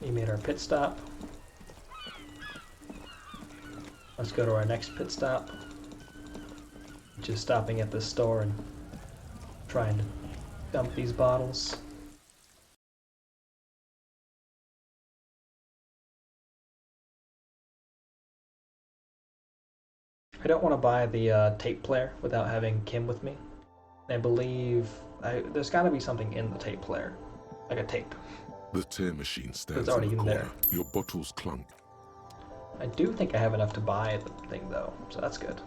Speaker 2: We made our pit stop. Let's go to our next pit stop, which is stopping at this store and trying to dump these bottles. I don't want to buy the tape player without having Kim with me. I believe there's got to be something in the tape player, like a tape.
Speaker 4: The tear machine stands
Speaker 2: already
Speaker 4: in the
Speaker 2: in
Speaker 4: corner.
Speaker 2: there.
Speaker 4: Your bottles clunk.
Speaker 2: I do think I have enough to buy the thing though, so that's good.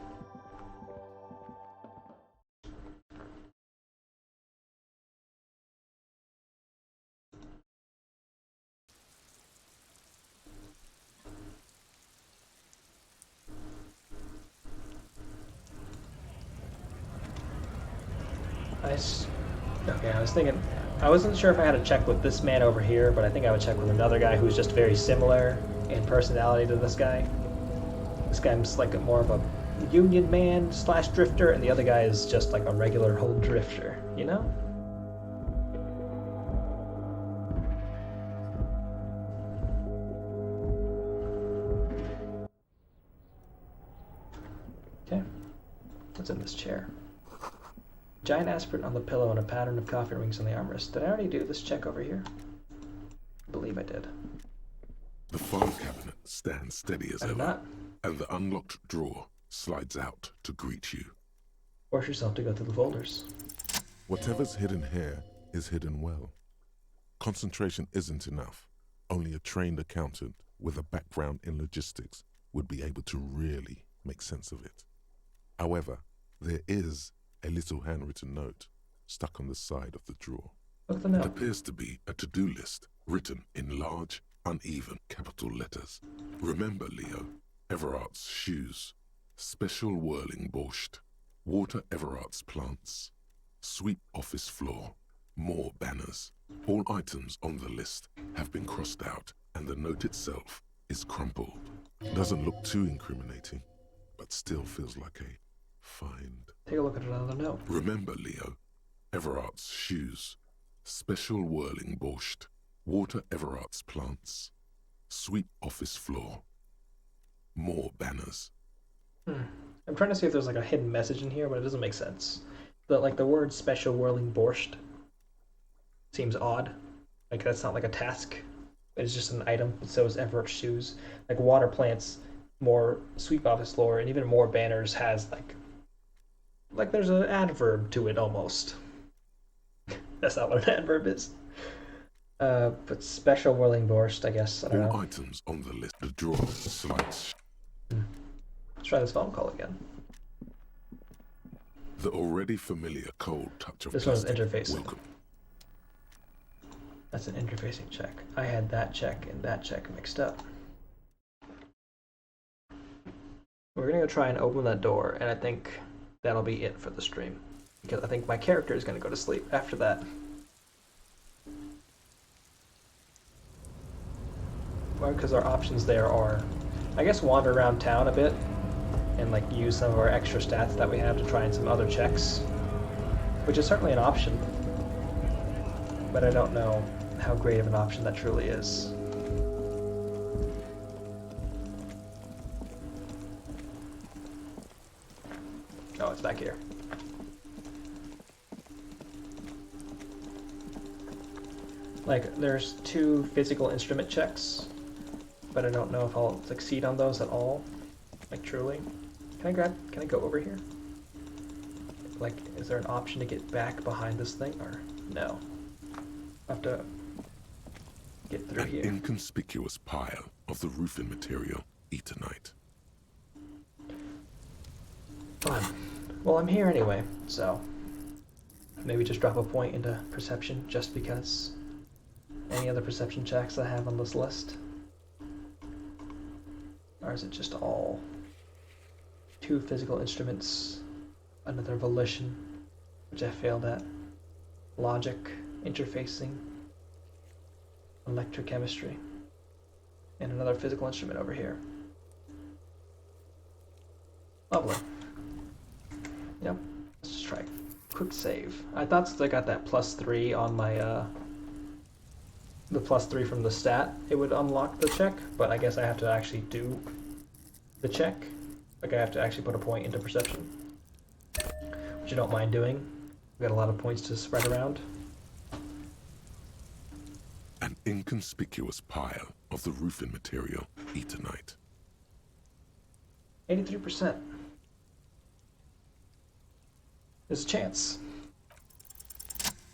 Speaker 2: Okay, I was thinking, I wasn't sure if I had to check with this man over here, but I think I would check with another guy who's just very similar in personality to this guy. This guy's like more of a union man slash drifter, and the other guy is just like a regular old drifter, you know? Okay, what's in this chair? Giant aspirate on the pillow and a pattern of coffee rings on the armrest. Did I already do this check over here? I believe I did.
Speaker 4: The file cabinet stands steady as ever, and the unlocked drawer slides out to greet you.
Speaker 2: Force yourself to go through the folders.
Speaker 4: Whatever's hidden here is hidden well. Concentration isn't enough. Only a trained accountant with a background in logistics would be able to really make sense of it. However, there is a little handwritten note stuck on the side of the drawer.
Speaker 2: What's the note?
Speaker 4: It appears to be a to-do list written in large, uneven capital letters. Remember, Leo, Everard's shoes, special whirling borscht, water Everard's plants, sweep office floor, more banners. All items on the list have been crossed out, and the note itself is crumpled. Doesn't look too incriminating, but still feels like a find.
Speaker 2: Take a look at another note.
Speaker 4: Remember, Leo, Everard's shoes, special whirling borscht, water Everard's plants, sweep office floor, more banners.
Speaker 2: I'm trying to see if there's like a hidden message in here, but it doesn't make sense. The word special whirling borscht seems odd. Like that's not like a task. It's just an item. So is Everard's shoes. Like water plants, more sweep office floor, and even more banners has like there's an adverb to it almost. That's not what an adverb is. But special whirling borscht, I guess. I don't know.
Speaker 4: All items on the list. The drawer slides.
Speaker 2: Let's try this phone call again.
Speaker 4: The already familiar cold touch of
Speaker 2: This one's
Speaker 4: plastic.
Speaker 2: interfacing.
Speaker 4: Welcome.
Speaker 2: That's an interfacing check. I had that check and that check mixed up. We're gonna go try and open that door, and I think that'll be it for the stream. because I think my character is going to go to sleep after that. Well, because our options there are, I guess, wander around town a bit and like use some of our extra stats that we have to try in some other checks, which is certainly an option, but I don't know how great of an option that truly is. Oh, it's back here. Like, there's 2 physical instrument checks, but I don't know if I'll succeed on those at all. Like, truly. Can I go over here? Like, is there an option to get back behind this thing, or no? I have to get through here.
Speaker 4: An inconspicuous pile of the roofing material, Eternite.
Speaker 2: Fun. Well, I'm here anyway, so maybe just drop a point into perception just because. Any other perception checks I have on this list? Or is it just all 2 physical instruments, another volition, which I failed at, logic, interfacing, electrochemistry, and another physical instrument over here. Lovely. Yep, let's just try quick save. I thought since I got that +3 on my, the +3 from the stat, it would unlock the check, but I guess I have to actually do the check. Like I have to actually put a point into perception, which I don't mind doing. We've got a lot of points to spread around.
Speaker 4: An inconspicuous pile of the roofing material, Eternite.
Speaker 2: 83%. There's a chance.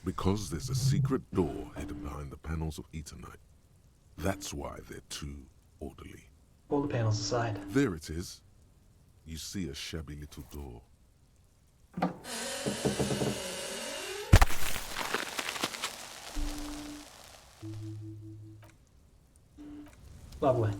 Speaker 4: Because there's a secret door hidden behind the panels of Eternite. That's why they're too orderly.
Speaker 2: Pull the panels aside.
Speaker 4: There it is. You see a shabby little door.
Speaker 2: Lovely.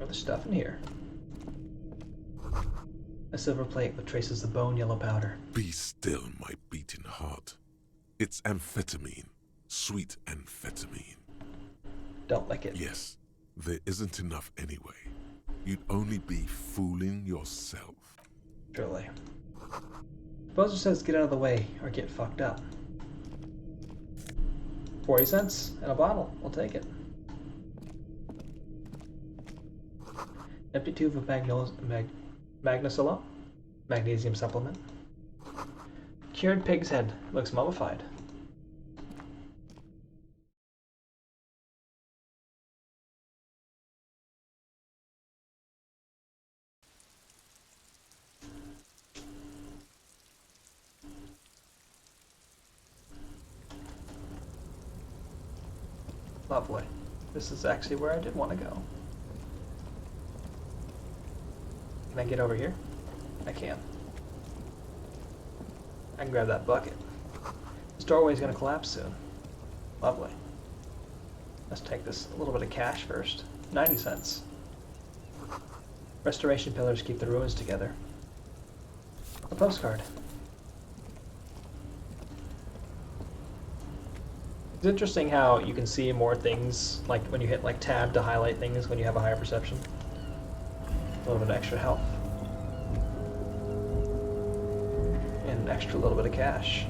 Speaker 2: Other stuff in here. A silver plate with traces of bone yellow powder.
Speaker 4: Be still, my beating heart. It's amphetamine. Sweet amphetamine.
Speaker 2: Don't like it.
Speaker 4: Yes, there isn't enough anyway. You'd only be fooling yourself.
Speaker 2: Truly. Proposer says get out of the way or get fucked up. 40 cents and a bottle. I'll take it. Empty tube of Magnesillo. Magnesium supplement. Cured pig's head. Looks mummified. Lovely. This is actually where I did want to go. Can I get over here? I can. I can grab that bucket. This doorway is going to collapse soon. Lovely. Let's take this a little bit of cash first. 90 cents. Restoration pillars keep the ruins together. A postcard. It's interesting how you can see more things, like when you hit like tab to highlight things when you have a higher perception. A little bit of extra health. And an extra little bit of cash.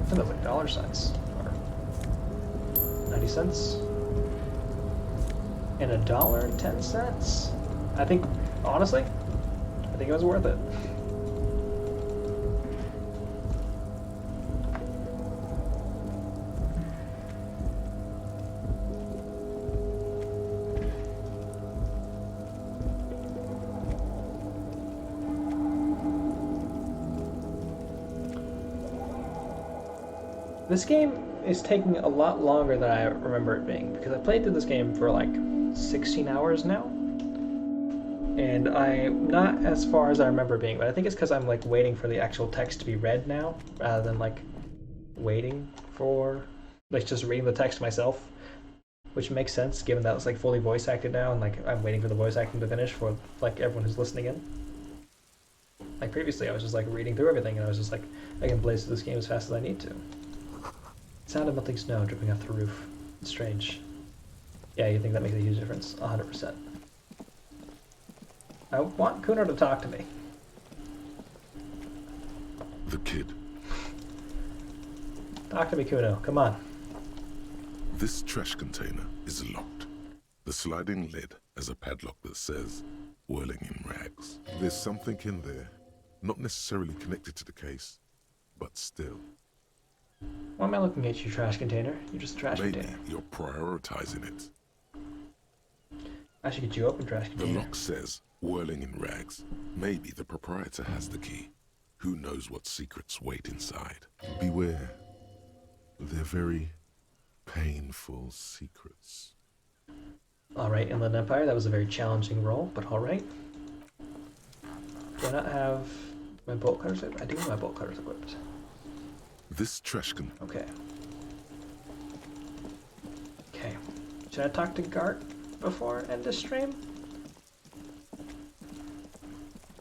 Speaker 2: And those like dollar signs. Or 90 cents. And $1.10. I think, honestly, I think it was worth it. This game is taking a lot longer than I remember it being, because I played through this game for like 16 hours now. And I'm not as far as I remember being, but I think it's because I'm like waiting for the actual text to be read now, rather than like waiting for like just reading the text myself, which makes sense given that it's like fully voice acted now, and like I'm waiting for the voice acting to finish for like everyone who's listening in. Like previously, I was just like reading through everything, and I was just like, I can blaze through this game as fast as I need to. Sound of melting snow dripping off the roof. It's strange. Yeah, you think that makes a huge difference? 100%. I want Kuno to talk to me.
Speaker 4: The kid.
Speaker 2: Talk to me, Kuno. Come on.
Speaker 4: This trash container is locked. The sliding lid has a padlock that says, whirling in rags. There's something in there, not necessarily connected to the case, but still.
Speaker 2: Why am I looking at your trash container? You're just a trash
Speaker 4: Maybe
Speaker 2: container.
Speaker 4: you're prioritizing it.
Speaker 2: I should get you open trash container.
Speaker 4: The lock says, whirling in rags. Maybe the proprietor has the key. Who knows what secrets wait inside? Beware. They're very painful secrets.
Speaker 2: Alright, Inland Empire, that was a very challenging roll, but alright. Do I not have my bolt cutters equipped? I do have my bolt cutters equipped.
Speaker 4: This trash can...
Speaker 2: Okay. Okay. Should I talk to Gart before end of stream?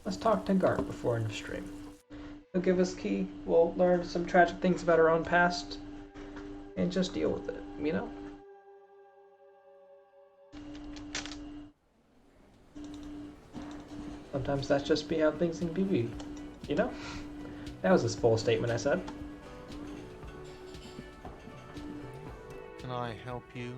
Speaker 2: Let's talk to Gart before end of stream. He'll give us key, we'll learn some tragic things about our own past, and just deal with it, you know? Sometimes that's just be how things can be, you know? That was a full statement I said.
Speaker 16: Can I help you?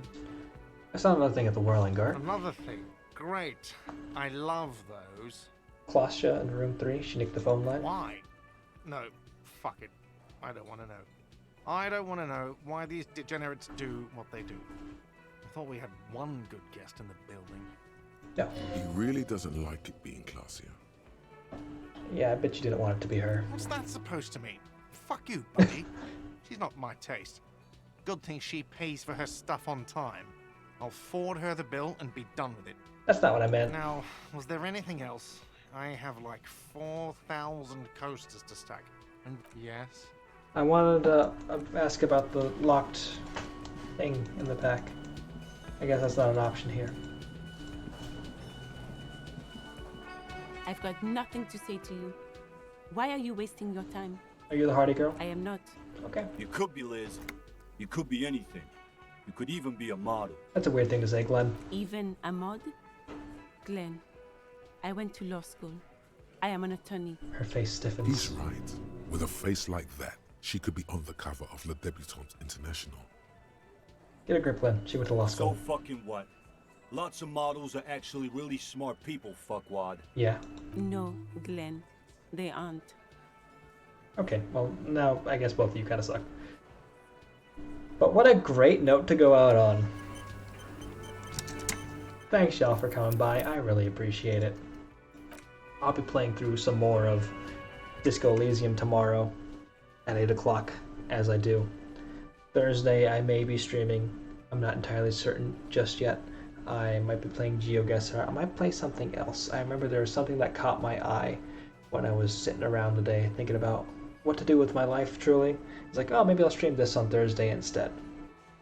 Speaker 2: I saw another thing at the Whirling Guard.
Speaker 16: Another thing. Great. I love those.
Speaker 2: Klasha in room 3, she nicked the phone line.
Speaker 16: Why? No, fuck it. I don't want to know. I don't want to know why these degenerates do what they do. I thought we had one good guest in the building.
Speaker 2: No.
Speaker 4: He really doesn't like it being classier.
Speaker 2: Yeah, I bet you didn't want it to be her.
Speaker 16: What's that supposed to mean? Fuck you, buddy. She's not my taste. Good thing she pays for her stuff on time. I'll forward her the bill and be done with it.
Speaker 2: That's not what I meant.
Speaker 16: Now, was there anything else? I have like 4,000 coasters to stack. And yes?
Speaker 2: I wanted to ask about the locked thing in the pack. I guess that's not an option here.
Speaker 10: I've got nothing to say to you. Why are you wasting your time?
Speaker 2: Are you the hardy girl?
Speaker 10: I am not.
Speaker 2: Okay.
Speaker 15: You could be Liz. You could be anything. You could even be a model.
Speaker 2: That's a weird thing to say, Glenn.
Speaker 10: Even a mod? Glenn, I went to law school. I am an attorney.
Speaker 2: Her face stiffens.
Speaker 4: He's right. With a face like that, she could be on the cover of Le Debutante International.
Speaker 2: Get a grip, Glenn. She went to law school.
Speaker 15: So fucking what? Lots of models are actually really smart people, fuckwad.
Speaker 2: Yeah.
Speaker 10: No, Glenn. They aren't.
Speaker 2: Okay, well, now I guess both of you kind of suck. But what a great note to go out on. Thanks, y'all, for coming by. I really appreciate it. I'll be playing through some more of Disco Elysium tomorrow at 8 o'clock, as I do. Thursday, I may be streaming. I'm not entirely certain just yet. I might be playing GeoGuessr. I might play something else. I remember there was something that caught my eye when I was sitting around today thinking about what to do with my life, truly. It's like, oh, maybe I'll stream this on Thursday instead.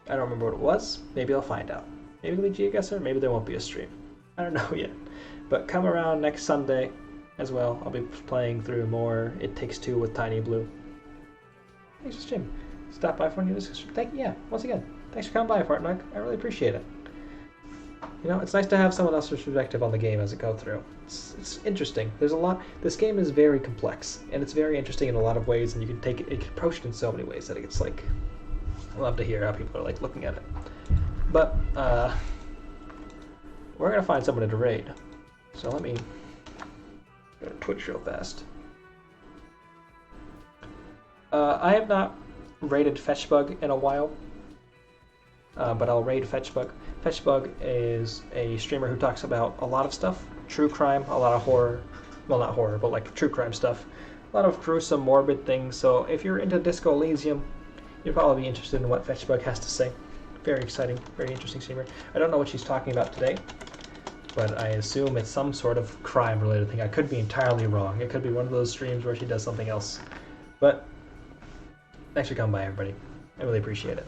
Speaker 2: I don't remember what it was. Maybe I'll find out. Maybe it'll be GeoGuessr, maybe there won't be a stream. I don't know yet. But come around next Sunday as well. I'll be playing through more It Takes Two with Tiny Blue. Thanks for streaming. Stop by for a new discussion. Once again, thanks for coming by, Fartnug. I really appreciate it. You know, it's nice to have someone else's perspective on the game as it goes through. It's interesting. There's a lot. This game is very complex, and it's very interesting in a lot of ways, and you can take it, you can approach it in so many ways that it's like, I love to hear how people are like looking at it. But we're gonna find someone to raid. So let me go to Twitch real fast. I have not raided Fetchbug in a while, but I'll raid Fetchbug. Fetchbug is a streamer who talks about a lot of stuff. True crime, a lot of horror. Well, not horror, but like true crime stuff. A lot of gruesome, morbid things. So if you're into Disco Elysium, you'll probably be interested in what Fetchbug has to say. Very exciting, very interesting streamer. I don't know what she's talking about today, but I assume it's some sort of crime-related thing. I could be entirely wrong. It could be one of those streams where she does something else. But thanks for coming by, everybody. I really appreciate it.